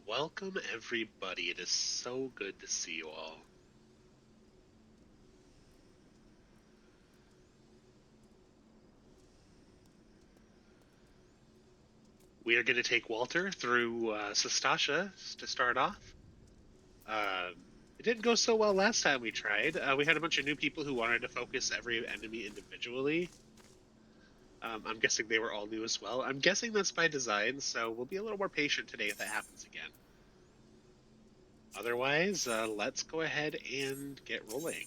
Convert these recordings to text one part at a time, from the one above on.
Welcome, everybody. It is so good to see you all. We are going to take Walter through Sestasha to start off. Um, it didn't go so well last time we tried. We had a bunch of new people who wanted to focus every enemy individually. I'm guessing they were all new as well. I'm guessing that's by design, so we'll be a little more patient today if that happens again. Otherwise, let's go ahead and get rolling.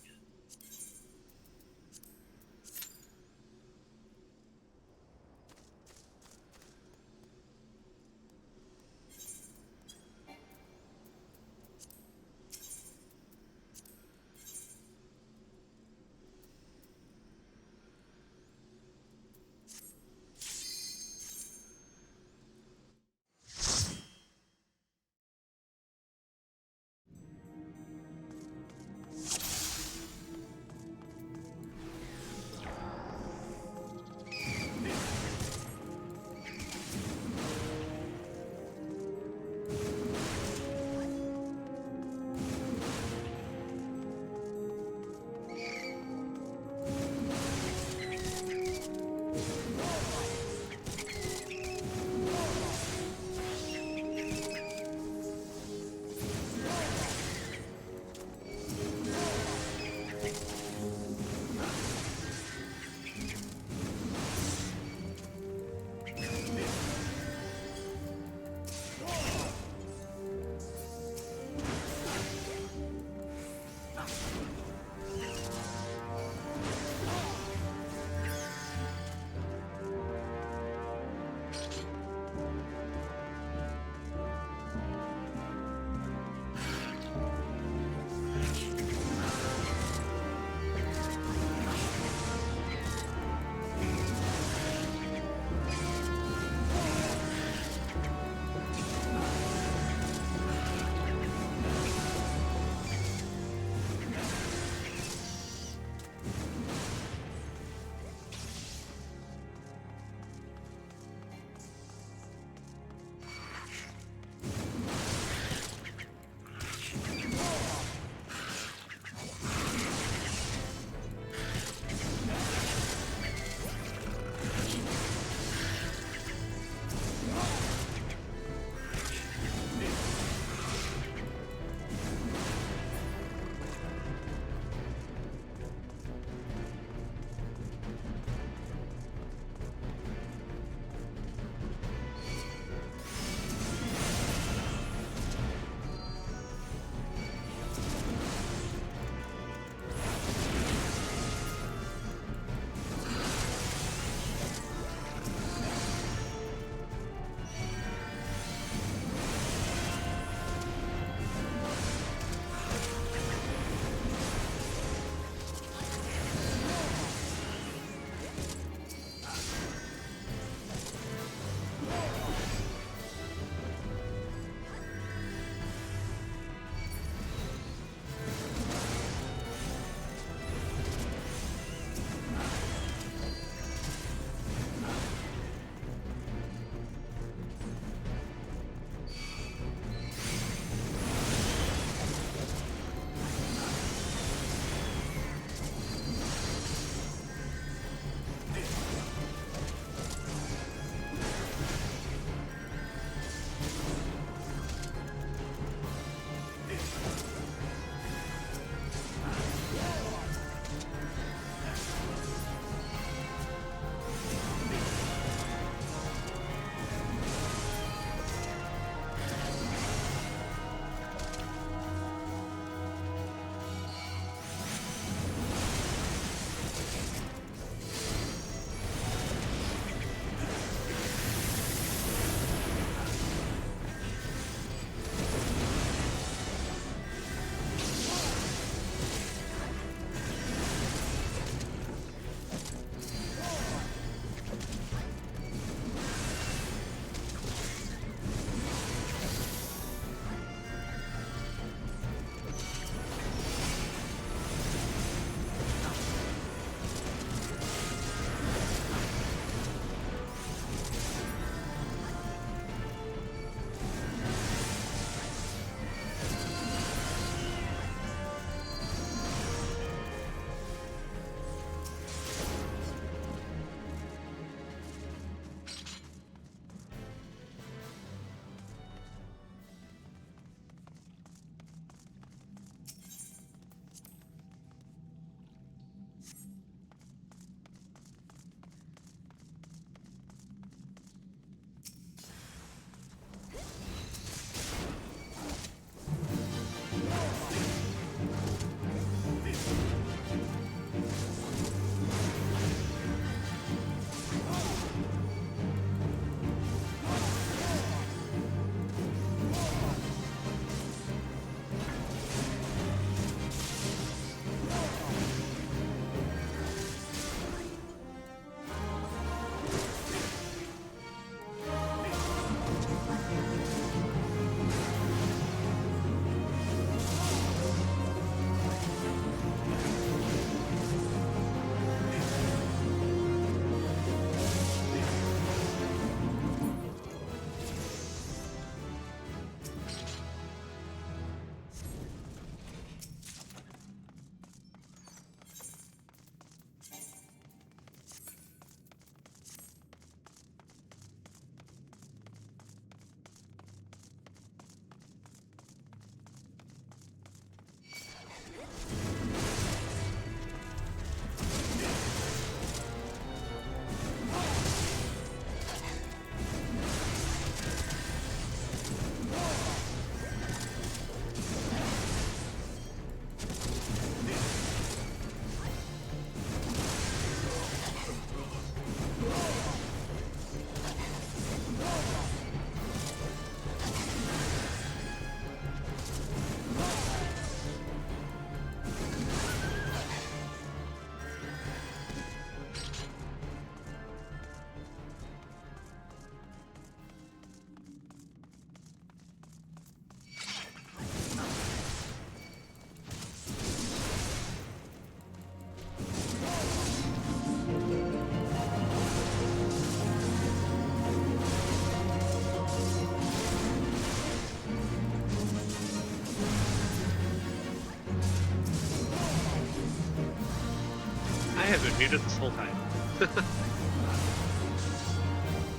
have been muted this whole time.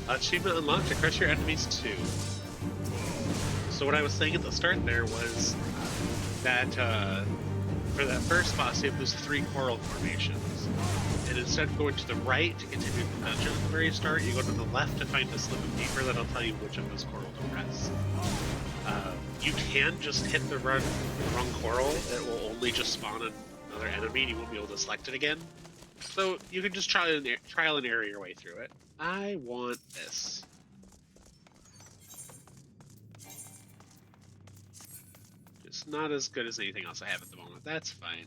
Achievement unlocked to crush your enemies too. So what I was saying at the start there was that for that first boss, you have those 3 coral formations. And instead of going to the right to continue the dungeon at the very start, you go to the left to find a slip of paper that'll tell you which of those coral to press. You can just hit the wrong coral. It will only just spawn another enemy and you won't be able to select it again. So you can just trial and error your way through it. I want this. It's not as good as anything else I have at the moment. That's fine.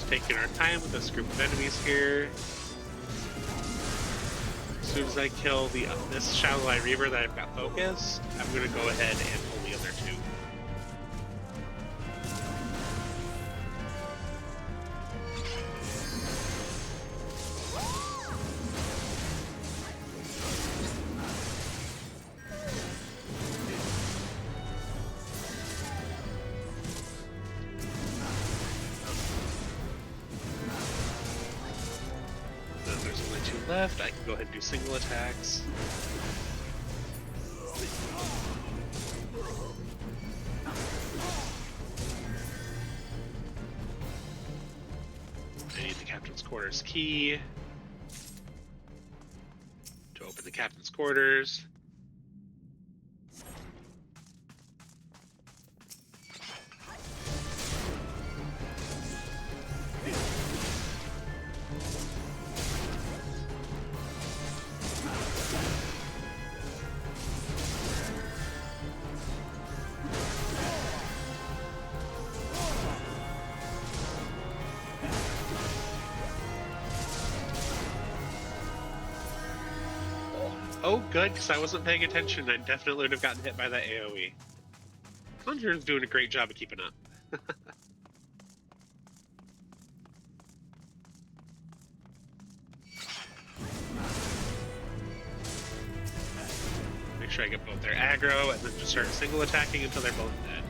Taking our time with this group of enemies here. As soon as I kill this Shallow Eye Reaver that I've got focused, I'm going to go ahead and pull the other 2. Left, I can go ahead and do single attacks. I need the captain's quarters key to open the captain's quarters. Oh, good, because I wasn't paying attention. I definitely would have gotten hit by that AoE. Conjure's doing a great job of keeping up. Make sure I get both their aggro, and then just start single attacking until they're both dead.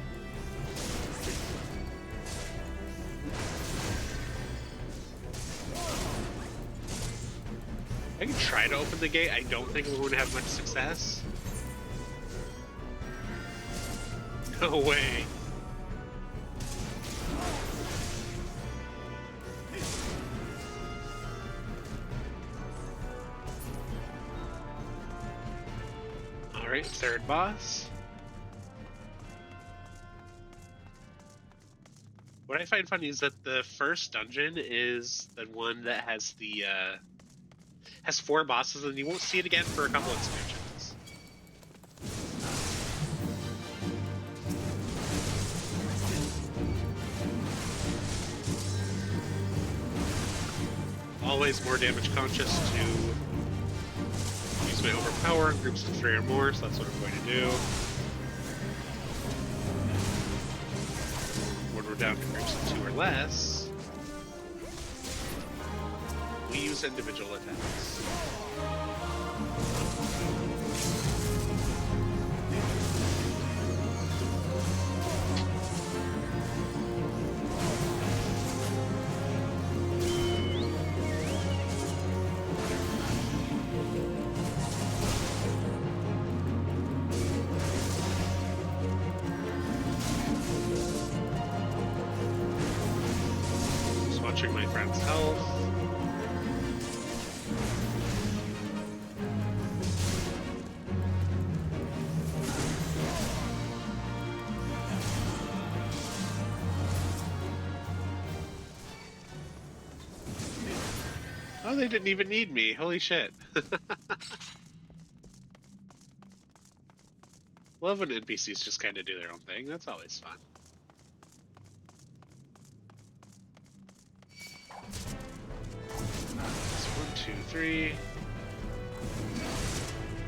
I can try to open the gate. I don't think we're going to have much success. No way. Alright, 3rd boss. What I find funny is that the first dungeon is the one that has the has 4 bosses, and you won't see it again for a couple expansions. Always more damage conscious to use my overpower in groups of 3 or more, so that's what I'm going to do. When we're down to groups of 2 or less, we use individual attacks. Just watching my friend's health. Oh, they didn't even need me. Holy shit. Love when NPCs just kind of do their own thing. That's always fun. 2, 3,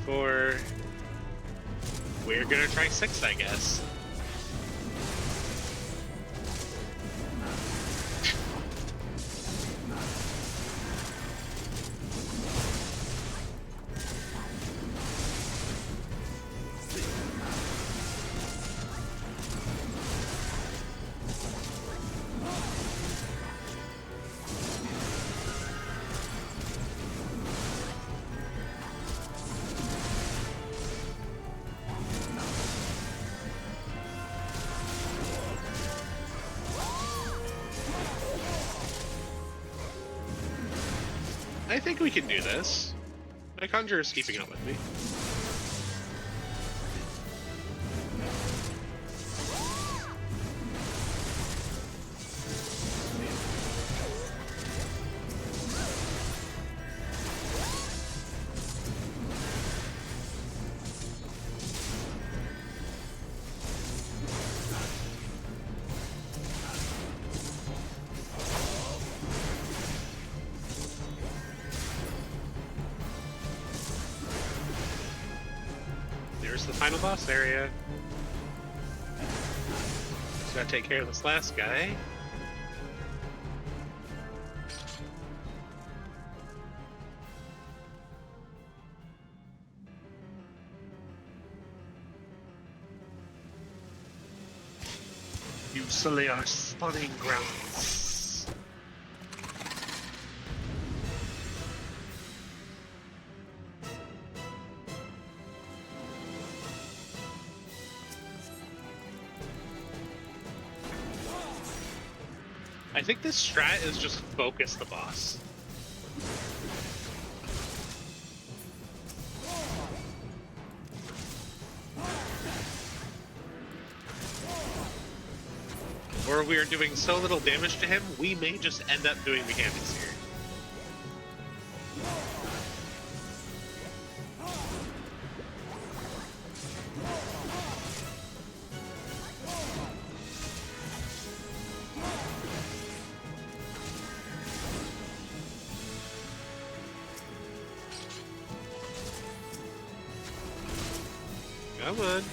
4. We're gonna try 6, I guess. I think we can do this. My conjurer is keeping up with me. There's the final boss area. Just gotta take care of this last guy. You sully our spawning grounds. I think this strat is just focus the boss. Or we are doing so little damage to him, we may just end up doing mechanics here. Come on.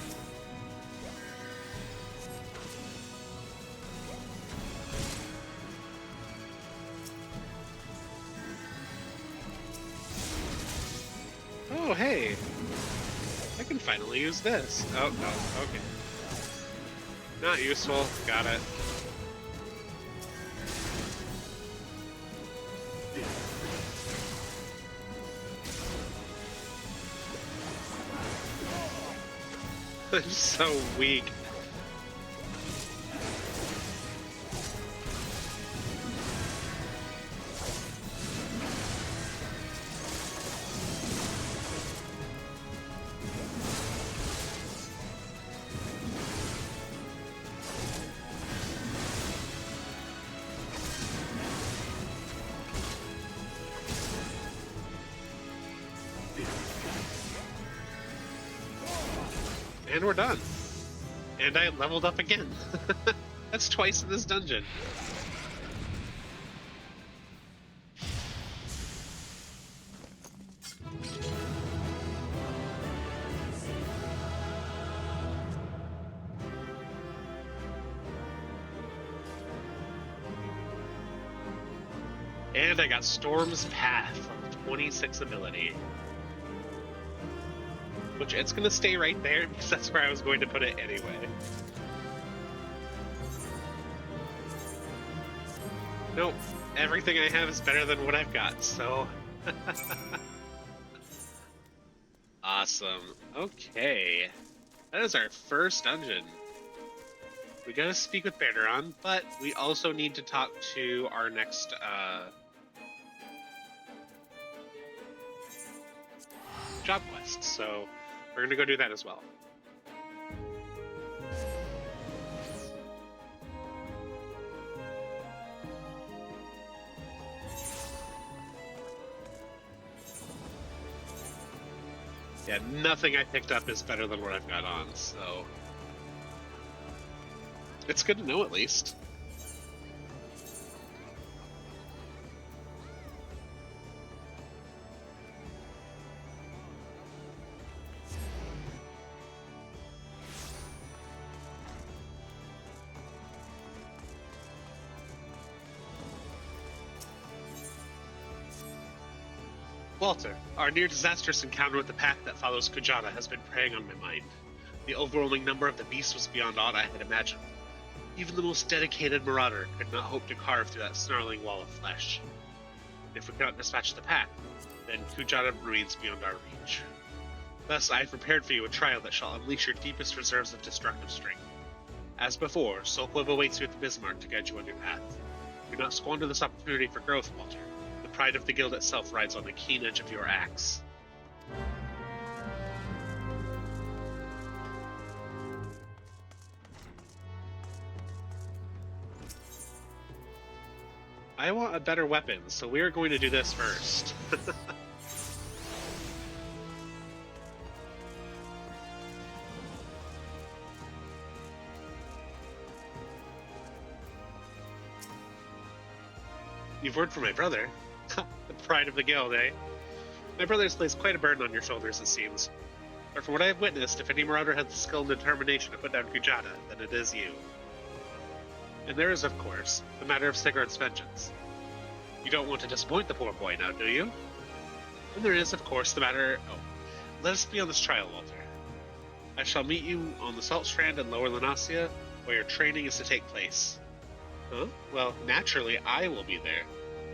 Oh, hey. I can finally use this. Oh, no. Okay. Not useful. Got it. I'm so weak. And we're done. And I leveled up again. That's twice in this dungeon. And I got Storm's Path on 26 ability. Which it's going to stay right there because that's where I was going to put it anyway. Nope. Everything I have is better than what I've got, so... Awesome. Okay. That is our first dungeon. We gotta speak with Bergeron, but we also need to talk to our next, job quest, so we're gonna go do that as well. Yeah, nothing I picked up is better than what I've got on, so... It's good to know, at least. Walter, our near disastrous encounter with the pack that follows Kujata has been preying on my mind. The overwhelming number of the beasts was beyond aught I had imagined. Even the most dedicated marauder could not hope to carve through that snarling wall of flesh. If we cannot dispatch the pack, then Kujata remains beyond our reach. Thus, I have prepared for you a trial that shall unleash your deepest reserves of destructive strength. As before, Sokolov awaits you at the Bismarck to guide you on your path. Do not squander this opportunity for growth, Walter. The pride of the guild itself rides on the keen edge of your axe. I want a better weapon, so we are going to do this first. You've worked for my brother. The pride of the guild, eh? My brother has placed quite a burden on your shoulders, it seems. But from what I have witnessed, if any marauder has the skill and determination to put down Kujata, then it is you. And there is, of course, the matter of Sigurd's vengeance. You don't want to disappoint the poor boy now, do you? And there is, of course, the matter... Oh, let us be on this trial, Walter. I shall meet you on the Salt Strand in Lower Noscea, where your training is to take place. Huh? Well, naturally, I will be there.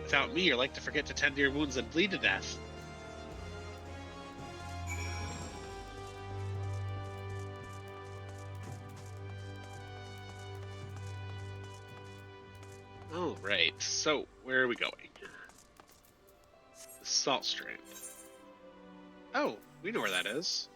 Without me, you're like to forget to tend to your wounds and bleed to death. All right, so where are we going? The Salt Strand. Oh, we know where that is.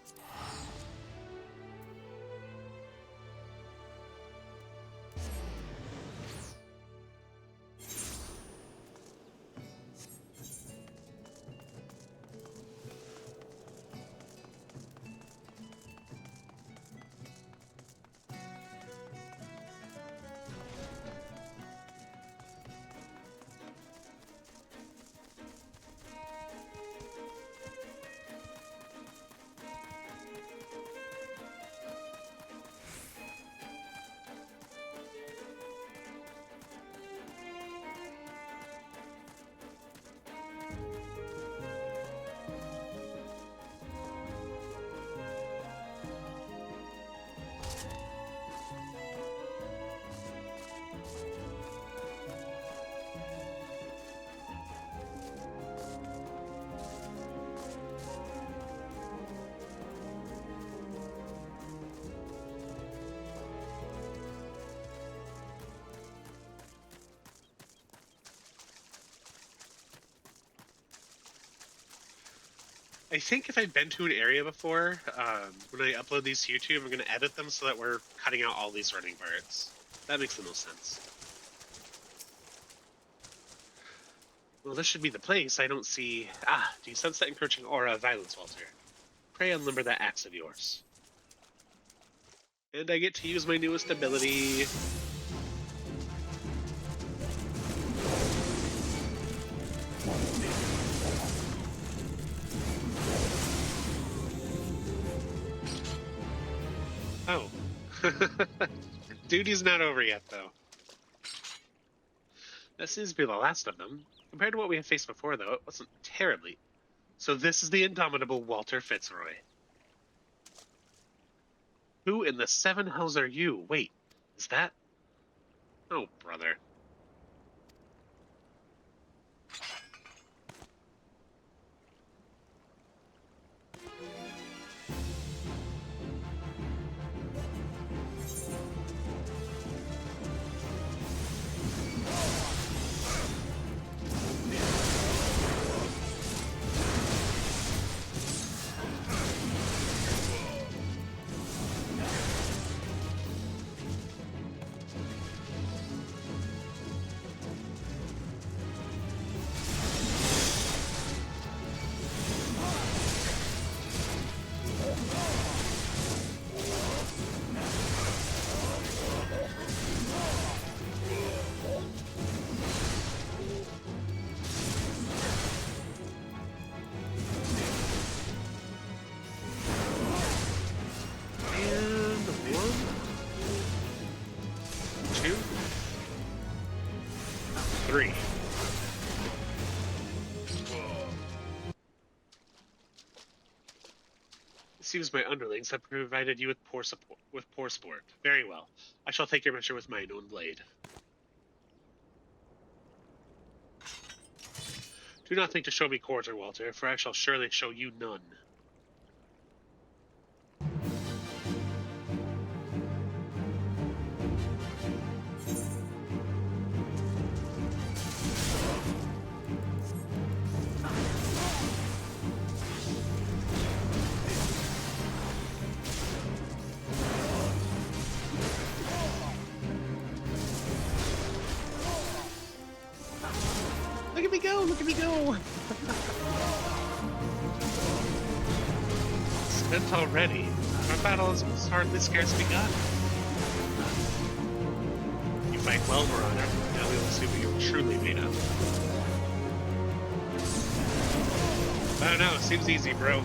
I think if I've been to an area before, when I upload these to YouTube, I'm going to edit them so that we're cutting out all these running parts. That makes the most sense. Well, this should be the place. I don't see... Ah, do you sense that encroaching aura of violence, Walter? Pray unlimber that axe of yours. And I get to use my newest ability... Oh. Duty's not over yet, though. That seems to be the last of them. Compared to what we have faced before, though, it wasn't terribly. So this is the indomitable Walter Fitzroy. Who in the seven hells are you? Wait, is that... Oh, brother. seems my underlings have provided you with poor support, with poor sport. Very well. I shall take your measure with mine own blade. Do not think to show me quarter, Walter, for I shall surely show you none. Look at me go! Look at me go! Spent already. Our battle is hardly scarce begun. You fight well, Marauder. Now we will see what you're truly made of. I don't know, it seems easy, bro.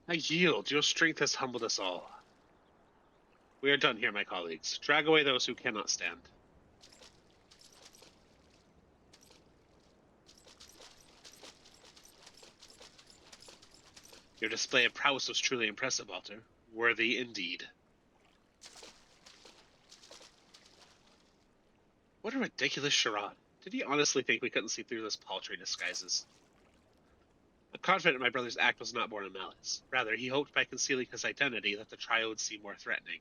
I yield. Your strength has humbled us all. We are done here, my colleagues. Drag away those who cannot stand. Your display of prowess was truly impressive, Walter. Worthy indeed. What a ridiculous charade. Did he honestly think we couldn't see through those paltry disguises? I'm confident my brother's act was not born of malice. Rather, he hoped by concealing his identity that the trial would seem more threatening,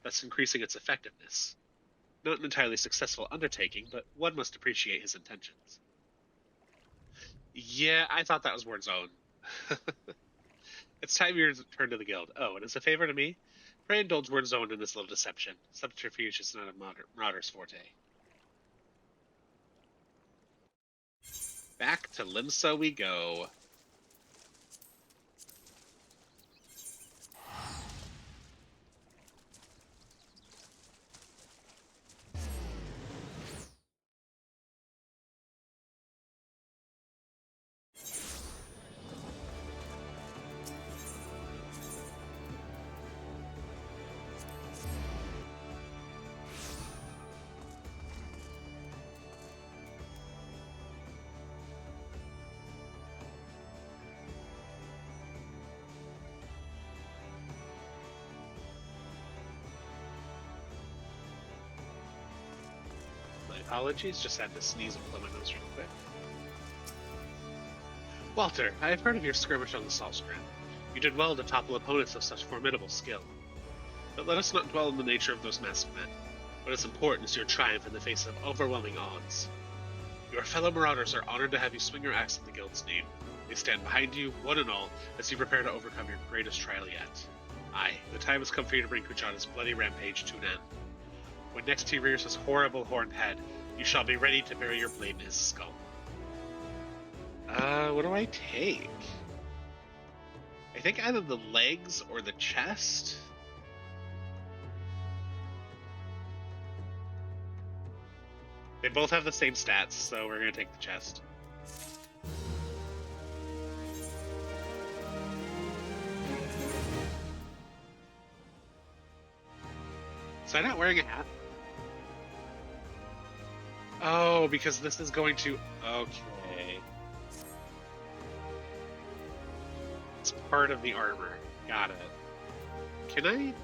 thus increasing its effectiveness. Not an entirely successful undertaking, but one must appreciate his intentions. Yeah, I thought that was Ward's own. It's time you return to the guild. Oh, and as a favor to me, pray indulge Ward's own in this little deception. Subterfuge is not a marauder's forte. Back to Limsa we go. My apologies, just had to sneeze and blow my nose real quick. Walter, I have heard of your skirmish on the Saltstrand. You did well to topple opponents of such formidable skill. But let us not dwell on the nature of those masked men. What is important is your triumph in the face of overwhelming odds. Your fellow marauders are honored to have you swing your axe in the guild's name. They stand behind you, one and all, as you prepare to overcome your greatest trial yet. Aye, the time has come for you to bring Kujata's bloody rampage to an end. When next he rears his horrible horned head, you shall be ready to bury your blade in his skull. What do I take? I think either the legs or the chest. They both have the same stats, so we're gonna take the chest. So I'm not wearing a hat. Oh, because this is going to... Okay. It's part of the armor. Got it. Can I...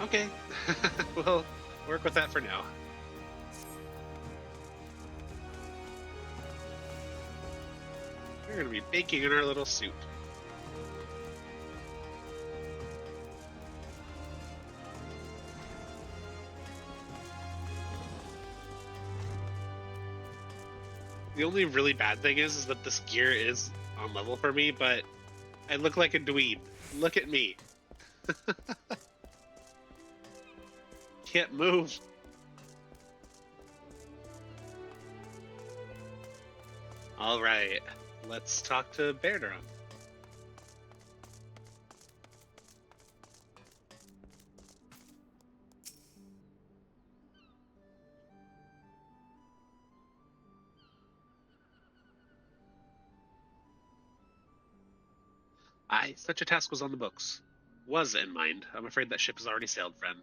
Okay. We'll work with that for now. We're going to be baking in our little suit. The only really bad thing is that this gear is on level for me, but I look like a dweeb. Look at me. Can't move. All right, let's talk to Bergeron. Aye, such a task was on the books. Was in mind. I'm afraid that ship has already sailed, friend.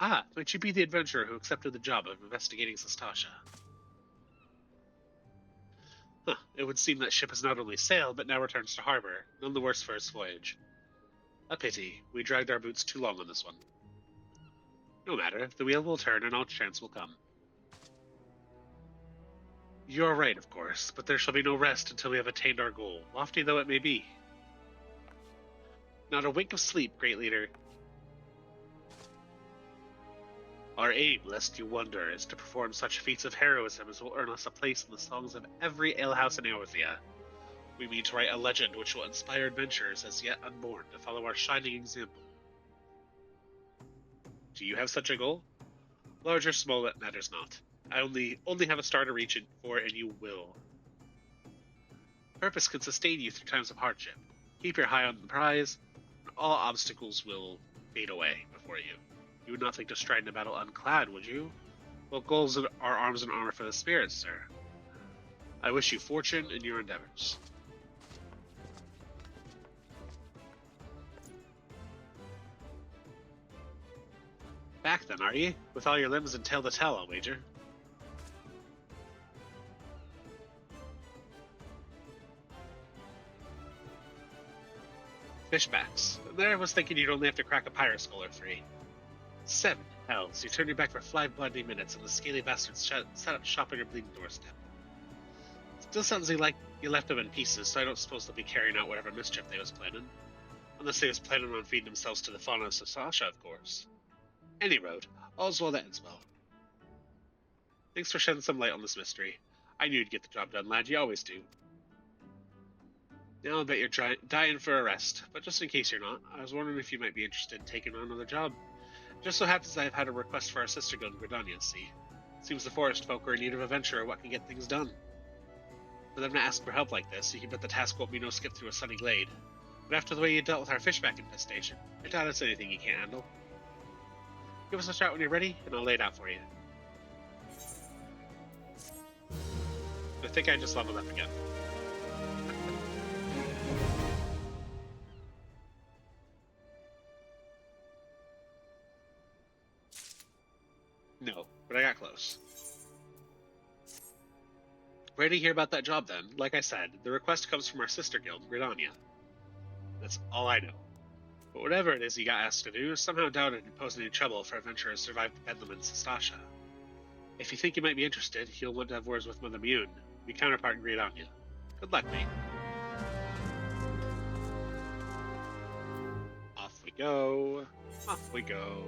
Ah, might you be the adventurer who accepted the job of investigating Sastasha? Huh, it would seem that ship has not only sailed, but now returns to harbor, none the worse for its voyage. A pity. We dragged our boots too long on this one. No matter, the wheel will turn and all chance will come. You're right, of course, but there shall be no rest until we have attained our goal, lofty though it may be. Not a wink of sleep, great leader. Our aim, lest you wonder, is to perform such feats of heroism as will earn us a place in the songs of every alehouse in Eothea. We mean to write a legend which will inspire adventurers as yet unborn to follow our shining example. Do you have such a goal? Large or small, it matters not. I only have a star to reach it for, and you will. Purpose can sustain you through times of hardship. Keep your eye on the prize, and all obstacles will fade away before you. You would not think to stride in a battle unclad, would you? Well, goals are arms and armor for the spirits, sir. I wish you fortune in your endeavors. Back then, are ye? With all your limbs and tail to tell, I'll wager. Fishbacks. There I was thinking you'd only have to crack a pirate skull or 3. 7 hells. You turned your back for 5 bloody minutes, and the scaly bastards set up shop on your bleeding doorstep. Still sounds like you left them in pieces, so I don't suppose they'll be carrying out whatever mischief they was planning. Unless they was planning on feeding themselves to the fauna of Sastasha, of course. Any road, all's well that ends well. Thanks for shedding some light on this mystery. I knew you'd get the job done, lad. You always do. Now I bet you're dying for a rest, but just in case you're not, I was wondering if you might be interested in taking on another job. Just so happens I've had a request for our sister guild in Gridania, see. Seems the forest folk are in need of a venturer what can get things done. For them to ask for help like this, you can bet the task won't be no skip through a sunny glade. But after the way you dealt with our fishback infestation, I doubt it's anything you can't handle. Give us a shout when you're ready, and I'll lay it out for you. I think I just leveled up again. No, but I got close. Ready to hear about that job then? Like I said, the request comes from our sister guild, Gridania. That's all I know. But whatever it is you got asked to do, somehow doubt it'd pose any trouble for adventurers survived the bedlam in Sastasha. If you think you might be interested, you'll want to have words with Mother Mune, your counterpart in Gridania. Good luck, mate. Off we go. Off we go.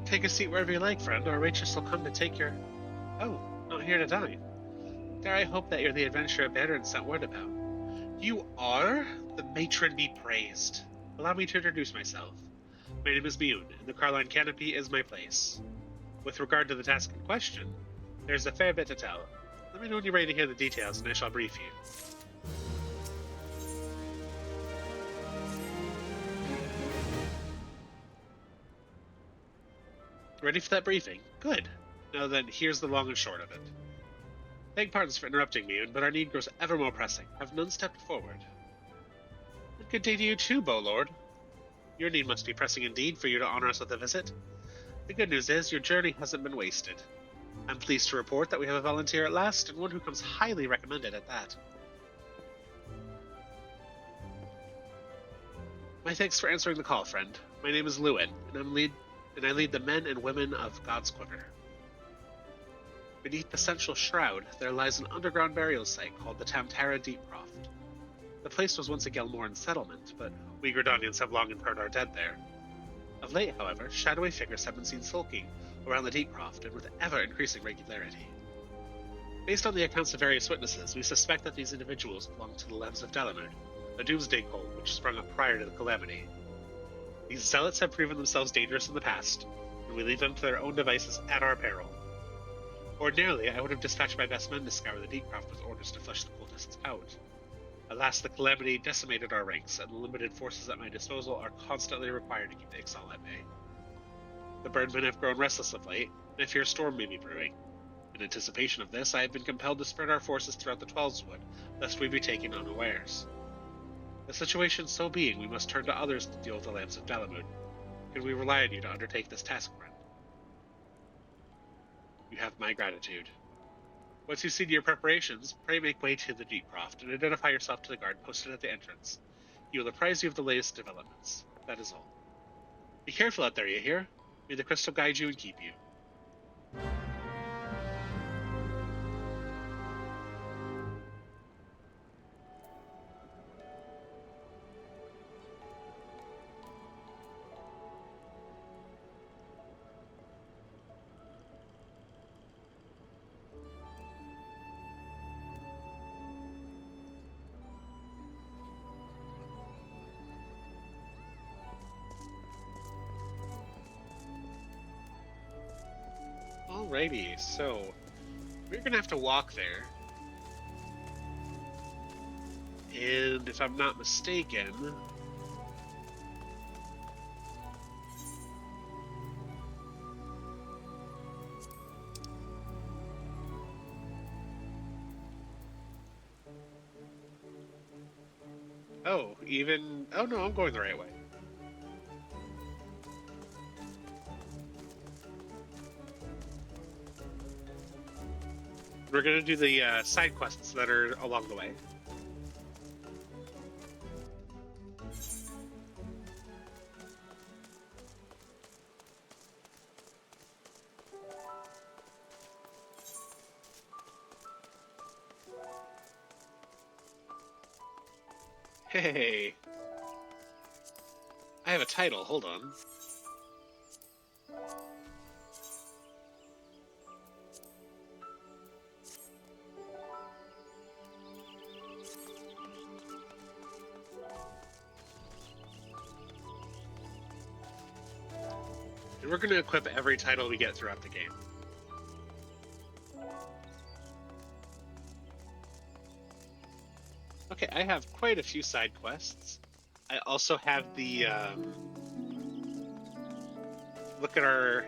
Take a seat wherever you like, friend. Our waitress will come to take your... Oh, not here to dine. Dare I hope that you're the adventurer Baron sent word about. You are? The matron be praised. Allow me to introduce myself. My name is Mune, and the Carline Canopy is my place. With regard to the task in question, there's a fair bit to tell. Let me know when you're ready to hear the details, and I shall brief you. Ready for that briefing? Good. Now then, here's the long and short of it. Beg pardons for interrupting me, but our need grows ever more pressing. Have none stepped forward? And good day to you too, Bowlord. Your need must be pressing indeed for you to honor us with a visit. The good news is, your journey hasn't been wasted. I'm pleased to report that we have a volunteer at last, and one who comes highly recommended at that. My thanks for answering the call, friend. My name is Lewin, and I lead the men and women of God's Quiver. Beneath the central shroud, there lies an underground burial site called the Tamtara Deepcroft. The place was once a Gelmoran settlement, but we Gridanians have long interred our dead there. Of late, however, shadowy figures have been seen sulking around the Deepcroft, and with ever-increasing regularity. Based on the accounts of various witnesses, we suspect that these individuals belong to the Levs of Dalamud, a doomsday cult which sprung up prior to the Calamity. These zealots have proven themselves dangerous in the past, and we leave them to their own devices at our peril. Ordinarily, I would have dispatched my best men to scour the Deepcroft with orders to flush the cultists out. Alas, the Calamity decimated our ranks, and the limited forces at my disposal are constantly required to keep the Ixal at bay. The birdmen have grown restless of late, and I fear a storm may be brewing. In anticipation of this, I have been compelled to spread our forces throughout the Twelveswood, lest we be taken unawares. The situation so being, we must turn to others to deal with the lamps of Dalamud. Can we rely on you to undertake this task, friend? You have my gratitude. Once you've seen your preparations, pray make way to the Deepcroft and identify yourself to the guard posted at the entrance. He will apprise you of the latest developments. That is all. Be careful out there, you hear? May the crystal guide you and keep you. Alrighty, so we're gonna have to walk there. And if I'm not mistaken, oh no, I'm going the right way. We're gonna do the side quests that are along the way. Hey, I have a title, hold on. And we're going to equip every title we get throughout the game. Okay, I have quite a few side quests. I also have the look at our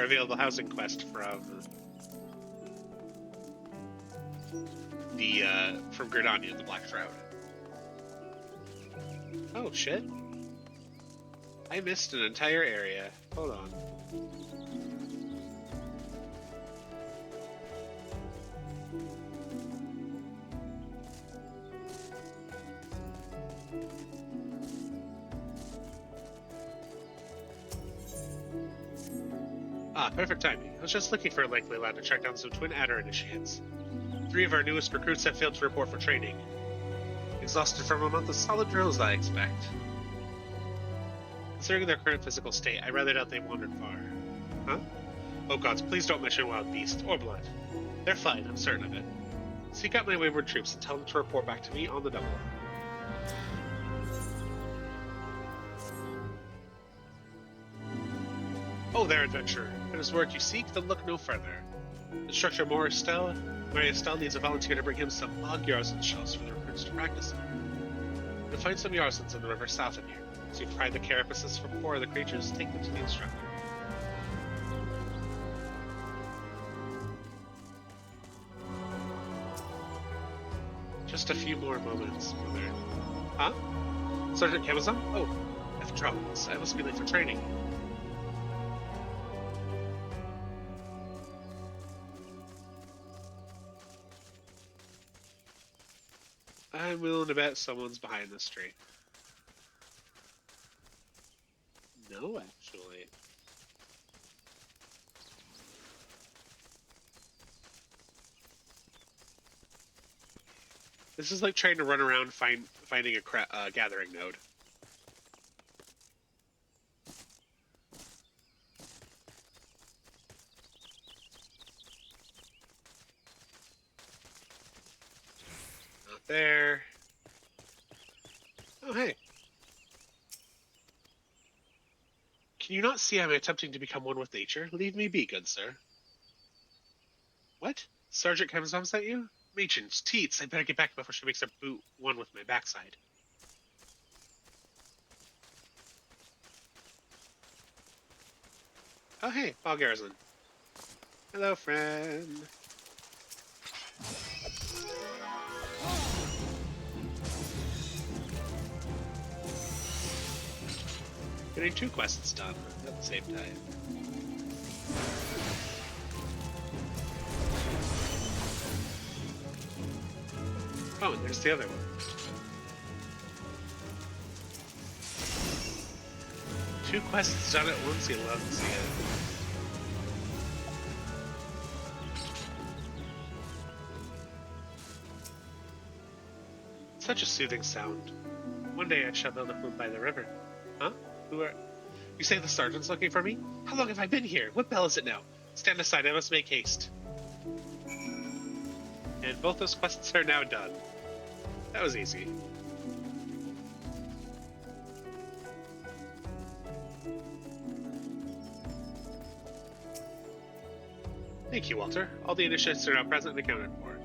available housing quest from the from Gridania and the Black Shroud. Oh shit. I missed an entire area. Hold on. Ah, perfect timing. I was just looking for a likely lab to track down some Twin Adder initiates. 3 of our newest recruits have failed to report for training. Exhausted from a month of solid drills, I expect. Considering their current physical state, I rather doubt they wandered far. Huh? Oh gods, please don't mention wild beasts or blood. They're fine, I'm certain of it. Seek out my wayward troops and tell them to report back to me on the double. Oh there, adventurer. If it is work you seek, then look no further. Instructor Maria Estelle needs a volunteer to bring him some log Yarzen shells for the recruits to practice on. You'll find some Yarzens in the river south of here. So you pry the carapaces from 4 of the creatures, take them to the instructor. Just a few more moments, mother. Huh? Sergeant Camazon? Oh, F drums. I must be late for training. I'm willing to bet someone's behind this tree. No, actually. This is like trying to run around finding a gathering node. there. Oh, hey. Can you not see I'm attempting to become one with nature? Leave me be, good sir. What? Sergeant Kemsbaum sent you? Machen's teats, I better get back before she makes her boot one with my backside. Oh, hey, Paul Garrison. Hello, friend. Getting 2 quests done at the same time. Oh, and there's the other one. 2 quests done at once, you love to see it. Such a soothing sound. One day I shall build a home by the river. Huh? Who are... You say the sergeant's looking for me? How long have I been here? What bell is it now? Stand aside, I must make haste. And both those quests are now done. That was easy. Thank you, Walter. All the initiates are now present and accounted for.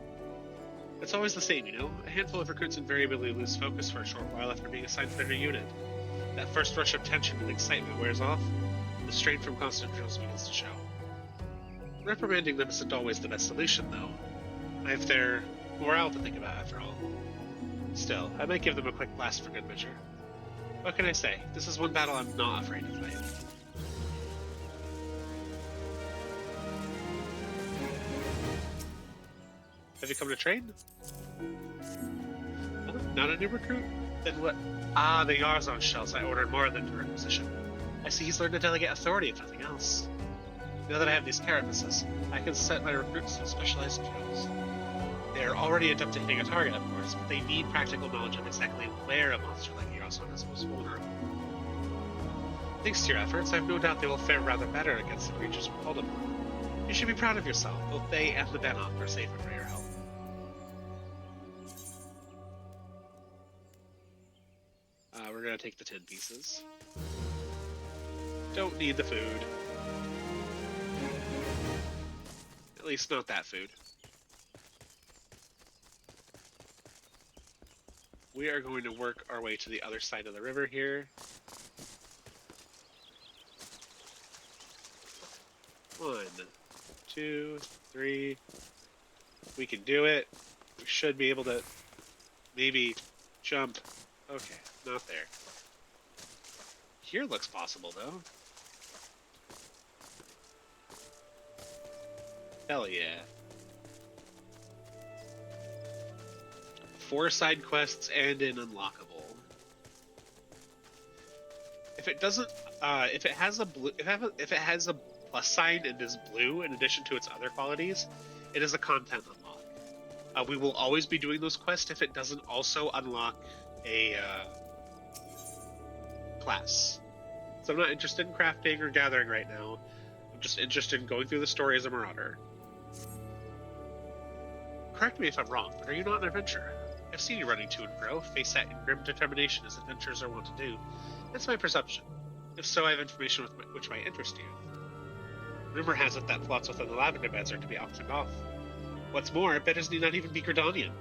It's always the same, you know? A handful of recruits invariably lose focus for a short while after being assigned to their new unit. That first rush of tension and excitement wears off, the strain from constant drills begins to show. Reprimanding them isn't always the best solution, though. I have their morale to think about, after all. Still, I might give them a quick blast for good measure. What can I say? This is one battle I'm not afraid to fight. Have you come to train? Oh, not a new recruit? Then what? Ah, the Yarzon shells. I ordered more than to requisition. I see he's learned to delegate authority if nothing else. Now that I have these carapaces, I can set my recruits to specialized drills. They are already adept at hitting a target, of course, but they need practical knowledge of exactly where a monster like Yarzon is most vulnerable. Thanks to your efforts, I have no doubt they will fare rather better against the creatures we're called upon. You should be proud of yourself. Both they and the Benok are safer for your help. We're gonna take the 10 pieces. Don't need the food. At least not that food. We are going to work our way to the other side of the river here. One, 2, 3. We can do it. We should be able to maybe jump. Okay, not there. Here looks possible, though. Hell yeah. 4 side quests and an unlockable. If it doesn't, if it has a blue, if it has a plus sign and is blue in addition to its other qualities, it is a content unlock. We will always be doing those quests if it doesn't also unlock a class. So I'm not interested in crafting or gathering right now. I'm just interested in going through the story as a marauder. Correct me if I'm wrong, but are you not an adventurer? I've seen you running to and fro, face set in grim determination as adventurers are wont to do. That's my perception. If so, I have information which might interest you. Rumor has it that plots within the lavender beds are to be auctioned off. What's more, bidders need not even be Gridanian.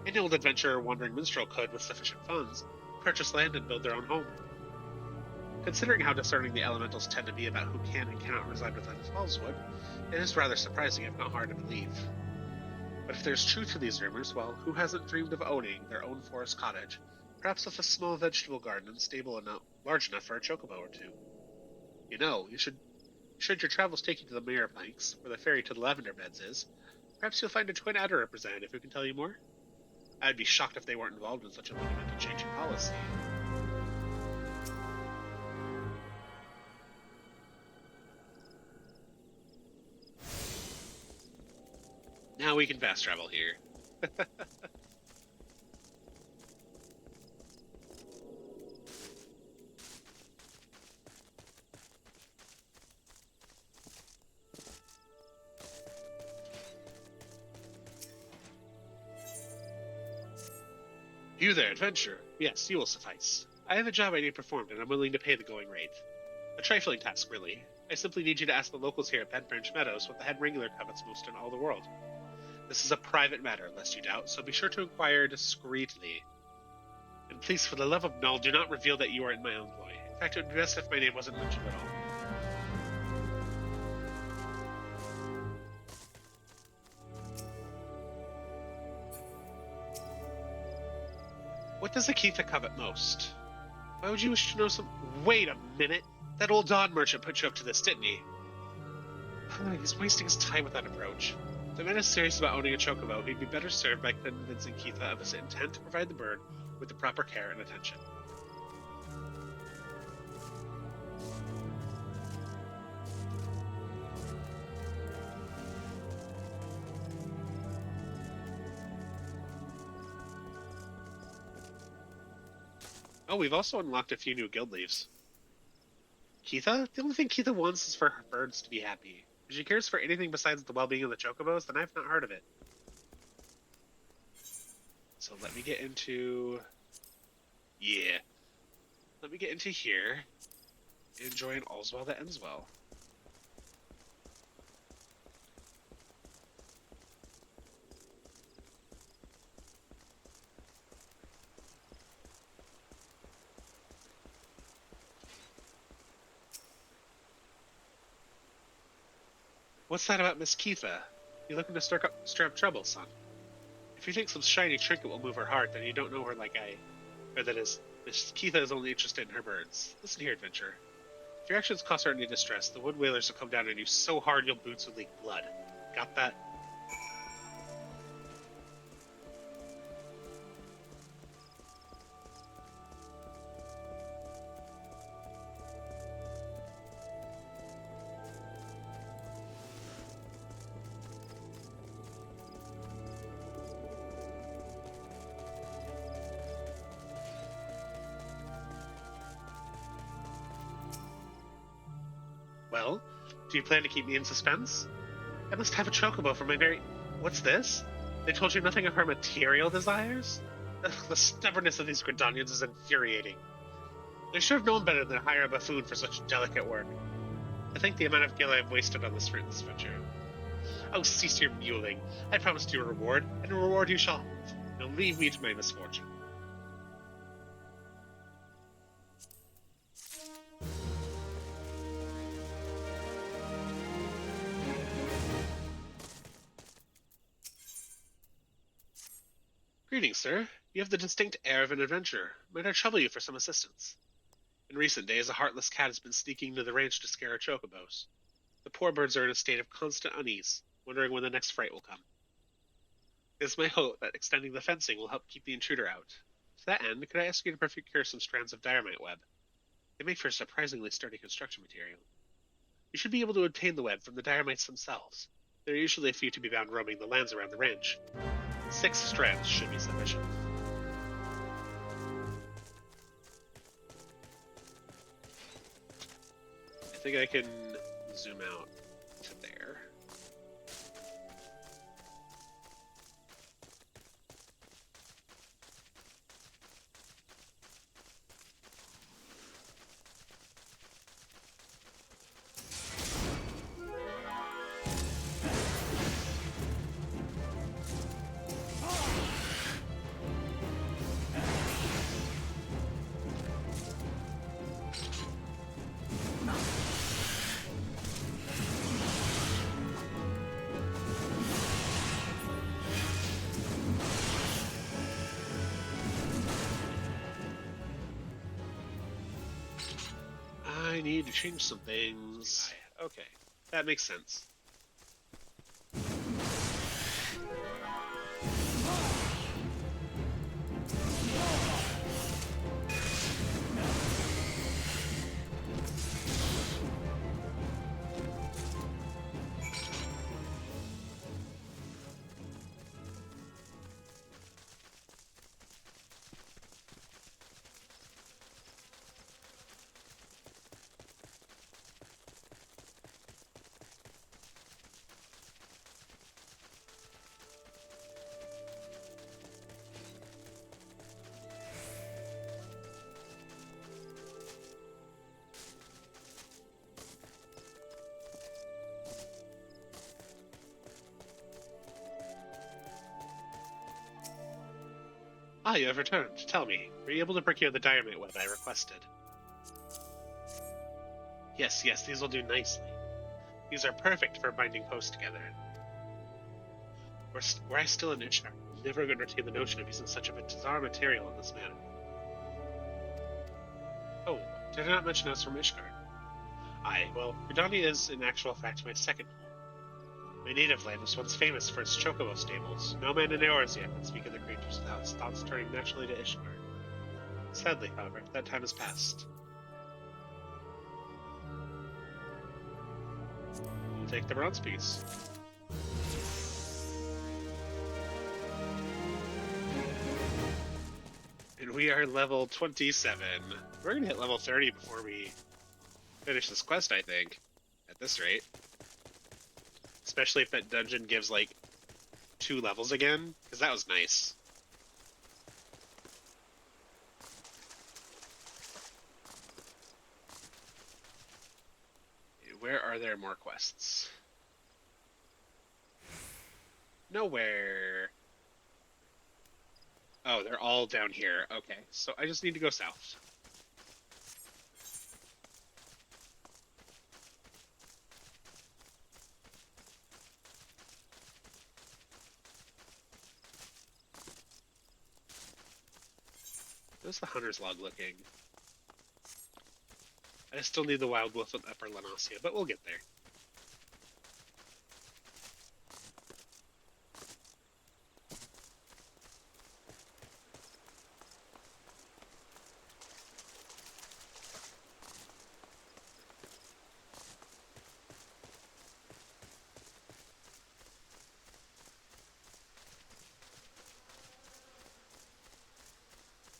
Any old adventurer or wandering minstrel could, with sufficient funds, purchase land and build their own home. Considering how discerning the elementals tend to be about who can and cannot reside within Fallswood, it is rather surprising if not hard to believe. But if there's truth to these rumors, well, who hasn't dreamed of owning their own forest cottage, perhaps with a small vegetable garden and stable large enough for a chocobo or two? You know, should your travels take you to the Mirror Planks, where the ferry to the Lavender Beds is, perhaps you'll find a Twin Adder representative who can tell you more? I'd be shocked if they weren't involved in such a monumental change in policy. Now we can fast travel here. You there, adventurer. Yes, you will suffice. I have a job I need performed, and I'm willing to pay the going rate. A trifling task, really. I simply need you to ask the locals here at Bentbranch Meadows what the head wrangler covets most in all the world. This is a private matter, lest you doubt, so be sure to inquire discreetly. And please, for the love of Null, do not reveal that you are in my employ. In fact, it would be best if my name wasn't mentioned at all. What does Akitha covet most? Why would you wish to know some... Wait a minute! That old Dawn merchant put you up to this, didn't he? He's wasting his time with that approach. If the man is serious about owning a chocobo, he'd be better served by convincing Keitha of his intent to provide the bird with the proper care and attention. Oh, we've also unlocked a few new guild leaves. Keitha? The only thing Keitha wants is for her birds to be happy. If she cares for anything besides the well-being of the chocobos, then I've not heard of it. So let me get into... Yeah. Let me get into here. Enjoying all's well that ends well. What's that about Miss Keitha? You looking to stir up trouble, son? If you think some shiny trinket will move her heart, then you don't know her like I... Or that is, Miss Keitha is only interested in her birds. Listen here, adventurer. If your actions cause her any distress, the wood whalers will come down on you so hard your boots will leak blood. Got that? Well, do you plan to keep me in suspense? I must have a chocobo for my very... What's this? They told you nothing of her material desires? Ugh, the stubbornness of these Gridanians is infuriating. They should have known better than to hire a buffoon for such delicate work. I think the amount of gil I have wasted on this fruitless venture. Oh, cease your mewling. I promised you a reward, and a reward you shall have. Now leave me to my misfortune. Greetings, sir. You have the distinct air of an adventurer. Might I trouble you for some assistance? In recent days, a heartless cat has been sneaking into the ranch to scare our chocobos. The poor birds are in a state of constant unease, wondering when the next fright will come. It is my hope that extending the fencing will help keep the intruder out. To that end, could I ask you to procure some strands of dynamite web? They make for surprisingly sturdy construction material. You should be able to obtain the web from the dynamites themselves. There are usually a few to be found roaming the lands around the ranch. 6 strands should be sufficient. I think I can zoom out to there. I need to change some things. Okay, that makes sense. Ah, you have returned. Tell me, were you able to procure the diamond web I requested? Yes, these will do nicely. These are perfect for binding posts together. Were I still in Ishtar, I never would entertain the notion of using such a bizarre material in this manner. Oh, did I not mention I was from Ishtar? Aye, well, Gridania is in actual fact my second home. My native land was once famous for its chocobo stables. No man in Eorzea can speak of the creatures without his thoughts turning naturally to Ishtar. Sadly, however, that time has passed. You take the bronze piece. And we are level 27. We're gonna hit level 30 before we finish this quest, I think. At this rate. Especially if that dungeon gives, like, 2 levels again. Because that was nice. Where are there more quests? Nowhere. Oh, they're all down here. Okay, so I just need to go south. How's the hunter's log looking? I still need the wild wolf of Upper Noscea, but we'll get there.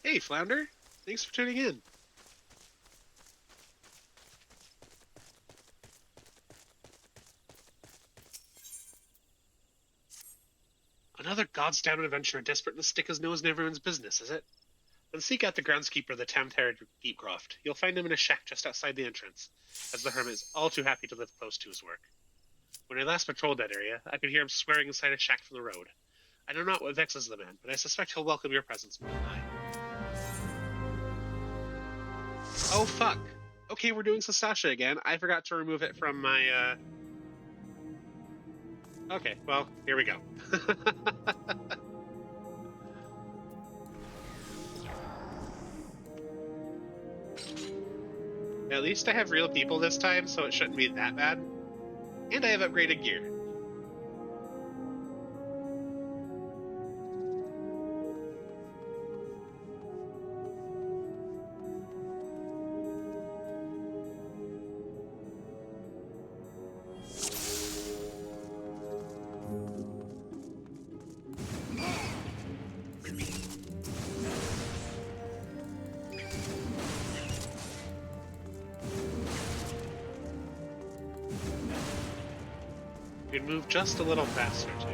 Hey, Flounder! Thanks for tuning in. Another gods-down adventurer desperate to stick his nose in everyone's business, is it? Then seek out the groundskeeper of the town-terror Deepcroft. You'll find him in a shack just outside the entrance, as the hermit is all too happy to live close to his work. When I last patrolled that area, I could hear him swearing inside a shack from the road. I know not what vexes the man, but I suspect he'll welcome your presence more than I. Oh, fuck! Okay, we're doing Sastasha again. I forgot to remove it from my, Okay, well, here we go. At least I have real people this time, so it shouldn't be that bad. And I have upgraded gear. You can move just a little faster, too.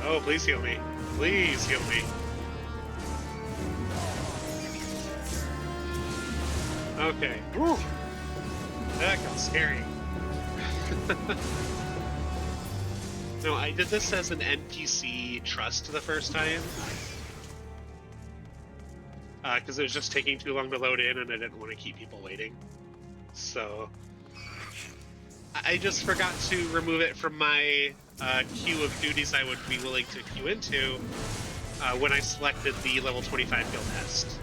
Oh, please heal me. Please heal me. Okay. Woo! That got scary. No, I did this as an NPC trust the first time. Because it was just taking too long to load in and I didn't want to keep people waiting. So I just forgot to remove it from my queue of duties I would be willing to queue into when I selected the level 25 guild test.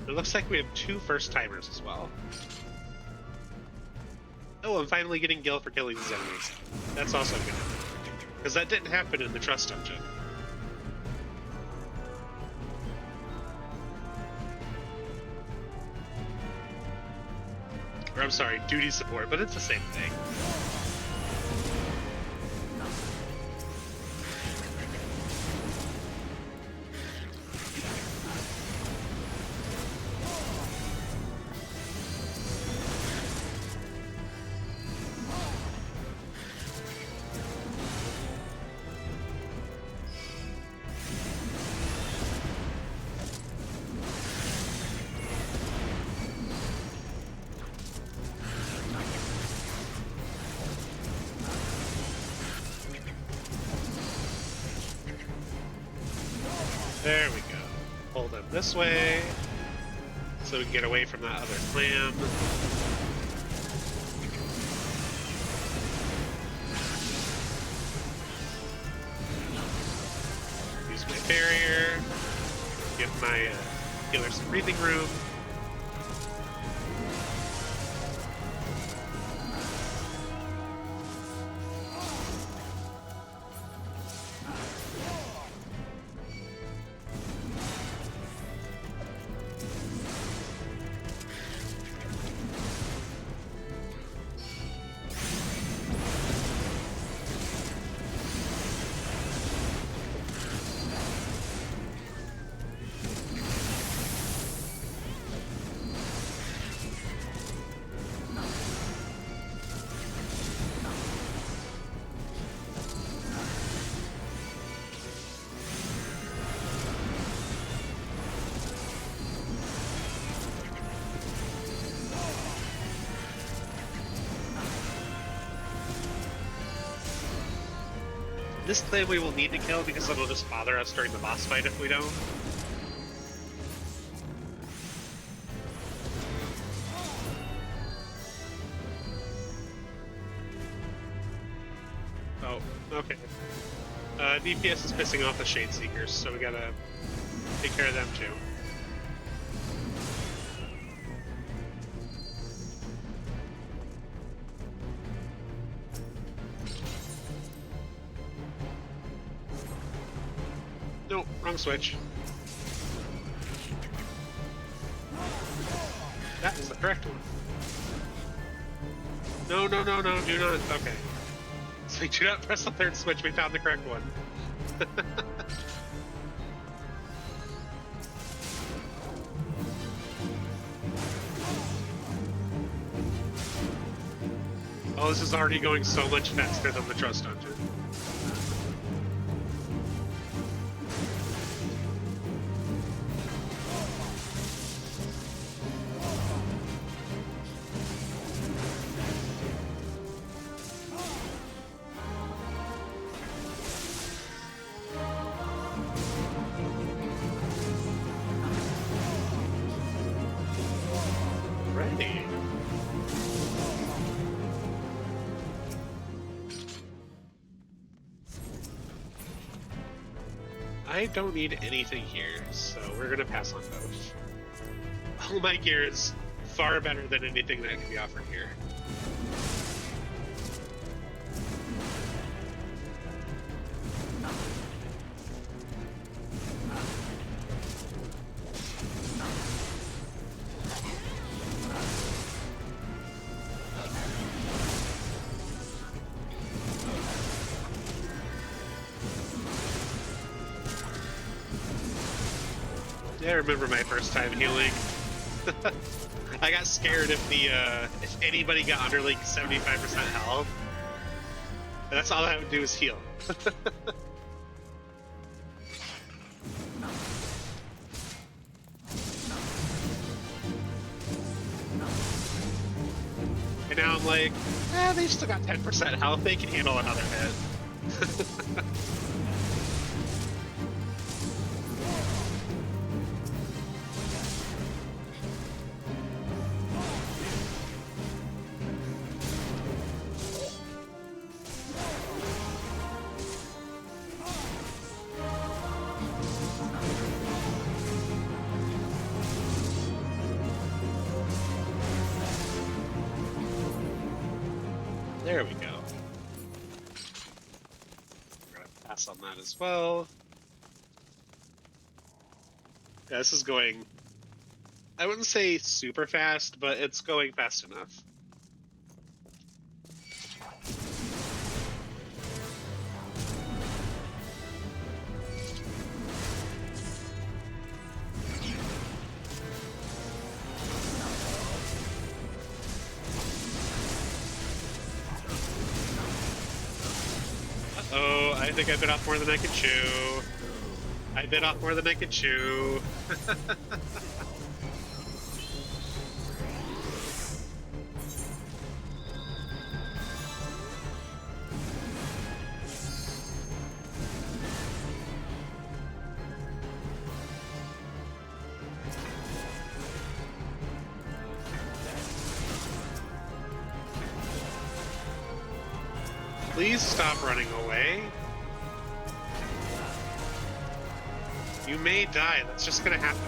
It looks like we have 2 first-timers as well. Oh, I'm finally getting Gil for killing these enemies. That's also good. Because that didn't happen in the Trust Dungeon. Or I'm sorry, duty support, but it's the same thing. There we go. Pull them this way, so we can get away from that other clam. Use my barrier. Give my healer some breathing room. This clan we will need to kill because it'll just bother us during the boss fight if we don't. Oh, okay. DPS is pissing off the Shade Seekers, so we gotta take care of them too. No, wrong switch. That is the correct one. No, no, no, no, do not. Okay. So do not press the third switch. We found the correct one. Oh, this is already going so much faster than the Trust Dungeon. I don't need anything here, so we're gonna pass on both. All my gear is far better than anything that can be offered here. Yeah, I remember my first time healing. I got scared if anybody got under like 75% health. That's all I would do is heal. And now I'm like, they've still got 10% health. They can handle another hit. There we go. We're gonna pass on that as well. Yeah, this is going, I wouldn't say super fast, but it's going fast enough. Oh, I think I bit off more than I could chew. I bit off more than I could chew. Please stop running away. You may die. That's just gonna happen.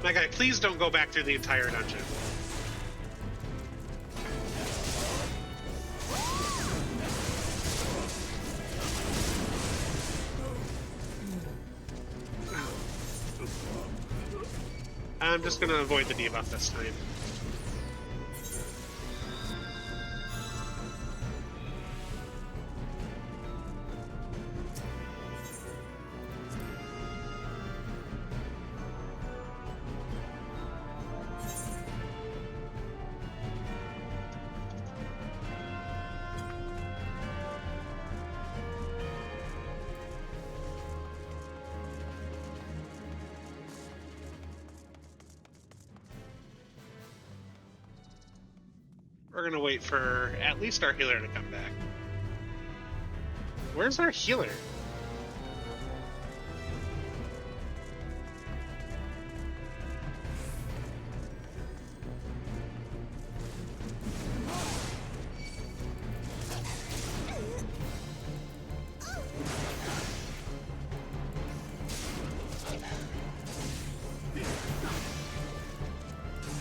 My guy, please don't go back through the entire dungeon. I'm just gonna avoid the debuff this time. We're gonna wait for at least our healer to come back. Where's our healer?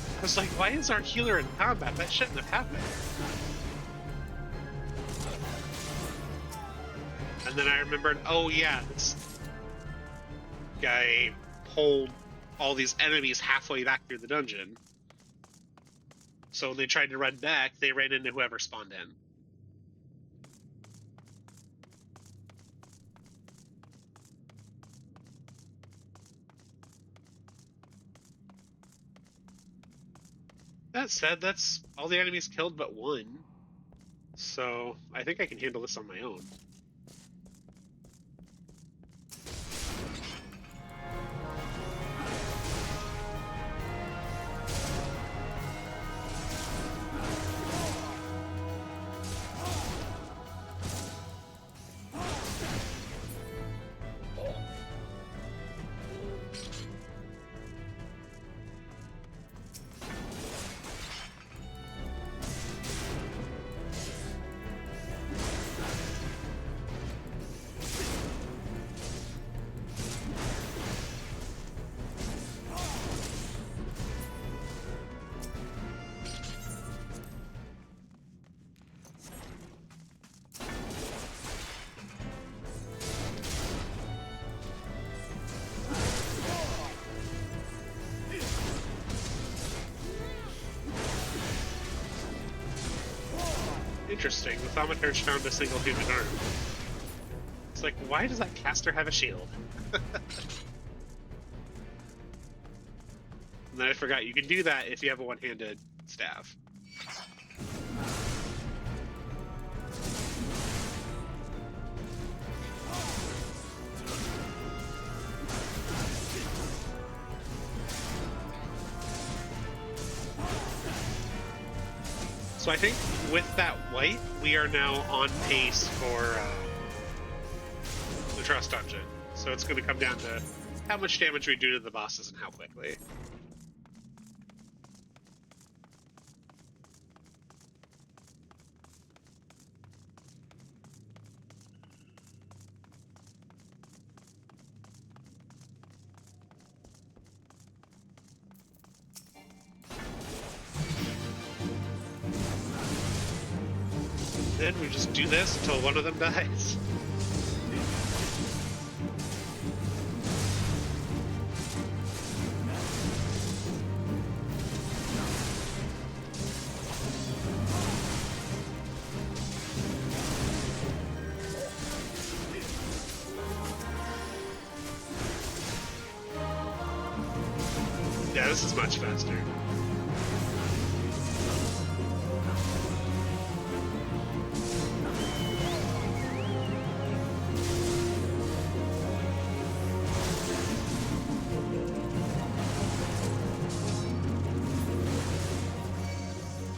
I was like, why is our healer in combat? That shouldn't have happened. And then I remembered, oh yeah, this guy pulled all these enemies halfway back through the dungeon. So when they tried to run back, they ran into whoever spawned in. That said, that's all the enemies killed but one. So I think I can handle this on my own. Interesting, the Thaumaturge found a single human arm. It's like, why does that caster have a shield? And then I forgot, you can do that if you have a one-handed staff. So I think with that white, we are now on pace for the Trust Dungeon. So it's going to come down to how much damage we do to the bosses and how quickly. Then we just do this until one of them dies. Yeah, this is much faster.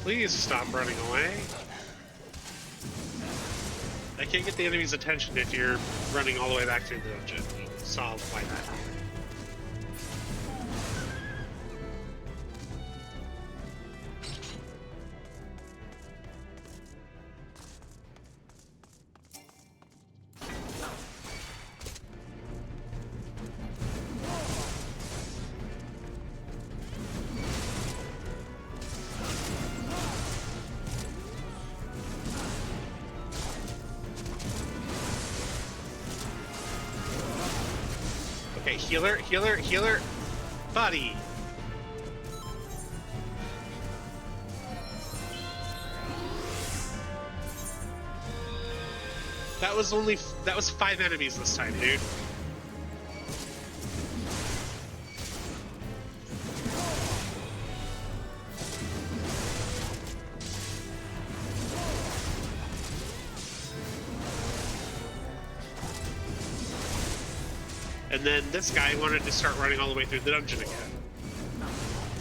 Please stop running away. I can't get the enemy's attention if you're running all the way back through the dungeon. You saw why that happened. Okay, healer, healer, healer. Body. That was 5 enemies this time, dude. And then this guy wanted to start running all the way through the dungeon again.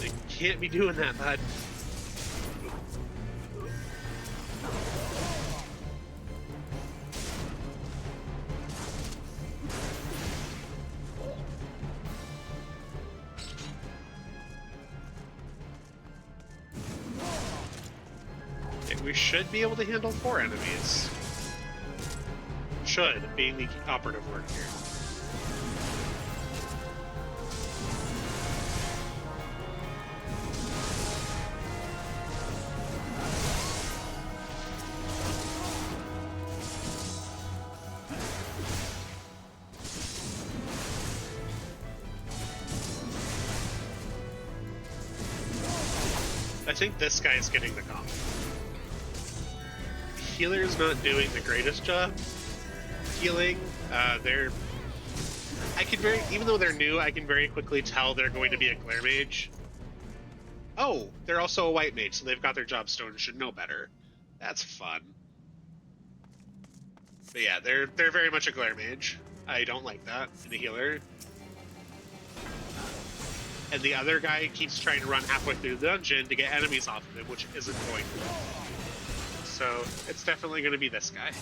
They can't be doing that, bud. Okay, we should be able to handle 4 enemies. Should, being the operative word here. I think this guy is getting the comp. Healer's not doing the greatest job healing. Even though they're new, I can very quickly tell they're going to be a glare mage. Oh, they're also a white mage, so they've got their job stone and should know better. That's fun. But yeah, they're very much a glare mage. I don't like that in a healer. And the other guy keeps trying to run halfway through the dungeon to get enemies off of him, which isn't going to. So it's definitely going to be this guy.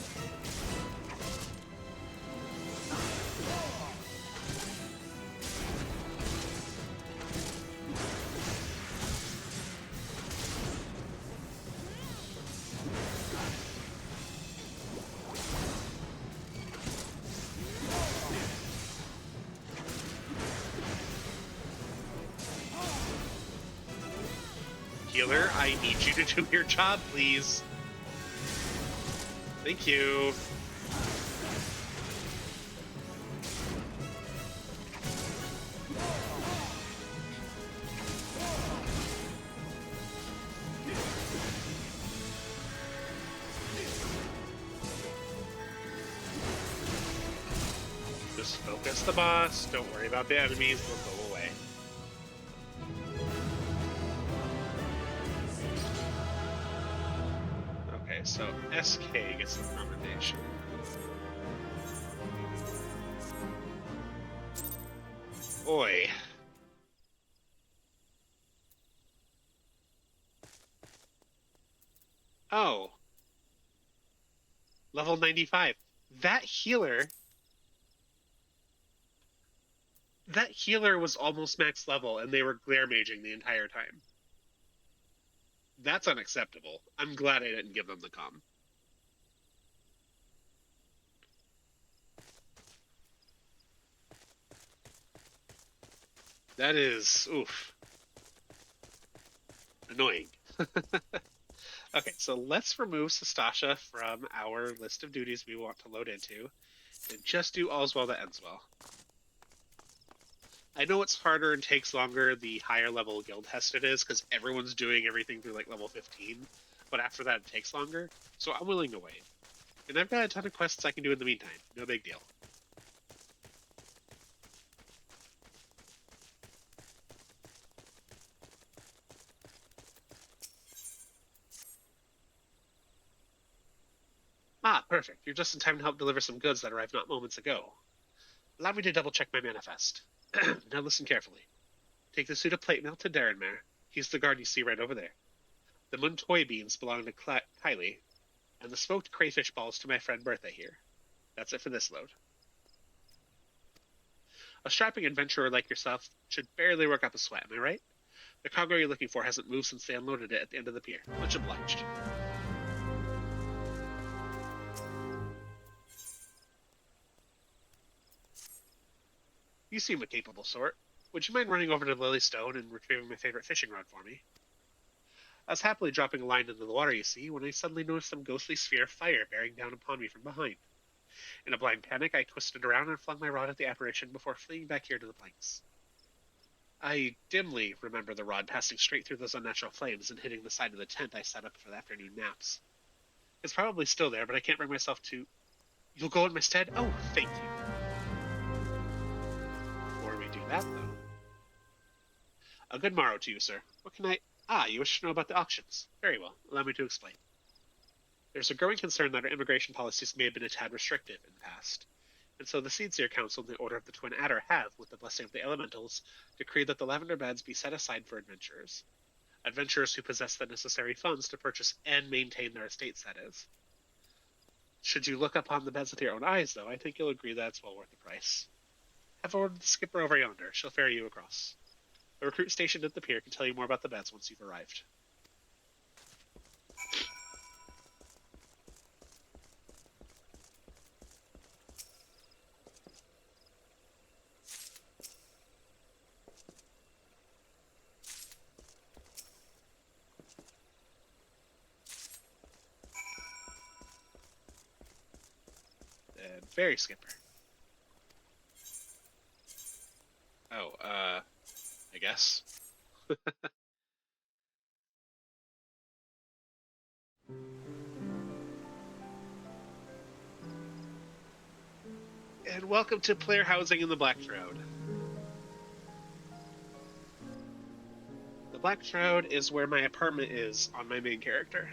Healer, I need you to do your job, please. Thank you. Just focus the boss. Don't worry about the enemies. They'll go away. Okay, so SK gets the commendation. Oi. Oh. Level 95. That healer was almost max level, and they were glare maging the entire time. That's unacceptable. I'm glad I didn't give them the comm. That is, oof. Annoying. Okay, so let's remove Sastasha from our list of duties we want to load into, and just do All's Well That Ends Well. I know it's harder and takes longer the higher level guild test it is, because everyone's doing everything through like level 15, but after that it takes longer, so I'm willing to wait. And I've got a ton of quests I can do in the meantime, no big deal. Ah, perfect. You're just in time to help deliver some goods that arrived not moments ago. Allow me to double-check my manifest. Now listen carefully. Take the suit of plate mail to Darrenmare. He's the guard you see right over there. The Muntoy beans belong to Kylie, and the smoked crayfish balls to my friend Bertha here. That's it for this load. A strapping adventurer like yourself should barely work up a sweat, am I right? The cargo you're looking for hasn't moved since they unloaded it at the end of the pier. Much obliged. You seem a capable sort. Would you mind running over to Lilystone and retrieving my favorite fishing rod for me? I was happily dropping a line into the water, you see, when I suddenly noticed some ghostly sphere of fire bearing down upon me from behind. In a blind panic, I twisted around and flung my rod at the apparition before fleeing back here to the planks. I dimly remember the rod passing straight through those unnatural flames and hitting the side of the tent I set up for the afternoon naps. It's probably still there, but I can't bring myself to... You'll go in my stead? Oh, thank you. Before we do that, though... A good morrow to you, sir. What can I... Ah, you wish to know about the auctions. Very well. Allow me to explain. There's a growing concern that our immigration policies may have been a tad restrictive in the past. And so the Seedseer Council and the Order of the Twin Adder have, with the blessing of the elementals, decreed that the lavender beds be set aside for adventurers. Adventurers who possess the necessary funds to purchase and maintain their estates, that is. Should you look upon the beds with your own eyes, though, I think you'll agree that it's well worth the price. Have a word with the skipper over yonder. She'll ferry you across. The recruit stationed at the pier can tell you more about the beds once you've arrived. Ferry skipper. Oh, I guess. And welcome to player housing in the Black Shroud. The Black Shroud is where my apartment is on my main character.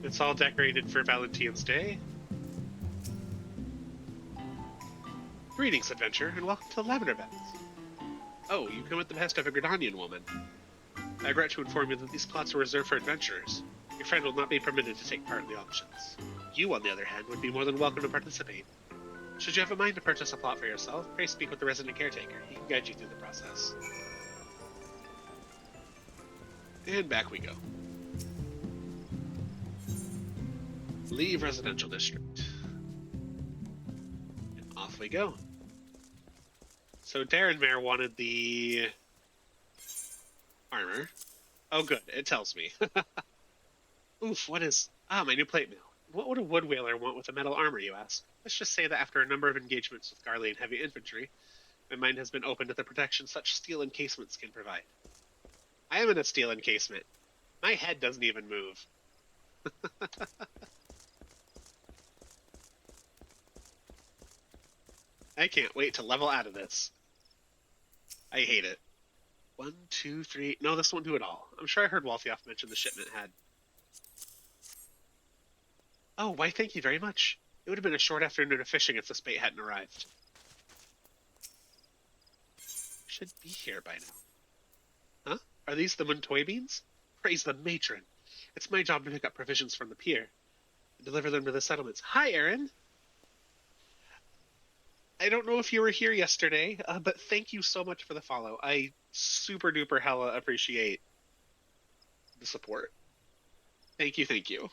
It's all decorated for Valentine's Day. Greetings, adventurer, and welcome to the Lavender Beds. Oh, you come at the behest of a Gridanian woman. I regret to inform you that these plots are reserved for adventurers. Your friend will not be permitted to take part in the auctions. You, on the other hand, would be more than welcome to participate. Should you have a mind to purchase a plot for yourself, pray speak with the resident caretaker. He can guide you through the process. And back we go. Leave residential district. And off we go. So Darren Mare wanted the armor. Oh good, it tells me. Oof, what is... Ah, my new plate mail. What would a wood whaler want with a metal armor, you ask? Let's just say that after a number of engagements with Garlean heavy infantry, my mind has been open to the protection such steel encasements can provide. I am in a steel encasement. My head doesn't even move. I can't wait to level out of this. I hate it. 1, 2, 3... No, this won't do it all. I'm sure I heard Walthioff mention the shipment had... Oh, why thank you very much. It would have been a short afternoon of fishing if this bait hadn't arrived. Should be here by now. Huh? Are these the Montoy beans? Praise the matron. It's my job to pick up provisions from the pier and deliver them to the settlements. Hi, Aaron. I don't know if you were here yesterday, but thank you so much for the follow. I super duper hella appreciate the support. Thank you, thank you.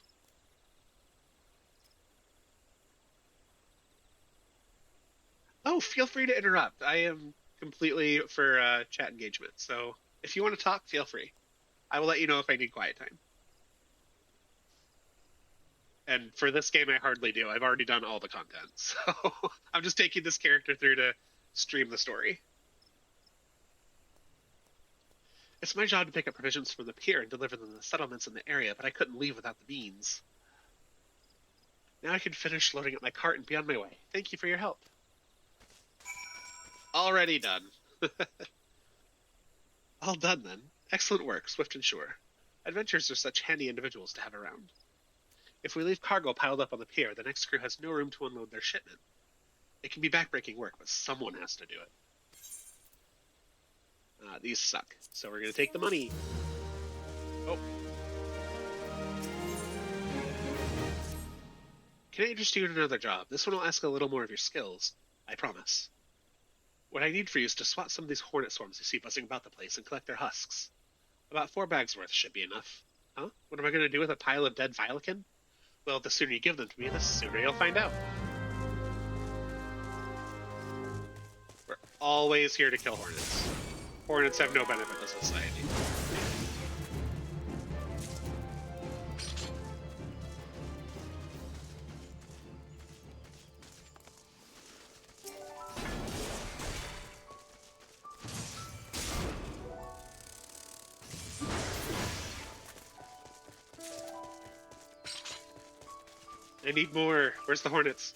Oh, feel free to interrupt. I am completely for chat engagement. So if you want to talk, feel free. I will let you know if I need quiet time. And for this game, I hardly do. I've already done all the content. So I'm just taking this character through to stream the story. It's my job to pick up provisions from the pier and deliver them to the settlements in the area, but I couldn't leave without the beans. Now I can finish loading up my cart and be on my way. Thank you for your help. Already done. All done, then. Excellent work, swift and sure. Adventurers are such handy individuals to have around. If we leave cargo piled up on the pier, the next crew has no room to unload their shipment. It can be backbreaking work, but someone has to do it. These suck, so we're going to take the money. Oh. Can I interest you in another job? This one will ask a little more of your skills. I promise. What I need for you is to swat some of these hornet swarms you see buzzing about the place and collect their husks. About 4 bags worth should be enough. Huh? What am I going to do with a pile of dead Vilekin? Well, the sooner you give them to me, the sooner you'll find out. always here to kill hornets. Hornets have no benefit to society. I need more. Where's the hornets?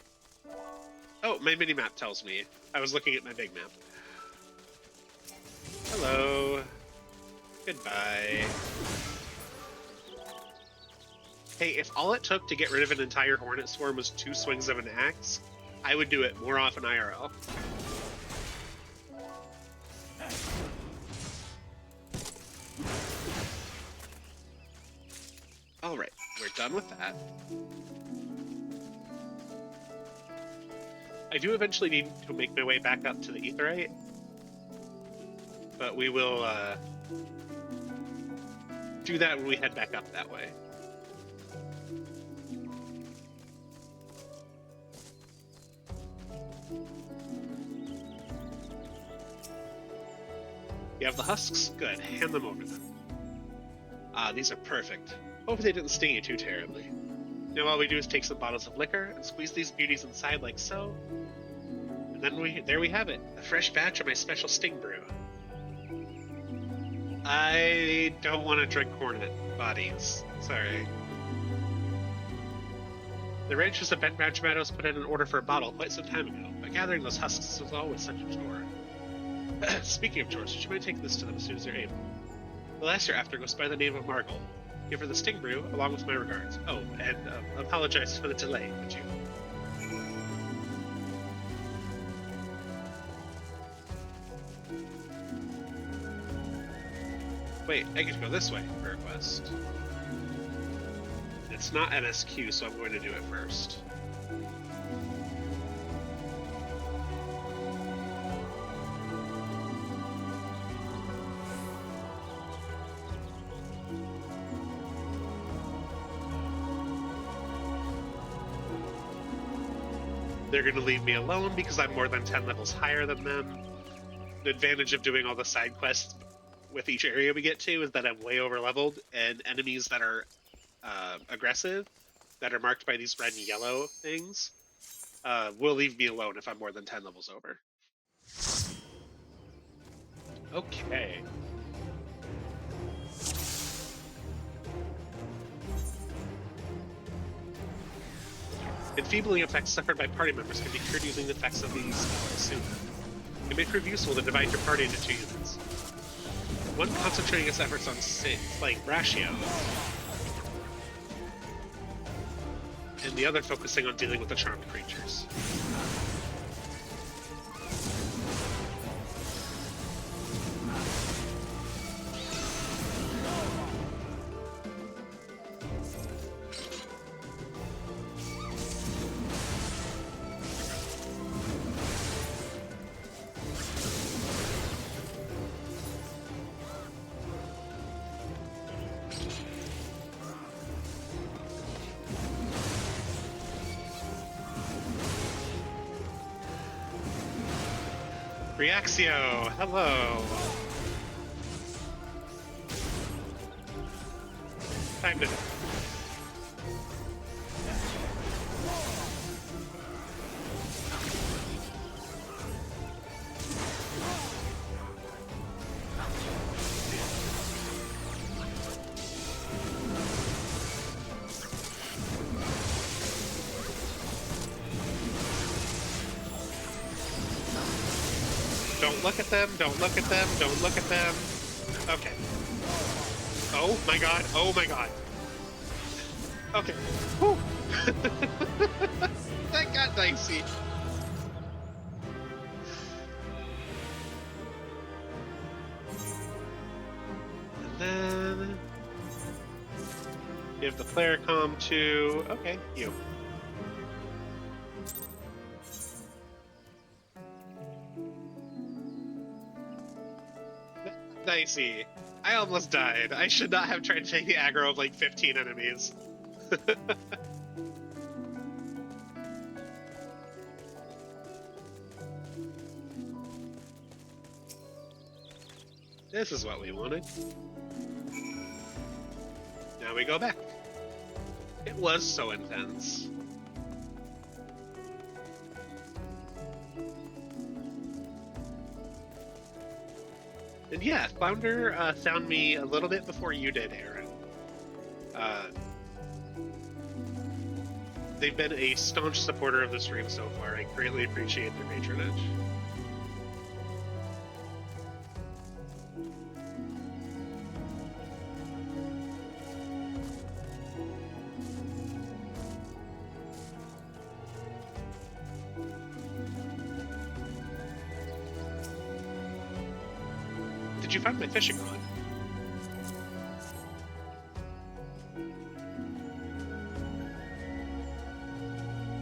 Oh, my mini-map tells me. I was looking at my big map. Hello. Goodbye. Hey, if all it took to get rid of an entire hornet swarm was 2 swings of an axe, I would do it more often IRL. Alright, we're done with that. I do eventually need to make my way back up to the Aetheryte, but we will do that when we head back up that way. You have the husks? Good. Hand them over then. Ah, these are perfect. Hope they didn't sting you too terribly. Now all we do is take some bottles of liquor and squeeze these beauties inside like so. And then there we have it. A fresh batch of my special sting brew. I don't want to drink hornet bodies. Sorry. The ranchers of Ben Branch Meadows put in an order for a bottle quite some time ago, but gathering those husks was always such a chore. Speaking of chores, you might take this to them as soon as you're able. The last you're after goes by the name of Margle. Give her the sting brew, along with my regards. Oh, and apologize for the delay, would you? Wait, I get to go this way for a quest. It's not MSQ, so I'm going to do it first. They're going to leave me alone because I'm more than 10 levels higher than them. The advantage of doing all the side quests with each area we get to is that I'm way over leveled, and enemies that are aggressive, that are marked by these red and yellow things, will leave me alone if I'm more than 10 levels over. Okay. Enfeebling effects suffered by party members can be cured using the effects of these spells soon. It may prove useful to divide your party into 2 units. One concentrating its efforts on playing Braccio, and the other focusing on dealing with the charmed creatures. Reaxio, hello. Time to. Don't look at them, don't look at them, don't look at them. Okay. Oh my god, oh my god. Okay. Whew. That got dicey. And then... give the player comm to... okay, you. Dicey. I almost died. I should not have tried to take the aggro of like 15 enemies. This is what we wanted. Now we go back. It was so intense. And yeah, Flounder found me a little bit before you did, Aaron. They've been a staunch supporter of the stream so far. I greatly appreciate their patronage. Did you find my fishing rod?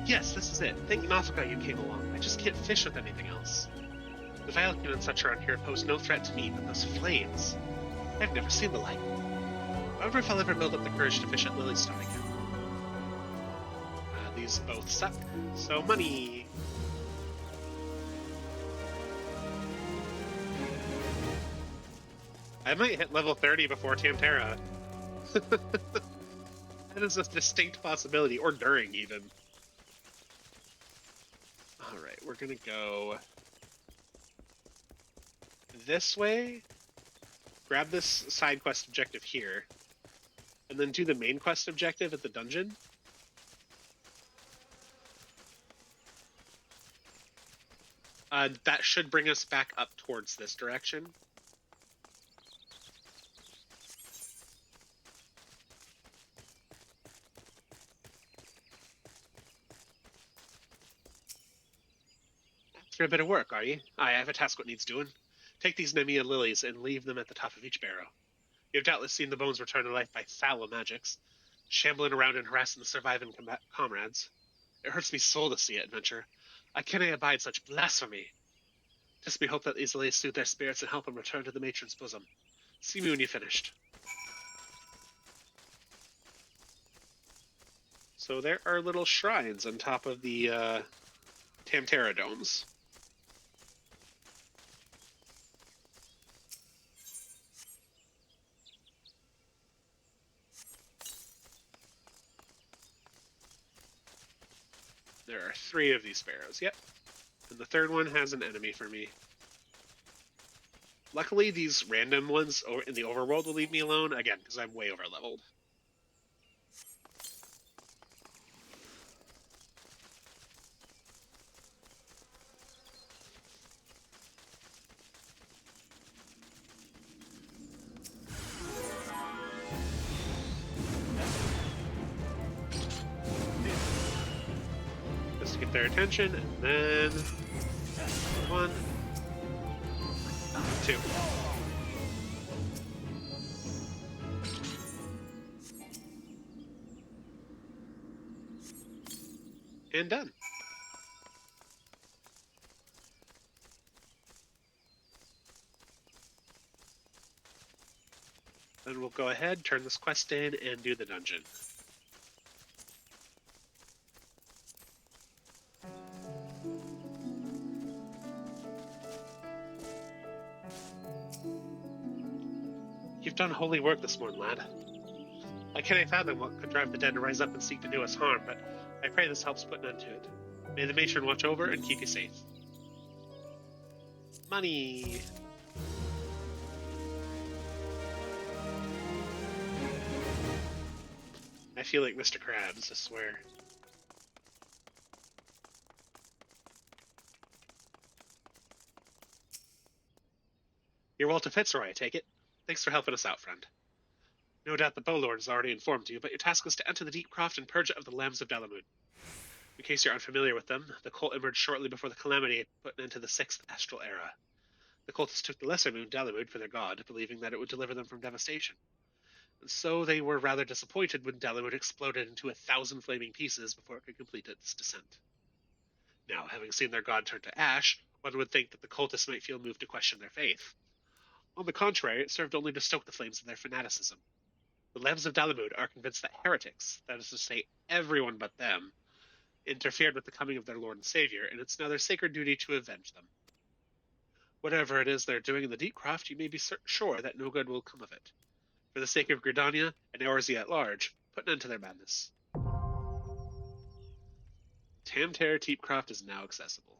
Yes, this is it. Thank Noscea you came along. I just can't fish with anything else. The Valkyrie and such around here pose no threat to me, but those flames... I've never seen the like. I wonder if I'll ever build up the courage to fish at Lilystone again. These both suck. So money! I might hit level 30 before Tamtera. That is a distinct possibility, or during even. Alright, we're gonna go this way, grab this side quest objective here, and then do the main quest objective at the dungeon. That should bring us back up towards this direction. For a bit of work, are you? Aye, I have a task what needs doing. Take these Nemea lilies and leave them at the top of each barrow. You have doubtless seen the bones return to life by foul magics, shambling around and harassing the surviving comrades. It hurts me soul to see it, Adventure. I cannot abide such blasphemy. Just me hope that these lilies soothe their spirits and help them return to the matron's bosom. See me when you've finished. So there are little shrines on top of the Tamtera domes. There are 3 of these sparrows, yep. And the third one has an enemy for me. Luckily, these random ones in the overworld will leave me alone, again, because I'm way over-leveled. Just to get their attention, and then... 1, 2. And done. Then we'll go ahead, turn this quest in, and do the dungeon. You've done holy work this morning, lad. I cannot fathom what could drive the dead to rise up and seek to do us harm, but I pray this helps put an end to it. May the matron watch over and keep you safe. Money! I feel like Mr. Krabs, I swear. You're Walter Fitzroy, I take it. Thanks for helping us out, friend. No doubt the Bowlord has already informed you, but your task is to enter the Deep Croft and purge it of the Lambs of Dalamud. In case you're unfamiliar with them, the cult emerged shortly before the calamity put an end to the 6th astral era. The cultists took the lesser moon, Dalamud, for their god, believing that it would deliver them from devastation. And so they were rather disappointed when Dalamud exploded into 1,000 flaming pieces before it could complete its descent. Now, having seen their god turn to ash, one would think that the cultists might feel moved to question their faith. On the contrary, it served only to stoke the flames of their fanaticism. The Lambs of Dalamud are convinced that heretics, that is to say, everyone but them, interfered with the coming of their Lord and Savior, and it's now their sacred duty to avenge them. Whatever it is they're doing in the Deepcroft, you may be sure that no good will come of it. For the sake of Gridania and Eorzea at large, put an end to their madness. Tamter Deepcroft is now accessible.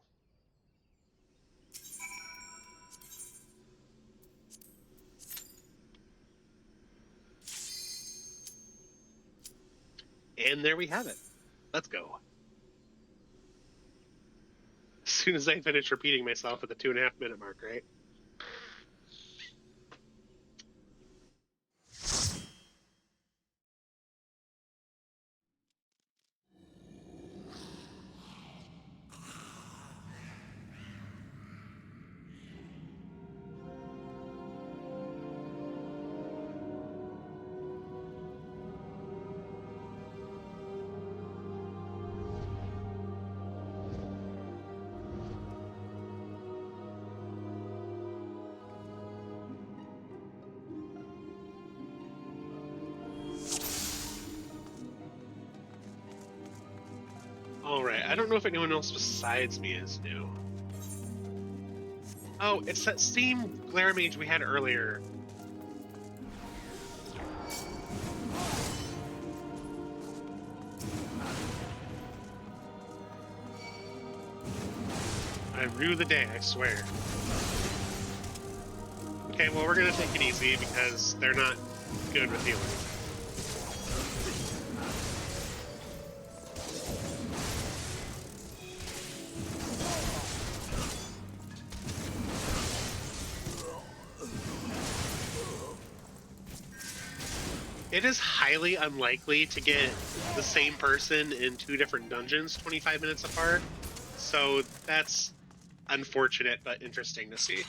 And there we have it. Let's go. As soon as I finish repeating myself at the 2.5 minute mark, right? Alright, I don't know if anyone else besides me is new. Oh, it's that same Glare Mage we had earlier. I rue the day, I swear. Okay, well, we're gonna take it easy because they're not good with healing. It is highly unlikely to get the same person in 2 different dungeons 25 minutes apart, so that's unfortunate but interesting to see.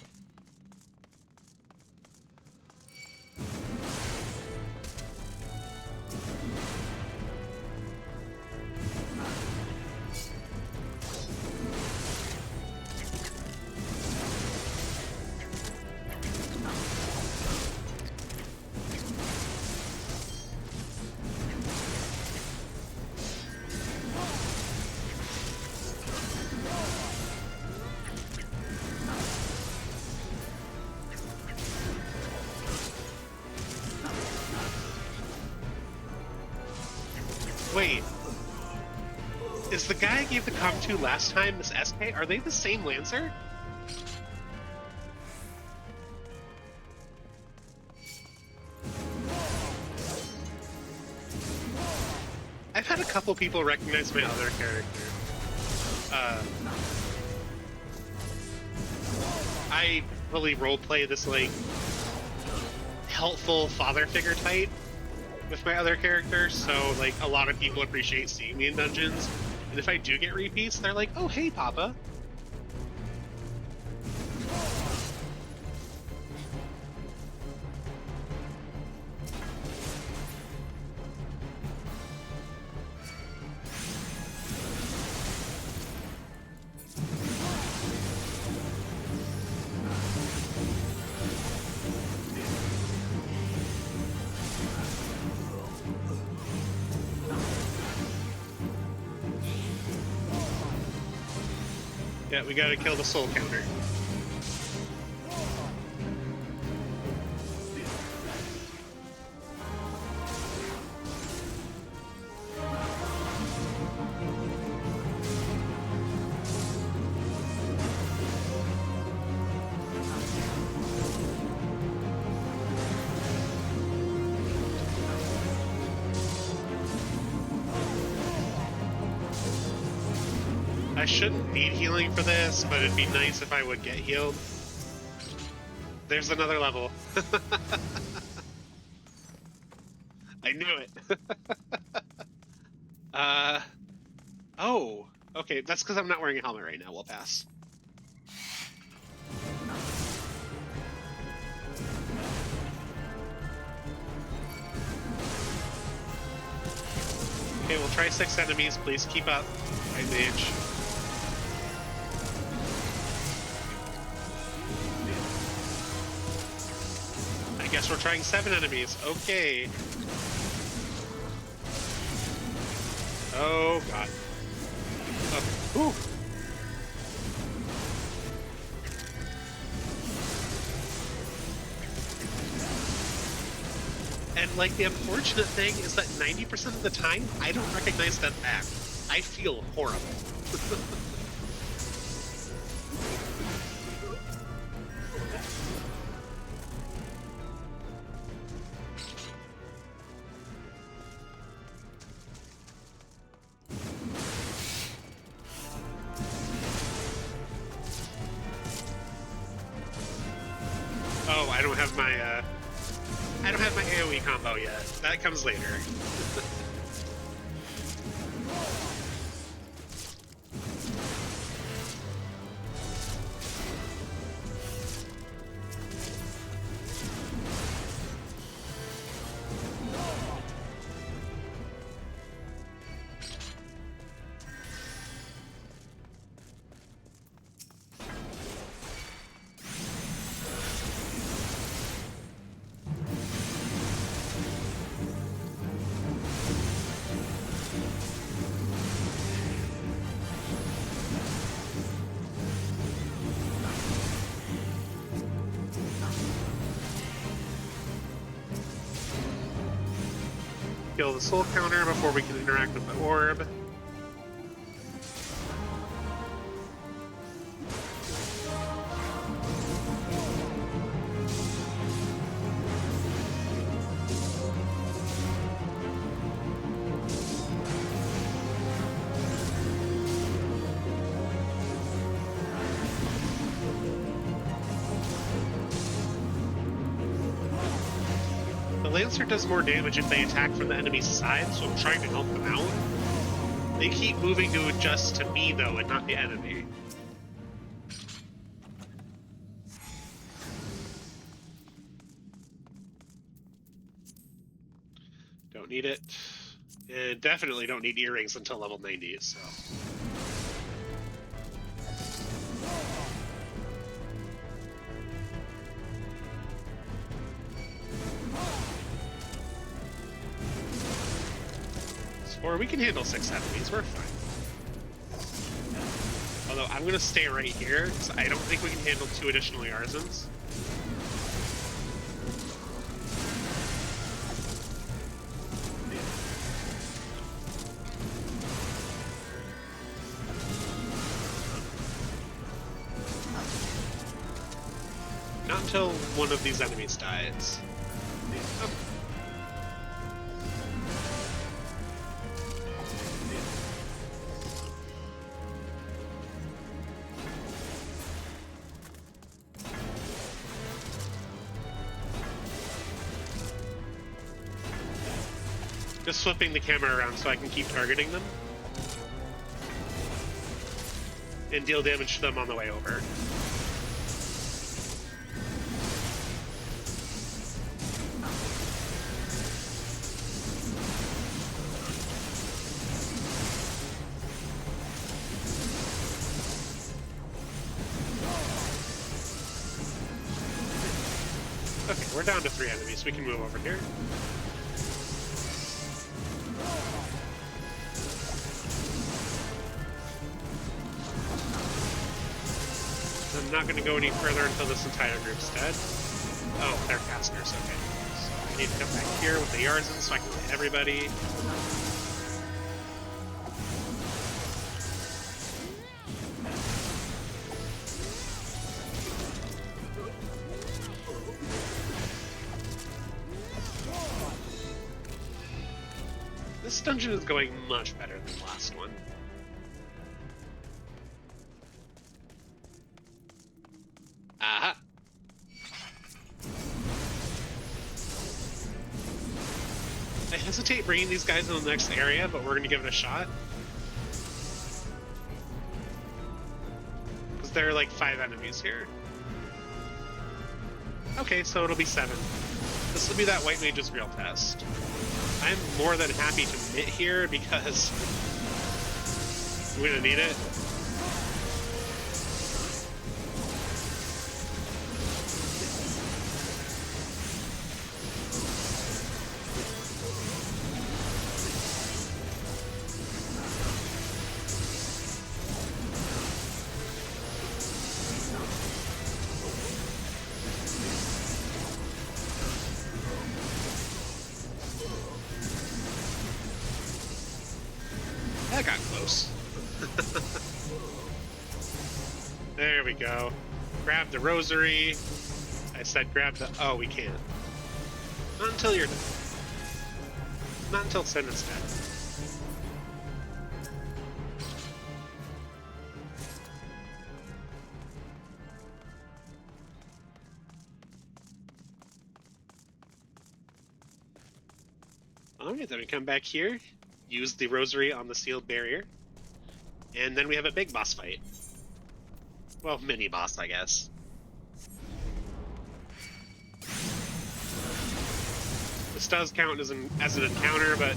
Wait, is the guy I gave the comm to last time, this SK, are they the same Lancer? I've had a couple people recognize my other character. I really roleplay this, like, helpful father figure type with my other characters, so, like, a lot of people appreciate seeing me in dungeons. And if I do get repeats, they're like, oh, hey, Papa. Yeah, we gotta kill the soul counter. I shouldn't need healing for this, but it'd be nice if I would get healed. There's another level. I knew it. Oh, okay, that's because I'm not wearing a helmet right now. We'll pass. Okay, we'll try 6 enemies. Please keep up. Right, mage. I guess we're trying 7 enemies. Okay. Oh, God. Okay. Ooh. And, like, the unfortunate thing is that 90% of the time, I don't recognize them back. I feel horrible. Oh, I don't have my AoE combo yet. That comes later. Kill the soul counter before we can interact with the orb. The Lancer does more damage if they attack from the enemy's side, so I'm trying to help them out. They keep moving to adjust to me, though, and not the enemy. Don't need it. And definitely don't need earrings until level 90, so... Or we can handle 6 enemies, we're fine. Although I'm going to stay right here, because I don't think we can handle 2 additional Yarzans. Not until one of these enemies dies. Oh. Just flipping the camera around so I can keep targeting them. And deal damage to them on the way over. Okay, we're down to 3 enemies. We can move over here. I'm not going to go any further until this entire group's dead. Oh, they're casters, okay. So I need to come back here with the Yarzan so I can hit everybody. This dungeon is going much better than the last one. Aha! I hesitate bringing these guys in the next area, but we're going to give it a shot. Because there are like 5 enemies here. Okay, so it'll be 7. This will be that White Mage's real test. I'm more than happy to mitt here because we're going to need it. close. There we go. Grab the rosary. I said grab the... Oh, we can't. Not until you're done. Not until Senate's dead. Alright, then we come back here, use the rosary on the sealed barrier, and then we have a big boss fight. Well, mini boss, I guess. This does count as an encounter, but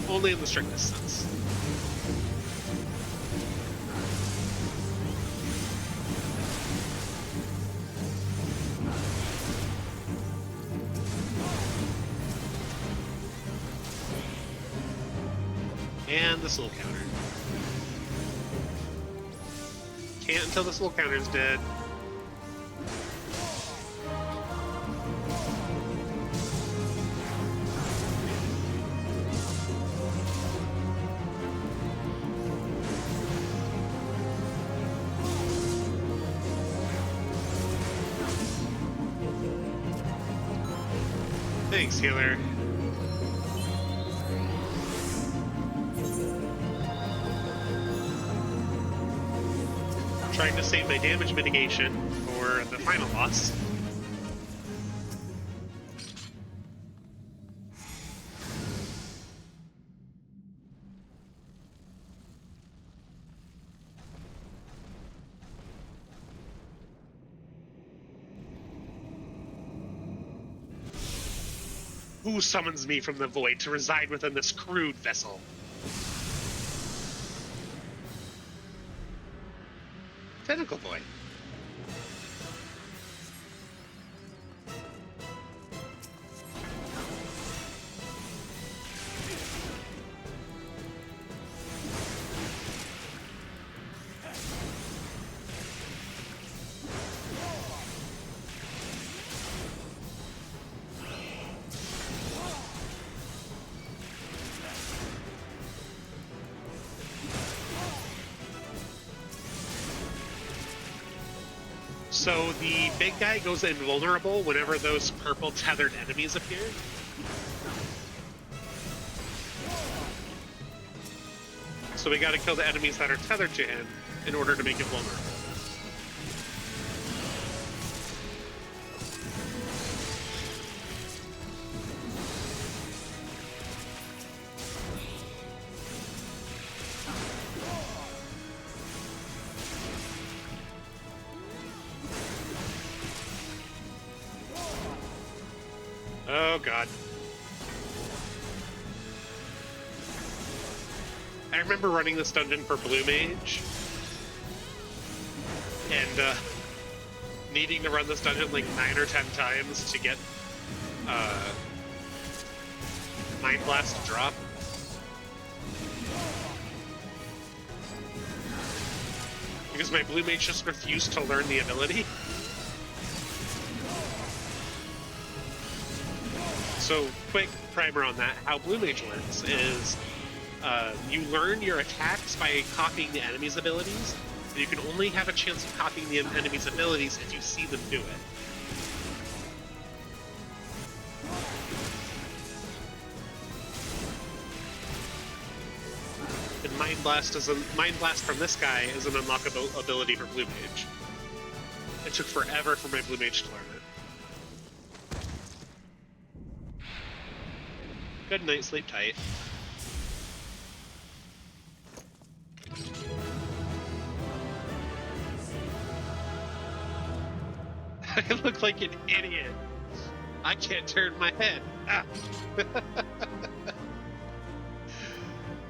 only in the strictest sense. And this little counter. Can't until this little counter's dead. Thanks, healer. Trying to save my damage mitigation for the final boss. Who summons me from the void to reside within this crude vessel? Tentacle boy. So the big guy goes invulnerable whenever those purple tethered enemies appear. So we gotta kill the enemies that are tethered to him in order to make him vulnerable. Oh god. I remember running this dungeon for Blue Mage, and needing to run this dungeon like 9 or 10 times to get Mind Blast to drop. Because my Blue Mage just refused to learn the ability. So, quick primer on that. How Blue Mage works is you learn your attacks by copying the enemy's abilities, and you can only have a chance of copying the enemy's abilities if you see them do it. And Mind Blast from this guy is an unlockable ability for Blue Mage. It took forever for my Blue Mage to learn it. Good night, sleep tight. I look like an idiot. I can't turn my head.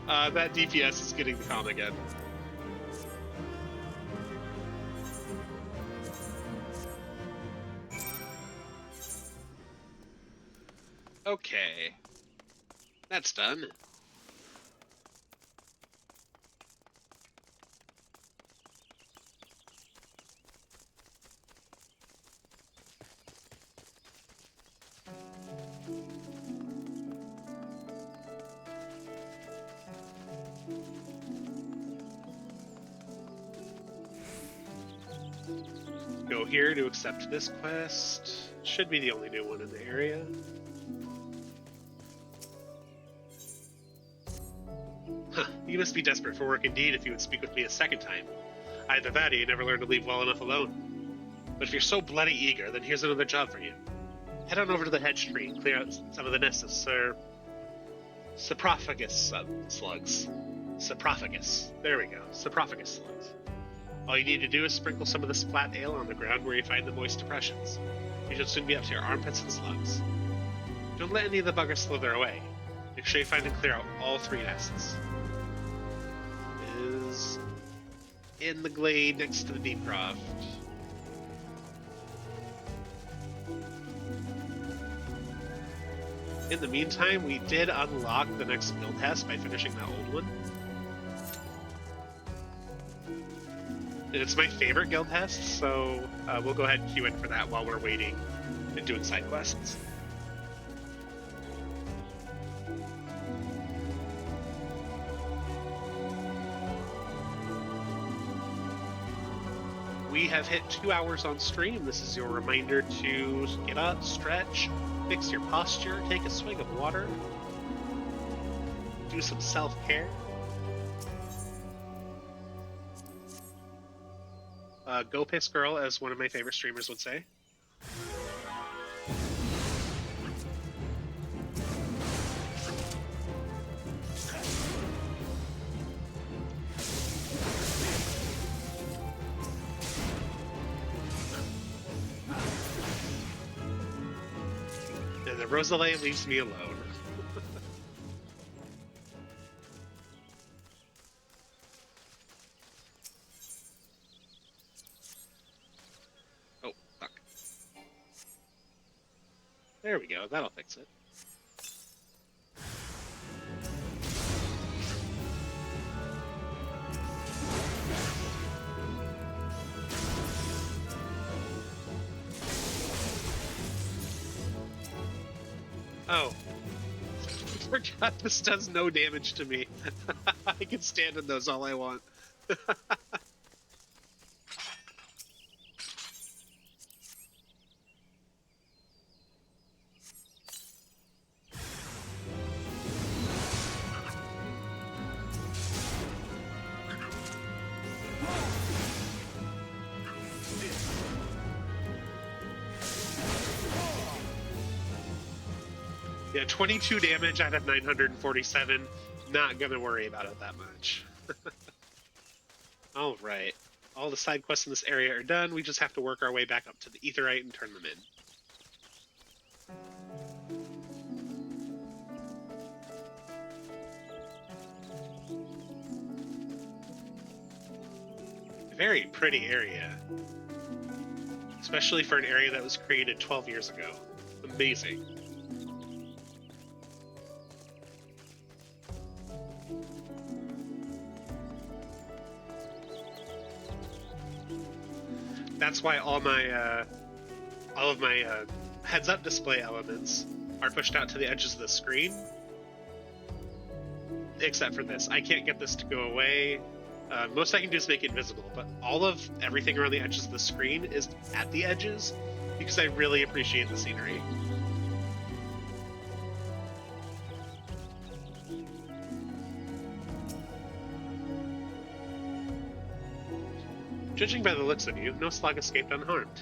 Ah. That DPS is getting the calm again. Okay. That's done. Go here to accept this quest. Should be the only new one in the area. Huh, you must be desperate for work indeed if you would speak with me a second time. Either that or you never learned to leave well enough alone. But if you're so bloody eager, then here's another job for you. Head on over to the hedge tree and clear out some of the nests of Saprophagus slugs. Saprophagus. There we go. Saprophagus slugs. All you need to do is sprinkle some of this flat ale on the ground where you find the moist depressions. You should soon be up to your armpits in slugs. Don't let any of the buggers slither away. Make sure you find and clear out all 3 nests. It is in the glade next to the deep croft. In the meantime, we did unlock the next guild test by finishing that old one. And it's my favorite guild test, so we'll go ahead and queue in for that while we're waiting and doing side quests. We have hit 2 hours on stream. This is your reminder to get up, stretch, fix your posture, take a swig of water, do some self-care. Go piss girl, as one of my favorite streamers would say. And the Rosalie leaves me alone. Oh, fuck. There we go, that'll fix it. Oh. I forgot this does no damage to me. I can stand in those all I want. Yeah, 22 damage out of 947. Not gonna worry about it that much. Alright. All the side quests in this area are done. We just have to work our way back up to the Aetheryte and turn them in. Very pretty area. Especially for an area that was created 12 years ago. Amazing. That's why all of my heads-up display elements are pushed out to the edges of the screen. Except for this. I can't get this to go away. Most I can do is make it visible, but everything around the edges of the screen is at the edges because I really appreciate the scenery. Judging by the looks of you, no slug escaped unharmed.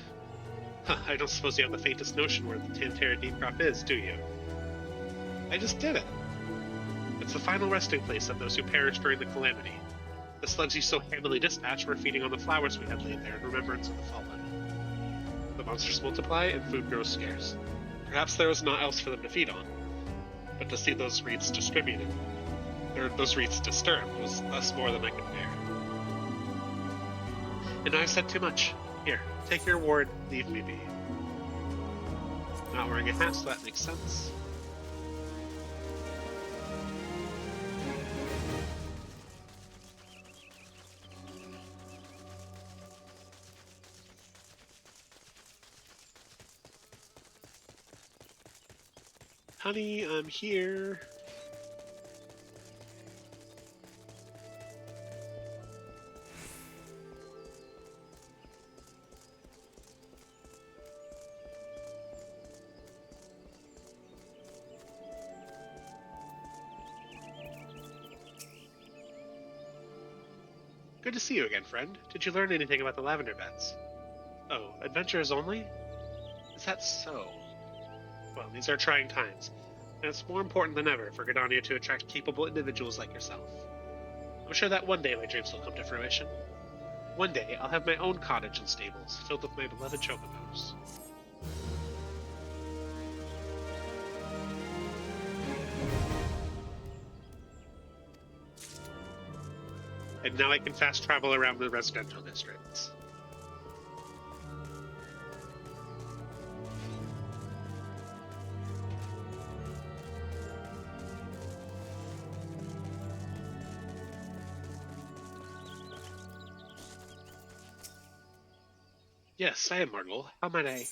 Huh, I don't suppose you have the faintest notion where the Tantera Deep Crop is, do you? I just did it. It's the final resting place of those who perished during the calamity. The slugs you so handily dispatched were feeding on the flowers we had laid there in remembrance of the fallen. The monsters multiply and food grows scarce. Perhaps there was naught else for them to feed on. But to see those wreaths disturbed was thus more than I could bear. And I've said too much. Here, take your reward, leave me be. Not wearing a hat, so that makes sense. Honey, I'm here. Good to see you again, friend. Did you learn anything about the lavender beds? Oh, adventurers only? Is that so? Well, these are trying times, and it's more important than ever for Gardania to attract capable individuals like yourself. I'm sure that one day my dreams will come to fruition. One day I'll have my own cottage and stables, filled with my beloved chocobos. And now I can fast travel around the residential districts. Yes, I am Margle. How might I?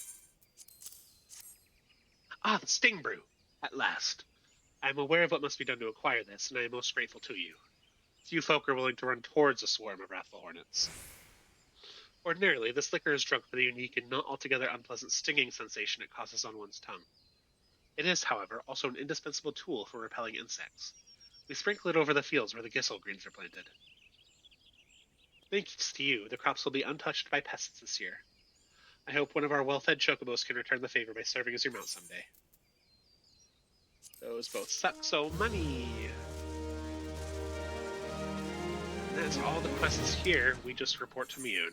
Ah, the Sting Brew! At last. I am aware of what must be done to acquire this, and I am most grateful to you. Few folk are willing to run towards a swarm of wrathful hornets. Ordinarily, this liquor is drunk for the unique and not altogether unpleasant stinging sensation it causes on one's tongue. It is, however, also an indispensable tool for repelling insects. We sprinkle it over the fields where the gisel greens are planted. Thanks to you, the crops will be untouched by pests this year. I hope one of our well-fed chocobos can return the favor by serving as your mount someday. Those both suck, so money! And that's all the quests here. We just report to Mune.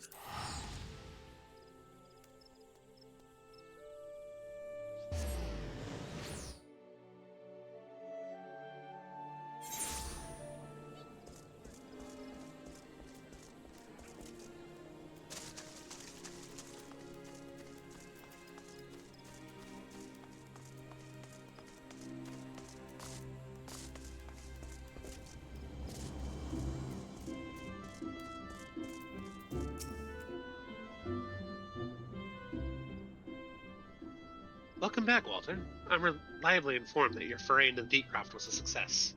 Welcome back, Walter. I'm reliably informed that your foray into the Deepcroft was a success.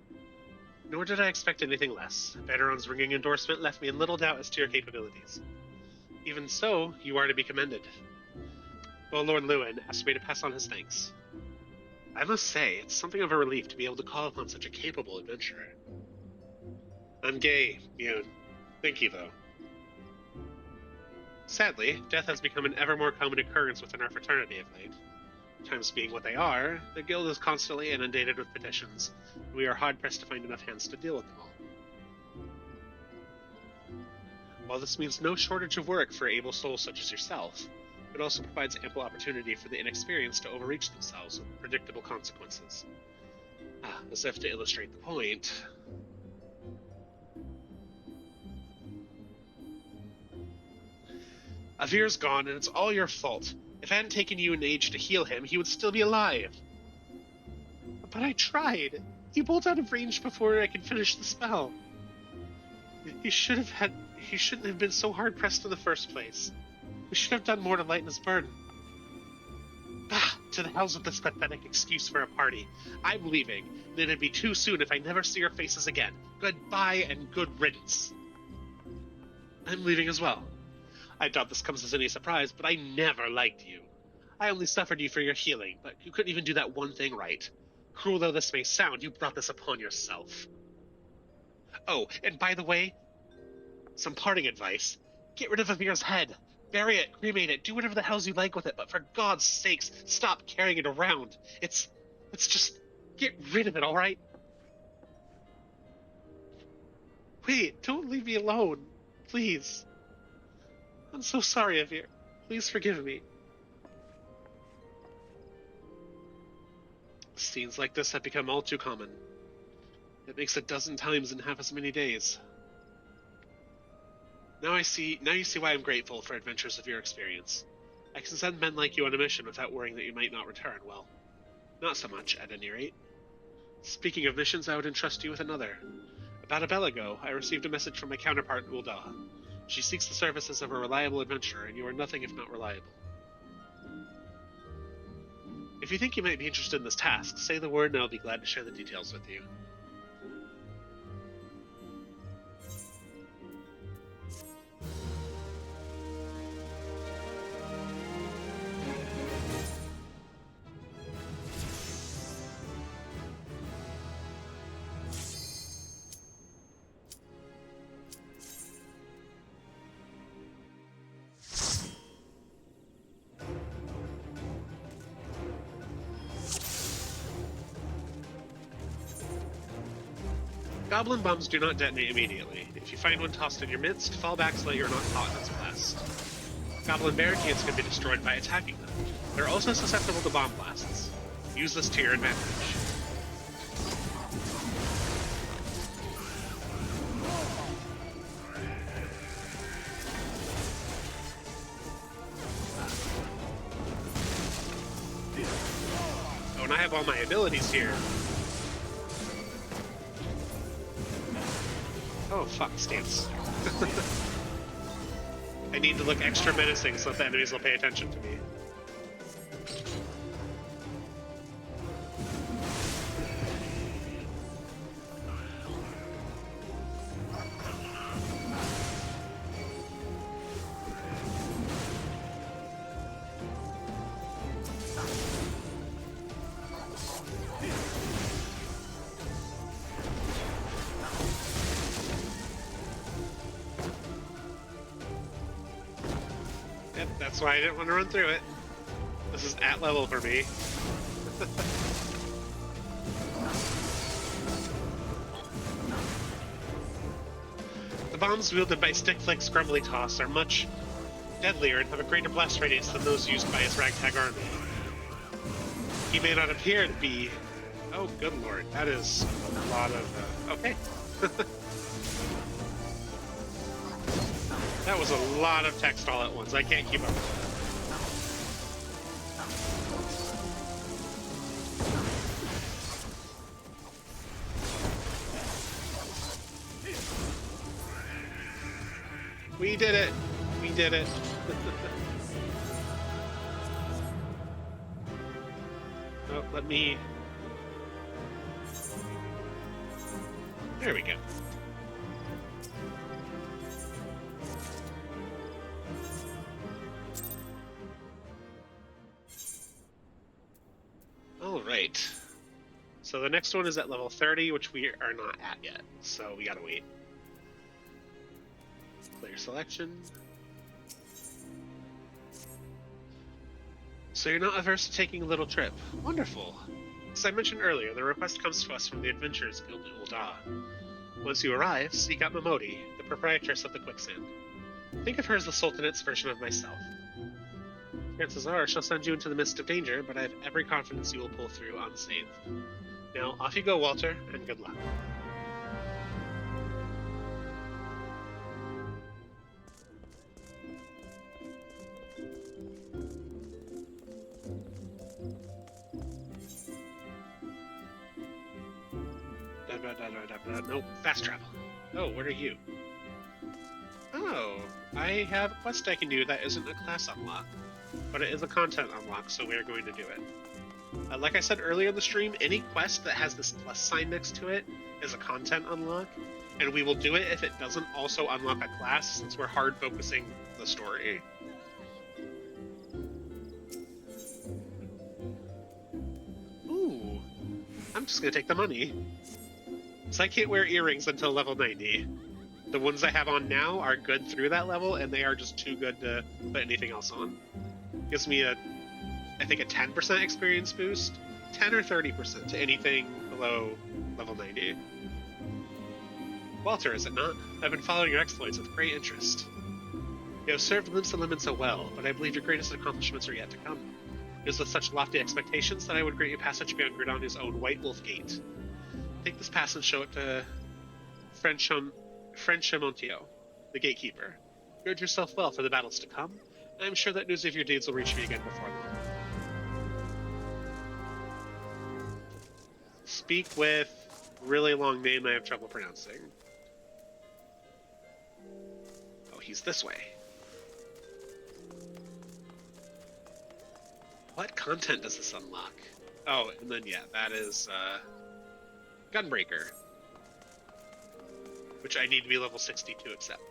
Nor did I expect anything less. Veteran's ringing endorsement left me in little doubt as to your capabilities. Even so, you are to be commended. Well, Lord Lewin asked me to pass on his thanks. I must say, it's something of a relief to be able to call upon such a capable adventurer. I'm gay, Mune. Thank you, though. Sadly, death has become an ever more common occurrence within our fraternity of late. Times being what they are, the guild is constantly inundated with petitions, and we are hard-pressed to find enough hands to deal with them all. While this means no shortage of work for able souls such as yourself, it also provides ample opportunity for the inexperienced to overreach themselves with predictable consequences. As if to illustrate the point... Avir's gone, and it's all your fault. If I hadn't taken you an age to heal him, he would still be alive. But I tried. He bolted out of range before I could finish the spell. He shouldn't have been so hard-pressed in the first place. We should have done more to lighten his burden. To the hells with this pathetic excuse for a party. I'm leaving, and it'd be too soon if I never see your faces again. Goodbye and good riddance. I'm leaving as well. I doubt this comes as any surprise, but I never liked you. I only suffered you for your healing, but you couldn't even do that one thing right. Cruel though this may sound, you brought this upon yourself. Oh, and by the way, some parting advice. Get rid of Avir's head. Bury it, cremate it, do whatever the hells you like with it, but for God's sakes, stop carrying it around. It's just... get rid of it, alright? Wait, don't leave me alone. Please. I'm so sorry, Avir. Please forgive me. Scenes like this have become all too common. It makes a dozen times in half as many days. Now you see why I'm grateful for adventures of your experience. I can send men like you on a mission without worrying that you might not return. Well, not so much, at any rate. Speaking of missions, I would entrust you with another. About a bell ago, I received a message from my counterpart, Ulda. She seeks the services of a reliable adventurer, and you are nothing if not reliable. If you think you might be interested in this task, say the word and I'll be glad to share the details with you. Goblin bombs do not detonate immediately. If you find one tossed in your midst, fall back so that you're not caught in its blast. Goblin barricades can be destroyed by attacking them. They're also susceptible to bomb blasts. Use this to your advantage. Oh, and I have all my abilities here. Oh, fuck, stance. I need to look extra menacing so that the enemies will pay attention to me. That's why I didn't want to run through it. This is at level for me. The bombs wielded by Stick Flick's Grumbly Toss are much deadlier and have a greater blast radius than those used by his ragtag army. He may not appear to be... Oh, good lord, that is a lot of... Okay. That was a lot of text all at once. I can't keep up with that. We did it! We did it! Oh, let me... There we go. Alright. So the next one is at level 30, which we are not at yet, so we gotta wait. Clear selection. So you're not averse to taking a little trip. Wonderful. As I mentioned earlier, the request comes to us from the Adventurers Guild in Ul'dah. Once you arrive, seek out Momodi, the proprietress of the Quicksand. Think of her as the Sultanate's version of myself. Chances are she'll send you into the midst of danger, but I have every confidence you will pull through unscathed. Now, off you go, Walter, and good luck. Nope, fast travel. Oh, what are you? Oh, I have a quest I can do that isn't a class unlock, but it is a content unlock, so we are going to do it. Like I said earlier in the stream, any quest that has this plus sign next to it is a content unlock, and we will do it if it doesn't also unlock a class, since we're hard focusing the story. Ooh, I'm just gonna take the money. So I can't wear earrings until level 90. The ones I have on now are good through that level, and they are just too good to put anything else on. Gives me I think a 10% experience boost, 10 or 30% to anything below level 90. Walter, is it not? I've been following your exploits with great interest. You have served Limsa Limon so well, but I believe your greatest accomplishments are yet to come. It is with such lofty expectations that I would grant you passage beyond Gridania's own White Wolf Gate. Take this pass and show it to Frenchamontio, the gatekeeper. Gird yourself well for the battles to come. I am sure that news of your deeds will reach me again before long. Speak with really long name I have trouble pronouncing. Oh, he's this way. What content does this unlock? Oh, and then yeah, that is Gunbreaker, which I need to be level 60 to accept.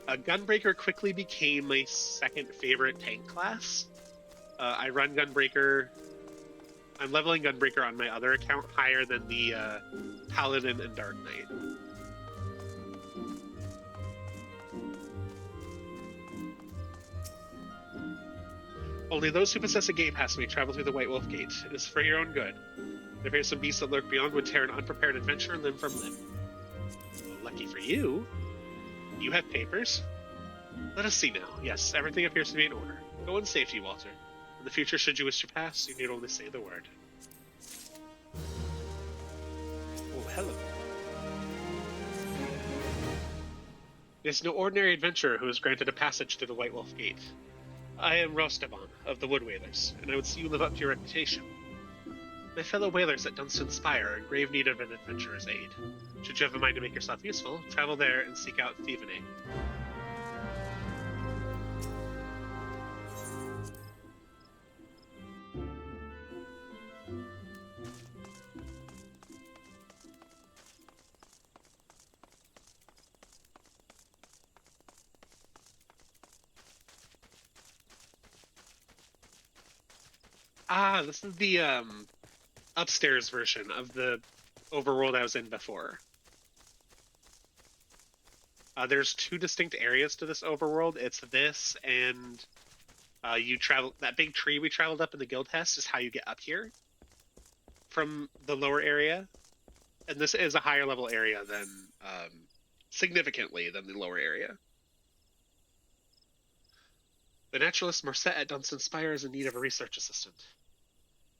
Gunbreaker quickly became my second favorite tank class. I run Gunbreaker. I'm leveling Gunbreaker on my other account higher than the Paladin and Dark Knight. Only those who possess a gate pass may travel through the White Wolf Gate. It is for your own good. There appears some beasts that lurk beyond would tear an unprepared adventurer limb from limb. Well, lucky for you, you have papers. Let us see now. Yes, everything appears to be in order. Go in safety, Walter. In the future, should you wish to pass, you need only say the word. Oh, hello. It is no ordinary adventurer who is granted a passage through the White Wolf Gate. I am Rostaban of the Wood Whalers, and I would see you live up to your reputation. My fellow whalers at Dunstan Spire are in grave need of an adventurer's aid. Should you have a mind to make yourself useful, travel there and seek out Thievening. Ah, this is the upstairs version of the overworld I was in before. There's two distinct areas to this overworld. It's this, and you travel that big tree we traveled up in the guild test is how you get up here from the lower area, and this is a higher level area than significantly than the lower area. The naturalist Marset at Dunstan Spire is in need of a research assistant.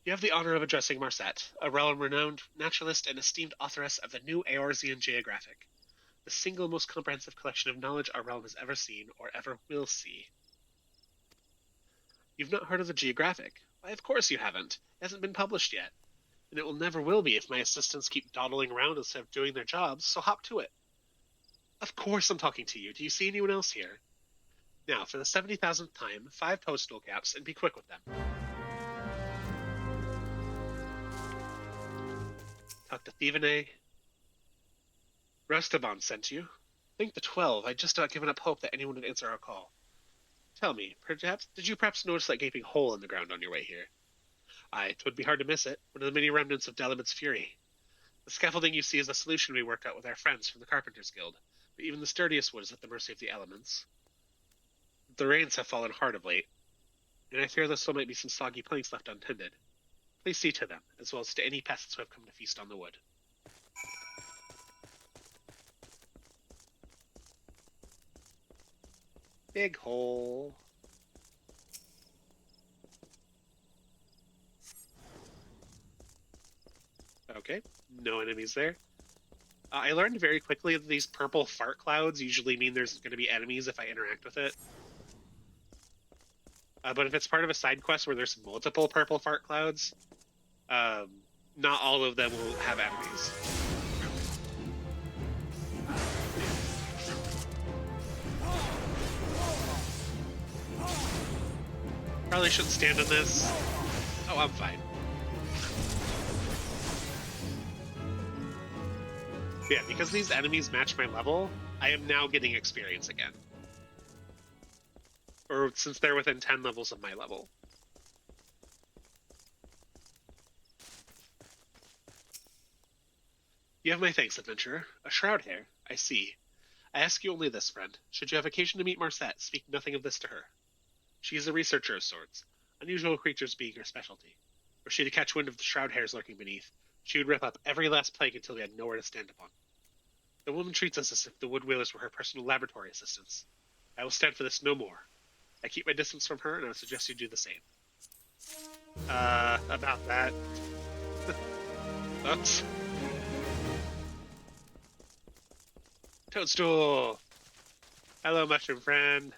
You have the honor of addressing Marset, a realm-renowned naturalist and esteemed authoress of the New Eorzean Geographic, the single most comprehensive collection of knowledge our realm has ever seen or ever will see. You've not heard of the Geographic? Why, of course you haven't. It hasn't been published yet. And it will never will be if my assistants keep dawdling around instead of doing their jobs, so hop to it. Of course I'm talking to you. Do you see anyone else here? Now, for the 70,000th time, 5 postal caps, and be quick with them. Talk to Thievening. Rostaban sent you. Think the 12. I'd just not given up hope that anyone would answer our call. Tell me, did you perhaps notice that gaping hole in the ground on your way here? Aye, 'twould be hard to miss it. One of the many remnants of Delamit's fury. The scaffolding you see is a solution we worked out with our friends from the Carpenters Guild, but even the sturdiest wood is at the mercy of the elements. The rains have fallen hard of late, and I fear there still might be some soggy planks left untended. Please see to them, as well as to any pests who have come to feast on the wood. Big hole. Okay, no enemies there. I learned very quickly that these purple fart clouds usually mean there's going to be enemies if I interact with it. But if it's part of a side quest where there's multiple purple fart clouds, not all of them will have enemies. Probably shouldn't stand on this. Oh, I'm fine. Yeah, because these enemies match my level, I am now getting experience again. Or since they're within 10 levels of my level. You have my thanks, adventurer. A shroud hair, I see. I ask you only this, friend. Should you have occasion to meet Marset, speak nothing of this to her. She is a researcher of sorts, unusual creatures being her specialty. Were she to catch wind of the shroud hairs lurking beneath, she would rip up every last plank until we had nowhere to stand upon. The woman treats us as if the wood whalers were her personal laboratory assistants. I will stand for this no more. I keep my distance from her, and I would suggest you do the same. About that. Oops. Toadstool! Hello, mushroom friend.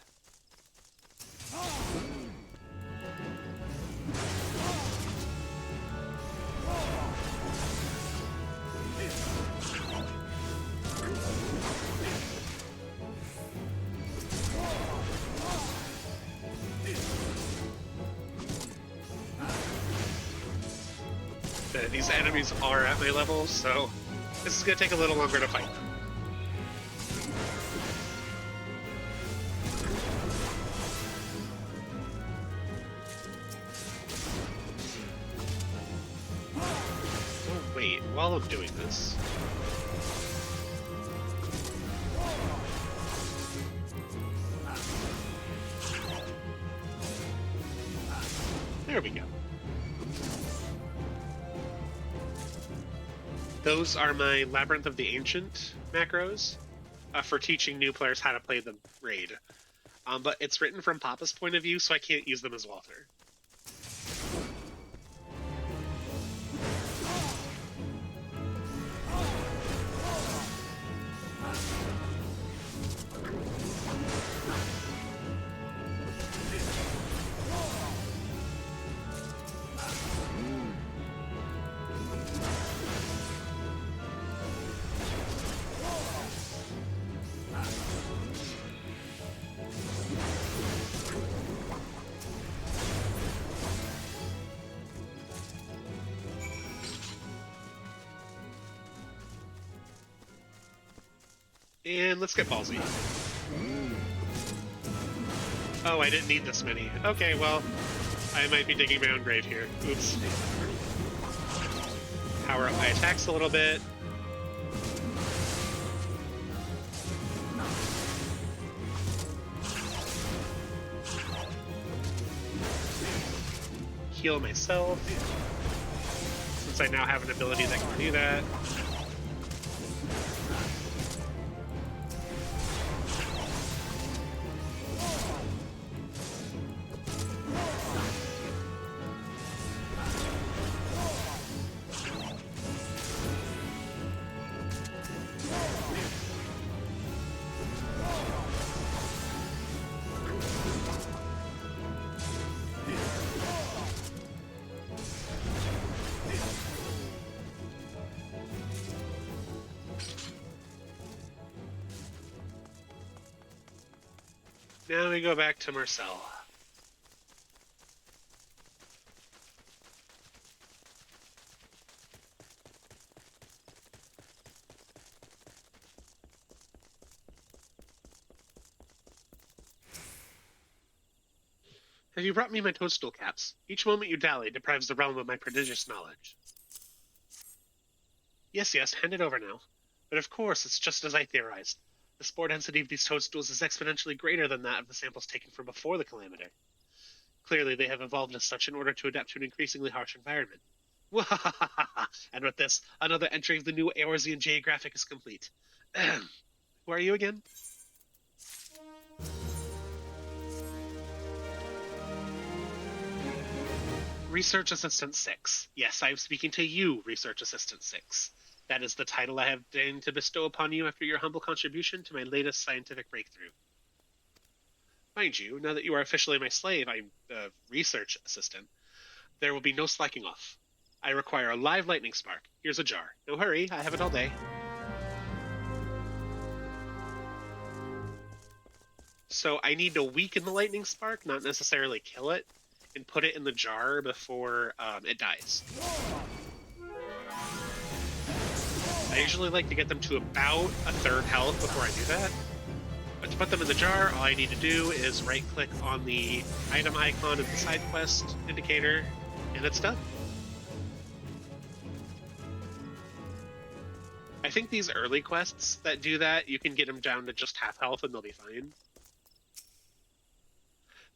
These enemies are at my level, so this is going to take a little longer to fight. Oh, wait, while I'm doing this... There we go. Those are my Labyrinth of the Ancient macros for teaching new players how to play the raid. But it's written from Papa's point of view, so I can't use them as Walter. And let's get ballsy. Oh, I didn't need this many. Okay, well, I might be digging my own grave here. Oops. Power up my attacks a little bit. Heal myself, since I now have an ability that can do that. Now we go back to Marcel. Have you brought me my toadstool caps? Each moment you dally deprives the realm of my prodigious knowledge. Yes, hand it over now. But of course, it's just as I theorized. The spore density of these toadstools is exponentially greater than that of the samples taken from before the calamity. Clearly, they have evolved as such in order to adapt to an increasingly harsh environment. And with this, another entry of the new Eorzean geographic is complete. Who are you again? Research Assistant 6. Yes, I am speaking to you, Research Assistant 6. That is the title I have deigned to bestow upon you after your humble contribution to my latest scientific breakthrough. Mind you, now that you are officially my slave, I'm the research assistant, there will be no slacking off. I require a live lightning spark. Here's a jar. No hurry, I have it all day. So I need to weaken the lightning spark, not necessarily kill it, and put it in the jar before it dies. I usually like to get them to about a third health before I do that. But to put them in the jar, all I need to do is right-click on the item icon of the side quest indicator, and it's done. I think these early quests that do that, you can get them down to just half health and they'll be fine.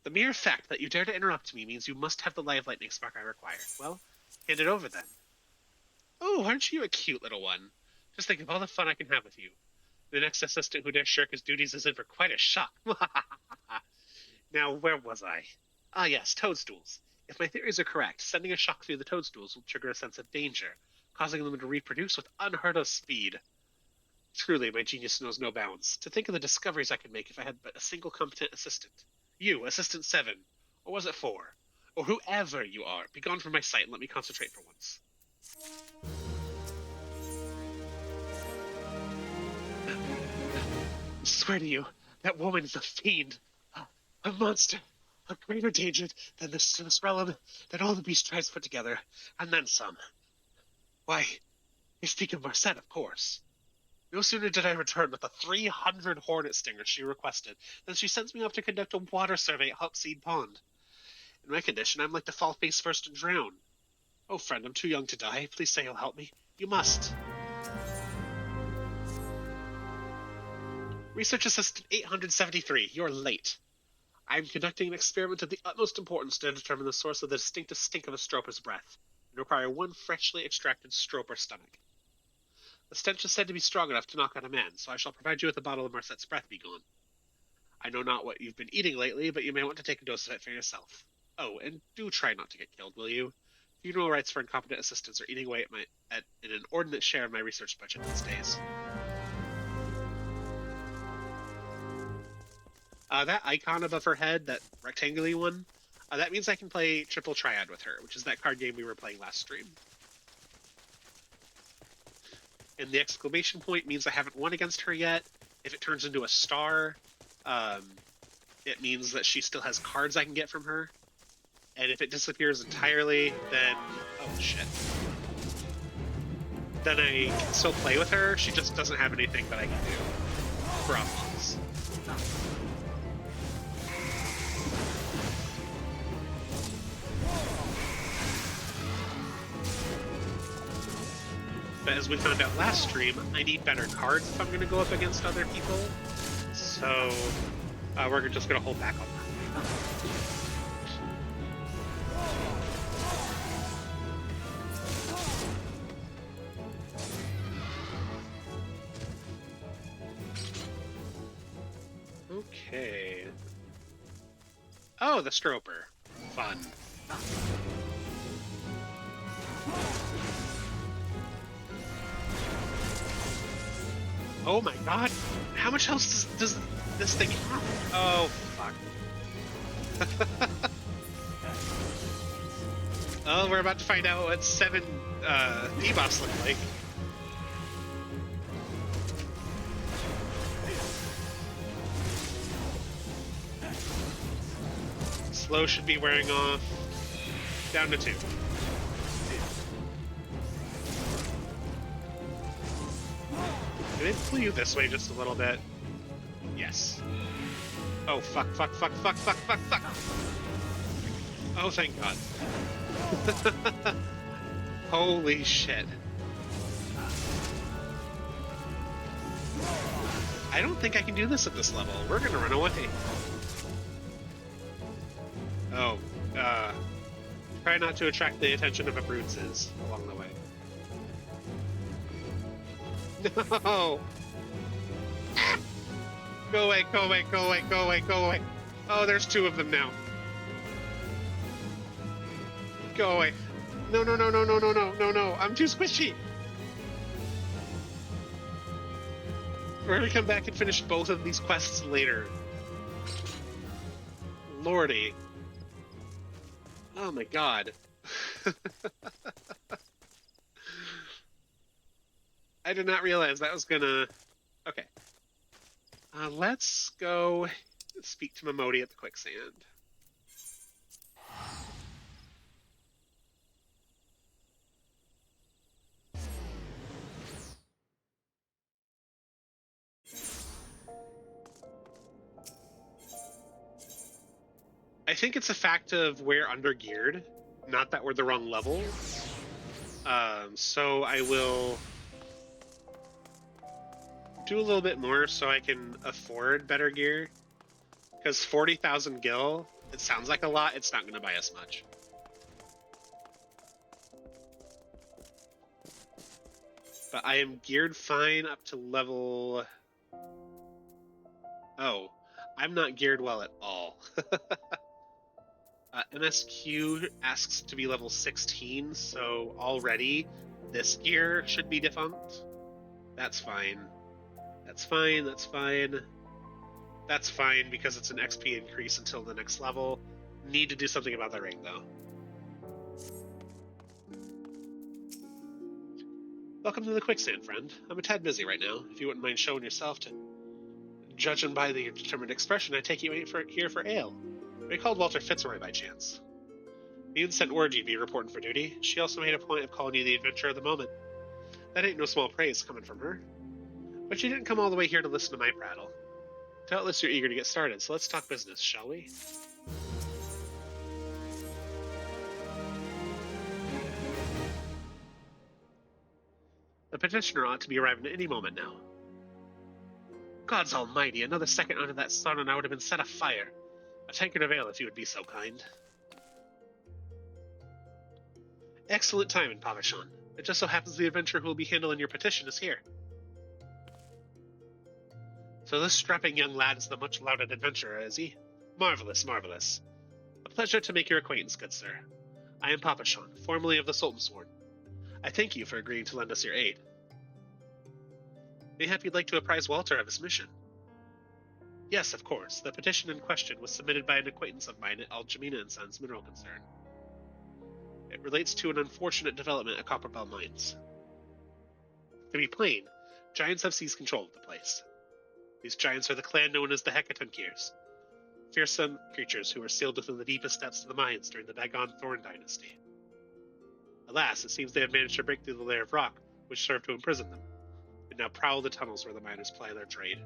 The mere fact that you dare to interrupt me means you must have the live lightning spark I require. Well, hand it over then. Oh, aren't you a cute little one? Just think of all the fun I can have with you. The next assistant who dares shirk his duties is in for quite a shock. Now, where was I? Ah, yes, toadstools. If my theories are correct, sending a shock through the toadstools will trigger a sense of danger, causing them to reproduce with unheard of speed. Truly, my genius knows no bounds. To think of the discoveries I could make if I had but a single competent assistant. You, Assistant 7, or was it 4? Or whoever you are, be gone from my sight and let me concentrate for once. I swear to you, that woman is a fiend, a monster, a greater danger than this realm, than all the beast tribes put together, and then some. Why, I speak of Marcette, of course. No sooner did I return with the 300 hornet stingers she requested than she sends me off to conduct a water survey at Hopseed Pond. In my condition, I'm like to fall face first and drown. Oh, friend, I'm too young to die. Please say you'll help me. You must. Research Assistant 873, you're late. I'm conducting an experiment of the utmost importance to determine the source of the distinctive stink of a stroper's breath, and require one freshly extracted stroper stomach. The stench is said to be strong enough to knock out a man, so I shall provide you with a bottle of Marsette's breath. Be gone. I know not what you've been eating lately, but you may want to take a dose of it for yourself. Oh, and do try not to get killed, will you? Funeral rites for incompetent assistants are eating away at an inordinate share of my research budget these days. That icon above her head, that rectangular one, that means I can play Triple Triad with her, which is that card game we were playing last stream. And the exclamation point means I haven't won against her yet. If it turns into a star, it means that she still has cards I can get from her. And if it disappears entirely, then... oh, shit. Then I can still play with her, she just doesn't have anything that I can do for unlocks. But as we found out last stream, I need better cards if I'm going to go up against other people. So we're just going to hold back on that. Okay. Oh, the Stroper. Fun. Oh my god! How much else does this thing have? Oh, fuck. Oh, we're about to find out what 7 debuffs look like. Slow should be wearing off. Down to 2. Did it pull you this way just a little bit? Yes. Oh, fuck, fuck, fuck, fuck, fuck, fuck, fuck! Oh, thank God. Holy shit. I don't think I can do this at this level. We're gonna run away. Oh, try not to attract the attention of Abruzes along the way. No! Ah! Go away, go away, go away, go away, go away. Oh, there's 2 of them now. Go away. No, no, no, no, no, no, no, no, no. I'm too squishy. We're gonna come back and finish both of these quests later. Lordy. Oh my god. I did not realize that was gonna... Okay. Let's go speak to Momodi at the quicksand. I think it's a fact of we're under-geared, not that we're the wrong level. So I will do a little bit more so I can afford better gear. Because 40,000 gil, it sounds like a lot, it's not going to buy us much. But I am geared fine up to level... Oh, I'm not geared well at all. MSQ asks to be level 16, so already this gear should be defunct. That's fine. That's fine, that's fine. That's fine because it's an XP increase until the next level. Need to do something about the ring, though. Welcome to the quicksand, friend. I'm a tad busy right now. If you wouldn't mind showing yourself to... Judging by the determined expression, I take you here for ale. Are you called Walter Fitzroy by chance? Ian sent word you'd be reporting for duty. She also made a point of calling you the adventurer of the moment. That ain't no small praise coming from her. But you didn't come all the way here to listen to my prattle. Doubtless you're eager to get started, so let's talk business, shall we? The petitioner ought to be arriving at any moment now. Gods almighty, another second under that sun and I would have been set afire. A tankard of ale, if you would be so kind. Excellent timing, Pavachon. It just so happens the adventurer who will be handling your petition is here. So this strapping young lad is the much-lauded adventurer, is he? Marvelous, marvelous. A pleasure to make your acquaintance, good sir. I am Pavachon, formerly of the Sultan's Sworn. I thank you for agreeing to lend us your aid. Mayhap you'd like to apprise Walter of his mission. Yes, of course. The petition in question was submitted by an acquaintance of mine at Aljamina & Sons Mineral Concern. It relates to an unfortunate development at Copperbell Mines. To be plain, giants have seized control of the place. These giants are the clan known as the Hecatonkeers, fearsome creatures who were sealed within the deepest depths of the mines during the Dagon Thorn dynasty. Alas, it seems they have managed to break through the layer of rock which served to imprison them, and now prowl the tunnels where the miners ply their trade.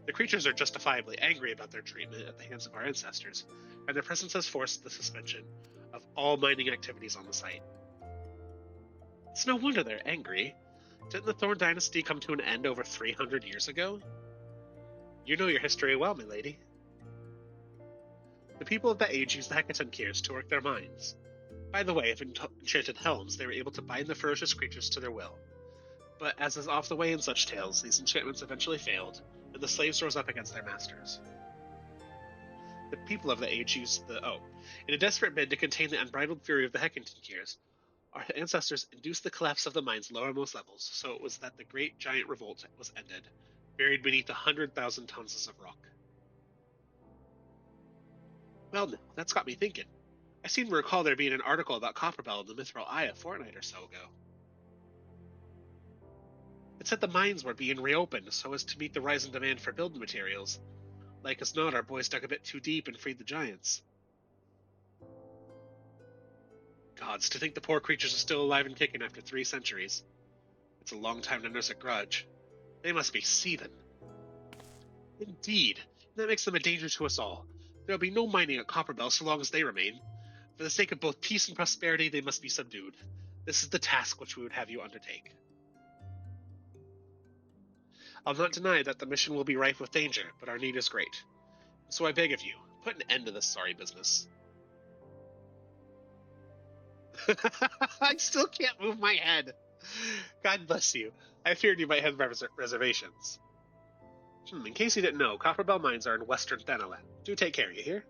The creatures are justifiably angry about their treatment at the hands of our ancestors, and their presence has forced the suspension of all mining activities on the site. It's no wonder they're angry. Didn't the Thorn dynasty come to an end over 300 years ago? You know your history well, my lady. The people of that age used the Hecatonkeers to work their mines. By the way, if enchanted helms, they were able to bind the ferocious creatures to their will. But as is off the way in such tales, these enchantments eventually failed, and the slaves rose up against their masters. The people of the age used in a desperate bid to contain the unbridled fury of the Hecatonkeers, our ancestors induced the collapse of the mine's lowermost levels, so it was that the great giant revolt was ended, buried beneath 100,000 tons of rock. Well, now, that's got me thinking. I seem to recall there being an article about Copperbell in the Mithril Eye a fortnight or so ago. It said the mines were being reopened so as to meet the rise in demand for building materials. Like as not, our boys dug a bit too deep and freed the giants. Gods, to think the poor creatures are still alive and kicking after 3 centuries. It's a long time to nurse a grudge. They must be seething. Indeed, that makes them a danger to us all. There will be no mining at Copperbell so long as they remain. For the sake of both peace and prosperity, they must be subdued. This is the task which we would have you undertake. I'll not deny that the mission will be rife with danger, but our need is great. So I beg of you, put an end to this sorry business. I still can't move my head. God bless you. I feared you might have reservations. In case you didn't know, Copperbell Mines are in western Thanalan. Do take care, you hear?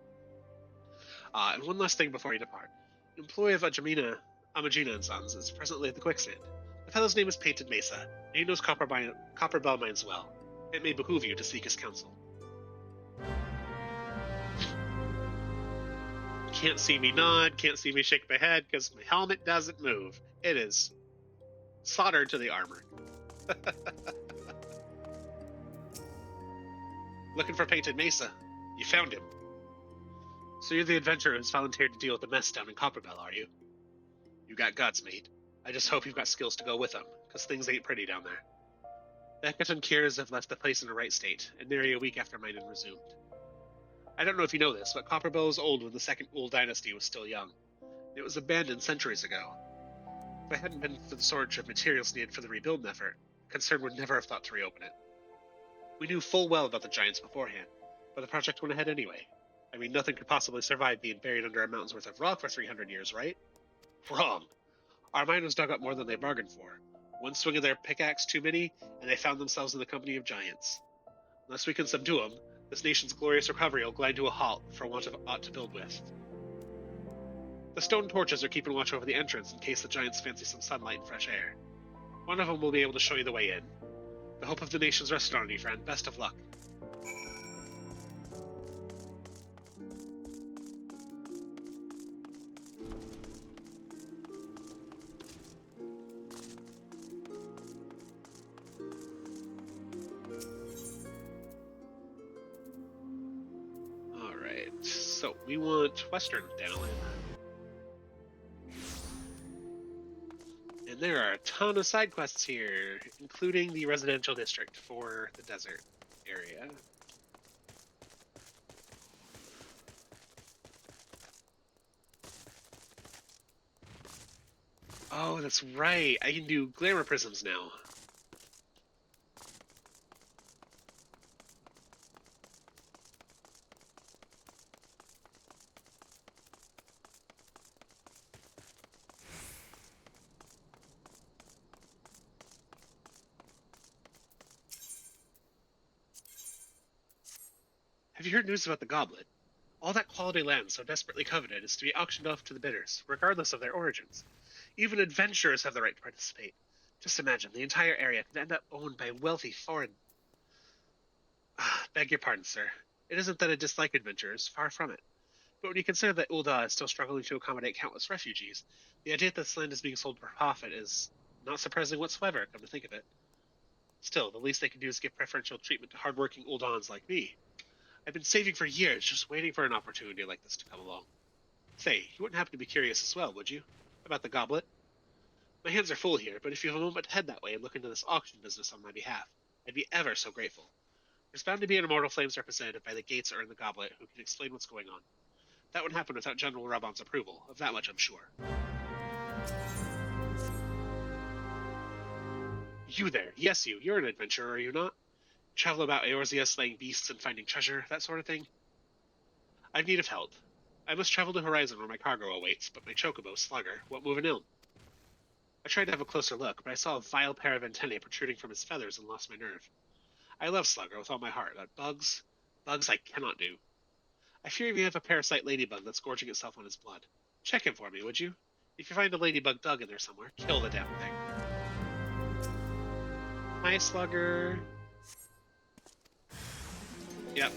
And one last thing before you depart. An employee of Amagina & Sons is presently at the quicksand. The fellow's name is Painted Mesa, and he knows Copperbell Mines well. It may behoove you to seek his counsel. Can't see me nod, can't see me shake my head, because my helmet doesn't move. It is soldered to the armor. Looking for Painted Mesa. You found him. So you're the adventurer who's volunteered to deal with the mess down in Copperbell, are you? You got guts, mate. I just hope you've got skills to go with them, because things ain't pretty down there. The Hecatonkeers have left the place in a right state, and nearly a week after mining resumed. I don't know if you know this, but Copperbell was old when the second old dynasty was still young. It was abandoned centuries ago. If it hadn't been for the shortage of materials needed for the rebuilding effort, Concern would never have thought to reopen it. We knew full well about the giants beforehand, but the project went ahead anyway. I mean, nothing could possibly survive being buried under a mountain's worth of rock for 300 years, right? Wrong. Our mine was dug up more than they bargained for. One swing of their pickaxe too many, and they found themselves in the company of giants. Unless we can subdue them, this nation's glorious recovery will glide to a halt for want of aught to build with. The stone torches are keeping watch over the entrance in case the giants fancy some sunlight and fresh air. One of them will be able to show you the way in. The hope of the nation's rested on you, friend. Best of luck. Alright, so we want Western Thanalan. And there are a ton of side quests here, including the residential district for the desert area. Oh, that's right. I can do glamour prisms now. Have you heard news about the goblet? All that quality land so desperately coveted is to be auctioned off to the bidders, regardless of their origins. Even adventurers have the right to participate. Just imagine, the entire area could end up owned by wealthy foreign... Beg your pardon, sir. It isn't that I dislike adventurers, far from it. But when you consider that Ul'dah is still struggling to accommodate countless refugees, the idea that this land is being sold for profit is not surprising whatsoever, come to think of it. Still, the least they can do is give preferential treatment to hardworking Uldans like me. I've been saving for years, just waiting for an opportunity like this to come along. Say, you wouldn't happen to be curious as well, would you? About the goblet? My hands are full here, but if you have a moment to head that way and look into this auction business on my behalf, I'd be ever so grateful. There's bound to be an Immortal Flames representative by the gates or in the goblet who can explain what's going on. That would happen without General Rabon's approval, of that much I'm sure. You there, yes you, you're an adventurer, are you not? Travel about Eorzea slaying beasts and finding treasure, that sort of thing? I've need of help. I must travel to Horizon where my cargo awaits, but my chocobo, Slugger, won't move an ill. I tried to have a closer look, but I saw a vile pair of antennae protruding from his feathers and lost my nerve. I love Slugger with all my heart, but bugs I cannot do. I fear he may have a parasite ladybug that's gorging itself on his blood. Check him for me, would you? If you find a ladybug dug in there somewhere, kill the damn thing. Hi, Slugger. Yep.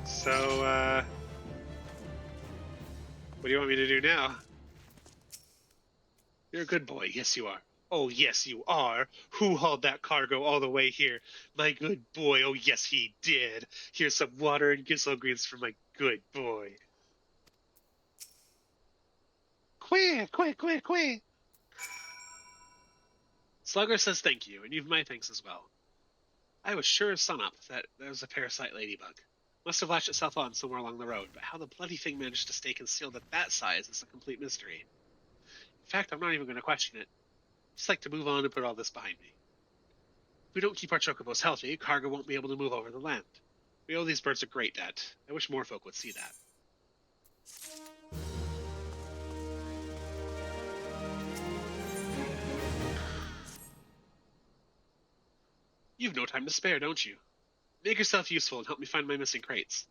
So, what do you want me to do now? You're a good boy, yes you are. Oh, yes you are. Who hauled that cargo all the way here? My good boy, oh yes he did. Here's some water and gissel greens for my good boy. Quack, quack, quack, quack. Slugger says thank you, and you've my thanks as well. I was sure as sunup that there was a parasite ladybug. Must have latched itself on somewhere along the road, but how the bloody thing managed to stay concealed at that size is a complete mystery. In fact, I'm not even going to question it. I'd just like to move on and put all this behind me. If we don't keep our chocobos healthy, cargo won't be able to move over the land. We owe these birds a great debt. I wish more folk would see that. You've no time to spare, don't you? Make yourself useful and help me find my missing crates.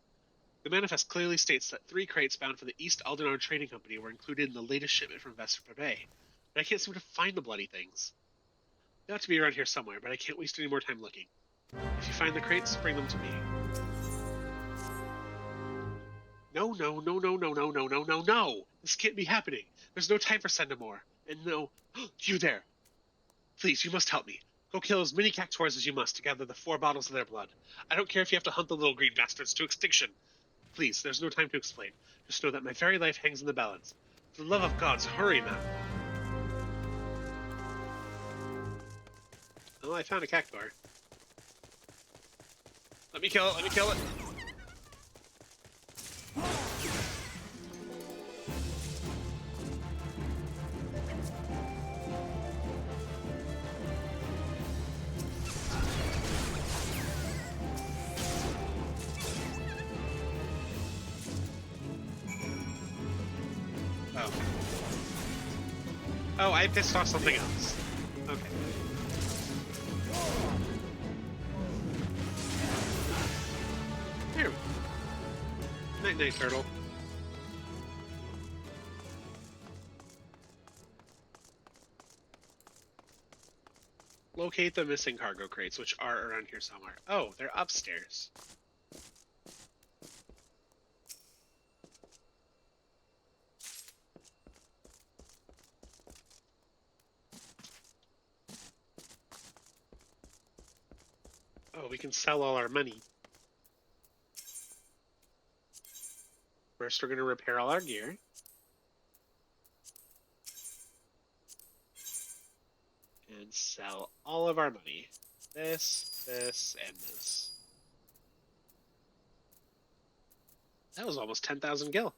The manifest clearly states that 3 crates bound for the East Aldenar Trading Company were included in the latest shipment from Vesper Bay, but I can't seem to find the bloody things. They ought to be around here somewhere, but I can't waste any more time looking. If you find the crates, bring them to me. No, no, no, no, no, no, no, no, no, no! This can't be happening. There's no time for Sendamore. And no... You there! Please, you must help me. Go kill as many cactuars as you must to gather the 4 bottles of their blood. I don't care if you have to hunt the little green bastards to extinction. Please, there's no time to explain. Just know that my very life hangs in the balance. For the love of gods, hurry, man. Oh, I found a cactuar. Let me kill it, let me kill it. Oh. Oh, I pissed off something else. Okay. Here we go. Night-night, turtle. Locate the missing cargo crates, which are around here somewhere. Oh, they're upstairs. Oh, we can sell all our money. First, we're going to repair all our gear. And sell all of our money. This, and this. That was almost 10,000 gil.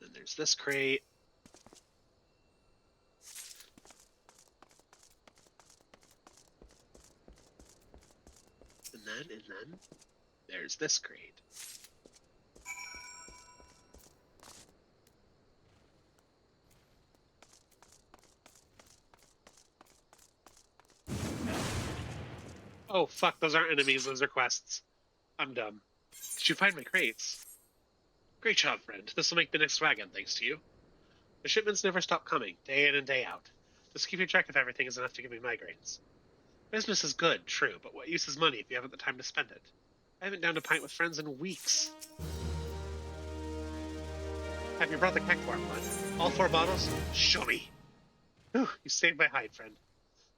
Then there's this crate. And then, there's this crate. Oh, fuck, those aren't enemies, those are quests. I'm dumb. Did you find my crates? Great job, friend. This will make the next wagon, thanks to you. The shipments never stop coming, day in and day out. Just keeping track of everything is enough to give me migraines. Business is good, true, but what use is money if you haven't the time to spend it? I haven't downed a pint with friends in weeks. Have you brought the cactuar blood? All 4 bottles? Show me. Whew, you saved my hide, friend.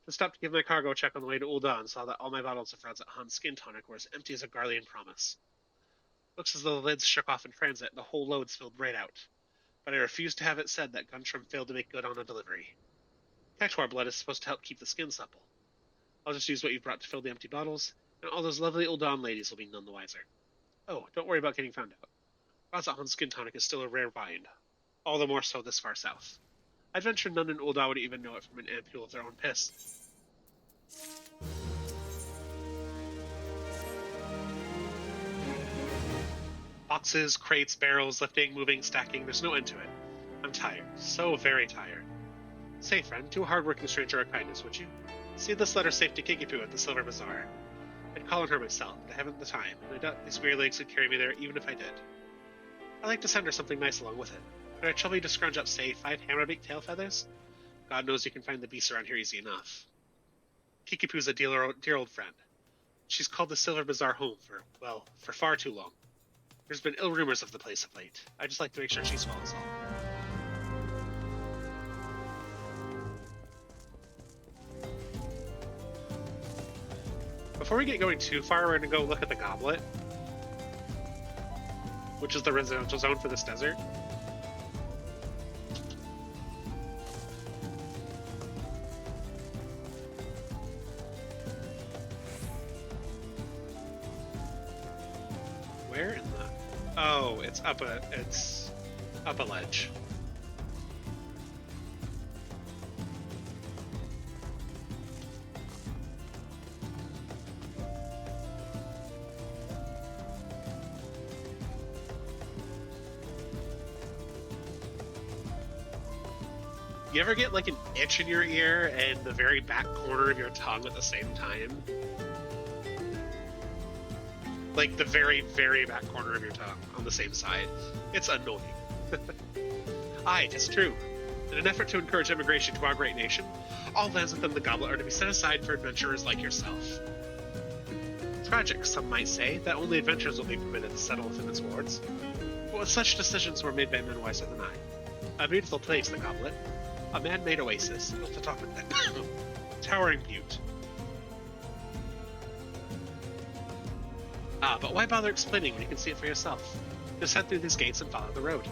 Just stopped to give my cargo check on the way to Ul'dah and saw that all my bottles of Franzat Han's skin tonic were as empty as a Garlean promise. Looks as though the lids shook off in transit and the whole load's filled right out. But I refuse to have it said that Guntram failed to make good on a delivery. Cactuar blood is supposed to help keep the skin supple. I'll just use what you've brought to fill the empty bottles, and all those lovely Ul'dah ladies will be none the wiser. Oh, don't worry about getting found out. Franzat Han's skin tonic is still a rare find, all the more so this far south. I'd venture none in Ul'dah would even know it from an ampule of their own piss. Boxes, crates, barrels, lifting, moving, stacking, there's no end to it. I'm tired. So very tired. Say, friend, do a hard-working stranger a kindness, would you? See this letter safe to Kikipu at the Silver Bazaar. I'd call on her myself, but I haven't the time, and I doubt these weary legs could carry me there even if I did. I'd like to send her something nice along with it. Could I trouble you to scrounge up, say, 5 hammerbeak tail feathers? God knows you can find the beasts around here easy enough. Kikipu's a dear old friend. She's called the Silver Bazaar home for far too long. There's been ill rumors of the place of late. I'd just like to make sure she's well as all. Before we get going too far, we're going to go look at the Goblet, which is the residential zone for this desert. Where in the... Oh, it's up a ledge. You ever get like an itch in your ear and the very back corner of your tongue at the same time? Like the very, very back corner of your tongue on the same side. It's annoying. Aye, 'tis true. In an effort to encourage immigration to our great nation, all lands within the Goblet are to be set aside for adventurers like yourself. Tragic, some might say, that only adventurers will be permitted to settle within its wards. But with such decisions were made by men wiser than I. A beautiful place, the Goblet. A man-made oasis, built atop a towering butte. But why bother explaining when you can see it for yourself? Just head through these gates and follow the road.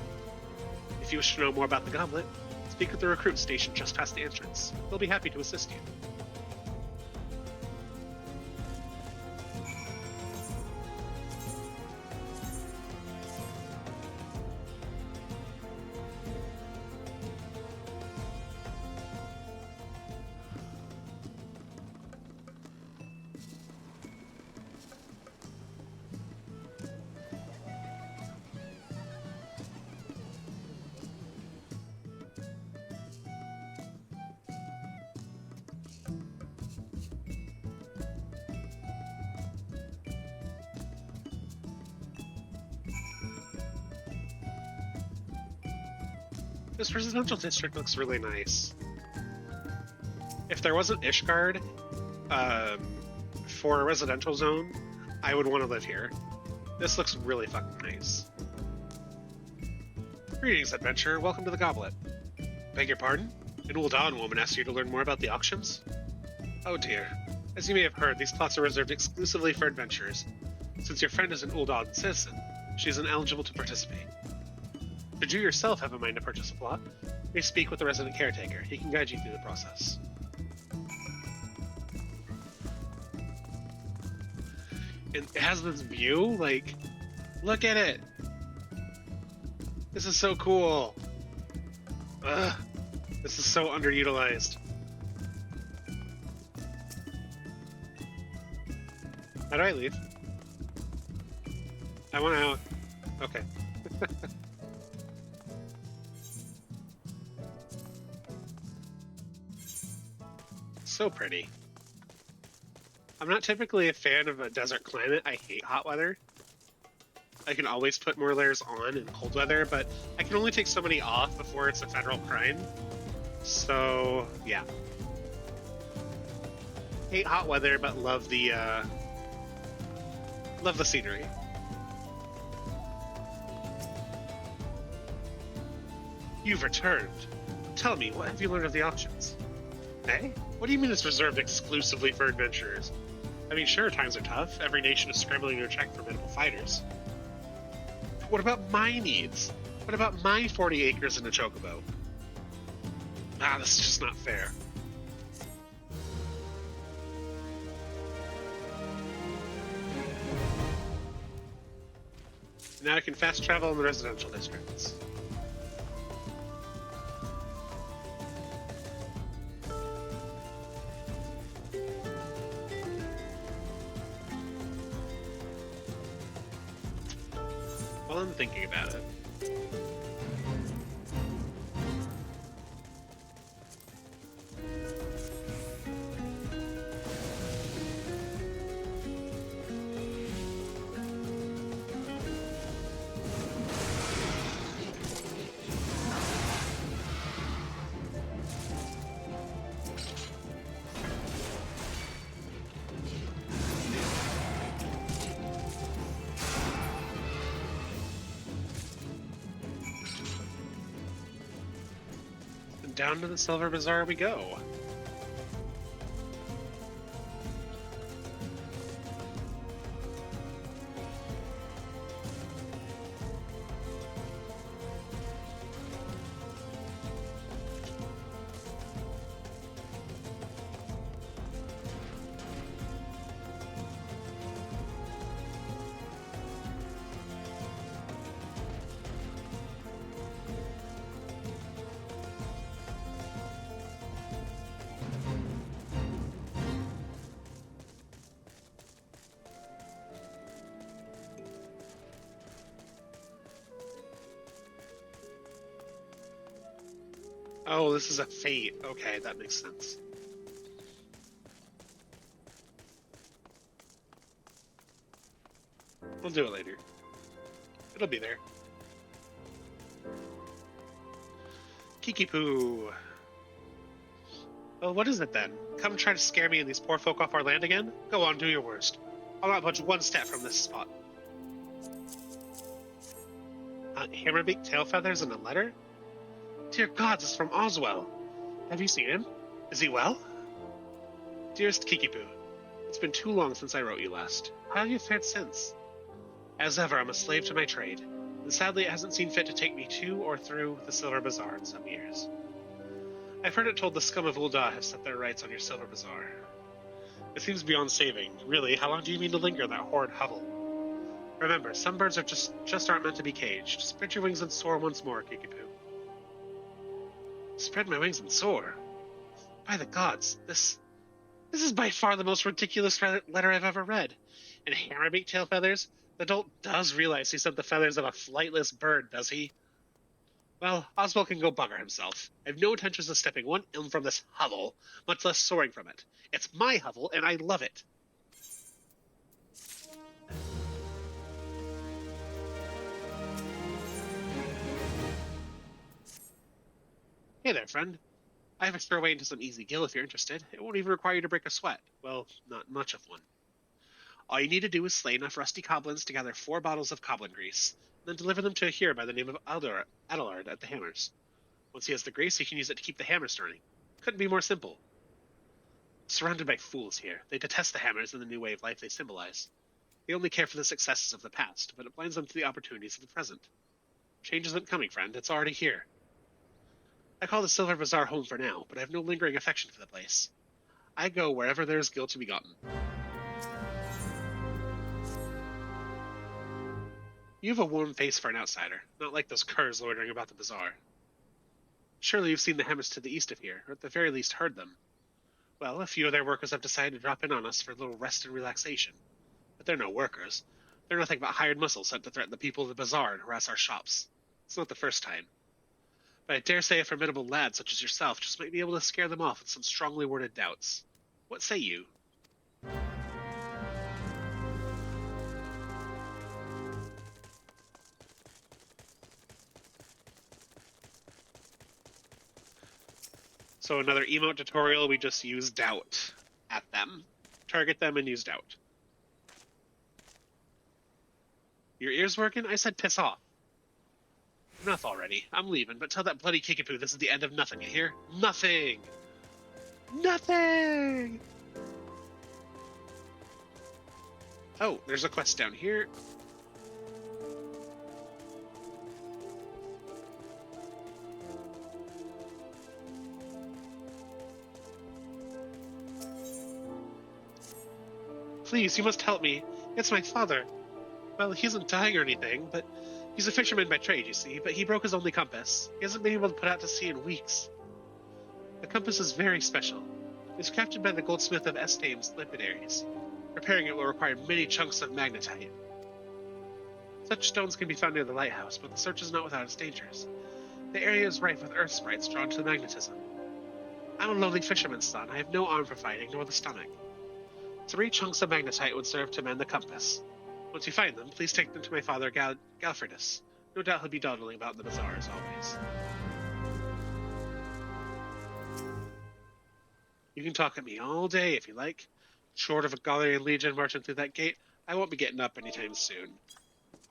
If you wish to know more about the Goblet, speak with the recruit stationed just past the entrance. They'll be happy to assist you. This residential district looks really nice. If there wasn't Ishgard for a residential zone, I would want to live here. This looks really fucking nice. Greetings, adventurer. Welcome to the Goblet. Beg your pardon? An Ul'dah woman asked you to learn more about the auctions? Oh dear. As you may have heard, these plots are reserved exclusively for adventurers. Since your friend is an Ul'dah citizen, she is ineligible to participate. Should you yourself have a mind to purchase a plot, please speak with the resident caretaker. He can guide you through the process. And it has this view, like, look at it! This is so cool! Ugh, this is so underutilized. How do I leave? I want out. Okay. So pretty. I'm not typically a fan of a desert climate. I hate hot weather. I can always put more layers on in cold weather, but I can only take so many off before it's a federal crime. So, yeah. Hate hot weather, but love the scenery. You've returned. Tell me, what have you learned of the auctions? Eh? What do you mean it's reserved exclusively for adventurers? I mean, sure, times are tough. Every nation is scrambling to attract formidable fighters. But what about my needs? What about my 40 acres in a chocobo? Ah, this is just not fair. Now I can fast travel in the residential districts. While I'm thinking about it. And down to the Silver Bazaar we go. Oh, this is a fate. Okay, that makes sense. We'll do it later. It'll be there. Kiki-poo. Well, what is it then? Come try to scare me and these poor folk off our land again? Go on, do your worst. I'll not budge one step from this spot. Hammerbeak tail feathers and a letter? Dear gods, it's from Oswell. Have you seen him? Is he well? Dearest Kiki-poo, it's been too long since I wrote you last. How have you fared since? As ever, I'm a slave to my trade, and sadly it hasn't seen fit to take me to or through the Silver Bazaar in some years. I've heard it told the scum of Ul'dah have set their rights on your Silver Bazaar. It seems beyond saving. Really, how long do you mean to linger in that horrid hovel? Remember, some birds are just aren't meant to be caged. Spread your wings and soar once more, Kiki-poo. Spread my wings and soar? By the gods, this is by far the most ridiculous letter I've ever read. And Hammerbeak tail feathers? The dolt does realize he sent the feathers of a flightless bird, does he? Well, Oswald can go bugger himself. I have no intentions of stepping one ilm from this hovel, much less soaring from it. It's my hovel, and I love it. Hey there, friend. I have a spare way into some easy gill if you're interested. It won't even require you to break a sweat. Well, not much of one. All you need to do is slay enough rusty goblins to gather 4 bottles of goblin grease, and then deliver them to a here by the name of Adelard at the Hammers. Once he has the grease, he can use it to keep the hammers turning. Couldn't be more simple. Surrounded by fools here, they detest the hammers and the new way of life they symbolize. They only care for the successes of the past, but it blinds them to the opportunities of the present. Change isn't coming, friend. It's already here. I call the Silver Bazaar home for now, but I have no lingering affection for the place. I go wherever there is gil to be gotten. You have a warm face for an outsider, not like those curs loitering about the bazaar. Surely you've seen the hammers to the east of here, or at the very least heard them. Well, a few of their workers have decided to drop in on us for a little rest and relaxation. But they're no workers. They're nothing but hired muscles sent to threaten the people of the bazaar and harass our shops. It's not the first time. But I dare say a formidable lad such as yourself just might be able to scare them off with some strongly worded doubts. What say you? So another emote tutorial, we just use doubt at them. Target them and use doubt. Your ears working? I said piss off. Enough already. I'm leaving, but tell that bloody Kickapoo this is the end of nothing, you hear? Nothing! Nothing! Oh, there's a quest down here. Please, you must help me. It's my father. Well, he isn't dying or anything, but he's a fisherman by trade, you see, but he broke his only compass. He hasn't been able to put out to sea in weeks. The compass is very special. It's crafted by the goldsmith of Estame's lapidaries. Repairing it will require many chunks of magnetite. Such stones can be found near the lighthouse, but the search is not without its dangers. The area is rife with earth sprites drawn to magnetism. I'm a lowly fisherman's son. I have no arm for fighting, nor the stomach. 3 chunks of magnetite would serve to mend the compass. Once you find them, please take them to my father, Galfredus. No doubt he'll be dawdling about the bazaar as always. You can talk at me all day if you like. Short of a Gallian legion marching through that gate, I won't be getting up anytime soon.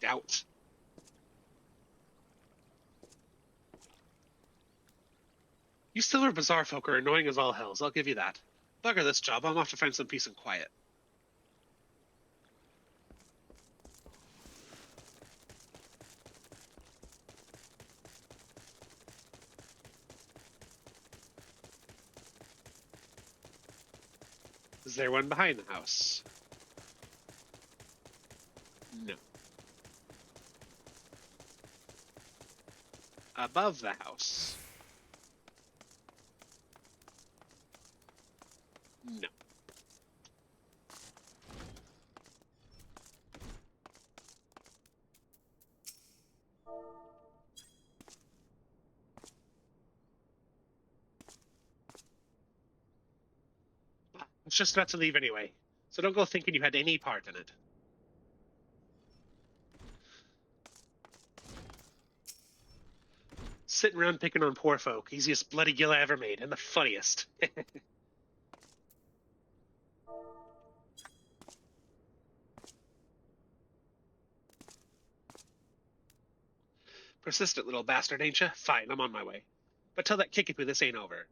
Doubt. You Silver Bazaar folk are annoying as all hells, I'll give you that. Bugger this job, I'm off to find some peace and quiet. Is there one behind the house? No. Above the house? No. I was just about to leave anyway, so don't go thinking you had any part in it. Sitting around picking on poor folk, easiest bloody gill I ever made, and the funniest. Persistent little bastard, ain't ya? Fine, I'm on my way. But tell that Kickapoo this ain't over.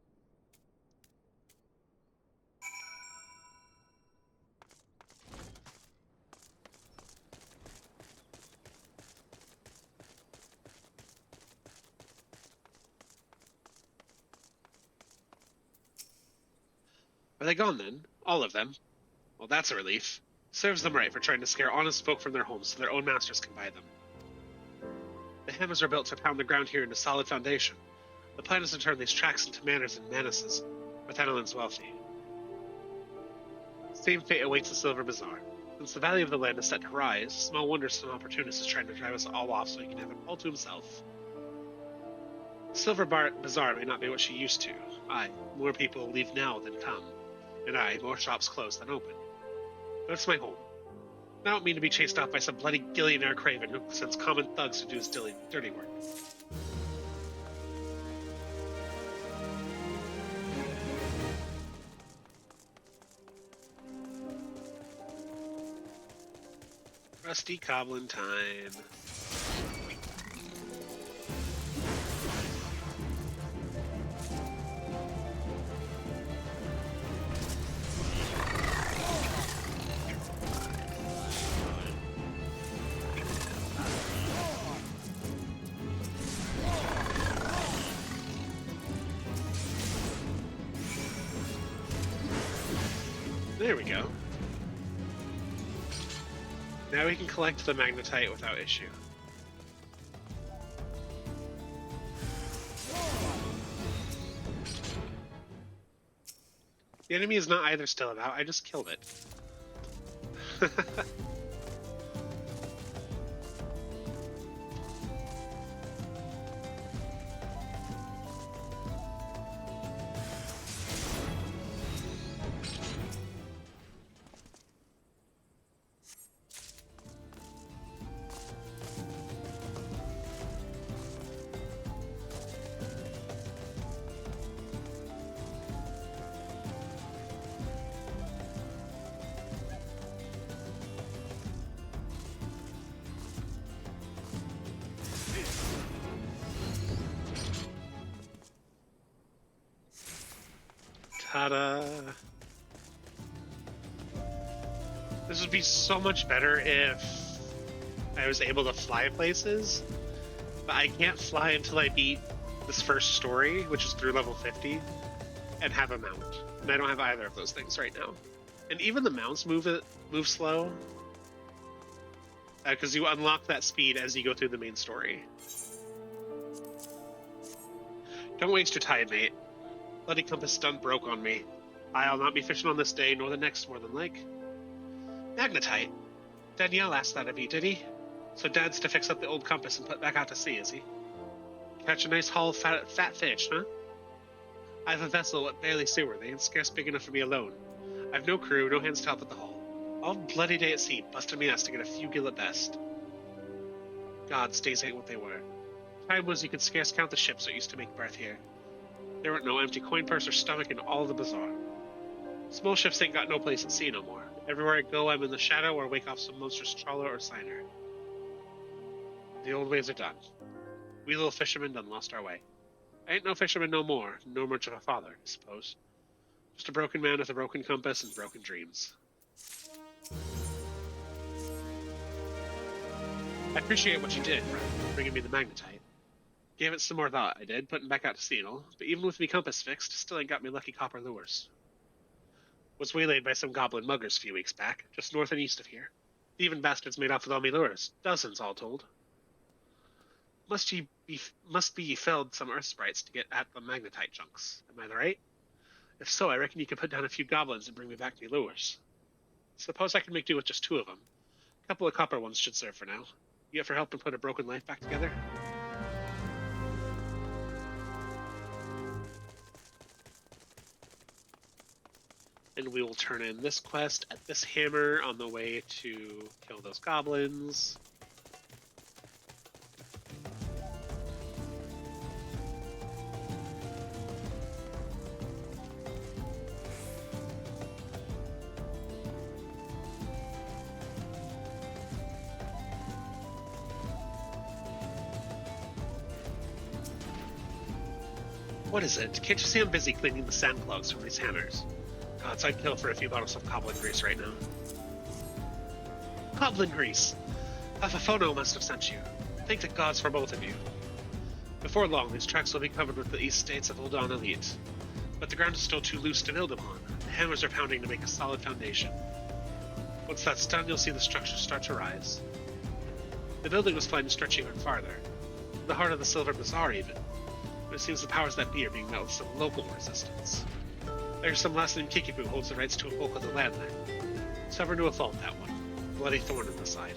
Are they gone then? All of them? Well, that's a relief. Serves them right for trying to scare honest folk from their homes so their own masters can buy them. The hammers are built to pound the ground here into solid foundation. The plan is to turn these tracks into manors and manaces, with Annalyn's wealthy. Same fate awaits the Silver Bazaar. Since the value of the land is set to rise, small wonder some opportunist is trying to drive us all off so he can have it all to himself. Silver Bazaar may not be what she used to. Aye, more people leave now than come. And aye, more shops close than open. But it's my home. I don't mean to be chased off by some bloody gillionaire craven who sends common thugs to do his dirty work. Rusty Coblin time. There we go. Now we can collect the magnetite without issue. The enemy is not either still about, I just killed it. Ta-da! This would be so much better if I was able to fly places, but I can't fly until I beat this first story, which is through level 50, and have a mount. And I don't have either of those things right now. And even the mounts move slow, because you unlock that speed as you go through the main story. Don't waste your time, mate. Bloody compass done broke on me. I'll not be fishing on this day, nor the next, more than like. Magnetite. Danielle asked that of you, did he? So Dad's to fix up the old compass and put back out to sea, is he? Catch a nice haul of fat fish, huh? I have a vessel what barely seaworthy and scarce big enough for me alone. I've no crew, no hands to help at the hull. All bloody day at sea, busting me ass to get a few gill at best. God's days ain't what they were. Time was you could scarce count the ships that used to make berth here. There weren't no empty coin purse or stomach in all the bazaar. Small ships ain't got no place at sea no more. Everywhere I go, I'm in the shadow or wake off some monstrous trawler or signer. The old ways are done. We little fishermen done lost our way. I ain't no fisherman no more, nor much of a father, I suppose. Just a broken man with a broken compass and broken dreams. I appreciate what you did, bringing me the magnetite. Gave it some more thought, I did, putting back out to sea and all, but even with me compass fixed, still ain't got me lucky copper lures. Was waylaid by some goblin muggers a few weeks back, just north and east of here. Thieving bastards made off with all me lures, dozens all told. Must be ye felled some earth sprites to get at the magnetite chunks. Am I right? If so, I reckon you could put down a few goblins and bring me back me lures. Suppose I can make do with just 2 of them. A couple of copper ones should serve for now. You up for helping put a broken life back together? And we will turn in this quest at this hammer on the way to kill those goblins. What is it? Can't you see I'm busy cleaning the sand clogs from these hammers? Gods, I'd kill for a few bottles of goblin grease right now. Goblin grease! Afafono must have sent you. Thank the gods for both of you. Before long, these tracks will be covered with the east states of Uldan Elite. But the ground is still too loose to build upon. The hammers are pounding to make a solid foundation. Once that's done, you'll see the structure start to rise. The building was planned to stretch even farther. The heart of the Silver Bazaar, even. But it seems the powers that be are being met with some local resistance. There's some last name Kikipu holds the rights to a bulk of the land there. Stubborn to a fault, that one. Bloody thorn in the side.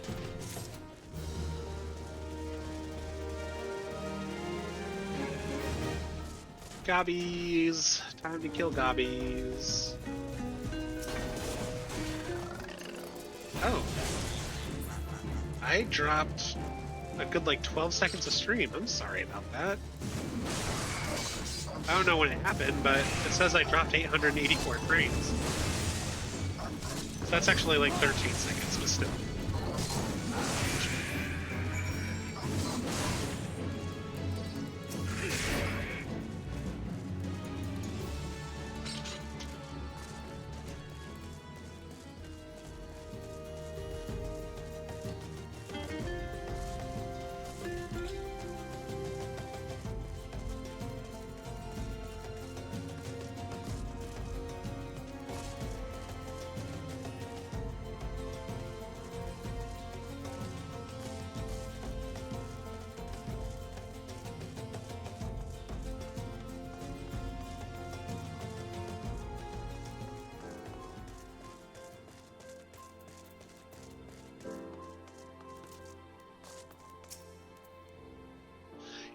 Gobbies! Time to kill gobbies. Oh. I dropped a good 12 seconds of stream. I'm sorry about that. I don't know when it happened, but it says I dropped 884 frames. So that's actually 13 seconds, but still.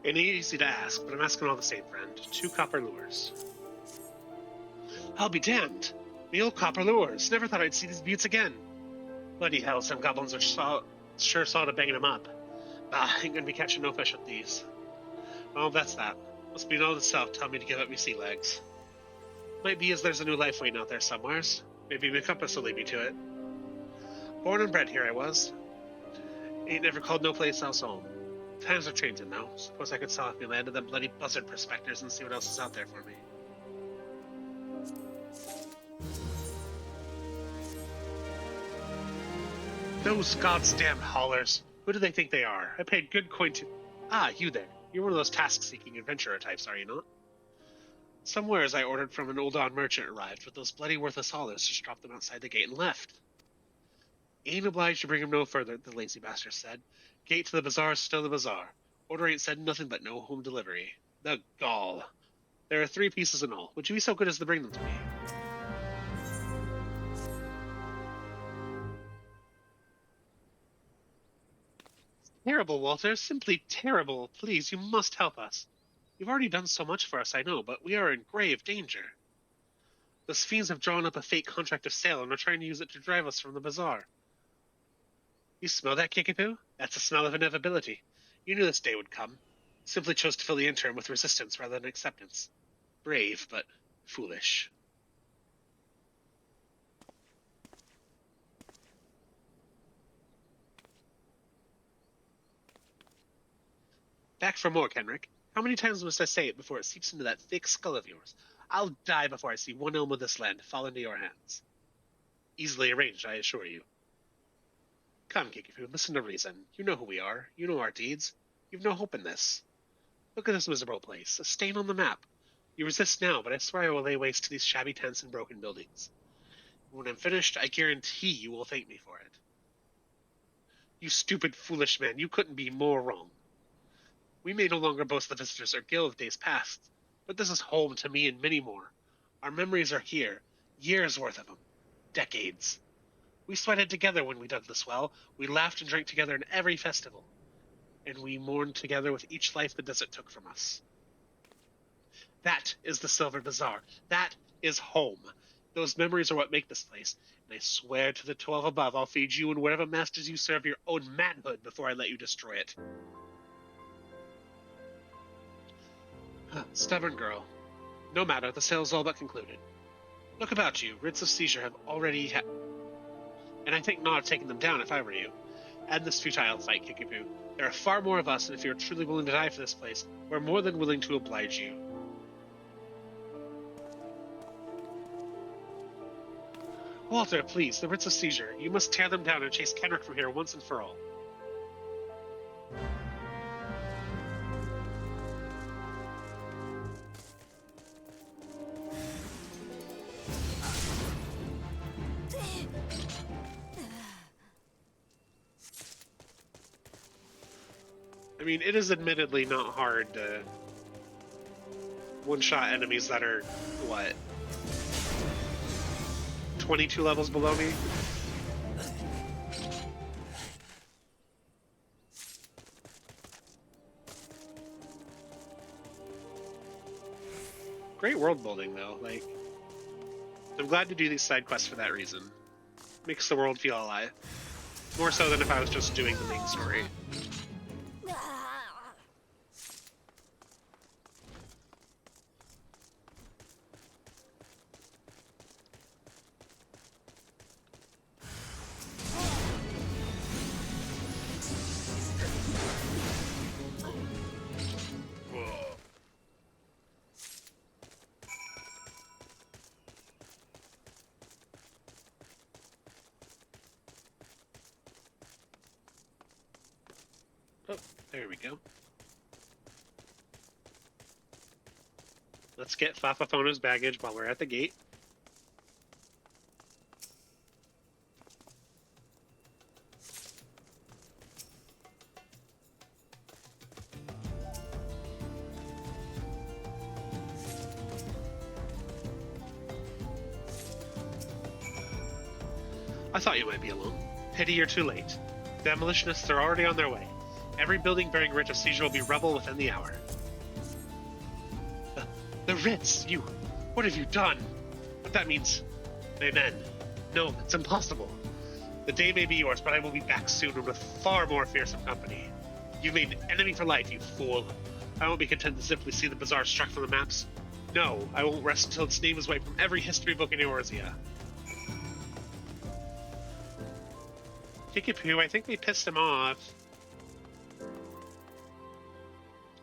It ain't easy to ask, but I'm asking all the same, friend. 2 copper lures. I'll be damned! The old copper lures! Never thought I'd see these buttes again! Bloody hell, some goblins are sure saw to banging them up. Ain't gonna be catching no fish with these. Well, that's that. Must be know the south tell me to give up me sea legs. Might be as there's a new life waiting out there somewheres. Maybe my compass will lead me to it. Born and bred here I was. Ain't never called no place else home. Times are changing now. Suppose I could sell off me land to them bloody buzzard prospectors and see what else is out there for me. Those goddamn haulers. Who do they think they are? I paid good coin to... Ah, you there. You're one of those task-seeking adventurer types, are you not? Some wares I ordered from an old-on merchant arrived, but those bloody worthless haulers just dropped them outside the gate and left. Ain't obliged to bring him no further, the lazy bastard said. Gate to the bazaar is still the bazaar. Order ain't said nothing but no home delivery. The gall. There are 3 pieces in all. Would you be so good as to bring them to me? Terrible, Walter. Simply terrible. Please, you must help us. You've already done so much for us, I know, but we are in grave danger. Those fiends have drawn up a fake contract of sale and are trying to use it to drive us from the bazaar. You smell that, Kickapoo? That's the smell of inevitability. You knew this day would come. Simply chose to fill the interim with resistance rather than acceptance. Brave, but foolish. Back for more, Kenrick. How many times must I say it before it seeps into that thick skull of yours? I'll die before I see one elm of this land fall into your hands. Easily arranged, I assure you. Come, Kickapoo, listen to reason. You know who we are. You know our deeds. You've no hope in this. Look at this miserable place, a stain on the map. You resist now, but I swear I will lay waste to these shabby tents and broken buildings. When I'm finished, I guarantee you will thank me for it. You stupid, foolish man, you couldn't be more wrong. We may no longer boast the visitors or guild of days past, but this is home to me and many more. Our memories are here, years worth of them, decades. We sweated together when we dug this well, we laughed and drank together in every festival, and we mourned together with each life the desert took from us. That is the Silver Bazaar. That is home. Those memories are what make this place, and I swear to the 12 above I'll feed you and whatever masters you serve your own manhood before I let you destroy it. Stubborn girl. No matter, the sale's all but concluded. Look about you. Writs of seizure have already and I think not of taking them down if I were you. End this futile fight, Kickapoo. There are far more of us, and if you're truly willing to die for this place, we're more than willing to oblige you. Walter, please, the writs of seizure. You must tear them down and chase Kenrick from here once and for all. I mean, it is admittedly not hard to one-shot enemies that are, what, 22 levels below me? Great world building, though. Like, I'm glad to do these side quests for that reason. Makes the world feel alive. More so than if I was just doing the main story. Oh, there we go. Let's get Fafafono's baggage while we're at the gate. I thought you might be alone. Pity you're too late. Demolitionists are already on their way. Every building bearing writ of seizure will be rubble within the hour. The writs! You... What have you done? But that means... Amen. No, it's impossible. The day may be yours, but I will be back soon and with far more fearsome company. You've made an enemy for life, you fool. I won't be content to simply see the bazaar struck from the maps. No, I won't rest until its name is wiped from every history book in Eorzea. Kickapoo, I think we pissed him off.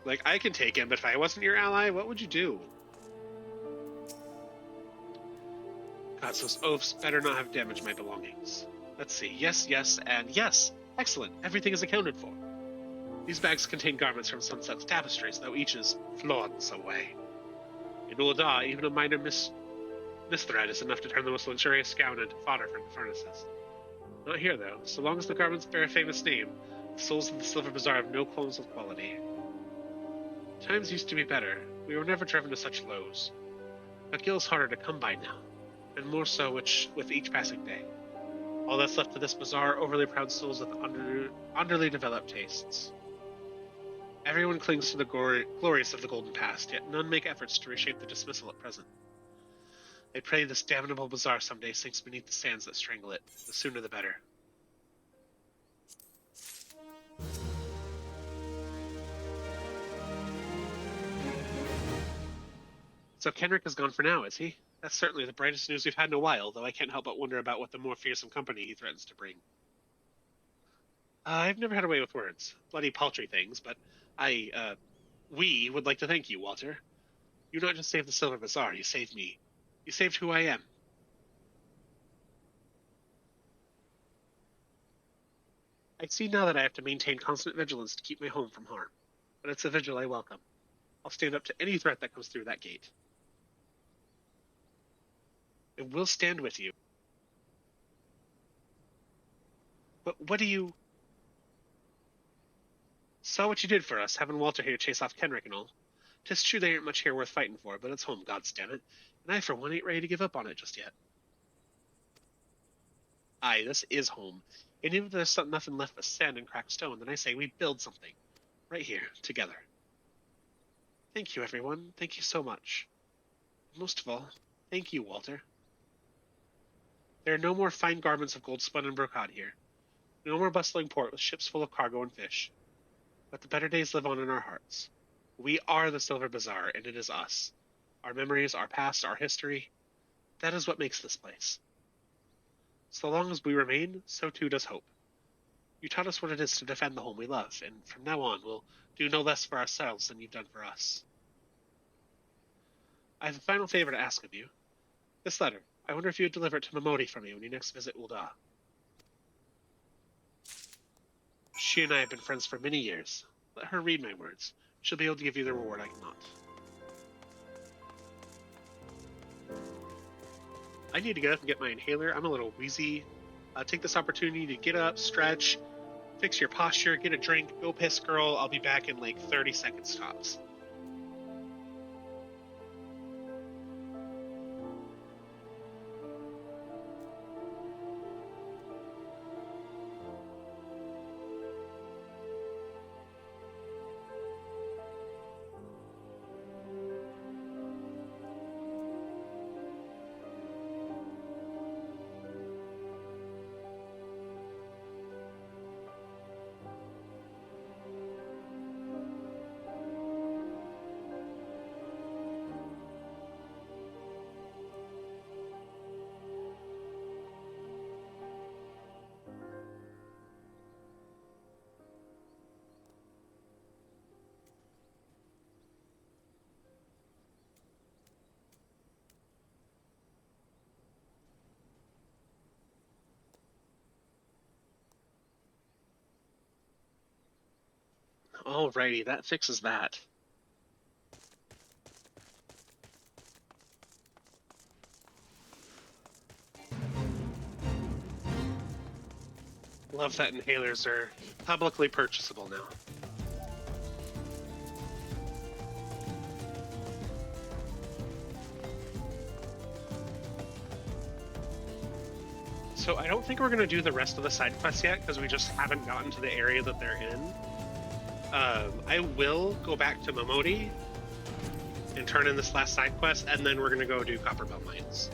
Like, I can take him, but if I wasn't your ally, what would you do? God, those oafs better not have damaged my belongings. Let's see. Yes, yes, and yes. Excellent. Everything is accounted for. These bags contain garments from Sunset's tapestries, though each is flawed in some way. In Ul'dah, even a minor misthread is enough to turn the most luxurious gown into fodder for the furnaces. Not here, though. So long as the garments bear a famous name, the souls of the Silver Bazaar have no qualms with quality. Times used to be better. We were never driven to such lows. But Gil's harder to come by now, and more so with each passing day. All that's left of this bazaar are overly proud souls with underly developed tastes. Everyone clings to the glories of the golden past, yet none make efforts to reshape the dismissal at present. They pray this damnable bazaar someday sinks beneath the sands that strangle it. The sooner the better. So Kenrick is gone for now, is he? That's certainly the brightest news we've had in a while, though I can't help but wonder about what the more fearsome company he threatens to bring. I've never had a way with words. Bloody paltry things, but we would like to thank you, Walter. You not just saved the Silver Bazaar, you saved me. You saved who I am. I see now that I have to maintain constant vigilance to keep my home from harm, but it's a vigil I welcome. I'll stand up to any threat that comes through that gate. I will stand with you. But what do you... Saw what you did for us, having Walter here chase off Kenrick and all. 'Tis true there ain't much here worth fighting for, but it's home, goddamn it, and I for one ain't ready to give up on it just yet. Aye, this is home, and even if there's nothing left but sand and cracked stone, then I say we build something. Right here, together. Thank you, everyone. Thank you so much. Most of all, thank you, Walter. There are no more fine garments of gold spun and brocade here. No more bustling port with ships full of cargo and fish. But the better days live on in our hearts. We are the Silver Bazaar, and it is us. Our memories, our past, our history. That is what makes this place. So long as we remain, so too does hope. You taught us what it is to defend the home we love, and from now on we'll do no less for ourselves than you've done for us. I have a final favor to ask of you. This letter. I wonder if you would deliver it to Momodi for me when you next visit Ul'dah. She and I have been friends for many years. Let her read my words. She'll be able to give you the reward I cannot. I need to get up and get my inhaler. I'm a little wheezy. Take this opportunity to get up, stretch, fix your posture, get a drink, go piss, girl. I'll be back in like 30 seconds tops. Alrighty, that fixes that. Love that inhalers are publicly purchasable now. So I don't think we're going to do the rest of the side quests yet, because we just haven't gotten to the area that they're in. I will go back to Momodi and turn in this last side quest, and then we're going to go do Copperbell Mines.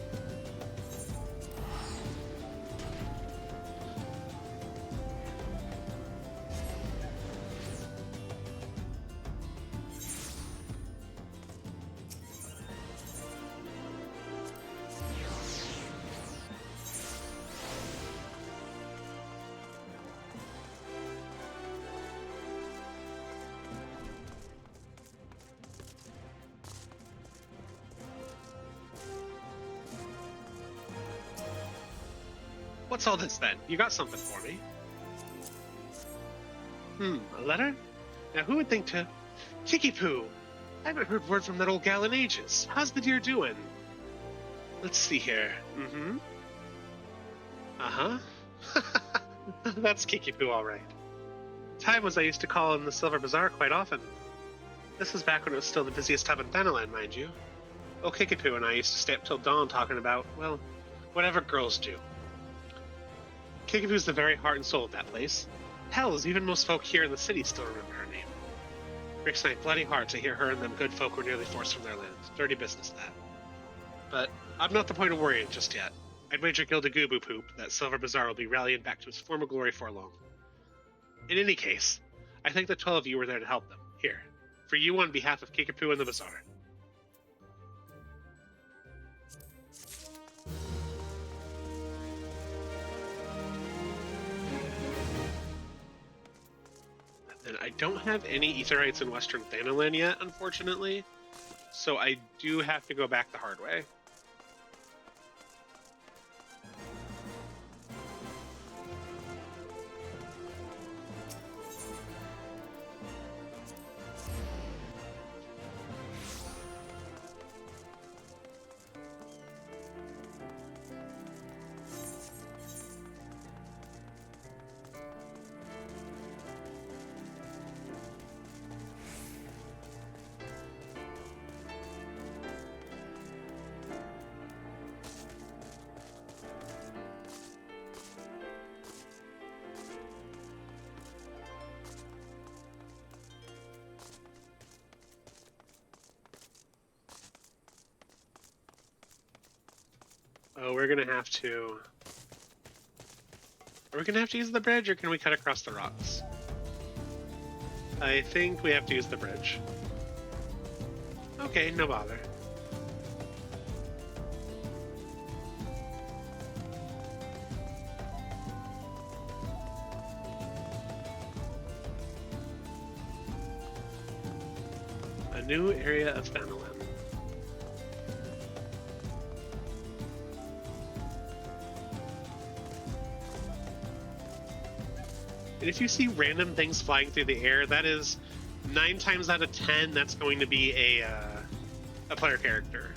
What's all this then? You got something for me? A letter? Now who would think to... Kiki-Poo! I haven't heard word from that old gal in ages. How's the dear doing? Let's see here. Uh-huh. That's Kiki-Poo, all right. Time was I used to call in the Silver Bazaar quite often. This was back when it was still the busiest hub in Thanalan, mind you. Oh, Kiki-Poo and I used to stay up till dawn talking about, well, whatever girls do. Kiki-Poo's the very heart and soul of that place. Hells, even most folk here in the city still remember her name. Breaks my bloody heart to hear her and them good folk were nearly forced from their land. Dirty business, that. But I'm not the point of worrying just yet. I'd wager Gildagoobu Poop that Silver Bazaar will be rallying back to its former glory for long. In any case, I think the 12 of you were there to help them. Here, for you on behalf of Kiki-Poo and the Bazaar. And I don't have any Aetherites in Western Thanalan yet, unfortunately, so I do have to go back the hard way. Oh, we're gonna have to... Are we gonna have to use the bridge, or can we cut across the rocks? I think we have to use the bridge. Okay, no bother. A new area of Thanalan. And if you see random things flying through the air, that is 9 times out of 10, that's going to be a player character.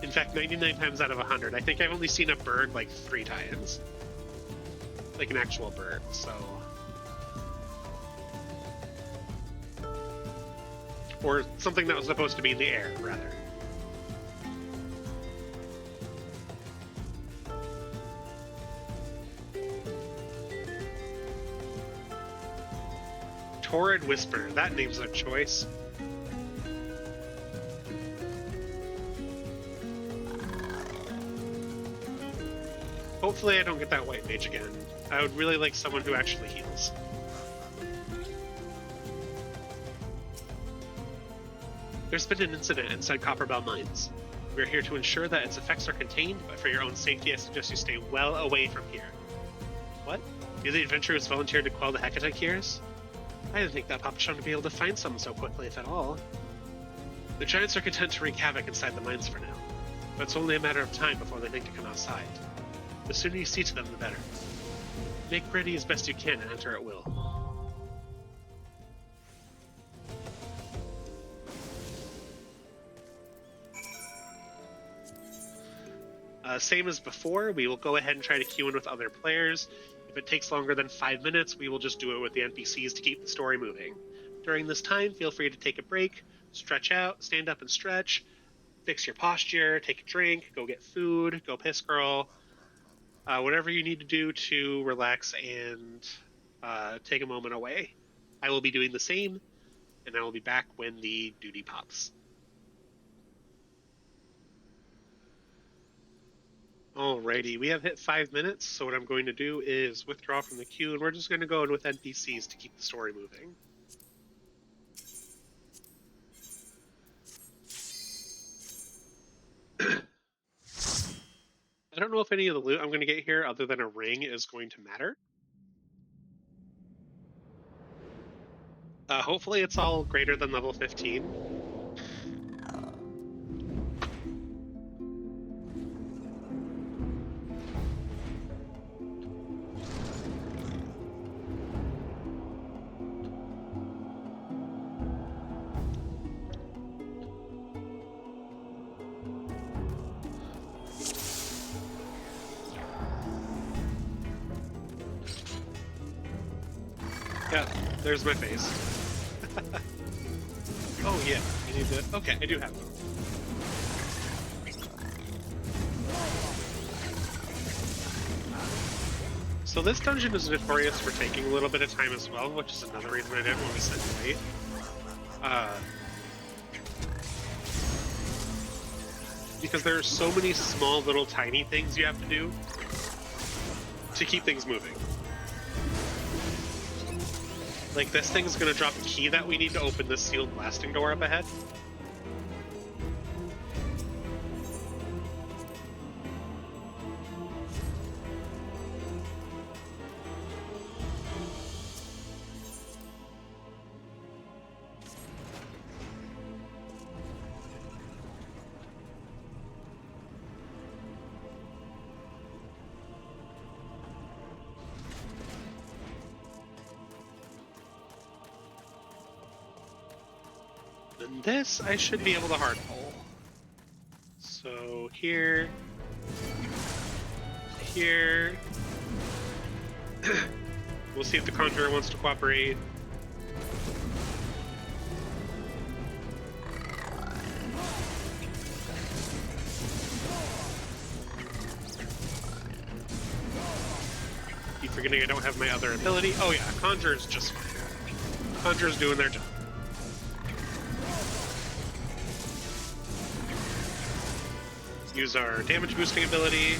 In fact, 99 times out of 100. I think I've only seen a bird like 3 times. Like an actual bird, so... Or something that was supposed to be in the air, rather. Torrid Whisper. That name's a choice. Hopefully I don't get that white mage again. I would really like someone who actually heals. There's been an incident inside Copperbell Mines. We're here to ensure that its effects are contained, but for your own safety I suggest you stay well away from here. What? You the adventurers volunteered to quell the Hecate Cures? I didn't think that Papachon would be able to find some so quickly, if at all. The giants are content to wreak havoc inside the mines for now, but it's only a matter of time before they think to come outside. The sooner you see to them, the better. Make ready as best you can and enter at will. Same as before, we will go ahead and try to queue in with other players. If it takes longer than 5 minutes, we will just do it with the NPCs to keep the story moving. During this time, feel free to take a break, stretch out, stand up and stretch, fix your posture, take a drink, go get food, go piss girl, whatever you need to do to relax and take a moment away. I will be doing the same, and I will be back when the duty pops. Alrighty, we have hit 5 minutes, so what I'm going to do is withdraw from the queue, and we're just going to go in with NPCs to keep the story moving. I don't know if any of the loot I'm going to get here, other than a ring, is going to matter. Hopefully it's all greater than level 15. Yeah, there's my face. Oh yeah, I need to... Okay, I do have them. So this dungeon is notorious for taking a little bit of time as well, which is another reason I didn't want to sit late. Because there are so many small little tiny things you have to do to keep things moving. Like this thing's gonna drop a key that we need to open this sealed blasting door up ahead. And this I should be able to hard pull. So here, here. We'll see if the Conjurer wants to cooperate. Keep forgetting I don't have my other ability. Oh yeah, Conjurer's just fine. Conjurer's doing their job. Use our damage boosting ability.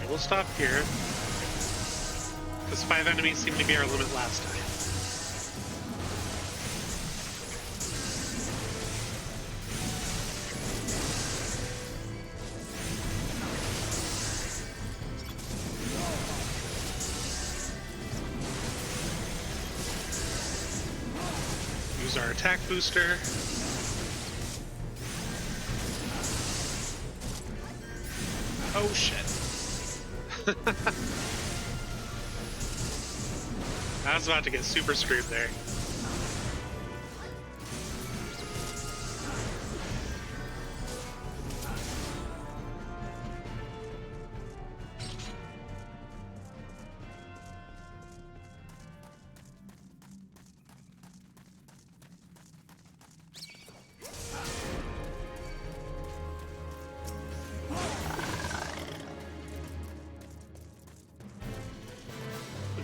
We'll stop here, because 5 enemies seemed to be our limit last time. Use our attack booster. Oh shit. I was about to get super screwed there.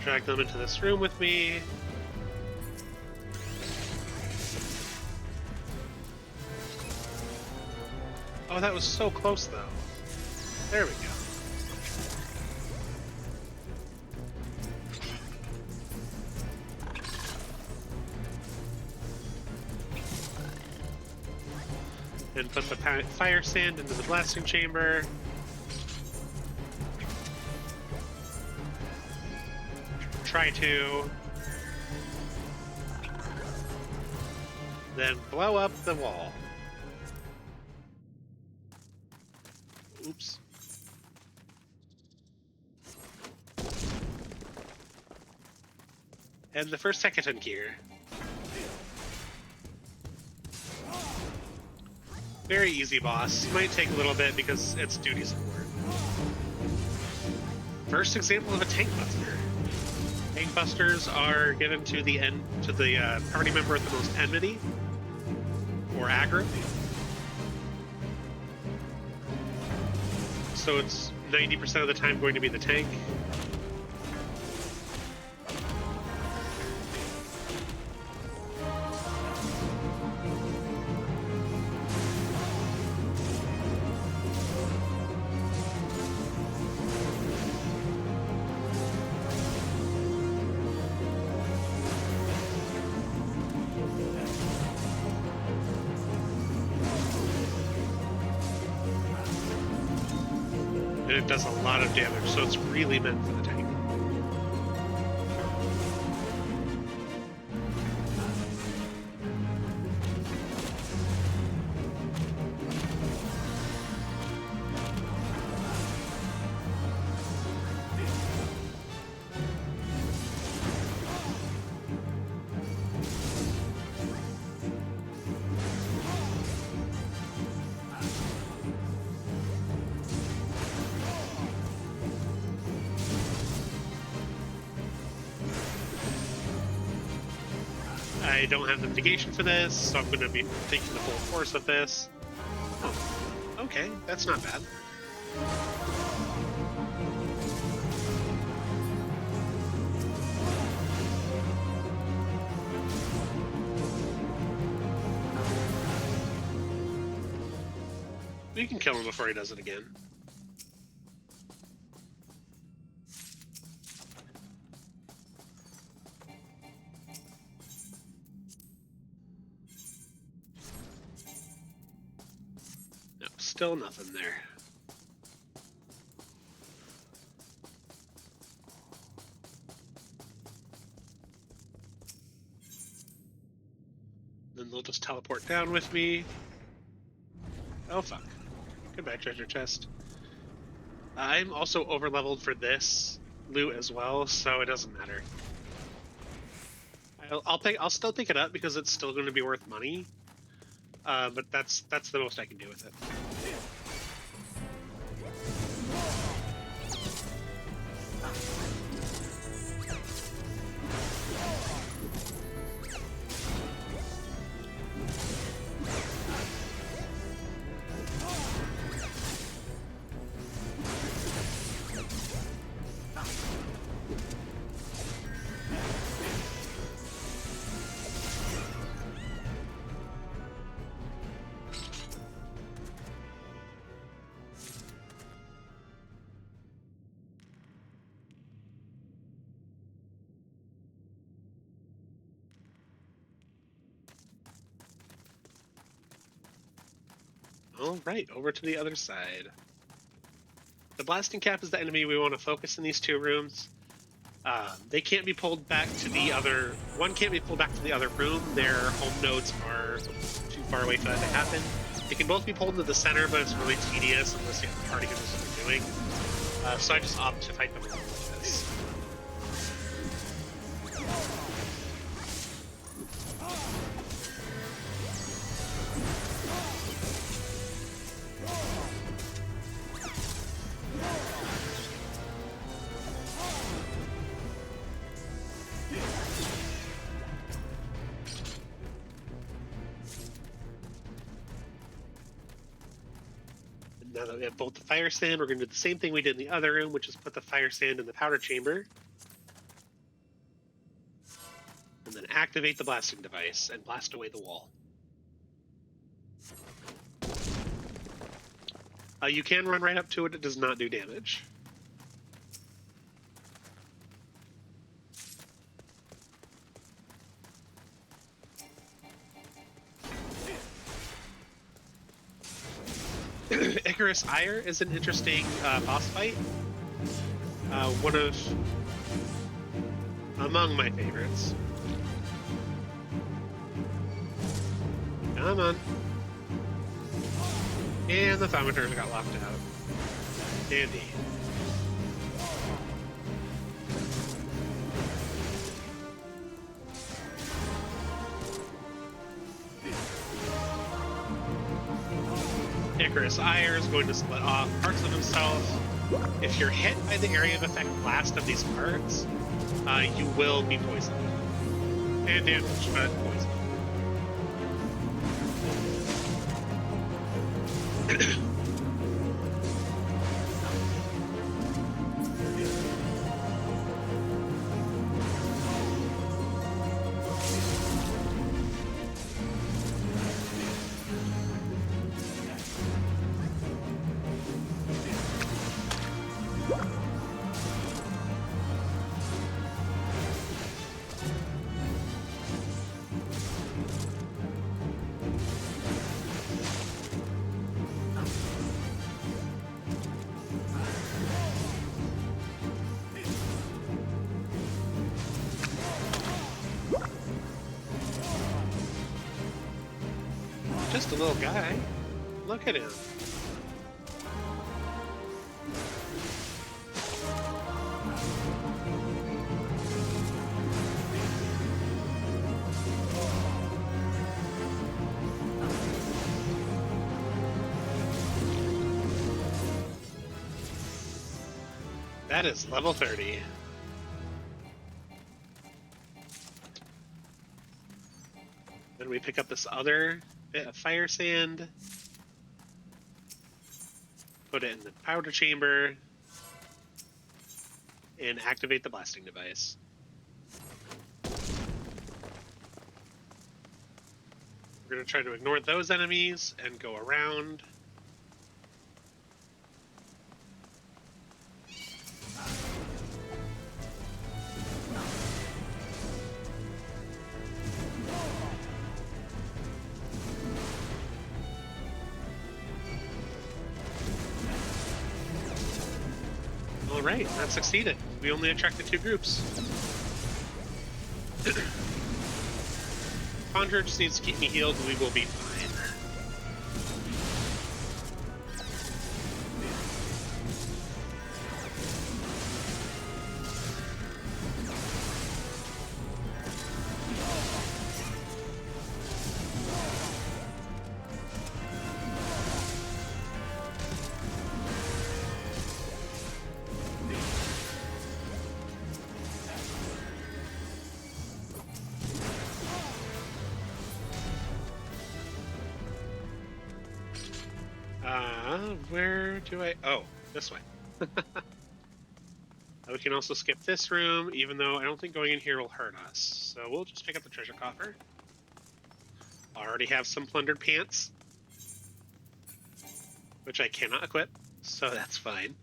Drag them into this room with me. Oh, that was so close, though. There we go. And put the fire sand into the blasting chamber. Try to. Then blow up the wall. Oops. And the first Hecaton gear. Very easy boss. Might take a little bit because it's duty support. First example of a tank buster. Tank busters are given to the party member with the most enmity or aggro. So it's 90% of the time going to be the tank. And it does a lot of damage, so it's really meant for the tank. I don't have the mitigation for this, so I'm going to be taking the full force of this. Oh, okay, that's not bad. We can kill him before he does it again. No, still nothing there. Then they'll just teleport down with me. Oh, fuck. Goodbye, treasure chest. I'm also over-leveled for this loot as well, so it doesn't matter. I'll still pick it up because it's still going to be worth money. But that's the most I can do with it. All right, over to the other side. The blasting cap is the enemy we want to focus in these two rooms. They can't be pulled back to the other... One can't be pulled back to the other room. Their home nodes are too far away for that to happen. They can both be pulled to the center, but it's really tedious unless you have the party who knows what they're doing. So I just opt to fight them alone with this. Now that we have both the fire sand, we're going to do the same thing we did in the other room, which is put the fire sand in the powder chamber. And then activate the blasting device and blast away the wall. You can run right up to it. It does not do damage. Icarus Ire is an interesting boss fight. One of... among my favorites. Come on. And the thaumaturs got locked out. Dandy. Icarus Ire is going to split off parts of himself. If you're hit by the area of effect blast of these parts, you will be poisoned. And damaged, but poisoned. just a little guy. Look at him. That is level 30. Then we pick up this other bit of fire sand, put it in the powder chamber, and activate the blasting device. We're going to try to ignore those enemies and go around. All right, that succeeded. We only attracted 2 groups. Conjurer just needs to keep me healed, and we will be fine. Where do I... Oh, this way. We can also skip this room, even though I don't think going in here will hurt us. So we'll just pick up the treasure coffer. Already have some plundered pants, which I cannot equip, so that's fine.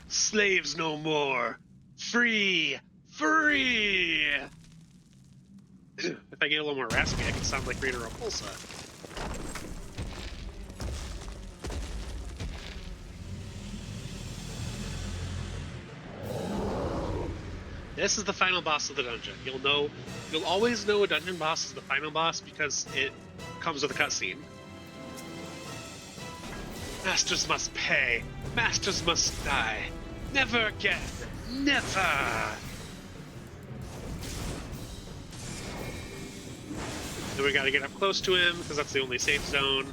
Slaves no more! Free! Free! If I get a little more raspy, I can sound like Rita Repulsa. This is the final boss of the dungeon. You'll always know a dungeon boss is the final boss because it comes with a cutscene. Masters must pay. Masters must die. Never again. Never. Then we gotta get up close to him because that's the only safe zone.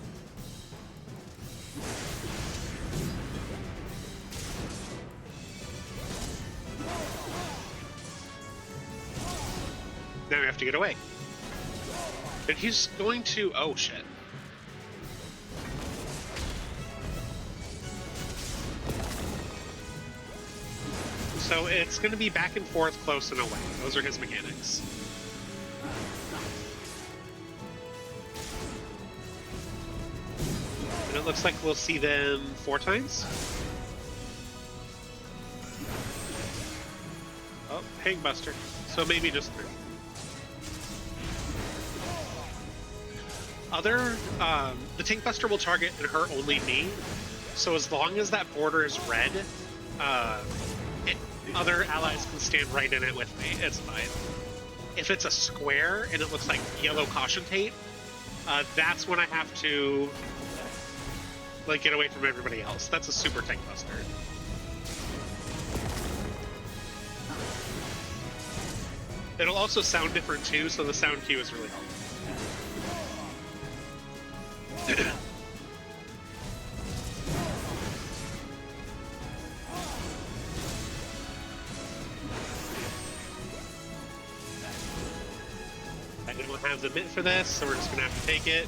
Now we have to get away. And he's going to... Oh, shit. So it's going to be back and forth, close and away. Those are his mechanics. And it looks like we'll see them 4 times. Oh, Hangbuster. So maybe just 3. The Tank Buster will target and hurt only me. So as long as that border is red, other allies can stand right in it with me. It's fine. If it's a square and it looks like yellow caution tape, that's when I have to get away from everybody else. That's a super Tank Buster. It'll also sound different too, so the sound cue is really helpful. I didn't have the bit for this, so we're just gonna have to take it.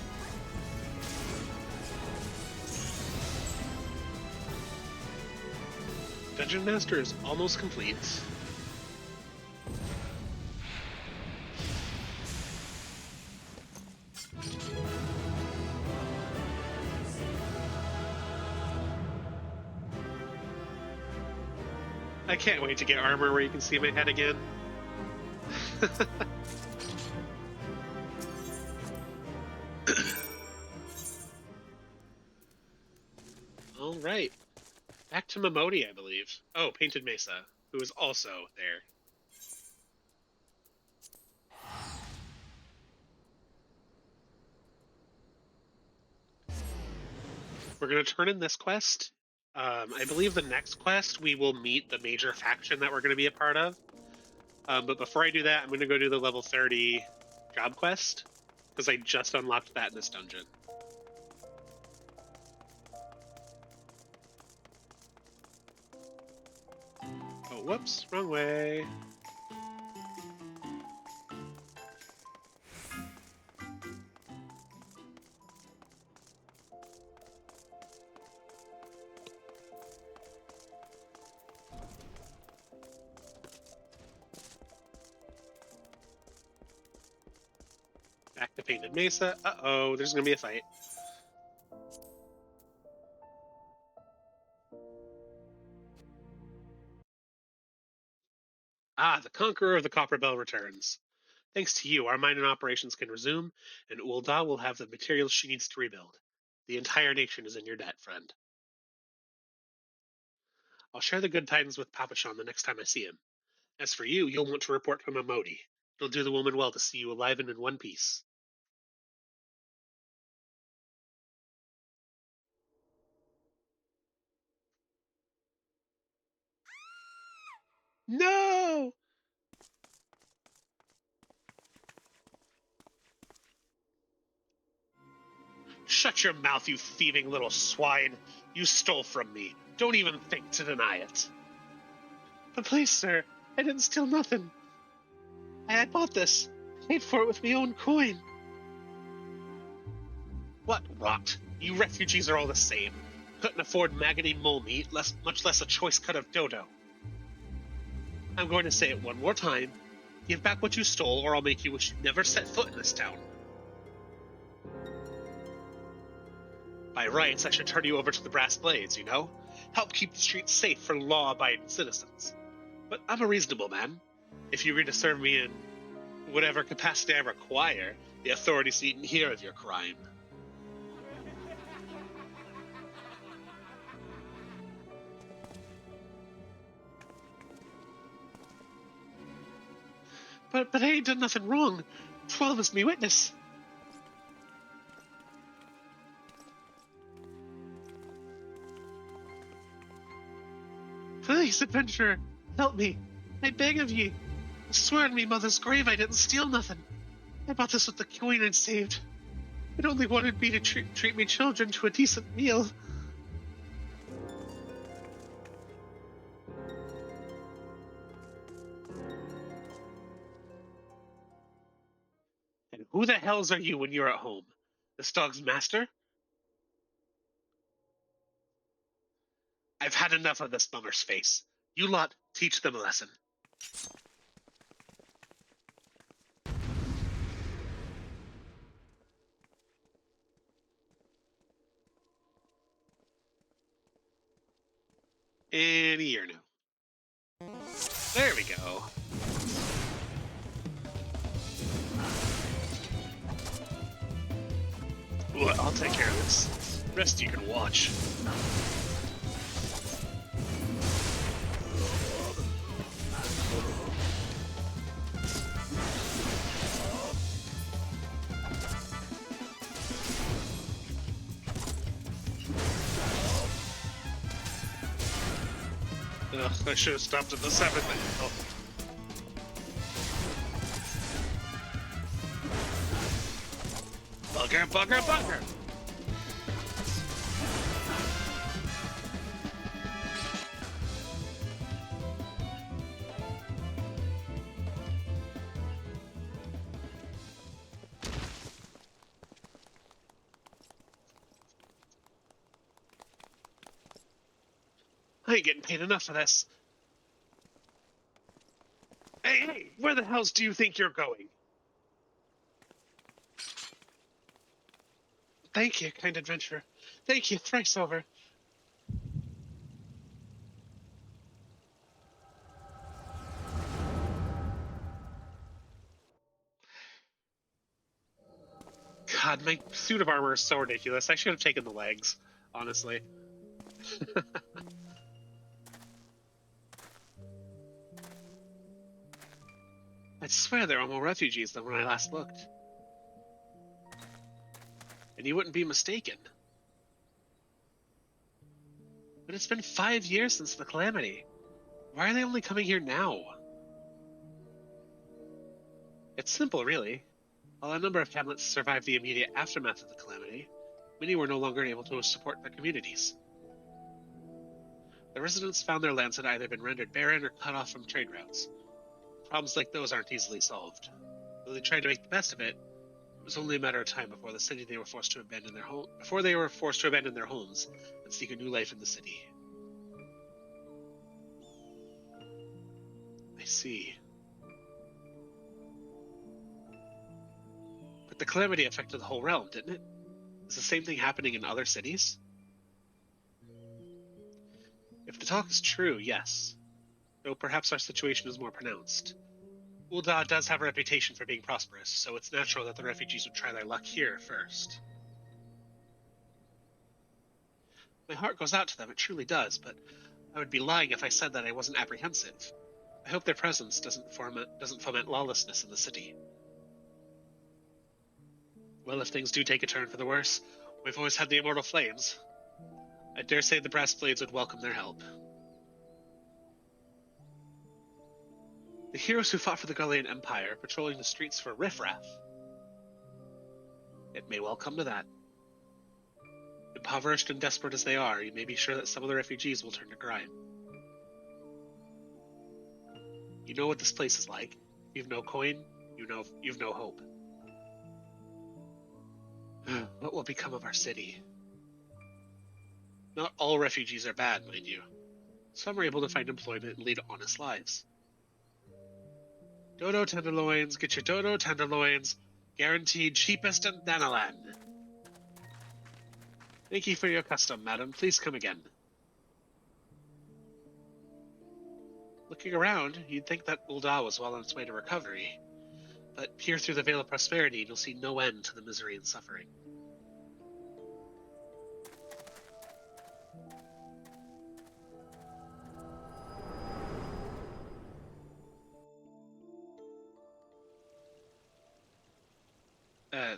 Dungeon Master is almost complete. I can't wait to get armor where you can see my head again. All right. Back to Momodi, I believe. Oh, Painted Mesa, who is also there. We're going to turn in this quest. I believe the next quest we will meet the major faction that we're going to be a part of. But before I do that, I'm going to go do the level 30 job quest because I just unlocked that in this dungeon. Oh, whoops, wrong way. Back to Painted Mesa. Uh-oh, there's going to be a fight. Ah, the Conqueror of the Copper Bell returns. Thanks to you, our mining operations can resume, and Ulda will have the materials she needs to rebuild. The entire nation is in your debt, friend. I'll share the good tidings with Papashan the next time I see him. As for you, you'll want to report to Momodi. It'll do the woman well to see you alive and in one piece. No! Shut your mouth, you thieving little swine! You stole from me. Don't even think to deny it. But please, sir, I didn't steal nothing. I bought this. Paid for it with my own coin. What rot! You refugees are all the same. Couldn't afford maggoty mole meat, much less a choice cut of dodo. I'm going to say it one more time. Give back what you stole, or I'll make you wish you'd never set foot in this town. By rights, I should turn you over to the Brass Blades, you know? Help keep the streets safe for law-abiding citizens. But I'm a reasonable man. If you agree to serve me in whatever capacity I require, the authorities needn't hear of your crime. But I ain't done nothing wrong. 12 is me witness. Please, adventurer, help me. I beg of ye. I swear on me mother's grave I didn't steal nothing. I bought this with the coin I'd saved. It only wanted me to treat me children to a decent meal. And who the hells are you when you're at home? This dog's master? I've had enough of this bummer's face. You lot, teach them a lesson. Any year now. There we go. Well, I'll take care of this. Rest you can watch. Ugh, I should have stopped at the 7th angle. Bugger, bugger, bugger! I ain't getting paid enough for this. Hey, where the hells do you think you're going? Thank you, kind adventurer. Thank you, thrice over. God, my suit of armor is so ridiculous. I should have taken the legs, honestly. I swear there are more refugees than when I last looked. And you wouldn't be mistaken. But it's been 5 years since the calamity. Why are they only coming here now? It's simple, really. While a number of hamlets survived the immediate aftermath of the calamity, many were no longer able to support their communities. The residents found their lands had either been rendered barren or cut off from trade routes. Problems like those aren't easily solved. Though they tried to make the best of it, it was only a matter of time before they were forced to abandon their homes and seek a new life in the city. I see. But the calamity affected the whole realm, didn't it? Is the same thing happening in other cities? If the talk is true, yes. Though perhaps our situation is more pronounced. Ul'dah does have a reputation for being prosperous, so it's natural that the refugees would try their luck here first. My heart goes out to them, it truly does, but I would be lying if I said that I wasn't apprehensive. I hope their presence doesn't foment lawlessness in the city. Well, if things do take a turn for the worse, we've always had the immortal flames. I dare say the brass blades would welcome their help. The heroes who fought for the Gullian Empire, patrolling the streets for riffraff. It may well come to that. Impoverished and desperate as they are, you may be sure that some of the refugees will turn to crime. You know what this place is like. You've no coin, you've no hope. What will become of our city? Not all refugees are bad, mind you. Some are able to find employment and lead honest lives. Dodo tenderloins, get your dodo tenderloins, guaranteed cheapest in Danalan. Thank you for your custom, madam. Please come again. Looking around, you'd think that Ul'dah was well on its way to recovery, but peer through the veil of prosperity and you'll see no end to the misery and suffering.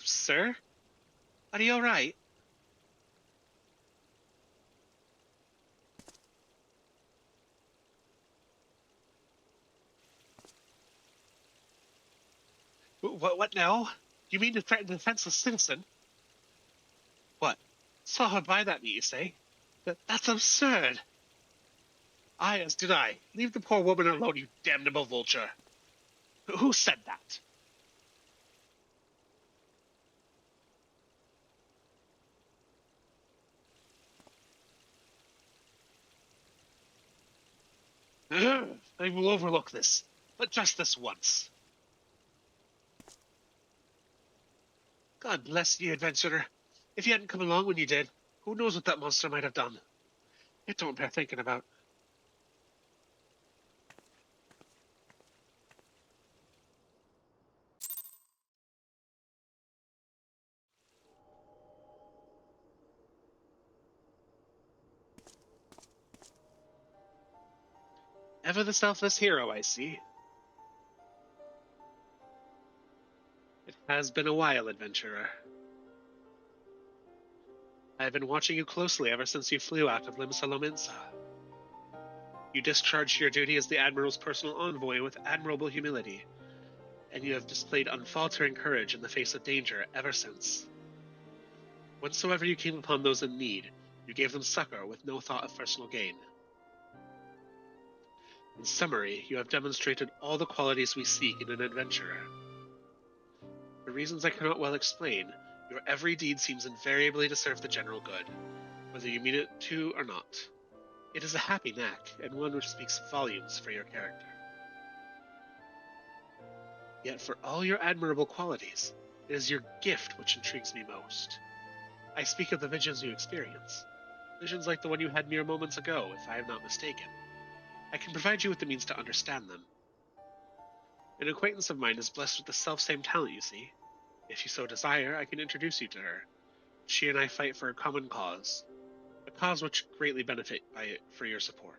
Sir? Are you alright? What now? You mean to threaten a defenseless citizen? What? Saw her buy that meat, you say? That's absurd! Aye, as did I. Leave the poor woman alone, you damnable vulture. Who said that? I will overlook this, but just this once. God bless you, adventurer. If you hadn't come along when you did, who knows what that monster might have done? It don't bear thinking about. Ever the selfless hero, I see. It has been a while, adventurer. I have been watching you closely ever since you flew out of Limsa. You discharged your duty as the Admiral's personal envoy with admirable humility, and you have displayed unfaltering courage in the face of danger ever since. Whensoever you came upon those in need, you gave them succor with no thought of personal gain. In summary, you have demonstrated all the qualities we seek in an adventurer. For reasons I cannot well explain, your every deed seems invariably to serve the general good, whether you mean it to or not. It is a happy knack, and one which speaks volumes for your character. Yet for all your admirable qualities, it is your gift which intrigues me most. I speak of the visions you experience. Visions like the one you had mere moments ago, if I am not mistaken. I can provide you with the means to understand them. An acquaintance of mine is blessed with the self-same talent, you see. If you so desire, I can introduce you to her. She and I fight for a common cause. A cause which greatly benefit by it for your support.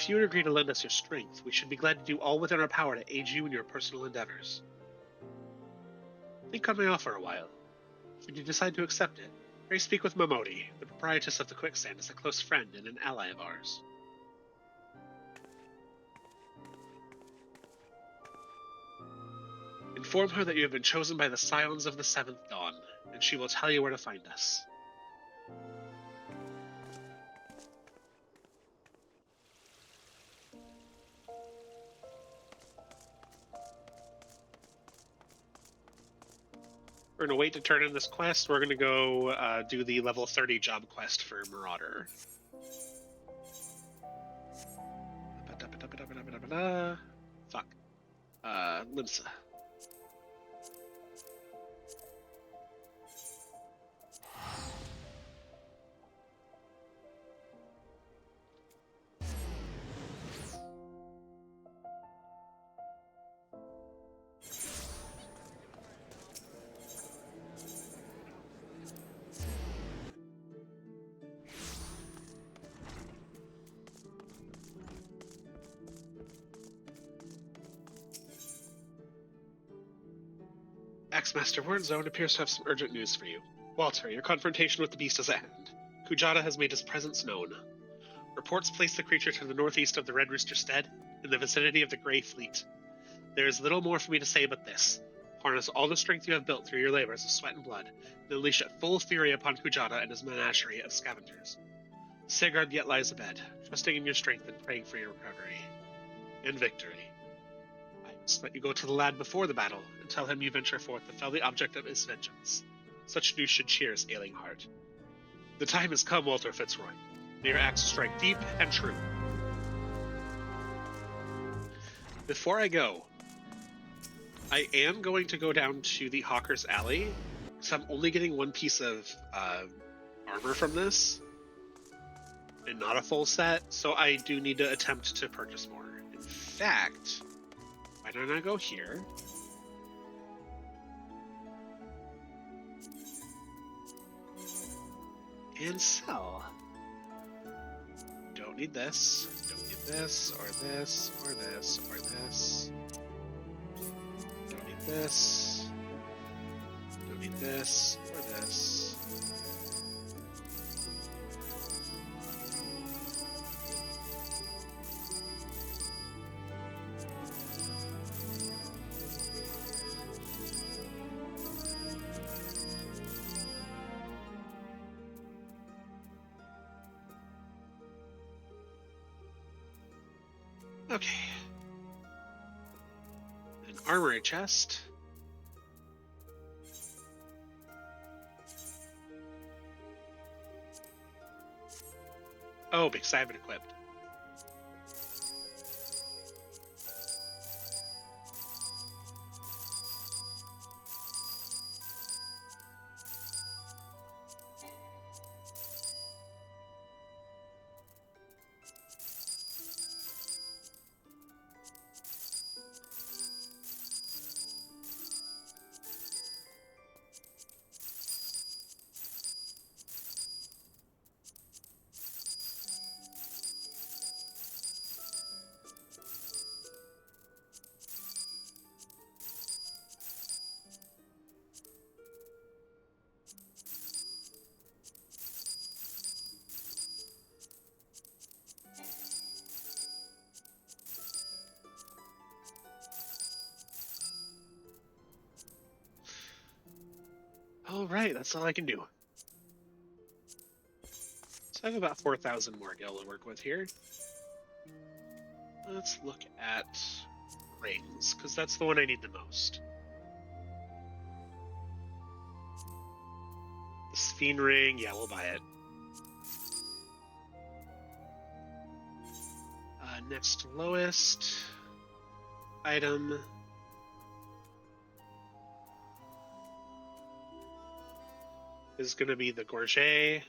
If you would agree to lend us your strength, we should be glad to do all within our power to aid you in your personal endeavors. Think on my offer a while. Should you decide to accept it, pray speak with Momodi, the proprietress of the Quicksand, is a close friend and an ally of ours. Inform her that you have been chosen by the Scions of the Seventh Dawn, and she will tell you where to find us. We're going to wait to turn in this quest. We're going to go do the level 30 job quest for Marauder. Fuck. Limsa. Ex-Master Wernzone appears to have some urgent news for you. Walter, your confrontation with the beast is at hand. Kujata has made his presence known. Reports place the creature to the northeast of the Red Rooster Stead, in the vicinity of the Grey Fleet. There is little more for me to say but this. Harness all the strength you have built through your labors of sweat and blood, and unleash at full fury upon Kujata and his menagerie of scavengers. Sigurd yet lies abed, trusting in your strength and praying for your recovery. And victory. I must let you go to the lad before the battle, and tell him you venture forth to fell the object of his vengeance. Such news should cheer his ailing heart. The time has come, Walter Fitzroy. May your axe strike deep and true. Before I go, I am going to go down to the Hawker's Alley, because I'm only getting one piece of armor from this, and not a full set, so I do need to attempt to purchase more. In fact, why don't I go here? And sell. Don't need this. Don't need this, or this, or this, or this. Don't need this. Don't need this, or this. Okay. An armory chest. Oh, because I have it equipped. All right, that's all I can do. So I have about 4,000 more gil to work with here. Let's look at rings, because that's the one I need the most. The Sphene ring, yeah, we'll buy it. Next lowest item. Is going to be the Gorget.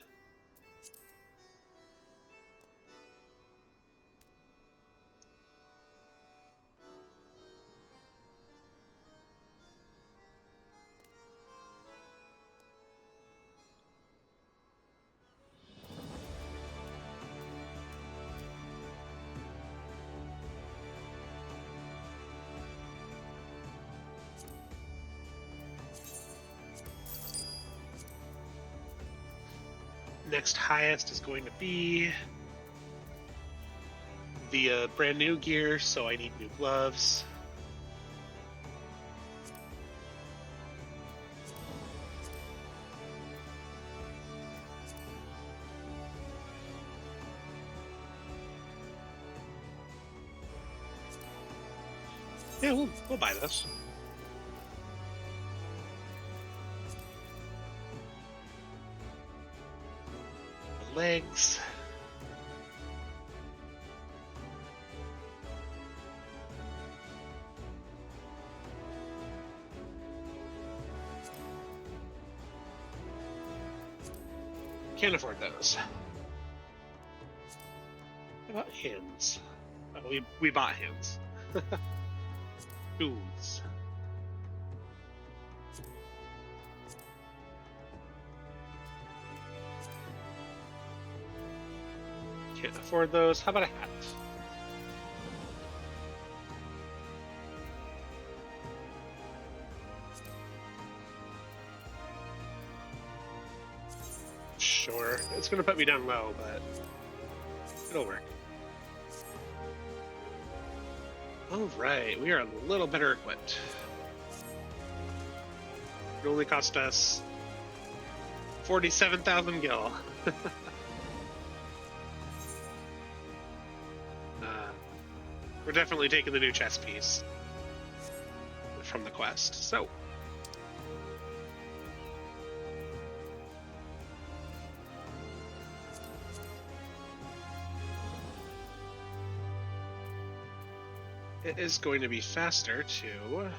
next highest is going to be the brand new gear, so I need new gloves. Yeah, we'll buy this. The legs. Can't afford those. How about hands? Oh, we bought hands. Tools. Can't afford those. How about a hat? Sure. It's going to put me down low, but it'll work. All right, we are a little better equipped. It only cost us 47,000 gil. We're definitely taking the new chess piece from the quest. So, it is going to be faster to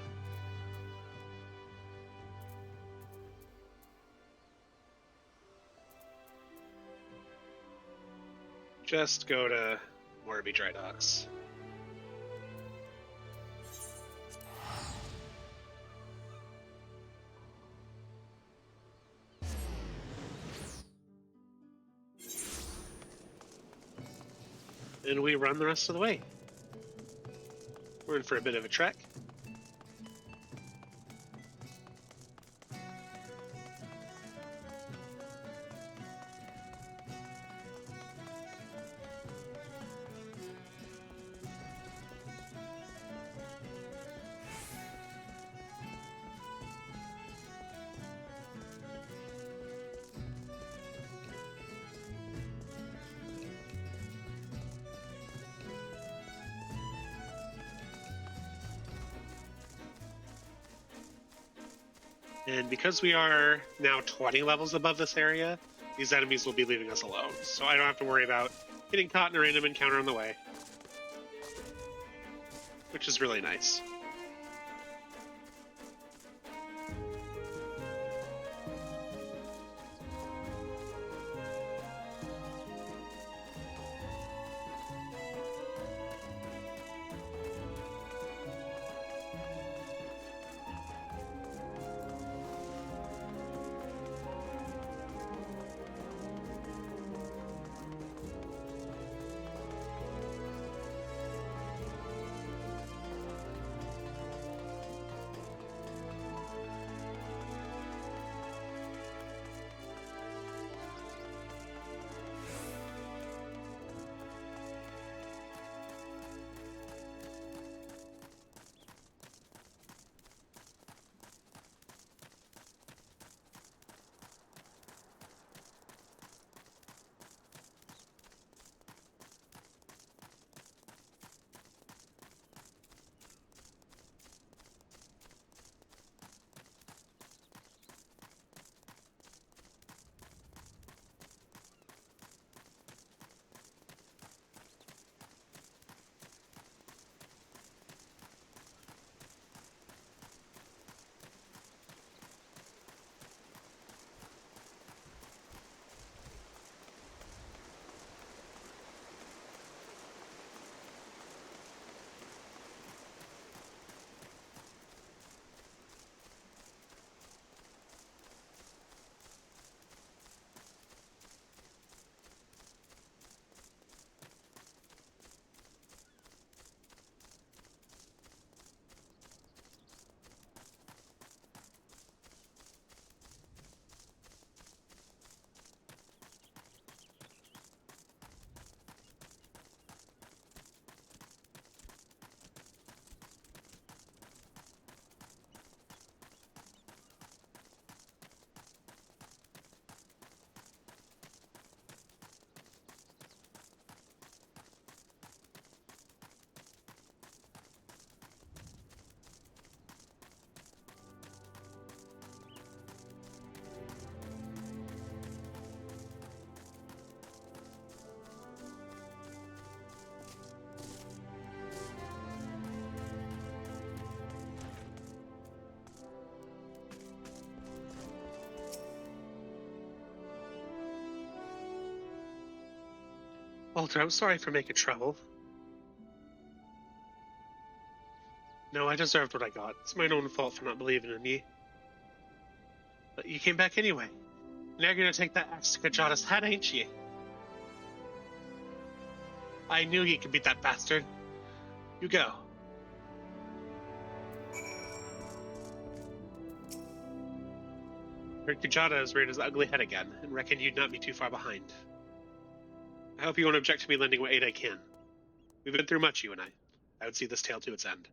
just go to Morby Dry Docks. And we run the rest of the way. We're in for a bit of a trek. And because we are now 20 levels above this area, these enemies will be leaving us alone. So I don't have to worry about getting caught in a random encounter on the way. Which is really nice. Walter, I'm sorry for making trouble. No, I deserved what I got. It's my own fault for not believing in me. But you came back anyway. Now you're gonna take that axe to Kajada's head, ain't you? I knew you could beat that bastard. You go. Heard Kajada has reared his ugly head again, and reckoned you'd not be too far behind. I hope you won't object to me lending what aid I can. We've been through much, you and I. I would see this tale to its end.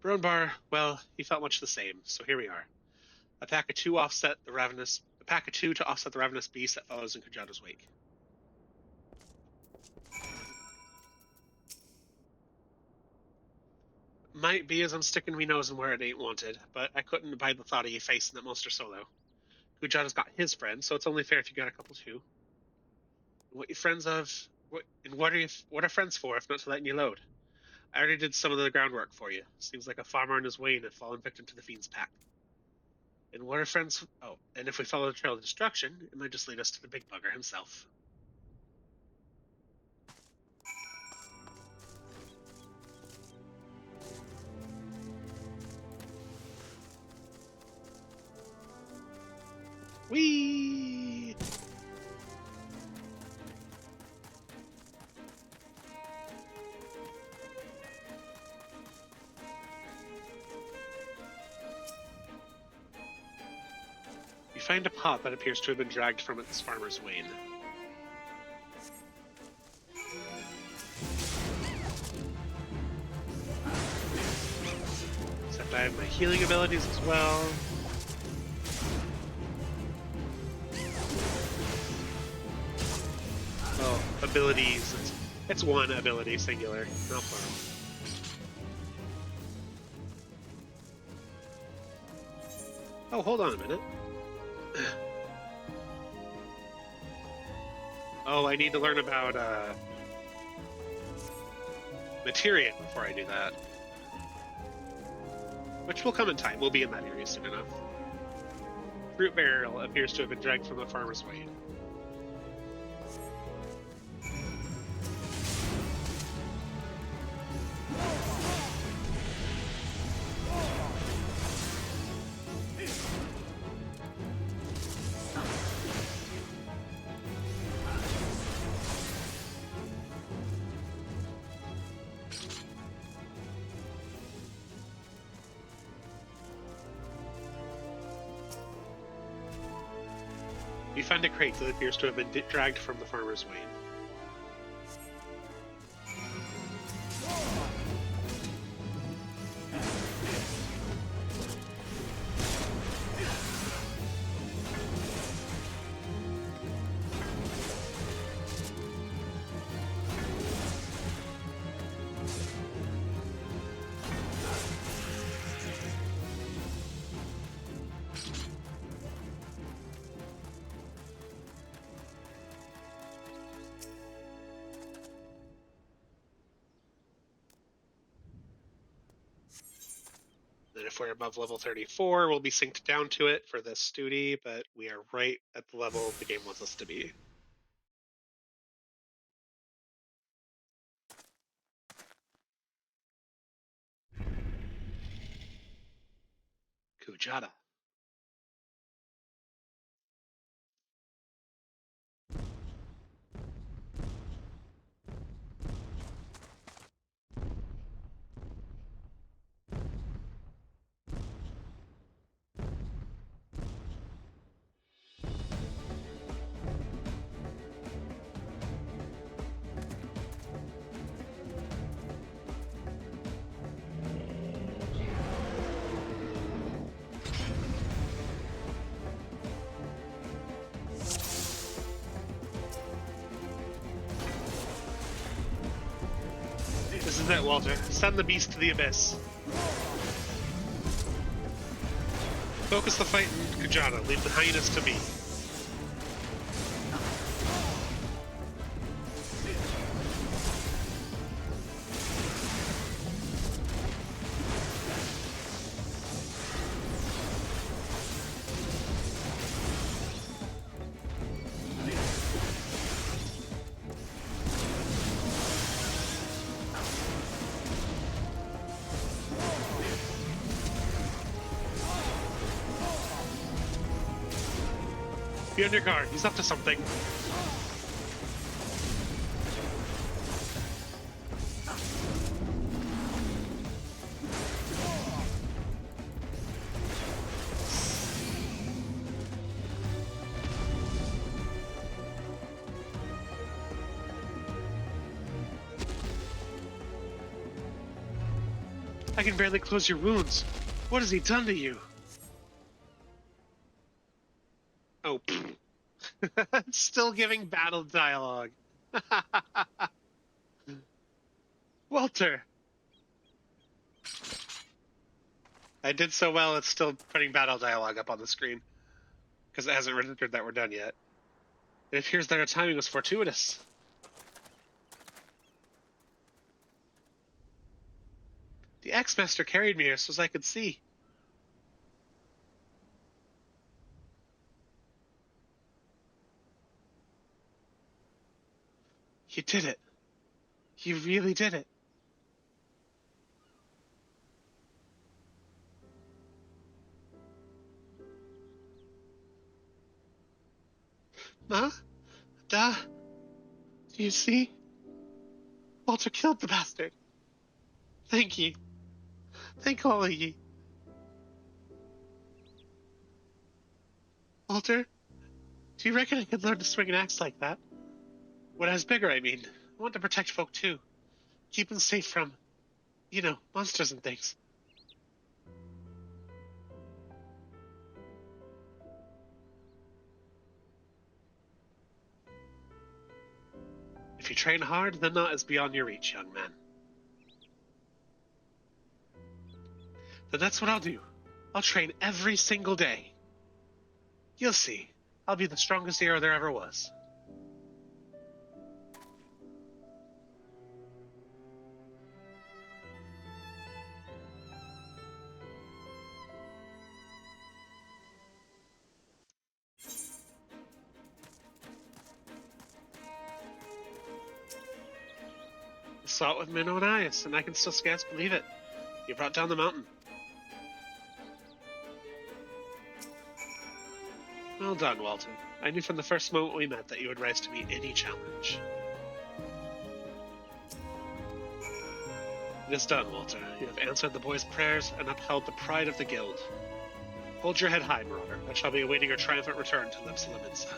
Bronbar, well, he felt much the same, so here we are. A pack of two to offset the ravenous beast that follows in Kajada's wake. Might be as I'm sticking me nose in where it ain't wanted, but I couldn't abide the thought of you facing that monster solo. Kujada's got his friends, so it's only fair if you got a couple too. What you friends of? What are friends for if not to letting you load? I already did some of the groundwork for you. Seems like a farmer on his way and had fallen victim to the fiend's pack. And what are friends? Oh, and if we follow the trail of destruction, it might just lead us to the big bugger himself. Whee! You find a pot that appears to have been dragged from its farmer's wain. Except I have my healing abilities as well. Well, abilities. It's one ability, singular, not plural. Oh, hold on a minute. Oh, I need to learn about materia before I do that. Which will come in time. We'll be in that area soon enough. Fruit barrel appears to have been dragged from the farmer's wain. You find a crate that appears to have been dragged from the farmer's wain. Then if we're above level 34, we'll be synced down to it for this duty, but we are right at the level the game wants us to be. Kujada. This is it, Walter. Send the beast to the abyss. Focus the fight in Kujada. Leave the hyenas to me. Be on your guard. He's up to something. I can barely close your wounds. What has he done to you? Oh, still giving battle dialogue. Walter! I did so well, it's still putting battle dialogue up on the screen. Because it hasn't registered that we're done yet. It appears that our timing was fortuitous. The X-Master carried me here so as I could see. You did it. You really did it. Huh? Da? Do you see? Walter killed the bastard. Thank you. Thank all of you. Walter, do you reckon I could learn to swing an axe like that? When I was bigger, I mean. I want to protect folk too. Keep them safe from, monsters and things. If you train hard, the knot is beyond your reach, young man. Then that's what I'll do. I'll train every single day. You'll see. I'll be the strongest hero there ever was. I saw it with my own eyes, and I can still scarce believe it. You brought down the mountain. Well done, Walter. I knew from the first moment we met that you would rise to meet any challenge. It is done, Walter. You have answered the boy's prayers and upheld the pride of the guild. Hold your head high, Marauder. I shall be awaiting your triumphant return to Noscea.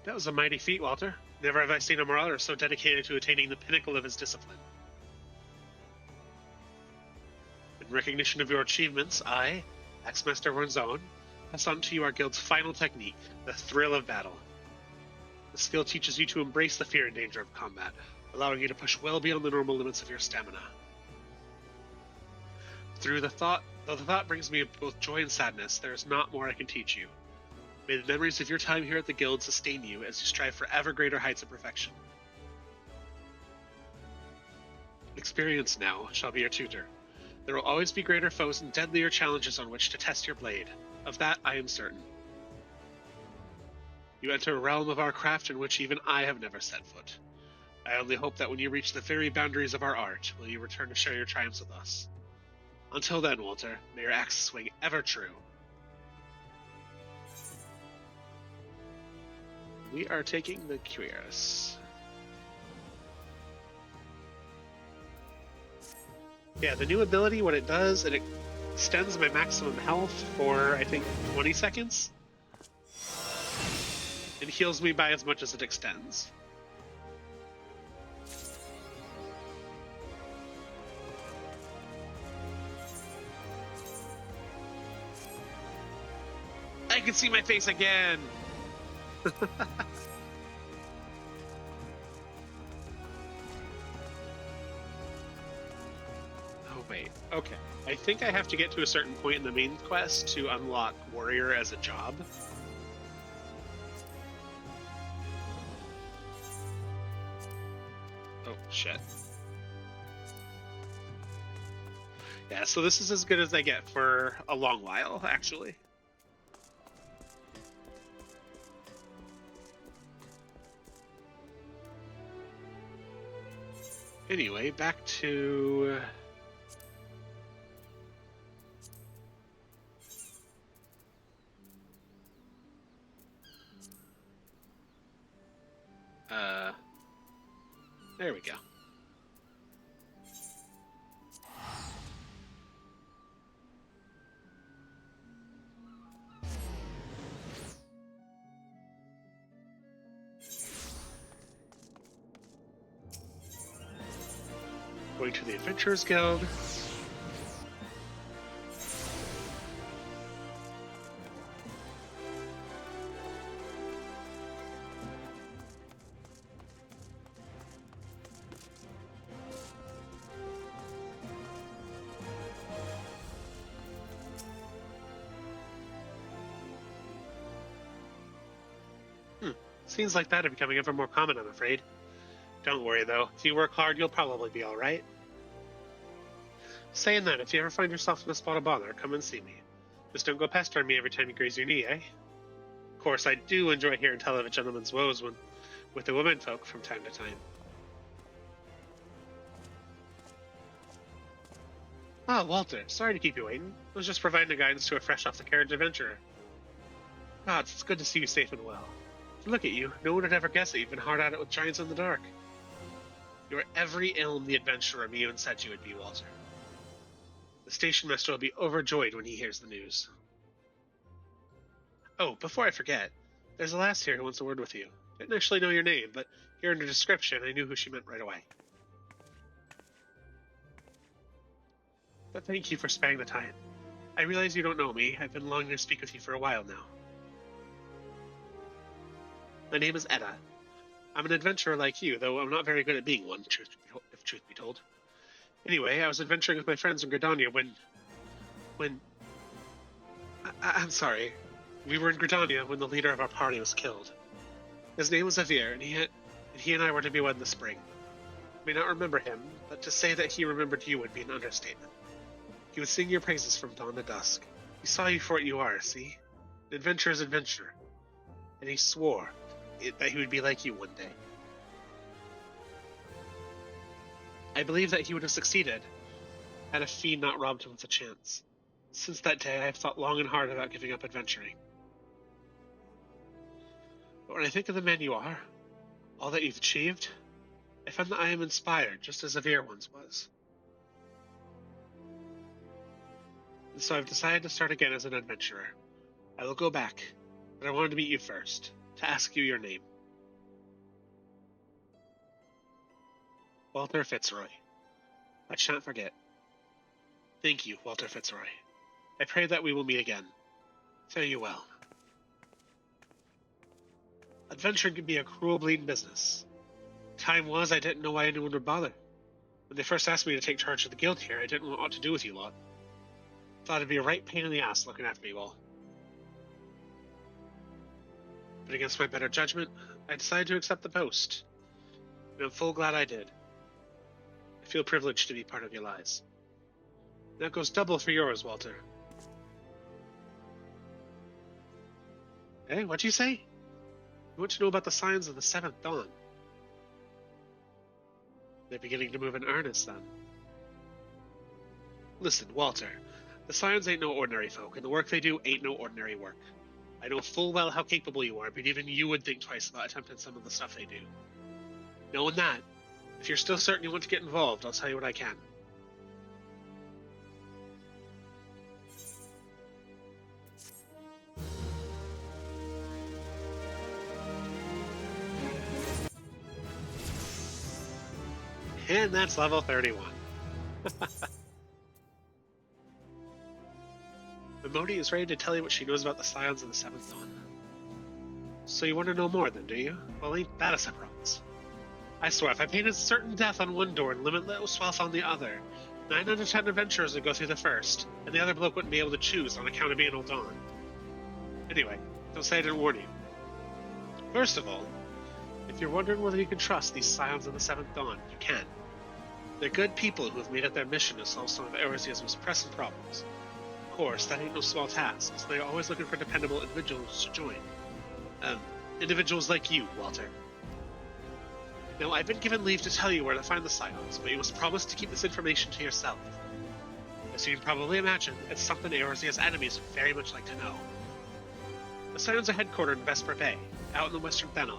That was a mighty feat, Walter. Never have I seen a marauder so dedicated to attaining the pinnacle of his discipline. In recognition of your achievements, I, X-Master Ronzone, pass on to you our guild's final technique, the thrill of battle. The skill teaches you to embrace the fear and danger of combat, allowing you to push well beyond the normal limits of your stamina. Though the thought brings me both joy and sadness, there is not more I can teach you. May the memories of your time here at the Guild sustain you as you strive for ever greater heights of perfection. Experience now shall be your tutor. There will always be greater foes and deadlier challenges on which to test your blade. Of that I am certain. You enter a realm of our craft in which even I have never set foot. I only hope that when you reach the very boundaries of our art, will you return to share your triumphs with us. Until then, Walter, may your axe swing ever true. We are taking the Cuirass. Yeah, the new ability, what it does, it extends my maximum health for, I think, 20 seconds. It heals me by as much as it extends. I can see my face again! Oh wait. Right. Okay. I think I have to get to a certain point in the main quest to unlock Warrior as a job. Oh, shit. Yeah, so this is as good as I get for a long while, actually. Anyway, back to... there we go. Going to the Adventurers Guild. Scenes like that are becoming ever more common, I'm afraid. Don't worry, though. If you work hard, you'll probably be all right. Saying that, if you ever find yourself in a spot of bother, come and see me. Just don't go pestering me every time you graze your knee, eh? Of course, I do enjoy hearing tell of a gentleman's woes with the womenfolk from time to time. Ah, Walter, sorry to keep you waiting. I was just providing a guidance to a fresh-off-the-carriage adventurer. Gods, it's good to see you safe and well. Look at you. No one would ever guess that you've been hard at it with giants in the dark. You are every ilm the adventurer Mew said you would be, Walter. The station master will be overjoyed when he hears the news. Oh, before I forget, there's a lass here who wants a word with you. Didn't actually know your name, but hearing her description, I knew who she meant right away. But thank you for sparing the time. I realize you don't know me. I've been longing to speak with you for a while now. My name is Edda. I'm an adventurer like you, though I'm not very good at being one, if truth be told. Anyway, I was adventuring with my friends in Gridania when... I'm sorry. We were in Gridania when the leader of our party was killed. His name was Avir, and he and I were to be wed in the spring. I may not remember him, but to say that he remembered you would be an understatement. He would sing your praises from dawn to dusk. He saw you for what you are, see? An adventurer's adventurer. And he swore that he would be like you one day. I believe that he would have succeeded had a fiend not robbed him with a chance. Since that day, I have thought long and hard about giving up adventuring. But when I think of the man you are, all that you've achieved, I find that I am inspired, just as Avir once was. And so I've decided to start again as an adventurer. I will go back, but I wanted to meet you first, to ask you your name. Walter Fitzroy. I shan't forget. Thank you, Walter Fitzroy. I pray that we will meet again. Fare you well. Adventuring can be a cruel, bleeding business. Time was I didn't know why anyone would bother. When they first asked me to take charge of the guild here, I didn't know what to do with you lot. Thought it'd be a right pain in the ass looking after you all. But against my better judgment, I decided to accept the post. And I'm full glad I did. I feel privileged to be part of your lives. That goes double for yours, Walter. Hey, what'd you say? You want to know about the signs of the seventh dawn? They're beginning to move in earnest, then. Listen, Walter, the Scions ain't no ordinary folk, and the work they do ain't no ordinary work. I know full well how capable you are, but even you would think twice about attempting some of the stuff they do. Knowing that, if you're still certain you want to get involved, I'll tell you what I can. And that's level 31. Mimodi is ready to tell you what she knows about the Scions of the Seventh Dawn. So you want to know more then, do you? Well, ain't that a surprise? I swear, if I painted certain death on one door and limitless wealth on the other, 9 out of 10 adventurers would go through the first, and the other bloke wouldn't be able to choose on account of being Old Dawn. Anyway, don't say I didn't warn you. First of all, if you're wondering whether you can trust these Scions of the Seventh Dawn, you can. They're good people who have made it their mission to solve some of Erezia's most pressing problems. Of course, that ain't no small task, so they're always looking for dependable individuals to join. Individuals like you, Walter. Now, I've been given leave to tell you where to find the Scions, but you must promise to keep this information to yourself. As you can probably imagine, it's something Erezia's enemies would very much like to know. The Scions are headquartered in Vesper Bay, out in the western Thanalan.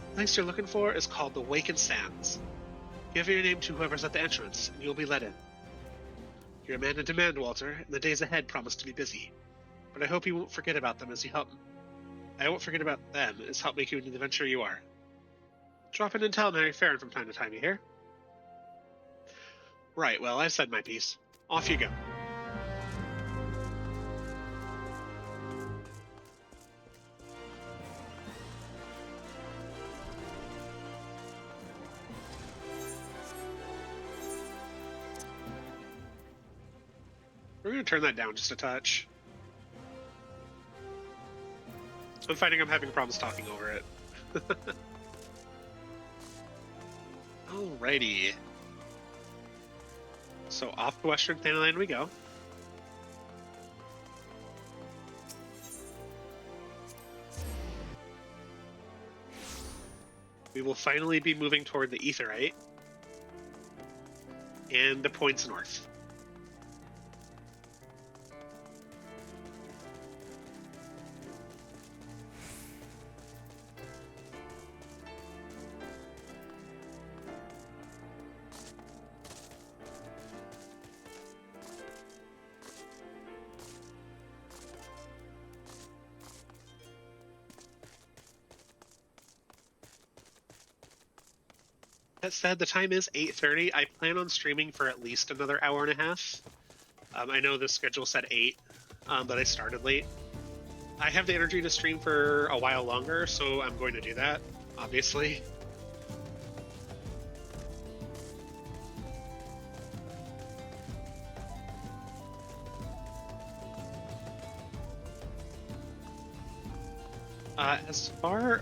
The place you're looking for is called the Waken Sands. Give your name to whoever's at the entrance, and you'll be let in. You're a man in demand, Walter, and the days ahead promise to be busy. But I hope you won't forget about them as you help. I won't forget about them as help make you into the adventurer you are. Drop in and tell Mary Farron from time to time, you hear? Right, well, I've said my piece. Off you go. We're going to turn that down just a touch. I'm finding I'm having problems talking over it. Alrighty. So off to Western Thanalan we go. We will finally be moving toward the Aetheryte and the points north. That said, the time is 8:30. I plan on streaming for at least another hour and a half. I know the schedule said 8, but I started late. I have the energy to stream for a while longer, so I'm going to do that, obviously.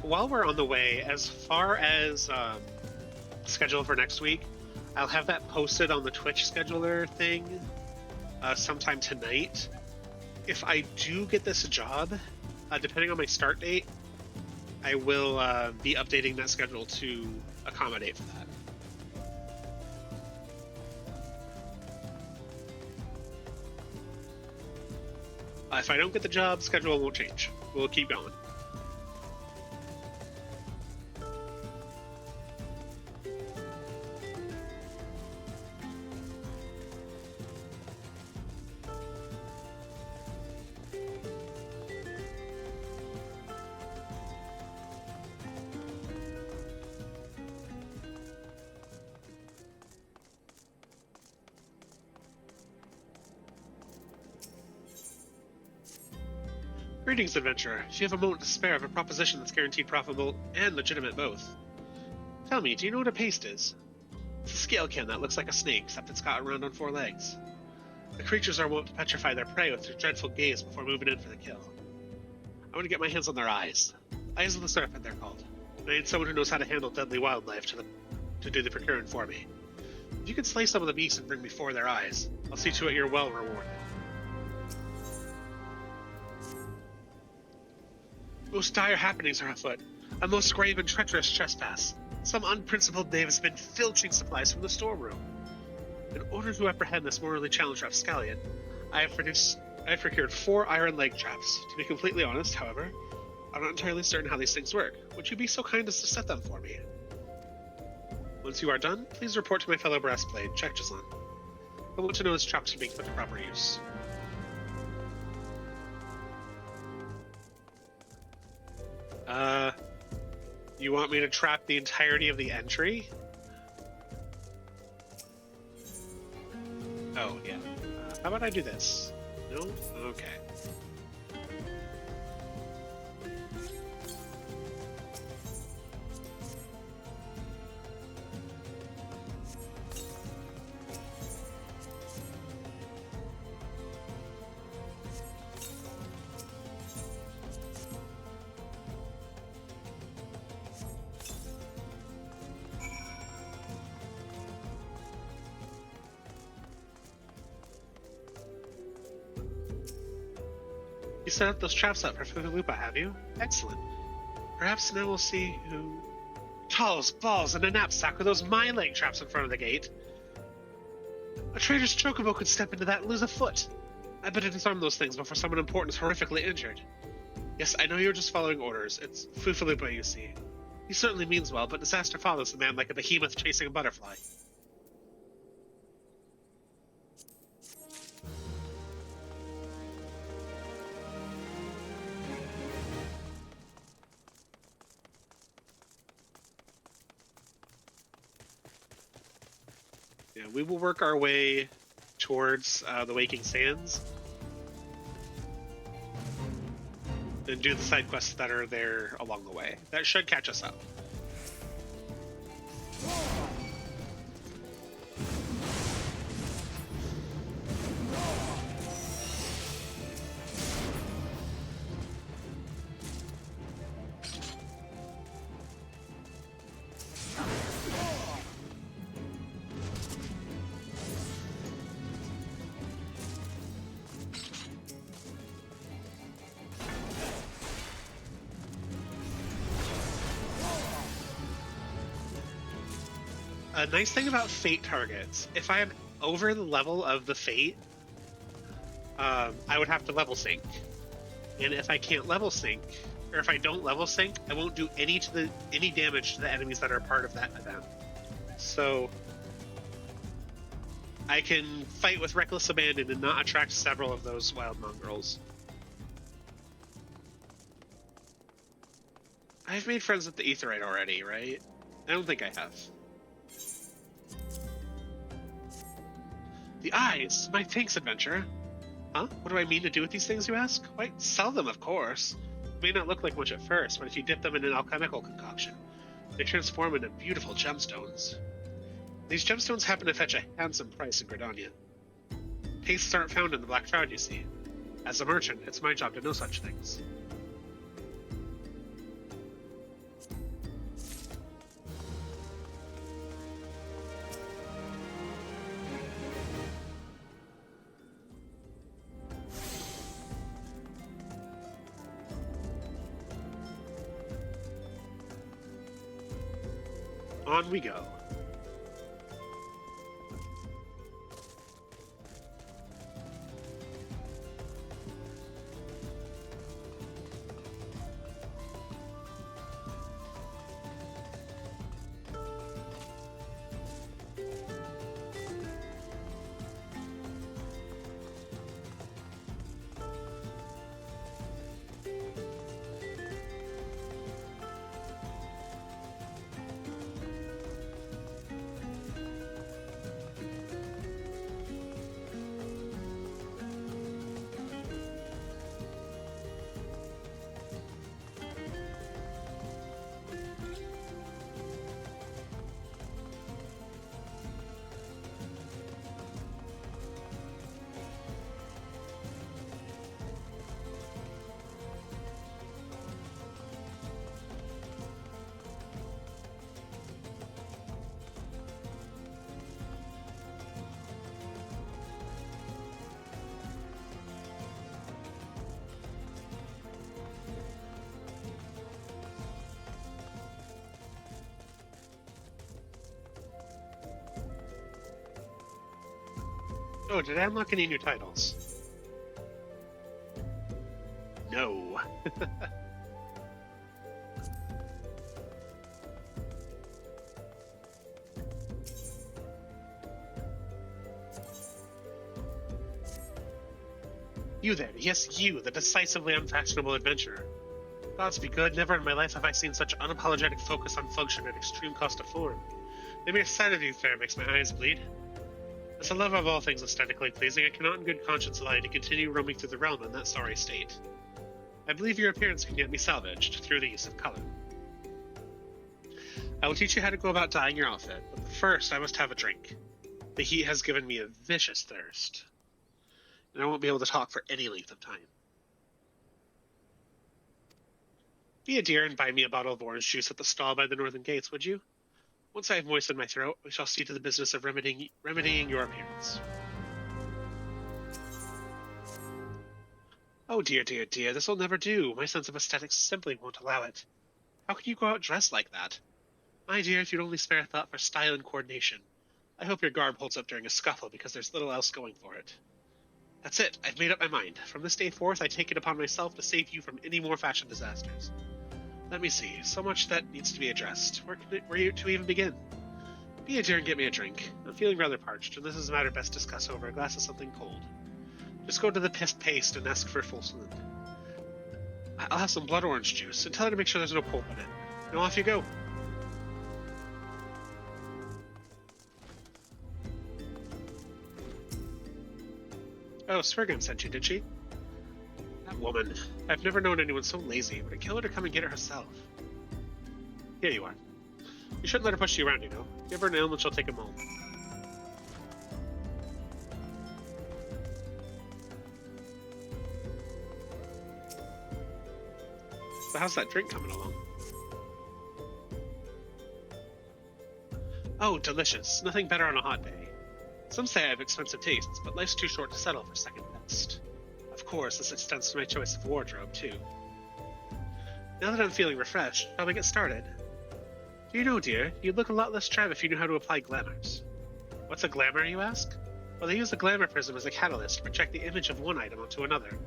While we're on the way, as far as schedule for next week, I'll have that posted on the Twitch scheduler thing sometime tonight. If I do get this job, depending on my start date, I will be updating that schedule to accommodate for that. If I don't get the job, schedule won't change. We'll keep going. Greetings, adventurer. If you have a moment to spare, I have a proposition that's guaranteed profitable and legitimate both. Tell me, do you know what a paste is? It's a scale can that looks like a snake, except it's got around on 4 legs. The creatures are wont to petrify their prey with their dreadful gaze before moving in for the kill. I want to get my hands on their eyes. Eyes of the serpent, they're called. And I need someone who knows how to handle deadly wildlife to do the procuring for me. If you could slay some of the beasts and bring me 4 of their eyes, I'll see to it you're well rewarded. Most dire happenings are afoot. A most grave and treacherous trespass. Some unprincipled knave has been filching supplies from the storeroom. In order to apprehend this morally challenged rapscallion, I have procured 4 iron leg traps. To be completely honest, however, I'm not entirely certain how these things work. Would you be so kind as to set them for me? Once you are done, please report to my fellow brassblade, Chekjazlan. I want to know his traps are being put to proper use. You want me to trap the entirety of the entry? Oh, yeah. How about I do this? No? Okay. set up those traps up for Lupa, have you? Excellent. Perhaps now we'll see who... Talls, balls, and a knapsack with those my-leg traps in front of the gate. A traitor's chocobo could step into that and lose a foot. I better disarm those things before someone important is horrifically injured. Yes, I know you're just following orders. It's Fufalupa, you see. He certainly means well, but disaster follows the man like a behemoth chasing a butterfly. Yeah, we will work our way towards the Waking Sands and do the side quests that are there along the way. That should catch us up. A nice thing about Fate targets, if I am over the level of the Fate, I would have to level sync. And if I can't level sync, or if I don't level sync, I won't do any damage to the enemies that are part of that event. So I can fight with reckless abandon and not attract several of those wild mongrels. I've made friends with the Aetheryte already, right? I don't think I have. The eyes! My thanks, adventurer! Huh? What do I mean to do with these things, you ask? Why, sell them, of course. They may not look like much at first, but if you dip them in an alchemical concoction, they transform into beautiful gemstones. These gemstones happen to fetch a handsome price in Gridania. Tastes aren't found in the Black Shroud, you see. As a merchant, it's my job to know such things. On we go. Oh, did I unlock any new titles? No. You there, yes you, the decisively unfashionable adventurer. Gods be good, never in my life have I seen such unapologetic focus on function at extreme cost of form. The mere sight of you fair makes my eyes bleed. As a lover of all things aesthetically pleasing, I cannot in good conscience allow you to continue roaming through the realm in that sorry state. I believe your appearance can yet be salvaged through the use of color. I will teach you how to go about dyeing your outfit, but first I must have a drink. The heat has given me a vicious thirst, and I won't be able to talk for any length of time. Be a dear and buy me a bottle of orange juice at the stall by the northern gates, would you? Once I have moistened my throat, we shall see to the business of remedying your appearance. Oh dear, dear, dear, this will never do. My sense of aesthetics simply won't allow it. How can you go out dressed like that? My dear, if you'd only spare a thought for style and coordination. I hope your garb holds up during a scuffle, because there's little else going for it. That's it. I've made up my mind. From this day forth, I take it upon myself to save you from any more fashion disasters. Let me see. So much that needs to be addressed. Where you to even begin? Be a dear and get me a drink. I'm feeling rather parched, and this is a matter best discussed over a glass of something cold. Just go to the paste and ask for full saloon. I'll have some blood orange juice, and tell her to make sure there's no pulp in it. Now off you go. Oh, Swergan sent you, did she? That woman. I've never known anyone so lazy. Would it kill her to come and get it herself? Here you are. You shouldn't let her push you around, you know. Give her an ailment, she'll take him home. So how's that drink coming along? Oh, delicious. Nothing better on a hot day. Some say I have expensive tastes, but life's too short to settle for second best. Of course, this extends to my choice of wardrobe, too. Now that I'm feeling refreshed, shall we get started? Do you know, dear, you'd look a lot less drab if you knew how to apply glamours. What's a glamour, you ask? Well, they use the glamour prism as a catalyst to project the image of one item onto another.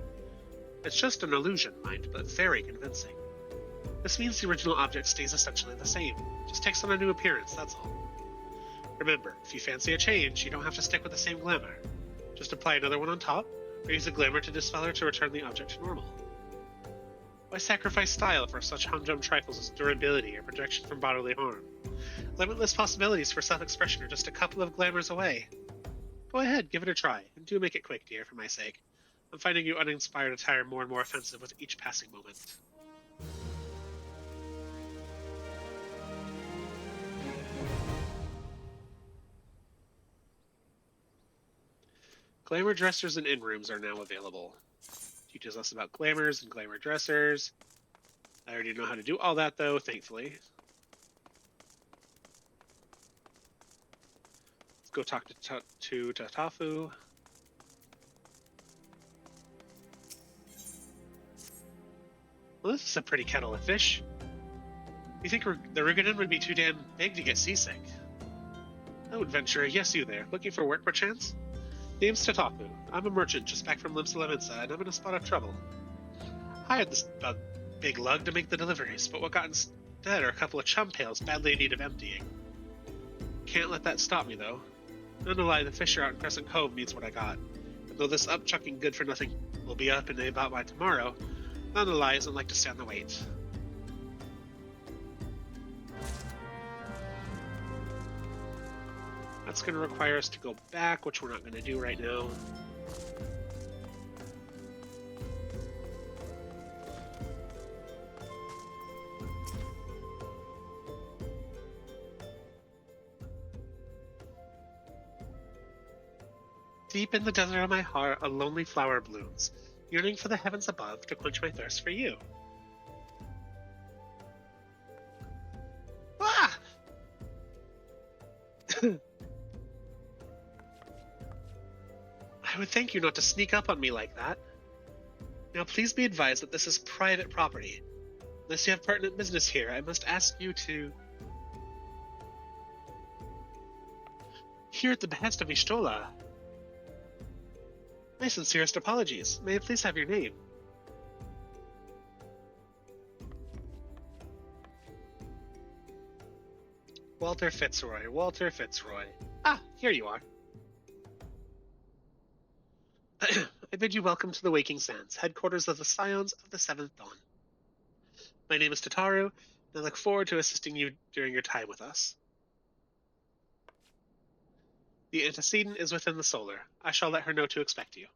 It's just an illusion, mind, but very convincing. This means the original object stays essentially the same, just takes on a new appearance, that's all. Remember, if you fancy a change, you don't have to stick with the same glamour. Just apply another one on top, or use a glamour to disfellor to return the object to normal. Why sacrifice style for such humdrum trifles as durability or protection from bodily harm? Limitless possibilities for self-expression are just a couple of glamours away. Go ahead, give it a try, and do make it quick, dear, for my sake. I'm finding your uninspired attire more and more offensive with each passing moment. Glamour dressers and in-rooms are now available. Teaches us about glamours and glamour dressers. I already know how to do all that, though, thankfully. Let's go talk to Tatafu. Well, this is a pretty kettle of fish. You think the Ruganon would be too damn big to get seasick? Oh, adventurer, yes, you there. Looking for work, perchance? Name's Tatafu. I'm a merchant just back from Limsa, and I'm in a spot of trouble. Hired this big lug to make the deliveries, but what got instead are a couple of chum pails badly in need of emptying. Can't let that stop me, though. None to lie, the fisher out in Crescent Cove needs what I got. And though this upchucking good-for-nothing will be up and about by tomorrow, none to lie isn't like to stand the wait. That's going to require us to go back, which we're not going to do right now. Deep in the desert of my heart, a lonely flower blooms, yearning for the heavens above to quench my thirst for you. Ah! I would thank you not to sneak up on me like that. Now please be advised that this is private property. Unless you have pertinent business here, I must ask you to... Here at the behest of Ishtola. My sincerest apologies. May I please have your name? Walter Fitzroy. Walter Fitzroy. Ah, here you are. I bid you welcome to the Waking Sands, headquarters of the Scions of the Seventh Dawn. My name is Tataru, and I look forward to assisting you during your time with us. The antecedent is within the solar. I shall let her know to expect you.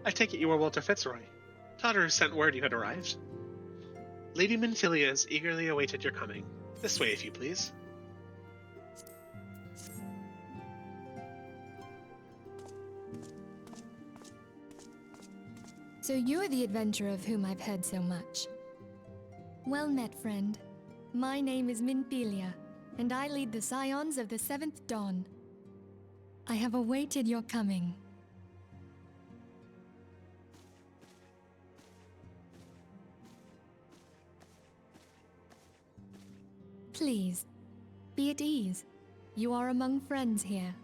I take it you are Walter Fitzroy. Tataru sent word you had arrived. Lady Mintilia has eagerly awaited your coming. This way, if you please. So you're the adventurer of whom I've heard so much. Well met, friend. My name is Minfilia, and I lead the Scions of the Seventh Dawn. I have awaited your coming. Please, be at ease. You are among friends here.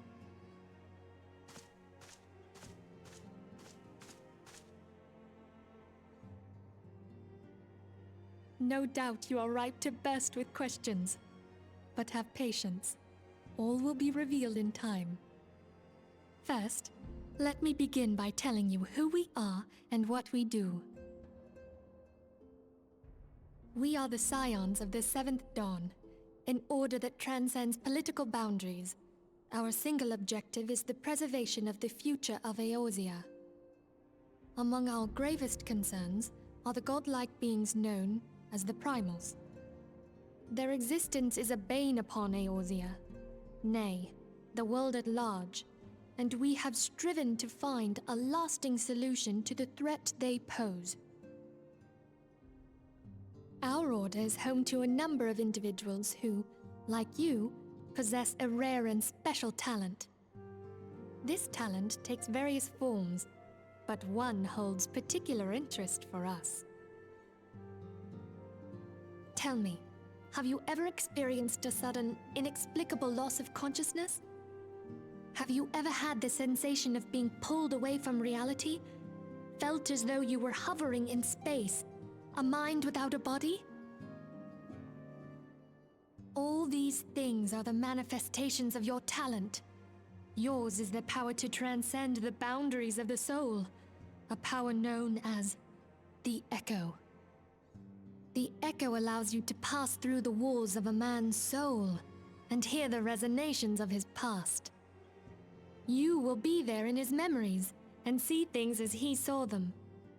No doubt you are ripe to burst with questions. But have patience. All will be revealed in time. First, let me begin by telling you who we are and what we do. We are the Scions of the Seventh Dawn, an order that transcends political boundaries. Our single objective is the preservation of the future of Eorzea. Among our gravest concerns are the godlike beings known as the Primals. Their existence is a bane upon Eorzea, nay, the world at large, and we have striven to find a lasting solution to the threat they pose. Our order is home to a number of individuals who, like you, possess a rare and special talent. This talent takes various forms, but one holds particular interest for us. Tell me, have you ever experienced a sudden, inexplicable loss of consciousness? Have you ever had the sensation of being pulled away from reality? Felt as though you were hovering in space, a mind without a body? All these things are the manifestations of your talent. Yours is the power to transcend the boundaries of the soul, a power known as the Echo. The Echo allows you to pass through the walls of a man's soul and hear the resonations of his past. You will be there in his memories and see things as he saw them.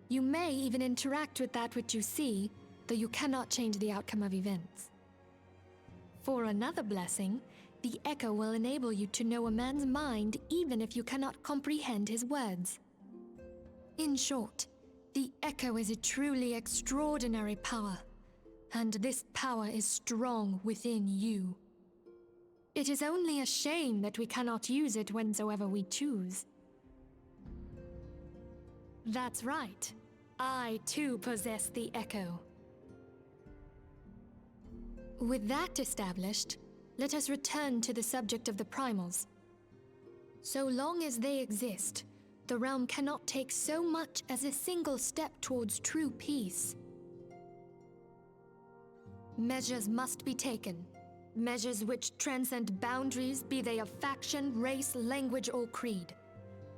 You may even interact with that which you see, though you cannot change the outcome of events. For another blessing, the Echo will enable you to know a man's mind even if you cannot comprehend his words. In short, the Echo is a truly extraordinary power, and this power is strong within you. It is only a shame that we cannot use it whensoever we choose. That's right. I too possess the Echo. With that established, let us return to the subject of the Primals. So long as they exist, the realm cannot take so much as a single step towards true peace. Measures must be taken. Measures which transcend boundaries, be they of faction, race, language, or creed.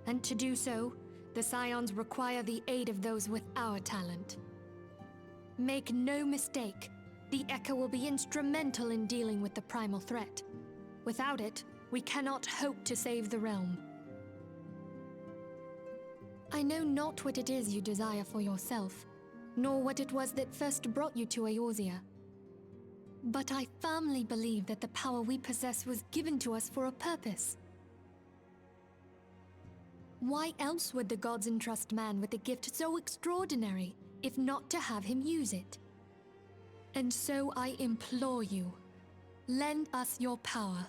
And to do so, the Scions require the aid of those with our talent. Make no mistake, the Echo will be instrumental in dealing with the primal threat. Without it, we cannot hope to save the realm. I know not what it is you desire for yourself, nor what it was that first brought you to Eorzea. But I firmly believe that the power we possess was given to us for a purpose. Why else would the gods entrust man with a gift so extraordinary, if not to have him use it? And so I implore you, lend us your power.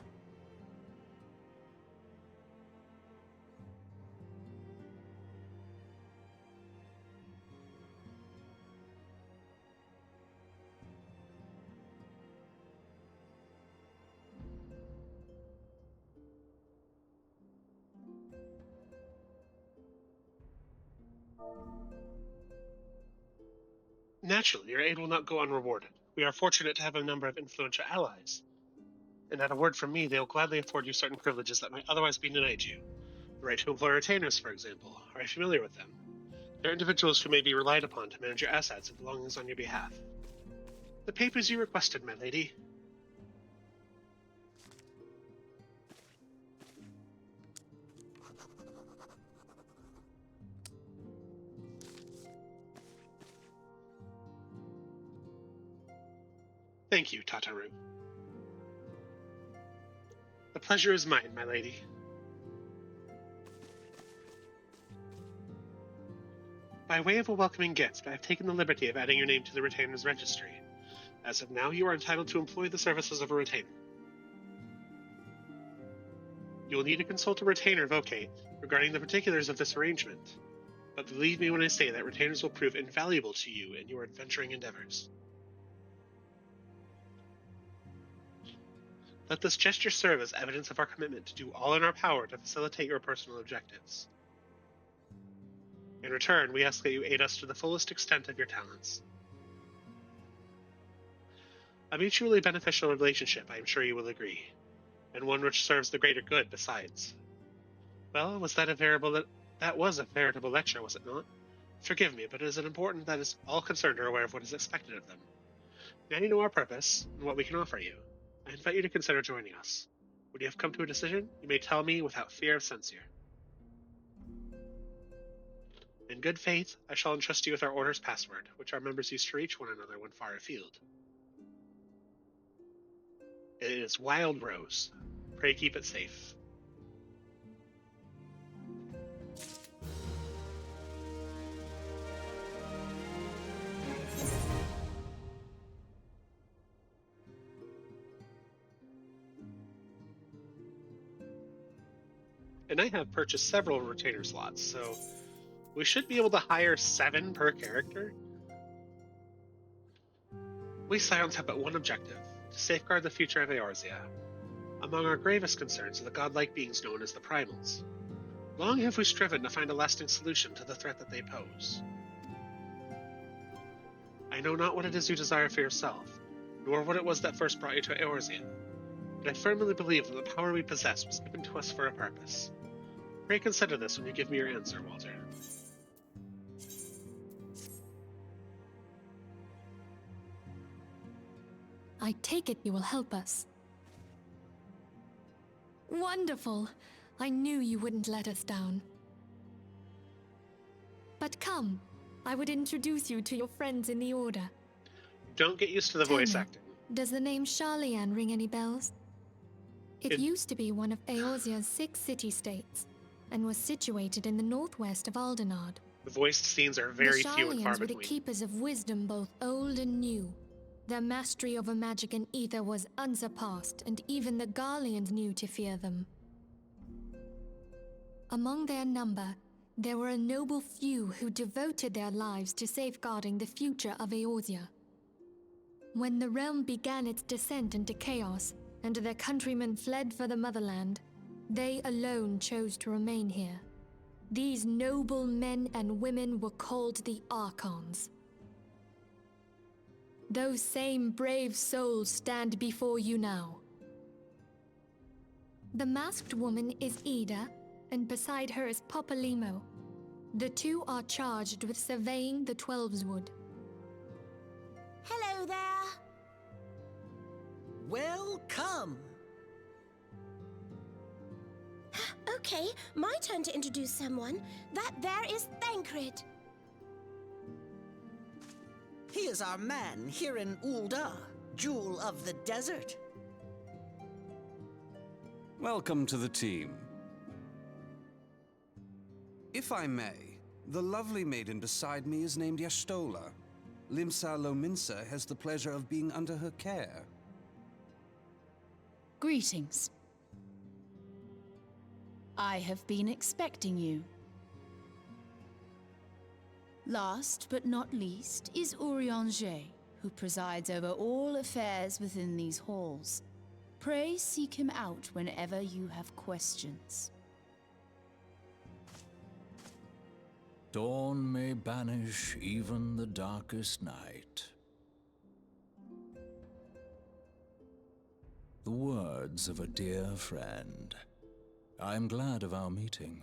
Naturally, your aid will not go unrewarded. We are fortunate to have a number of influential allies, and at a word from me, they will gladly afford you certain privileges that might otherwise be denied you. The right to employ retainers, for example. Are you familiar with them? They're individuals who may be relied upon to manage your assets and belongings on your behalf. The papers you requested, my lady. Thank you, Tataru. The pleasure is mine, my lady. By way of a welcoming gift, I have taken the liberty of adding your name to the Retainer's registry. As of now, you are entitled to employ the services of a retainer. You will need to consult a retainer vocate regarding the particulars of this arrangement, but believe me when I say that retainers will prove invaluable to you in your adventuring endeavors. Let this gesture serve as evidence of our commitment to do all in our power to facilitate your personal objectives. In return, we ask that you aid us to the fullest extent of your talents. A mutually beneficial relationship, I am sure you will agree, and one which serves the greater good besides. Well, that was a veritable lecture, was it not? Forgive me, but it is important that all concerned are aware of what is expected of them. Now you know our purpose and what we can offer you. I invite you to consider joining us. When you have come to a decision, you may tell me without fear of censure. In good faith, I shall entrust you with our order's password, which our members use to reach one another when far afield. It is Wild Rose. Pray keep it safe. And I have purchased several retainer slots, so we should be able to hire 7 per character. We Scions have but one objective, to safeguard the future of Eorzea. Among our gravest concerns are the godlike beings known as the Primals. Long have we striven to find a lasting solution to the threat that they pose. I know not what it is you desire for yourself, nor what it was that first brought you to Eorzea, but I firmly believe that the power we possess was given to us for a purpose. Pray consider this when you give me your answer, Walter. I take it you will help us. Wonderful! I knew you wouldn't let us down. But come, I would introduce you to your friends in the Order. Don't get used to the voice acting. Does the name Sharlayan ring any bells? It used to be one of Eorzea's 6 city-states, and was situated in the northwest of Aldenard. The voiced scenes are very few and far Sharlayans were the between. keepers of wisdom both old and new. Their mastery over magic and ether was unsurpassed, and even the Garleans knew to fear them. Among their number, there were a noble few who devoted their lives to safeguarding the future of Eorzea. When the realm began its descent into chaos, and their countrymen fled for the motherland, they alone chose to remain here. These noble men and women were called the Archons. Those same brave souls stand before you now. The masked woman is Ida, and beside her is Popalimo. The two are charged with surveying the Twelveswood. Hello there. Welcome. Okay, my turn to introduce someone. That there is Thancred. He is our man here in Ul'dah, Jewel of the Desert. Welcome to the team. If I may, the lovely maiden beside me is named Y'shtola. Limsa Lominsa has the pleasure of being under her care. Greetings. I have been expecting you. Last but not least is Urianger, who presides over all affairs within these halls. Pray seek him out whenever you have questions. Dawn may banish even the darkest night. The words of a dear friend. I am glad of our meeting.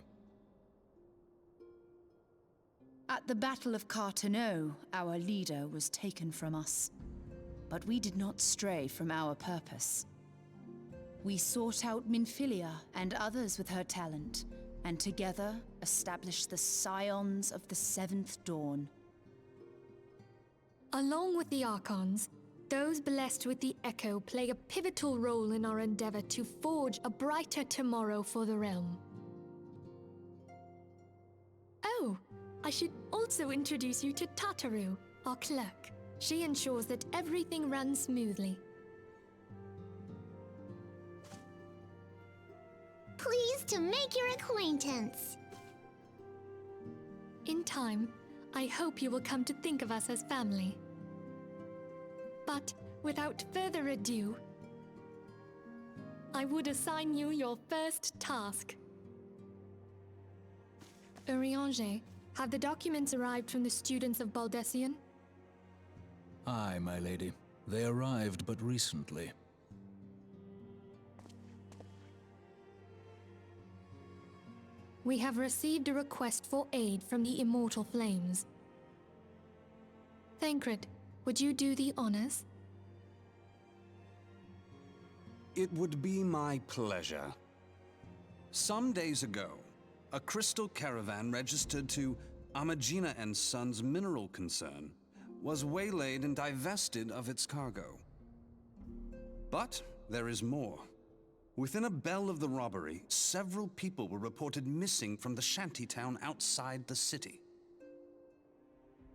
At the Battle of Carteneau, our leader was taken from us. But we did not stray from our purpose. We sought out Minfilia and others with her talent, and together established the Scions of the Seventh Dawn. Along with the Archons, those blessed with the Echo play a pivotal role in our endeavor to forge a brighter tomorrow for the realm. Oh, I should also introduce you to Tataru, our clerk. She ensures that everything runs smoothly. Pleased to make your acquaintance. In time, I hope you will come to think of us as family. But without further ado, I would assign you your first task. Urianger, have the documents arrived from the students of Baldessian? Aye, my lady. They arrived but recently. We have received a request for aid from the Immortal Flames. Thancred, would you do the honors? It would be my pleasure. Some days ago, a crystal caravan registered to Amagina and Sons mineral concern was waylaid and divested of its cargo. But there is more. Within a bell of the robbery, several people were reported missing from the shantytown outside the city.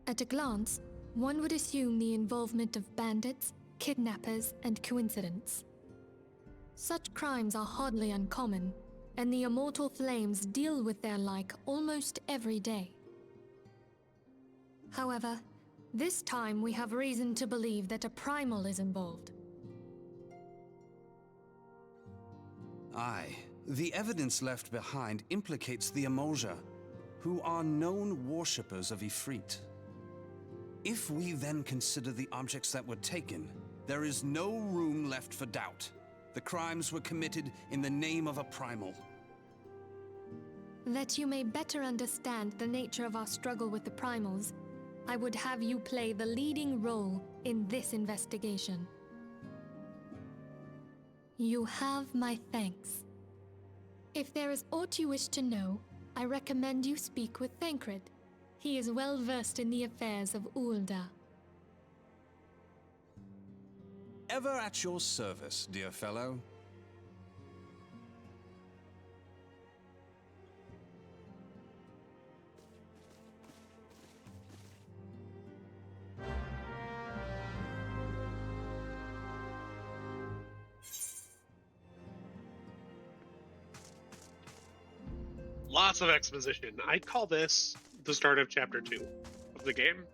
At a glance, one would assume the involvement of bandits, kidnappers, and coincidence. Such crimes are hardly uncommon, and the Immortal Flames deal with their like almost every day. However, this time we have reason to believe that a primal is involved. Aye, the evidence left behind implicates the Emoja, who are known worshippers of Ifrit. If we then consider the objects that were taken, there is no room left for doubt. The crimes were committed in the name of a primal. That you may better understand the nature of our struggle with the primals, I would have you play the leading role in this investigation. You have my thanks. If there is aught you wish to know, I recommend you speak with Thancred. He is well versed in the affairs of Ulda. Ever at your service, dear fellow. Lots of exposition. I'd call this the start of Chapter 2 of the game.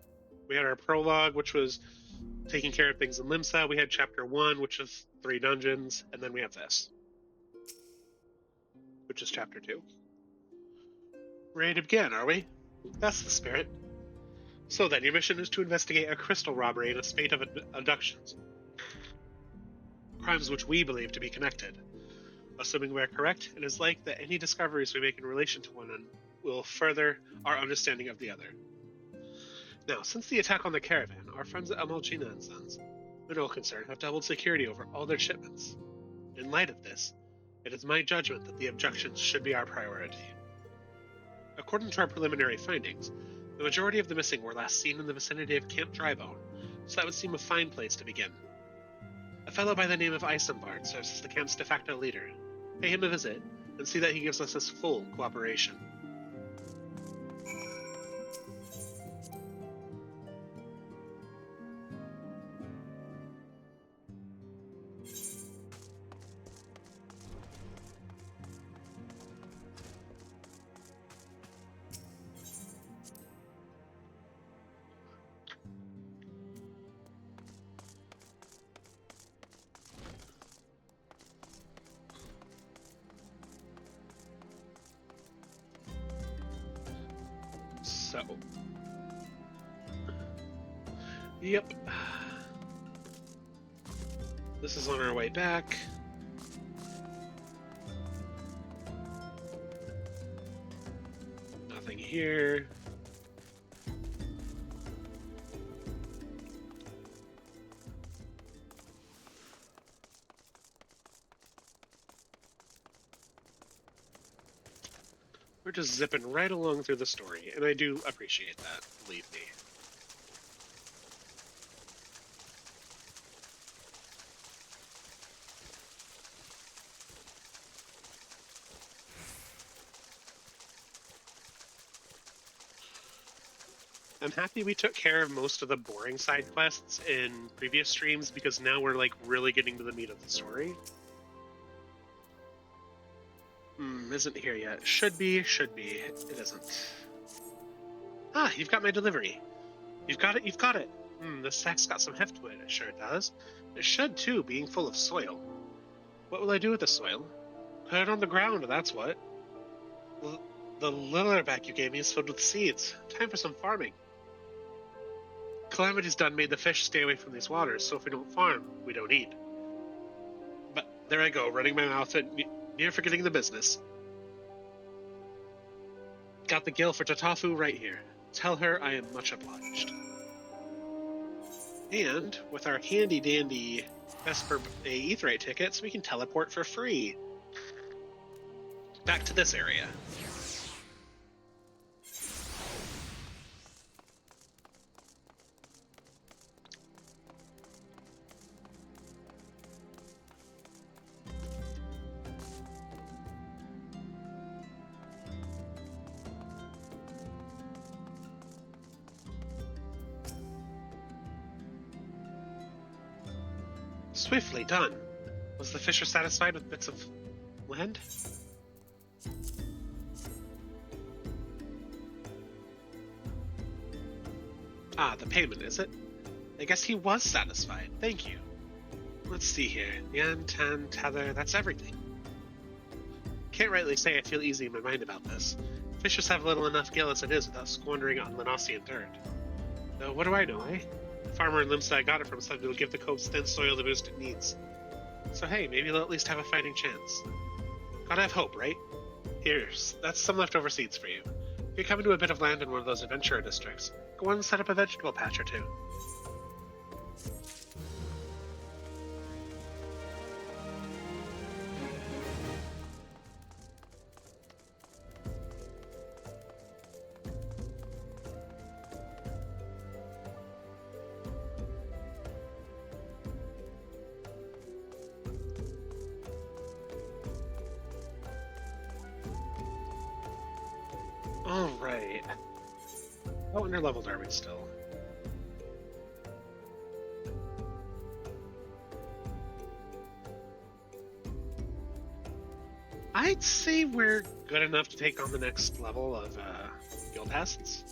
We had our prologue, which was taking care of things in Limsa. We had Chapter 1, which is 3 dungeons, and then we have this, which is Chapter 2. Ready to begin, are we? That's the spirit. So then, your mission is to investigate a crystal robbery and a spate of abductions. Crimes which we believe to be connected. Assuming we are correct, it is like that any discoveries we make in relation to one will further our understanding of the other. Now, since the attack on the caravan, our friends at Amalgina and Sons, Mineral Concern, have doubled security over all their shipments. In light of this, it is my judgment that the abductions should be our priority. According to our preliminary findings, the majority of the missing were last seen in the vicinity of Camp Drybone, so that would seem a fine place to begin. A fellow by the name of Isambard serves as the camp's de facto leader. Pay him a visit, and see that he gives us his full cooperation. So. Yep. This is on our way back. Nothing here. We're just zipping right along through the story, and I do appreciate that, believe me. I'm happy we took care of most of the boring side quests in previous streams because now we're like really getting to the meat of the story. Isn't here yet. Should be, should be. It isn't. Ah, you've got my delivery. You've got it, you've got it. This sack's got some heft to it, it sure does. It should too, being full of soil. What will I do with the soil? Put it on the ground, that's what. The litter bag you gave me is filled with seeds. Time for some farming. Calamity's done made the fish stay away from these waters, so if we don't farm, we don't eat. But there I go, running my mouth and near forgetting the business. Got the gill for Tatafu right here. Tell her I am much obliged. And with our handy-dandy Vesper Aetherite tickets, we can teleport for free. Back to this area. Swiftly done. Was the fisher satisfied with bits of land? Ah, the payment, is it? I guess he was satisfied. Thank you. Let's see here. Yan, tan, tether, that's everything. Can't rightly say I feel easy in my mind about this. Fishers have little enough gill as it is without squandering it on Noscean dirt. Though, what do I know, eh? The farmer in Noscea got it from someone who will give the cove's thin soil the boost it needs. So hey, maybe they'll at least have a fighting chance. Gotta have hope, right? Here's, that's some leftover seeds for you. If you come into a bit of land in one of those adventurer districts, go on and set up a vegetable patch or two. Alright. How underleveled are we still? I'd say we're good enough to take on the next level of guild tests.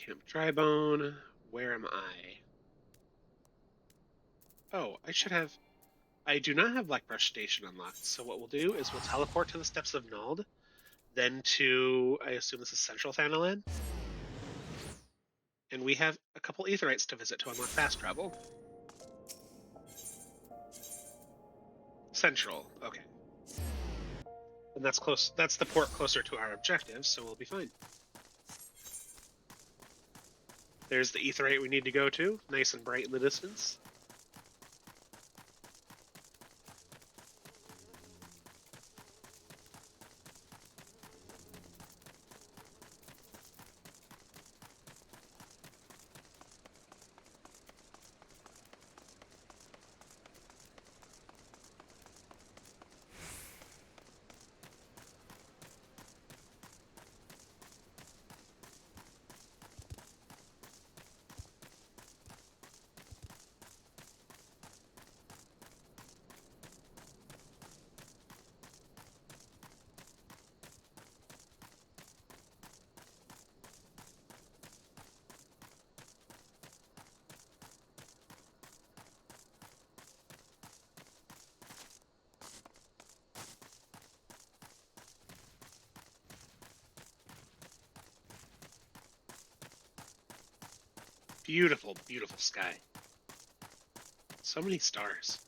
Camp Drybone, where am I? Oh, I do not have Blackbrush Station unlocked, so what we'll do is we'll teleport to the Steps of Nald, then to, I assume this is Central Thanalan, and we have a couple Aetherites to visit to unlock fast travel. Central, okay. And that's close, that's the port closer to our objective, so we'll be fine. There's the Aetherite we need to go to, nice and bright in the distance. Beautiful, beautiful sky. So many stars.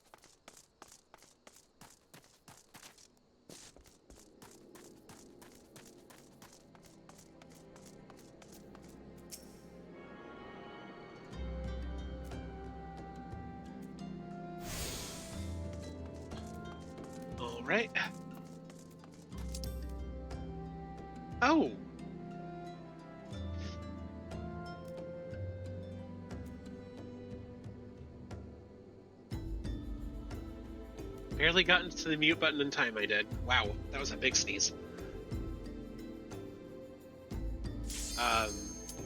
right? Oh! Barely got into the mute button in time, I did. Wow, that was a big sneeze.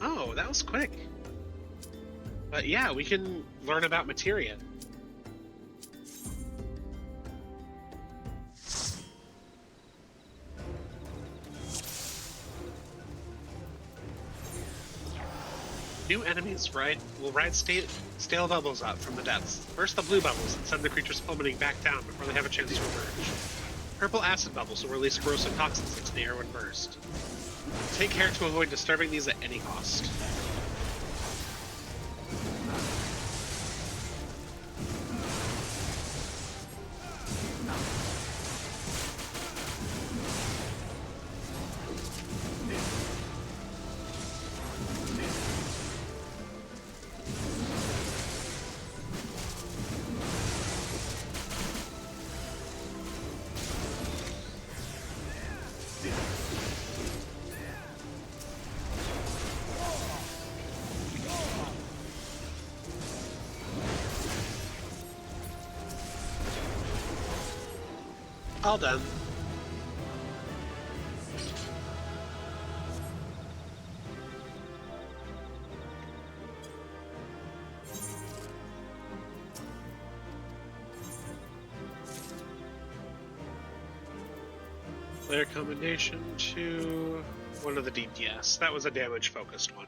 Oh, that was quick. But yeah, we can learn about materia. New enemies will ride stale bubbles up from the depths. First the blue bubbles and send the creatures plummeting back down before they have a chance to emerge. Purple acid bubbles will release corrosive toxins into the air when burst. Take care to avoid disturbing these at any cost. All done. Player combination to one of the DPS. That was a damage-focused one.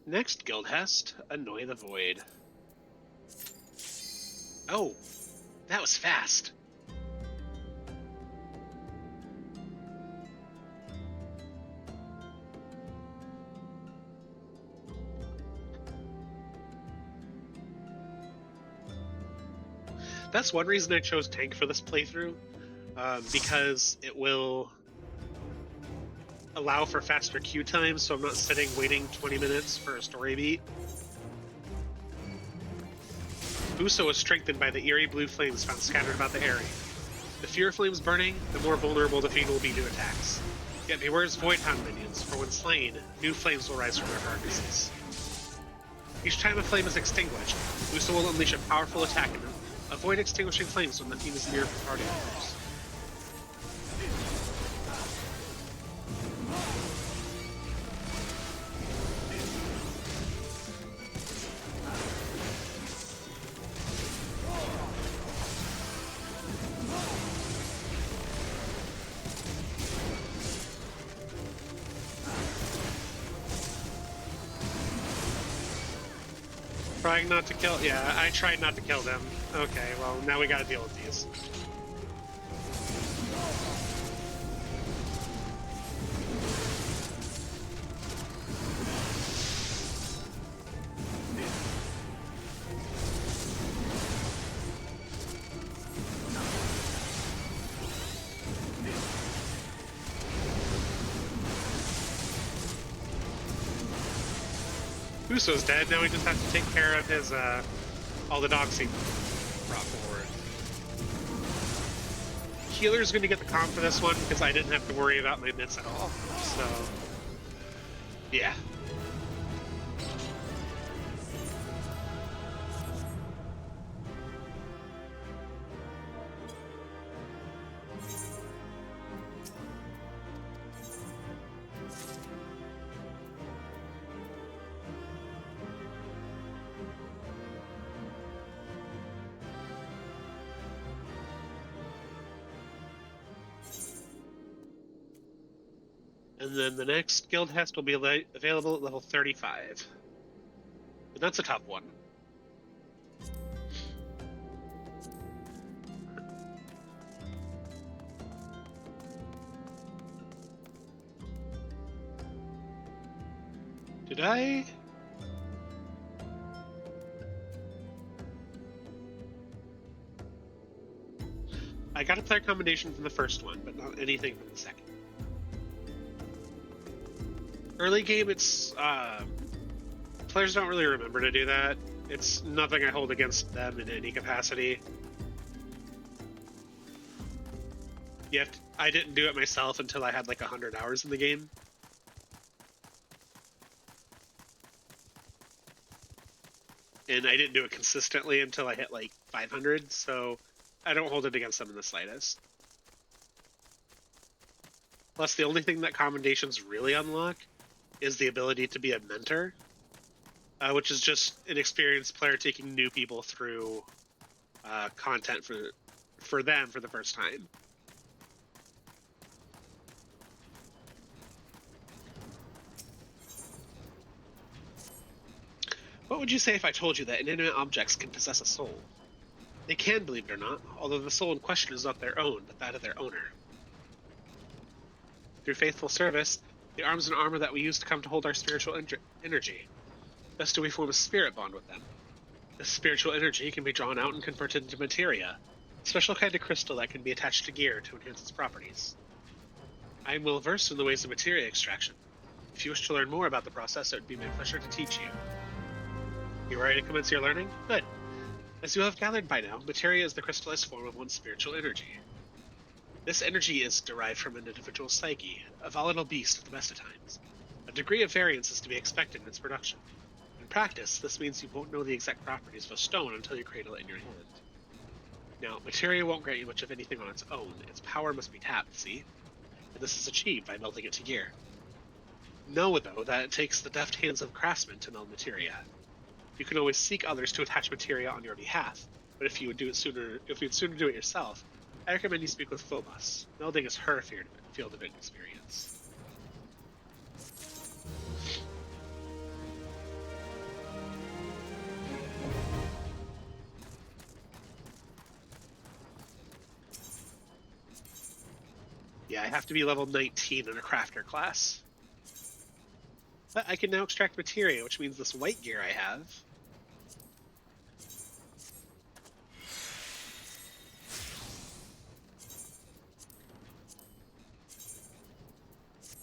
Next guild hest, Annoy the Void. Oh, that was fast. That's one reason I chose tank for this playthrough, because it will allow for faster queue times, so I'm not sitting waiting 20 minutes for a story beat. Uso is strengthened by the eerie blue flames found scattered about the area. The fewer flames burning, the more vulnerable the fiend will be to attacks. Yet beware his Voidhound minions, for when slain, new flames will rise from their carcasses. Each time a flame is extinguished, Uso will unleash a powerful attack and avoid extinguishing flames when the fiend is near party members. Trying not to kill. Yeah, I tried not to kill them. Okay, well, now we gotta deal with these. Uso's dead, now we just have to take care of his, all the dogs he brought forward. Healer's gonna get the comp for this one, because I didn't have to worry about my mitts at all, so... yeah. And then the next guild hest will be available at level 35. But that's a tough one. Did I? I got a player combination from the first one, but not anything from the second. Early game, it's players don't really remember to do that. It's nothing I hold against them in any capacity. I didn't do it myself until I had like 100 hours in the game. And I didn't do it consistently until I hit like 500, so I don't hold it against them in the slightest. Plus, the only thing that commendations really unlock is the ability to be a mentor, which is just an experienced player taking new people through content for them for the first time. What would you say if I told you that inanimate objects can possess a soul? They can, believe it or not, although the soul in question is not their own, but that of their owner. Through faithful service, the arms and armor that we use to come to hold our spiritual energy. Thus do we form a spirit bond with them. This spiritual energy can be drawn out and converted into materia, a special kind of crystal that can be attached to gear to enhance its properties. I am well versed in the ways of materia extraction. If you wish to learn more about the process, it would be my pleasure to teach you. You ready to commence your learning? Good. As you have gathered by now, materia is the crystallized form of one's spiritual energy. This energy is derived from an individual's psyche, a volatile beast at the best of times. A degree of variance is to be expected in its production. In practice, this means you won't know the exact properties of a stone until you cradle it in your hand. Now, materia won't grant you much of anything on its own. Its power must be tapped, see? And this is achieved by melting it to gear. Know, though, that it takes the deft hands of craftsmen to meld materia. You can always seek others to attach materia on your behalf, but if you'd sooner do it yourself, I recommend you speak with Phobos. Melding is her field of experience. Yeah, I have to be level 19 in a crafter class. But I can now extract materia, which means this white gear I have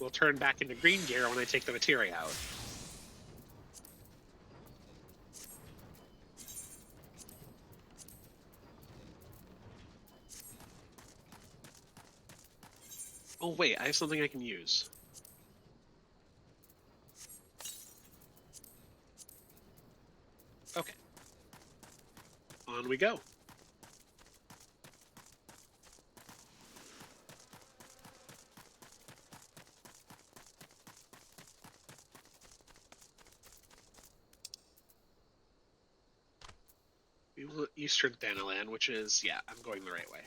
will turn back into green gear when I take the materia out. Oh wait, I have something I can use. Okay. On we go. Eastern Thanalan, which is, yeah, I'm going the right way.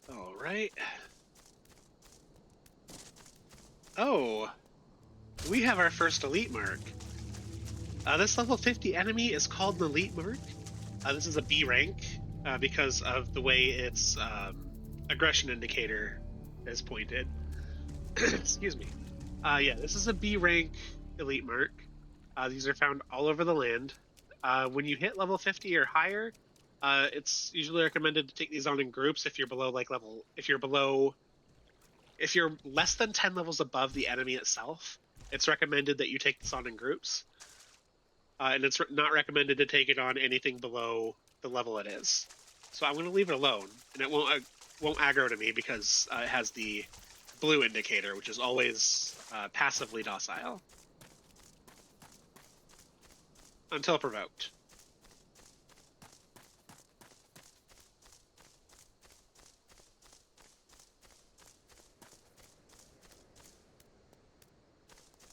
All right. Oh, we have our first elite mark. This level 50 enemy is called an elite mark. This is a B rank because of the way its aggression indicator is pointed. Excuse me. Yeah, this is a B rank elite mark. These are found all over the land. When you hit level 50 or higher, it's usually recommended to take these on in groups if you're below if you're less than 10 levels above the enemy itself. It's recommended that you take this on in groups. And it's not recommended to take it on anything below the level it is. So I'm going to leave it alone, and it won't aggro to me because it has the blue indicator, which is always passively docile until provoked.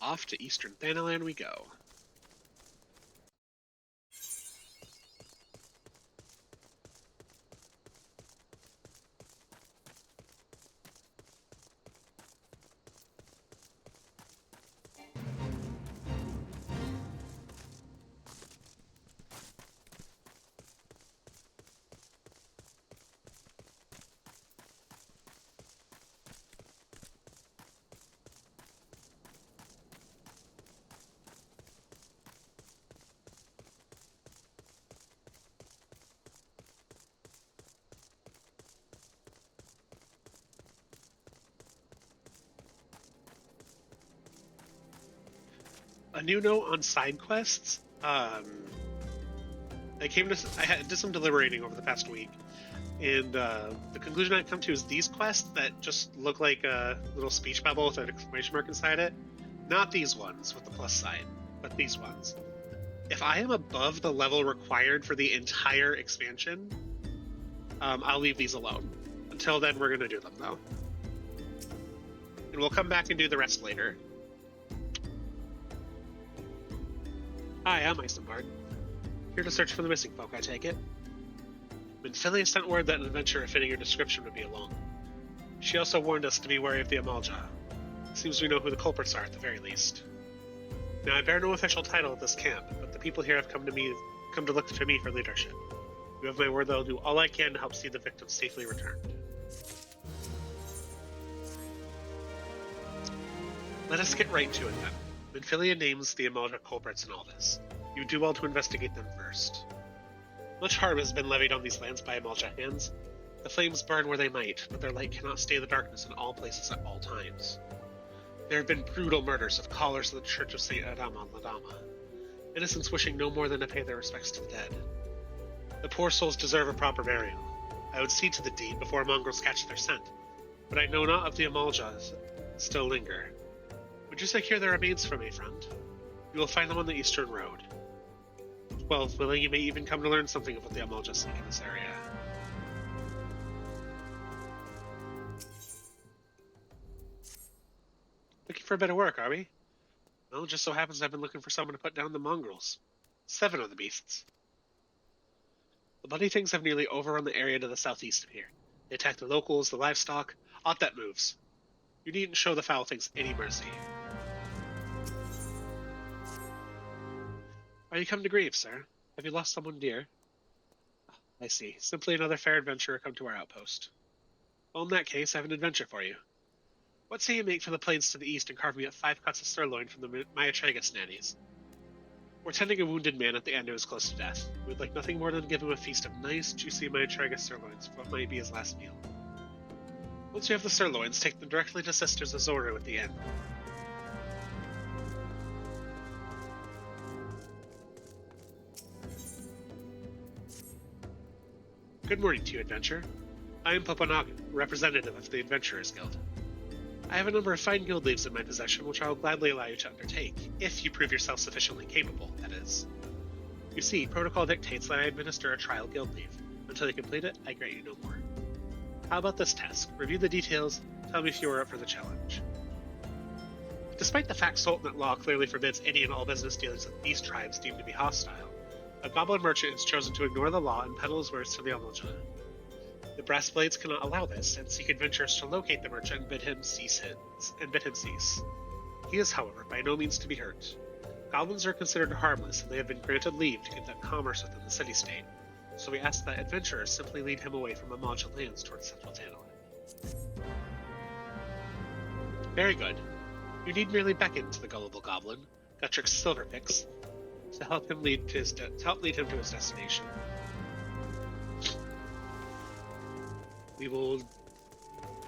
Off to Eastern Thanalan we go. A new note on side quests. I did some deliberating over the past week, and the conclusion I've come to is these quests that just look like a little speech bubble with an exclamation mark inside it, not these ones with the plus sign, but these ones. If I am above the level required for the entire expansion, I'll leave these alone. Until then, we're going to do them, though. And we'll come back and do the rest later. Hi, I'm Eisenbart. Here to search for the missing folk, I take it. Minfilia sent word that an adventurer fitting your description would be along. She also warned us to be wary of the Amalja. Seems we know who the culprits are, at the very least. Now, I bear no official title at this camp, but the people here have come to look to me for leadership. You have my word that I'll do all I can to help see the victims safely returned. Let us get right to it, then. Minfilia names the Amalja culprits in all this. You do well to investigate them first. Much harm has been levied on these lands by Amalja hands. The flames burn where they might, but their light cannot stay the darkness in all places at all times. There have been brutal murders of callers of the Church of St. Adama and Ladama, innocents wishing no more than to pay their respects to the dead. The poor souls deserve a proper burial. I would see to the deed before mongrels catch their scent, but I know not of the Amaljas still linger. Would you secure their remains for me, friend? You will find them on the eastern road. Well, willing, you may even come to learn something of what the Amalja seek in this area. Looking for a bit of work, are we? Well, it just so happens I've been looking for someone to put down the mongrels. 7 of the beasts. The bloody things have nearly overrun the area to the southeast of here. They attack the locals, the livestock, aught that moves. You needn't show the foul things any mercy. Are you come to grieve, sir? Have you lost someone dear? I see. Simply another fair adventurer come to our outpost. Well, in that case, I have an adventure for you. What say you make for the plains to the east and carve me up 5 cuts of sirloin from the Myatregus nannies? We're tending a wounded man at the end who is close to death. We'd like nothing more than to give him a feast of nice, juicy Myatregus sirloins for what might be his last meal. Once you have the sirloins, take them directly to Sisters Azoru at the inn. Good morning to you, Adventurer. I am Popanagan, representative of the Adventurers Guild. I have a number of fine guild leaves in my possession, which I will gladly allow you to undertake, if you prove yourself sufficiently capable, that is. You see, protocol dictates that I administer a trial guild leave. Until you complete it, I grant you no more. How about this task? Review the details, tell me if you are up for the challenge. Despite the fact Sultanate law clearly forbids any and all business dealings with these tribes deemed to be hostile, a goblin merchant has chosen to ignore the law and peddle his wares to the Amalja. The Brass Blades cannot allow this, and seek adventurers to locate the merchant and bid him cease. He is, however, by no means to be hurt. Goblins are considered harmless, and they have been granted leave to conduct commerce within the city-state, so we ask that adventurers simply lead him away from Amalja lands towards central Tantalin. Very good. You need merely beckon to the gullible goblin, Gutrix Silverpix, to help him lead to his destination. We will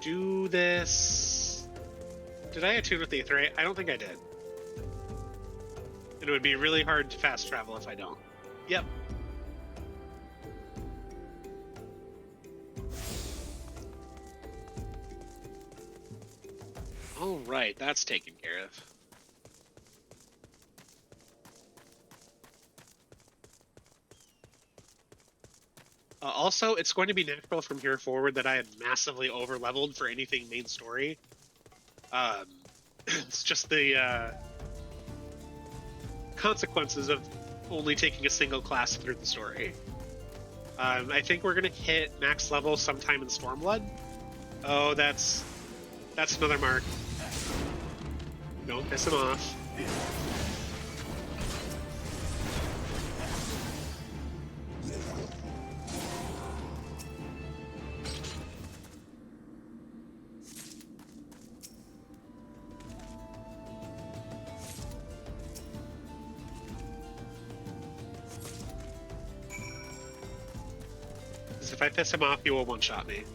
do this. Did I attune with the Aetherite? I don't think I did. And it would be really hard to fast travel if I don't. Yep. All right, that's taken care of. Also, it's going to be natural from here forward that I had massively over-leveled for anything main story. It's just the consequences of only taking a single class through the story. I think we're going to hit max level sometime in Stormblood. Oh, that's another mark. Don't piss him off. If I piss him off, he will one-shot me.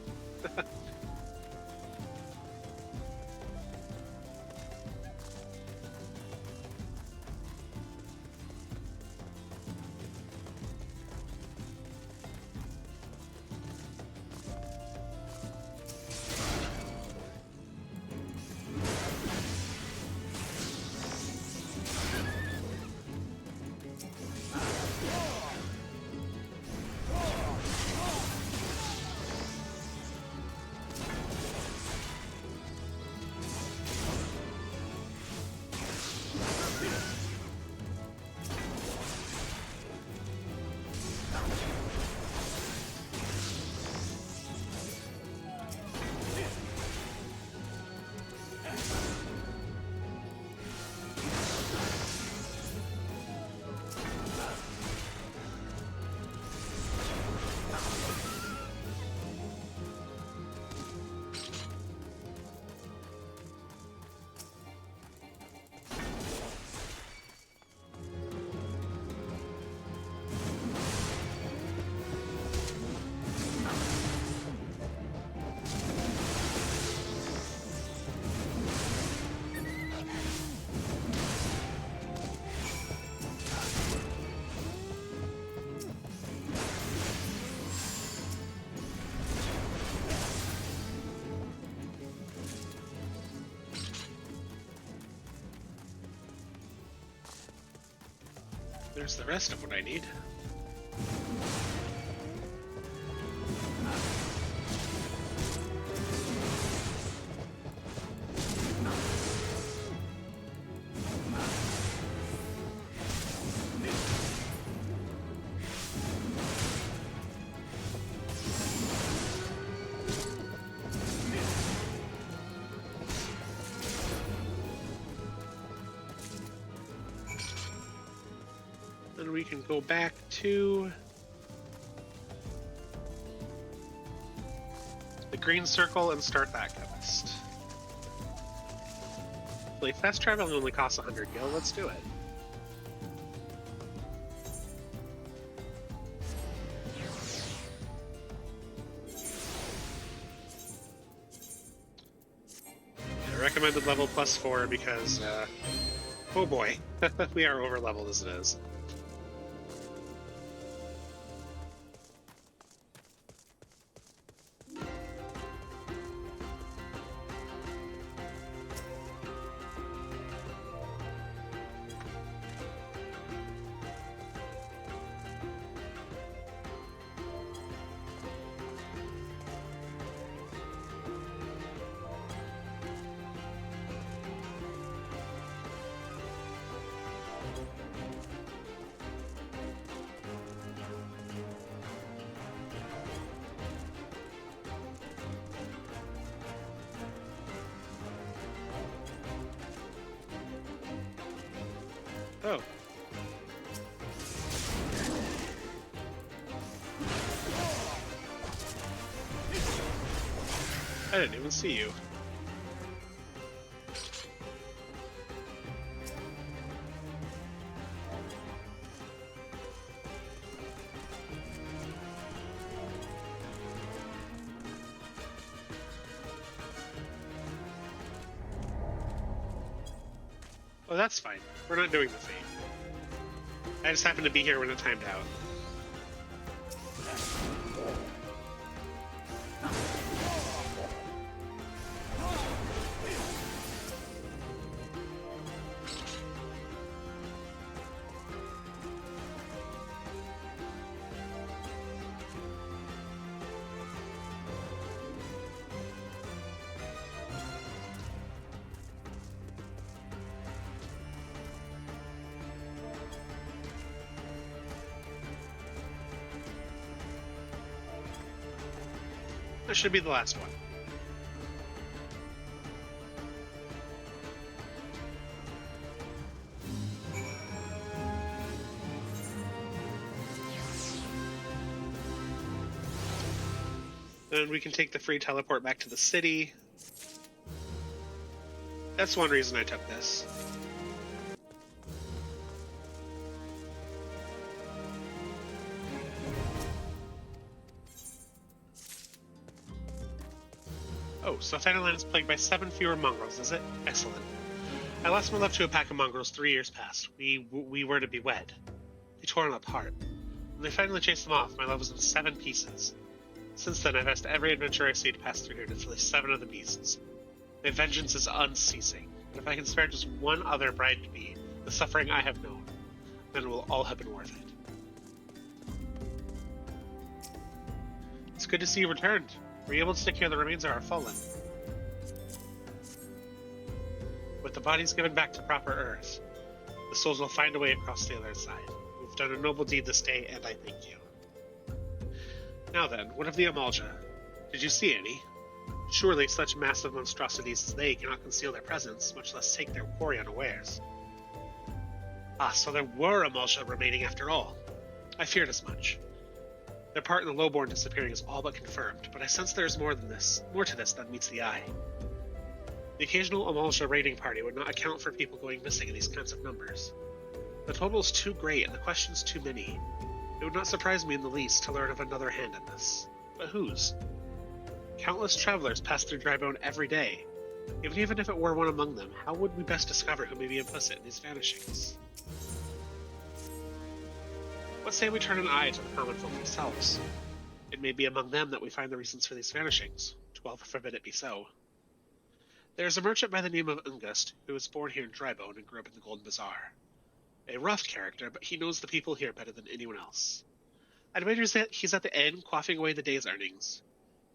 There's the rest of what I need. Then we can go back to the green circle and start that quest. Like, fast traveling only costs 100 gil. Let's do it. I recommended level +4 because, oh boy, we are over leveled as it is. Oh. I didn't even see you. Oh, that's fine. We're not doing the fate. I just happened to be here when it timed out. That should be the last one. Then we can take the free teleport back to the city. That's one reason I took this. Oh, so Fenderland is plagued by 7 fewer mongrels, is it? Excellent. I lost my love to a pack of mongrels 3 years past. We were to be wed. They tore them apart. When they finally chased them off, my love was in 7 pieces. Since then, I've asked every adventurer I see to pass through here to release 7 of the pieces. My vengeance is unceasing, but if I can spare just one other bride to be, the suffering I have known, then it will all have been worth it. It's good to see you returned. Were you able to take care of the remains of our fallen? With the bodies given back to proper Earth, the souls will find a way across the other side. You've done a noble deed this day, and I thank you. Now then, what of the Amalja? Did you see any? Surely such massive monstrosities as they cannot conceal their presence, much less take their quarry unawares. Ah, so there were Amalja remaining after all. I feared as much. Their part in the Lowborn disappearing is all but confirmed, but I sense there is more to this than meets the eye. The occasional Amalja raiding party would not account for people going missing in these kinds of numbers. The total is too great and the questions too many. It would not surprise me in the least to learn of another hand in this. But whose? Countless travelers pass through Drybone every day. Even if it were one among them, how would we best discover who may be implicit in these vanishings? What say we turn an eye to the common folk themselves? It may be among them that we find the reasons for these vanishings. 12 forbid it be so. There is a merchant by the name of Ungust who was born here in Drybone and grew up in the Golden Bazaar. A rough character, but he knows the people here better than anyone else. I'd wager that he's at the inn, quaffing away the day's earnings.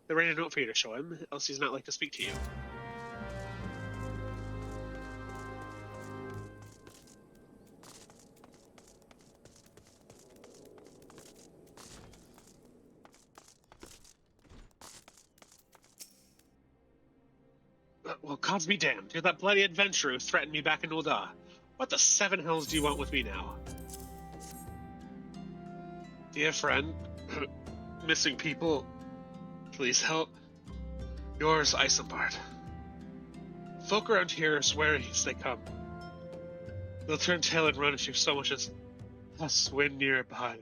They'll write a note for you to show him, else he's not like to speak to you. Well, gods be damned. You're that bloody adventurer who threatened me back in Ul'dah. What the seven hells do you want with me now? Dear friend, missing people, please help. Yours, Isambard. Folk around here swear as they come. They'll turn tail and run if you so much as a swim nearby.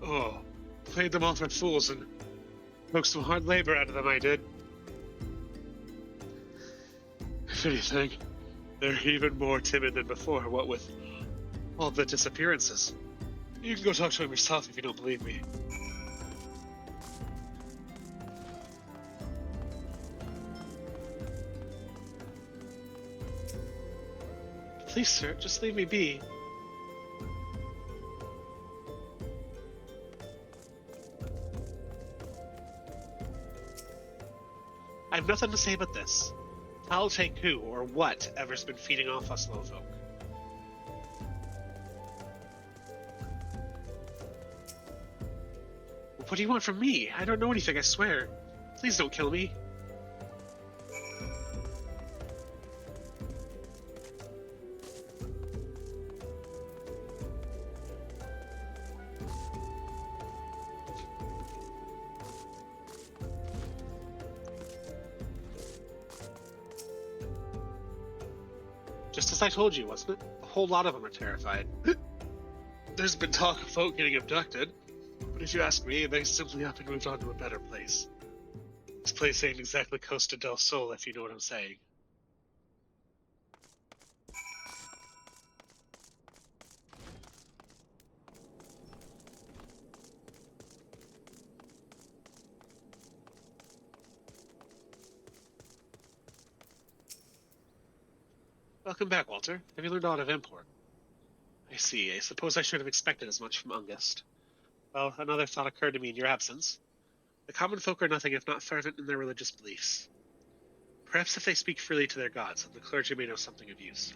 Oh, played them all for fools and took some hard labor out of them, I did. If anything, they're even more timid than before, what with all the disappearances. You can go talk to him yourself if you don't believe me. Please, sir, just leave me be. I have nothing to say but this. I'll take who or whatever's been feeding off us low folk. What do you want from me? I don't know anything, I swear. Please don't kill me. Just as I told you, wasn't it? A whole lot of them are terrified. There's been talk of folk getting abducted, but if you ask me, they simply up and moved on to a better place. This place ain't exactly Costa del Sol, if you know what I'm saying. Welcome back, Walter. Have you learned a lot of import? I see. I suppose I should have expected as much from Ungust. Well, another thought occurred to me in your absence. The common folk are nothing if not fervent in their religious beliefs. Perhaps if they speak freely to their gods, the clergy may know something of use.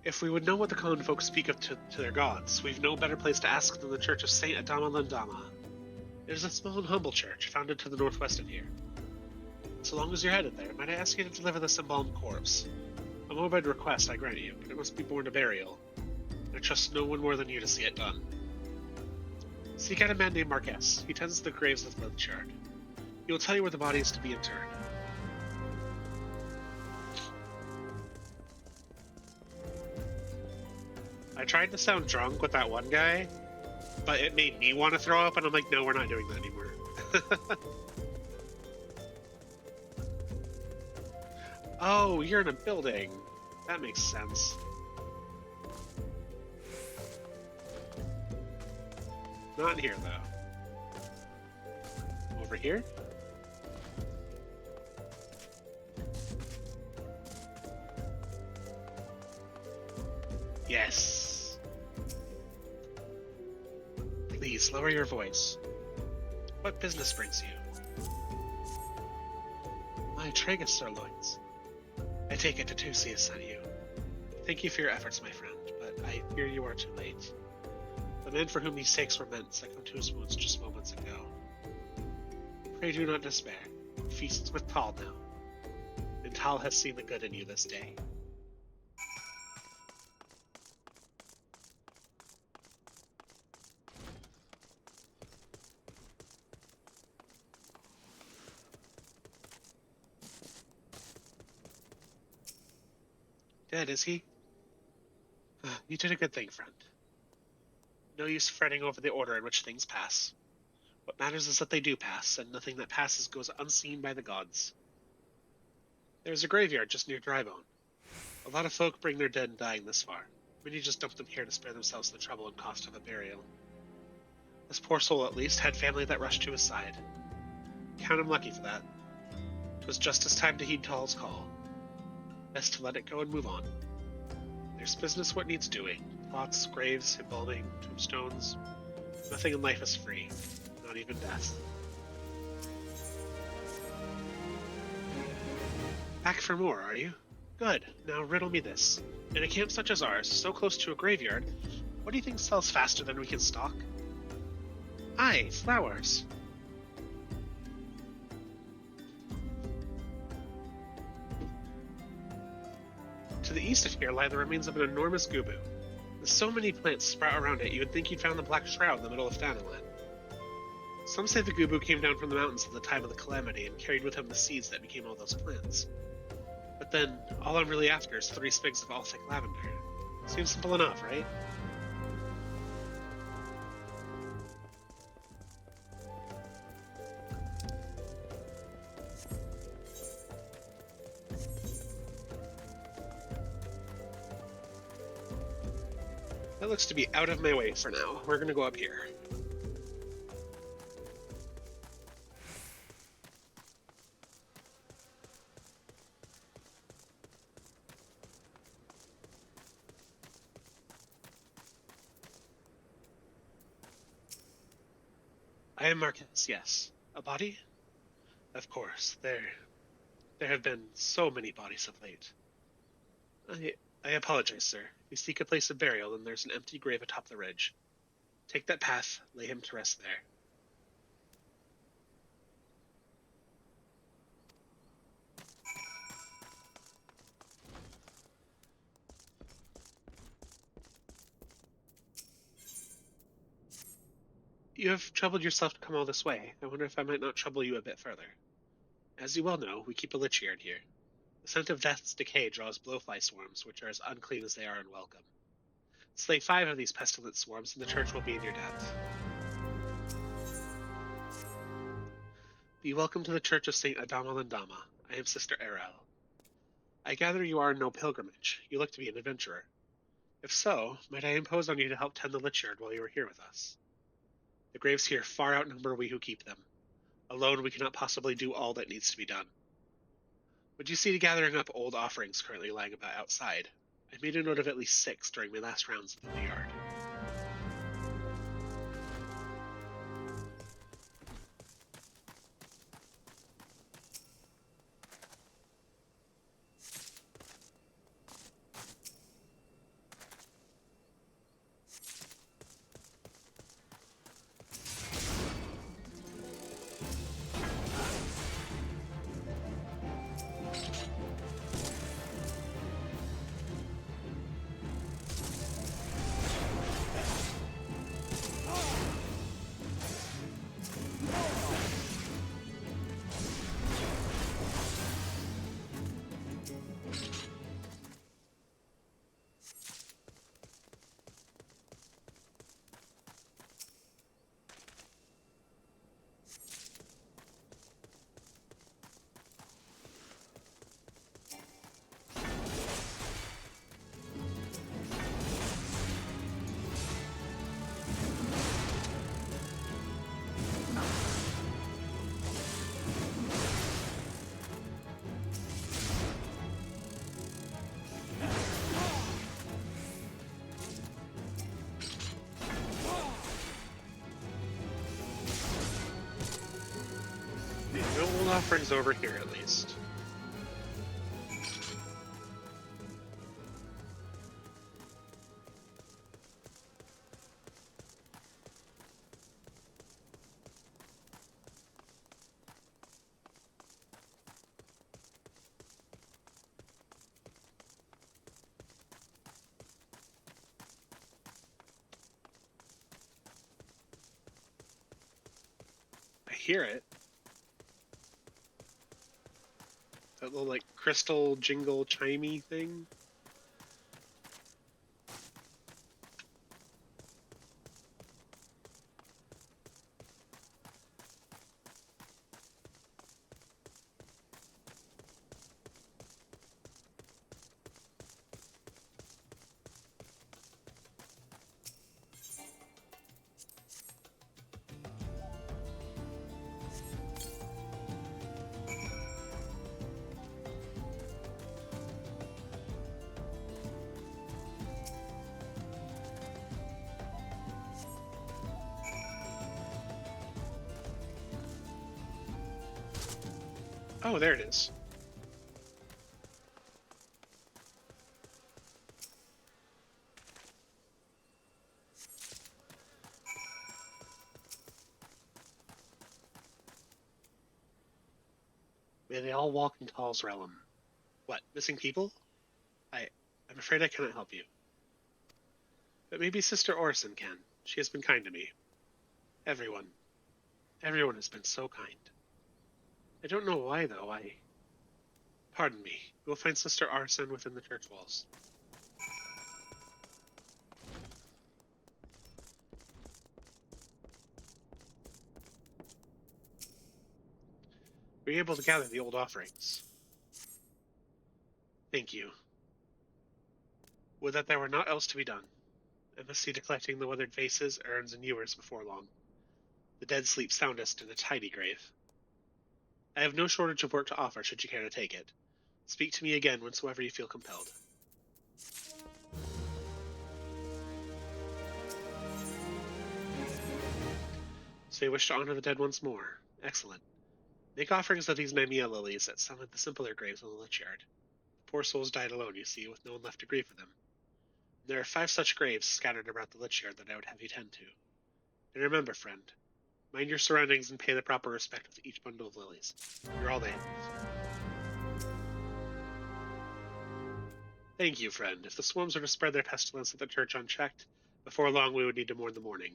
If we would know what the common folk speak of to their gods, we've no better place to ask than the Church of Saint Adama Landama. It is a small and humble church, founded to the northwest of here. So long as you're headed there, might I ask you to deliver this embalmed corpse? A morbid request, I grant you, but it must be borne to burial. I trust no one more than you to see it done. Seek out a man named Marquez. He tends to the graves of the church. He will tell you where the body is to be interred. I tried to sound drunk with that one guy, but it made me want to throw up, and I'm like, no, we're not doing that anymore. Oh, you're in a building. That makes sense. Not in here, though. Over here? Yes. Please, lower your voice. What business brings you? My Tragus sirloins. I take it Noscea sent you. Thank you for your efforts, my friend, but I fear you are too late. The men for whom these steaks were meant succumbed to his wounds just moments ago. Pray do not despair. Feasts with Tal now. And Tal has seen the good in you this day. Dead, is he? You did a good thing, friend. No use fretting over the order in which things pass. What matters is that they do pass, and nothing that passes goes unseen by the gods. There's a graveyard just near Drybone. A lot of folk bring their dead and dying this far. Many just dump them here to spare themselves the trouble and cost of a burial. This poor soul, at least, had family that rushed to his side. Count him lucky for that. 'Twas just his time to heed Tall's call. Best to let it go and move on. There's business what needs doing. Plots, graves, embalming, tombstones. Nothing in life is free, not even death. Back for more, are you? Good. Now riddle me this. In a camp such as ours, so close to a graveyard, what do you think sells faster than we can stock? Aye, flowers. To the east of here lie the remains of an enormous gubu. With so many plants sprout around it, you would think you'd found the Black Shroud in the middle of Thanalan. Some say the gubu came down from the mountains at the time of the calamity and carried with him the seeds that became all those plants. But then, all I'm really after is 3 sprigs of all thick lavender. Seems simple enough, right? That looks to be out of my way for now. We're gonna go up here. I am Marcus, yes. A body? Of course, there have been so many bodies of late. I apologize, sir. We seek a place of burial, and there's an empty grave atop the ridge. Take that path, lay him to rest there. You have troubled yourself to come all this way. I wonder if I might not trouble you a bit further. As you well know, we keep a lich yard here. The scent of death's decay draws blowfly swarms, which are as unclean as they are unwelcome. Slay 5 of these pestilent swarms, and the church will be in your debt. Be welcome to the Church of St. Adama. I am Sister Erel. I gather you are on no pilgrimage. You look to be an adventurer. If so, might I impose on you to help tend the lich yard while you are here with us? The graves here far outnumber we who keep them. Alone we cannot possibly do all that needs to be done. Would you see to gathering up old offerings currently lying about outside? I made a note of at least 6 during my last rounds within the yard. No old offerings over here, at least. I hear it. That little, like, crystal jingle chimey thing. Oh, there it is. May they all walk in Tal's realm. What, missing people? I'm afraid I cannot help you. But maybe Sister Orison can. She has been kind to me. Everyone. Everyone has been so kind. I don't know why, though. Pardon me. You will find Sister Orison within the church walls. Were you able to gather the old offerings? Thank you. Would that there were naught else to be done. I must see to collecting the weathered vases, urns, and ewers before long. The dead sleep soundest in a tidy grave. I have no shortage of work to offer, should you care to take it. Speak to me again whensoever you feel compelled. So you wish to honor the dead once more. Excellent. Make offerings of these Mimea lilies at some of the simpler graves on the lich yard. The poor souls died alone, you see, with no one left to grieve for them. There are 5 such graves scattered about the lich yard that I would have you tend to. And remember, friend, mind your surroundings and pay the proper respect with each bundle of lilies. You're all they have. Thank you, friend. If the swarms were to spread their pestilence at the church unchecked, before long we would need to mourn the mourning.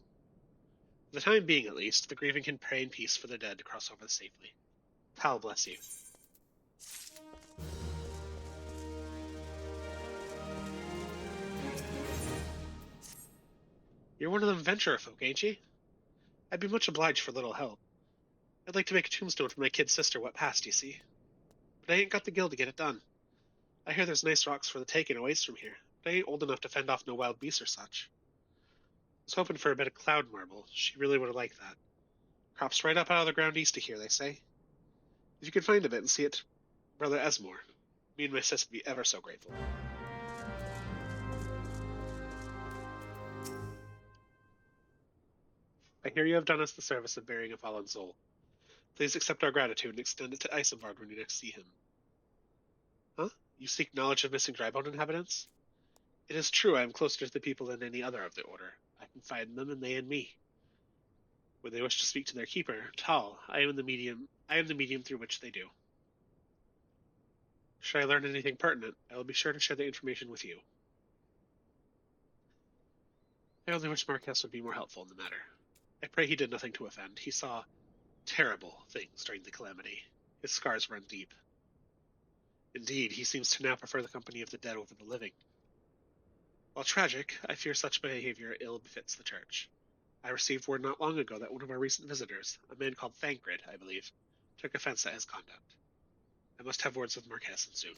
For the time being, at least, the grieving can pray in peace for the dead to cross over safely. Tal bless you. You're one of them venturer folk, ain't ye? I'd be much obliged for a little help. I'd like to make a tombstone for my kid sister what passed, you see. But I ain't got the gil to get it done. I hear there's nice rocks for the taking a ways from here, but I ain't old enough to fend off no wild beasts or such. I was hoping for a bit of cloud marble. She really would have liked that. Crops right up out of the ground east of here, they say. If you could find a bit and see it, Brother Esmore, me and my sis would be ever so grateful. I hear you have done us the service of burying a fallen soul. Please accept our gratitude and extend it to Isambard when you next see him. Huh? You seek knowledge of missing Drybone inhabitants? It is true I am closer to the people than any other of the order. I can find them, and they in me. When they wish to speak to their keeper, Tal, I am the medium through which they do. Should I learn anything pertinent, I will be sure to share the information with you. I only wish Marquess would be more helpful in the matter. I pray he did nothing to offend. He saw terrible things during the calamity. His scars run deep. Indeed, he seems to now prefer the company of the dead over the living. While tragic, I fear such behavior ill befits the church. I received word not long ago that one of our recent visitors, a man called Thancred, I believe, took offense at his conduct. I must have words with Marquess soon.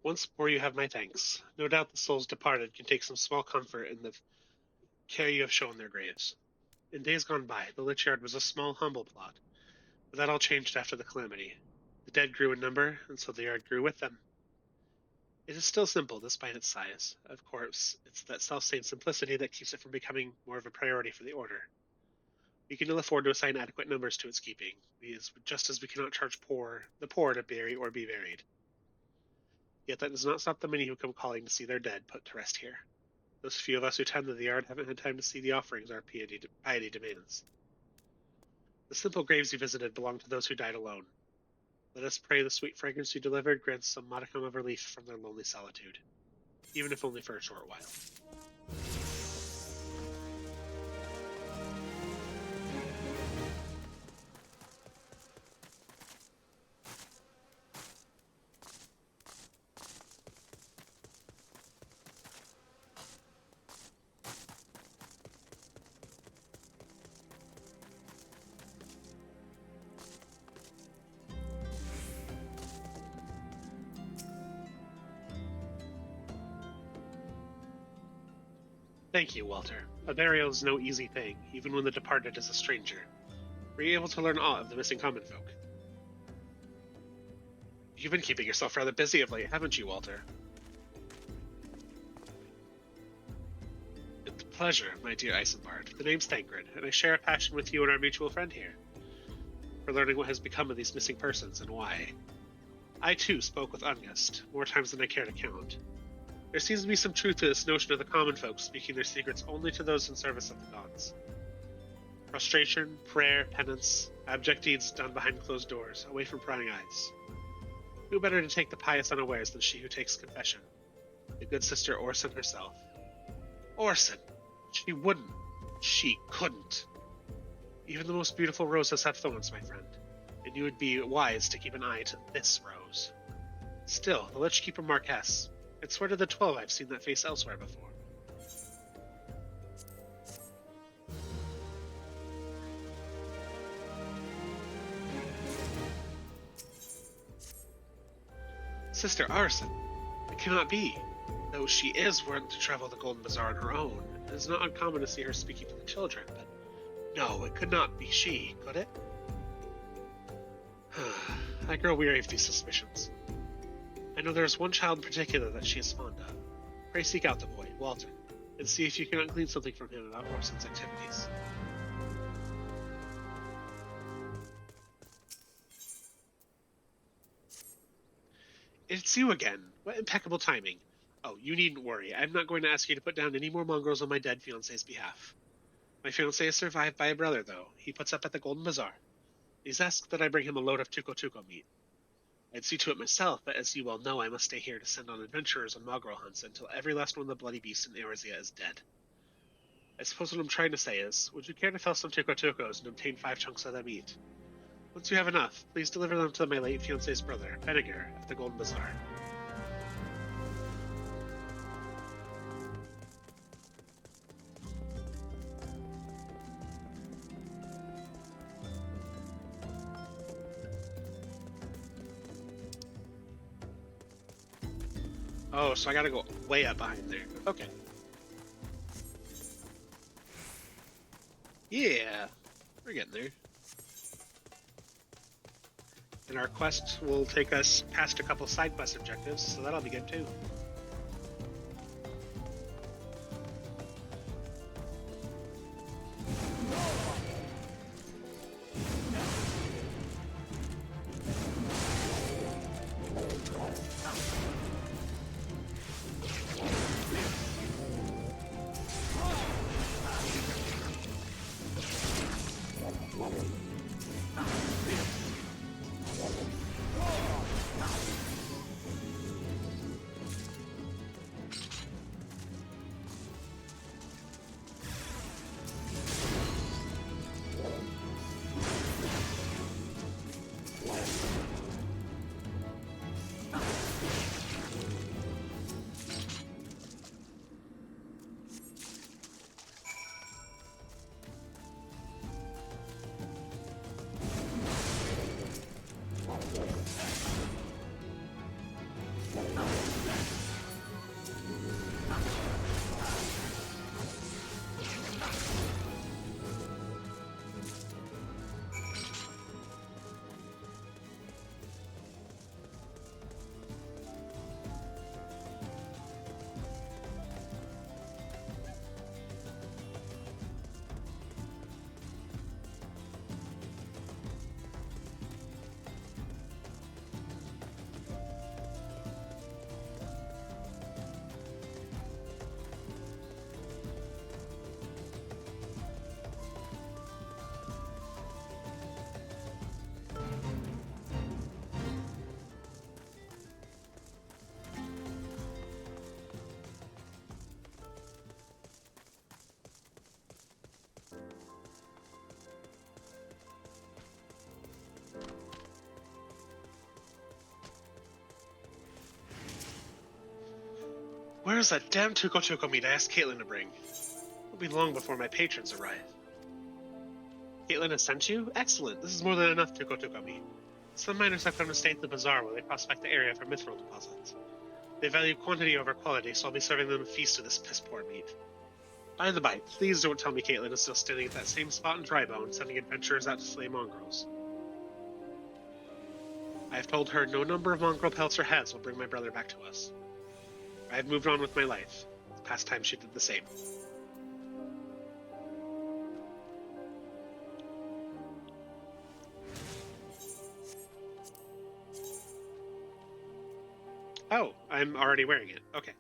Once more you have my thanks. No doubt the souls departed can take some small comfort in the care you have shown their graves. In days gone by, the Lich Yard was a small, humble plot, but that all changed after the calamity. The dead grew in number, and so the yard grew with them. It is still simple, despite its size. Of course, it's that self-same simplicity that keeps it from becoming more of a priority for the Order. We can ill afford to assign adequate numbers to its keeping, just as we cannot charge the poor to bury or be buried. Yet that does not stop the many who come calling to see their dead put to rest here. Those few of us who tend to the yard haven't had time to see the offerings our piety demands. The simple graves you visited belong to those who died alone. Let us pray the sweet fragrance you delivered grants some modicum of relief from their lonely solitude, even if only for a short while. Thank you, Walter. A burial is no easy thing, even when the departed is a stranger. Were you able to learn aught of the missing common folk? You've been keeping yourself rather busy of late, haven't you, Walter? It's a pleasure, my dear Isambard. The name's Thancred, and I share a passion with you and our mutual friend here, for learning what has become of these missing persons and why. I, too, spoke with Ungust, more times than I care to count. There seems to be some truth to this notion of the common folk speaking their secrets only to those in service of the gods. Prostration, prayer, penance, abject deeds done behind closed doors, away from prying eyes. Who better to take the pious unawares than she who takes confession? The good sister Orson herself. Orson! She wouldn't. She couldn't. Even the most beautiful roses have thorns, my friend, and you would be wise to keep an eye to this rose. Still, the Lich Keeper Marquess. I'd swear to the 12 I've seen that face elsewhere before. Sister Arson, it cannot be. Though she is wont to travel the Golden Bazaar on her own, it is not uncommon to see her speaking to the children, but no, it could not be she, could it? I grow weary of these suspicions. I know there is one child in particular that she is fond of. Pray seek out the boy, Walter, and see if you cannot glean something from him about Orson's activities. It's you again. What impeccable timing. Oh, you needn't worry. I'm not going to ask you to put down any more mongrels on my dead fiancé's behalf. My fiancé is survived by a brother, though. He puts up at the Golden Bazaar. He's asked that I bring him a load of tuco meat. I'd see to it myself, but as you well know, I must stay here to send on adventurers on mongrel hunts until every last one of the bloody beasts in Eorzea is dead. I suppose what I'm trying to say is, would you care to fell some tucos and obtain 5 chunks of their meat? Once you have enough, please deliver them to my late fiancé's brother, Beniger, at the Golden Bazaar. Oh, so I gotta go way up behind there. Okay. Yeah, we're getting there. And our quest will take us past a couple side quest objectives, so that'll be good too. Where's that damn Tuko meat I asked Caitlin to bring? It'll be long before my patrons arrive. Caitlin has sent you? Excellent. This is more than enough Tuko meat. Some miners have come to stay at the bazaar while they prospect the area for mithril deposits. They value quantity over quality, so I'll be serving them a feast of this piss-poor meat. By the by, please don't tell me Caitlin is still standing at that same spot in Drybone, sending adventurers out to slay mongrels. I have told her no number of mongrel pelts or heads will bring my brother back to us. I have moved on with my life. The past time she did the same. Oh, I'm already wearing it. Okay.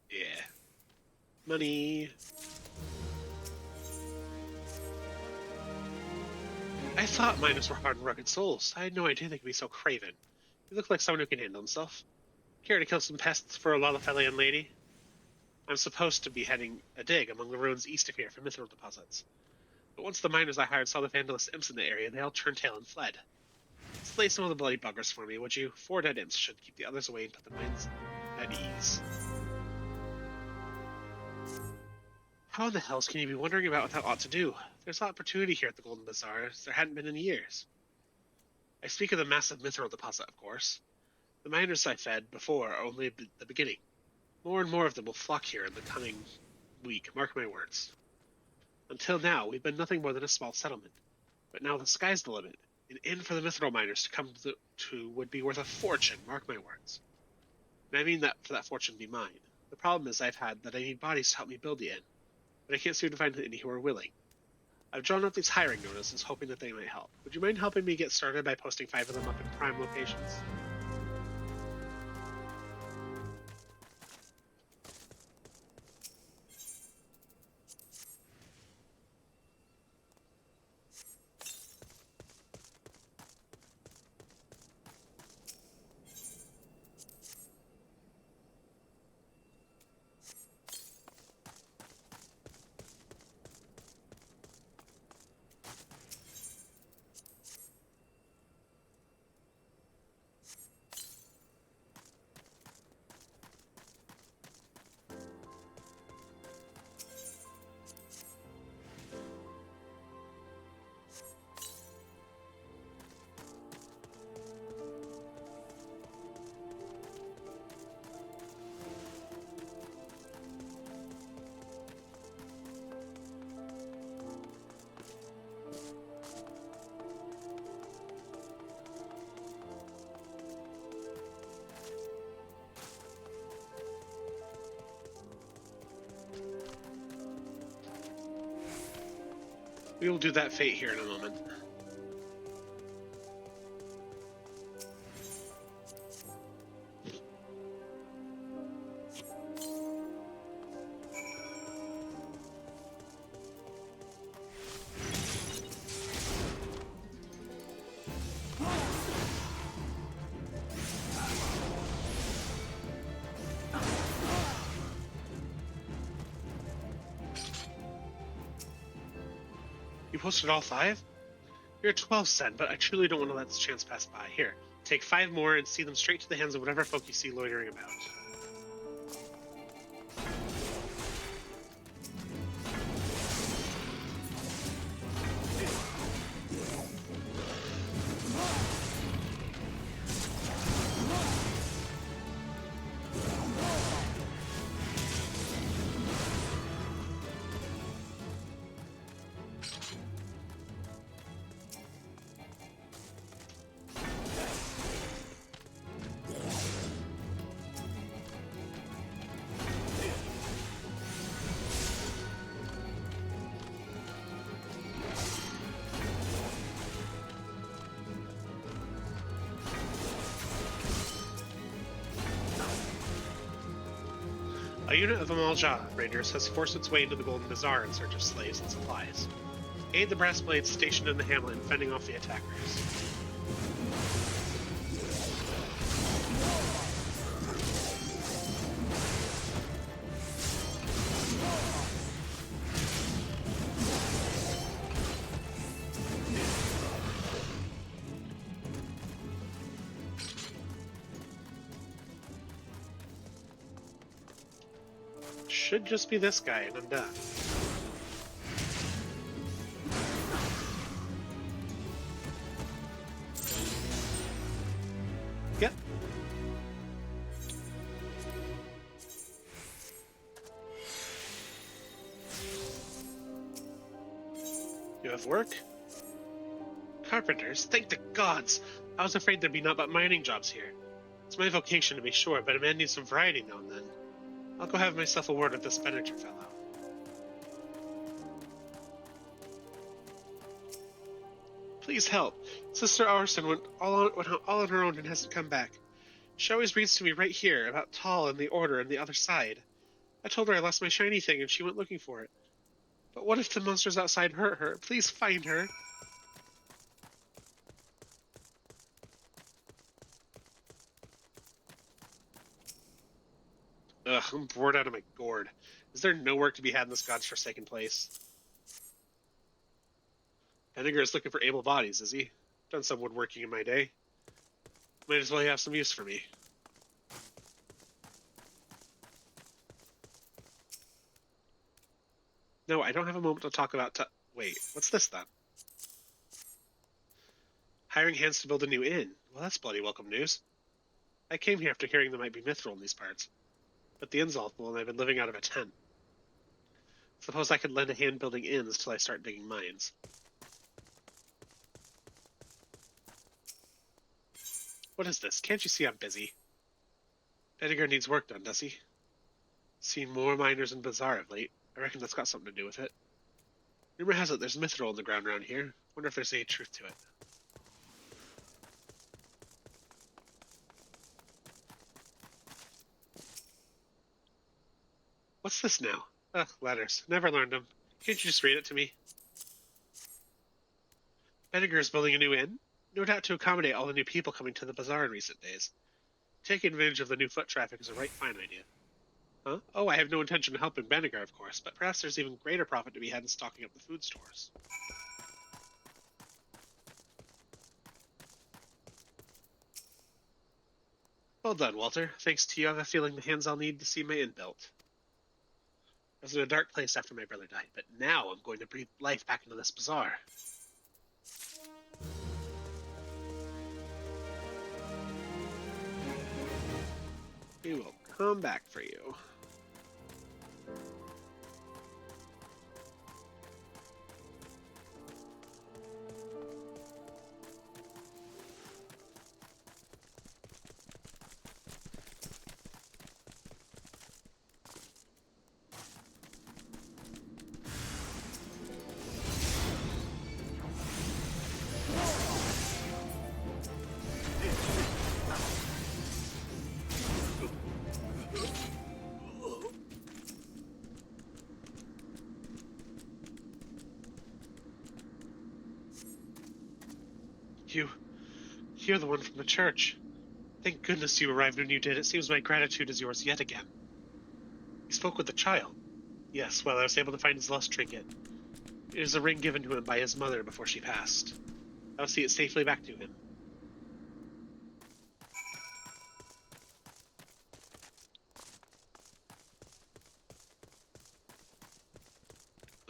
Yeah. Money. I thought miners were hard and rugged souls. I had no idea they could be so craven. You look like someone who can handle himself. Care to kill some pests for a Lalafelian lady? I'm supposed to be heading a dig among the ruins east of here for mithril deposits. But once the miners I hired saw the vandalous imps in the area, they all turned tail and fled. Slay some of the bloody buggers for me, would you? 4 dead imps should keep the others away and put the mines at ease. How in the hells can you be wondering about what I ought to do? There's opportunity here at the Golden Bazaar, as there hadn't been in years. I speak of the massive mithril deposit, of course. The miners I fed before are only the beginning. More and more of them will flock here in the coming week, mark my words. Until now, we've been nothing more than a small settlement. But now the sky's the limit. An inn for the mithril miners to come to would be worth a fortune, mark my words. And I mean that for that fortune be mine. The problem is that I need bodies to help me build the inn. But I can't seem to find any who are willing. I've drawn up these hiring notices, hoping that they might help. Would you mind helping me get started by posting 5 of them up in prime locations? We will do that fate here in a moment. You posted all 5? You're 12 cent, but I truly don't want to let this chance pass by. Here, take 5 more and see them straight to the hands of whatever folk you see loitering about. A unit of the Malja raiders has forced its way into the Golden Bazaar in search of slaves and supplies. Aid the brass blades stationed in the hamlet in fending off the attackers. Should just be this guy, and I'm done. Yep. You have work? Carpenters? Thank the gods! I was afraid there'd be not but mining jobs here. It's my vocation to be sure, but a man needs some variety now and then. I'll go have myself a word with this Venator fellow. Please help. Sister Arson went all on her own and hasn't come back. She always reads to me right here, about Tal and the Order and the other side. I told her I lost my shiny thing and she went looking for it. But what if the monsters outside hurt her? Please find her. Ugh, I'm bored out of my gourd. Is there no work to be had in this god's forsaken place? Henniger is looking for able bodies, is he? Done some woodworking in my day. Might as well have some use for me. No, I don't have a moment to talk about wait, what's this then? Hiring hands to build a new inn. Well, that's bloody welcome news. I came here after hearing there might be mithril in these parts. But the inn's awful, and I've been living out of a tent. Suppose I could lend a hand building inns till I start digging mines. What is this? Can't you see I'm busy? Edgar needs work done, does he? Seen more miners in Bazaar of late. I reckon that's got something to do with it. Rumor has it there's mithril in the ground around here. Wonder if there's any truth to it. What's this now? Ugh, letters. Never learned them. Can't you just read it to me? Benninger is building a new inn, no doubt to accommodate all the new people coming to the bazaar in recent days. Taking advantage of the new foot traffic is a right fine idea. Huh? Oh, I have no intention of helping Benninger, of course, but perhaps there's even greater profit to be had in stocking up the food stores. Well done, Walter. Thanks to you, I have a feeling the hands I'll need to see my inn built. I was in a dark place after my brother died, but now I'm going to breathe life back into this bazaar. We will come back for you. You're the one from the church. Thank goodness you arrived when you did. It seems my gratitude is yours yet again. He spoke with the child. Yes, well, I was able to find his lost trinket. It is a ring given to him by his mother before she passed. I'll see it safely back to him.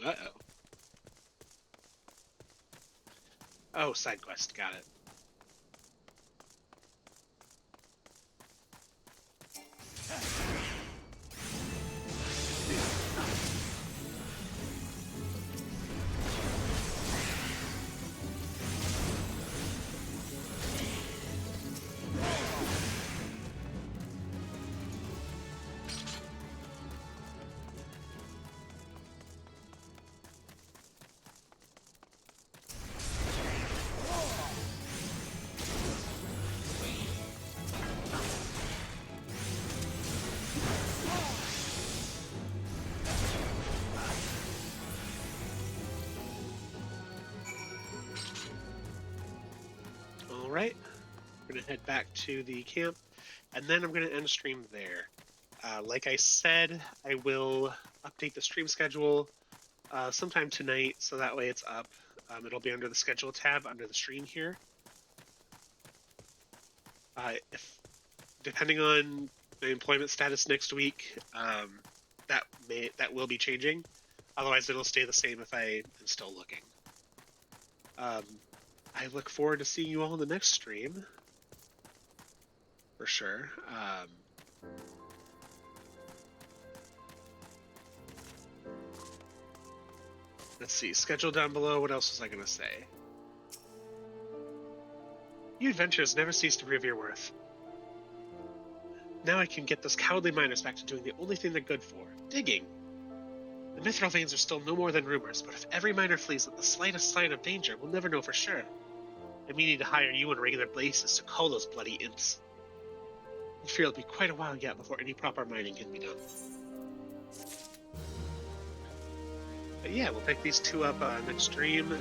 Uh-oh. Oh, side quest. Got it. Alright, we're going to head back to the camp, and then I'm going to end stream there. Like I said, I will update the stream schedule sometime tonight, so that way it's up. It'll be under the schedule tab under the stream here. If depending on my employment status next week, that will be changing. Otherwise, it'll stay the same if I am still looking. I look forward to seeing you all in the next stream. For sure. Let's see. Schedule down below. What else was I going to say? You adventurers never cease to prove your worth. Now I can get those cowardly miners back to doing the only thing they're good for, digging. The mithril veins are still no more than rumors, but if every miner flees at the slightest sign of danger, we'll never know for sure. I'm meaning to hire you on regular basis to call those bloody imps. I'm sure it'll be quite a while yet before any proper mining can be done. But yeah, we'll pick these two up next stream.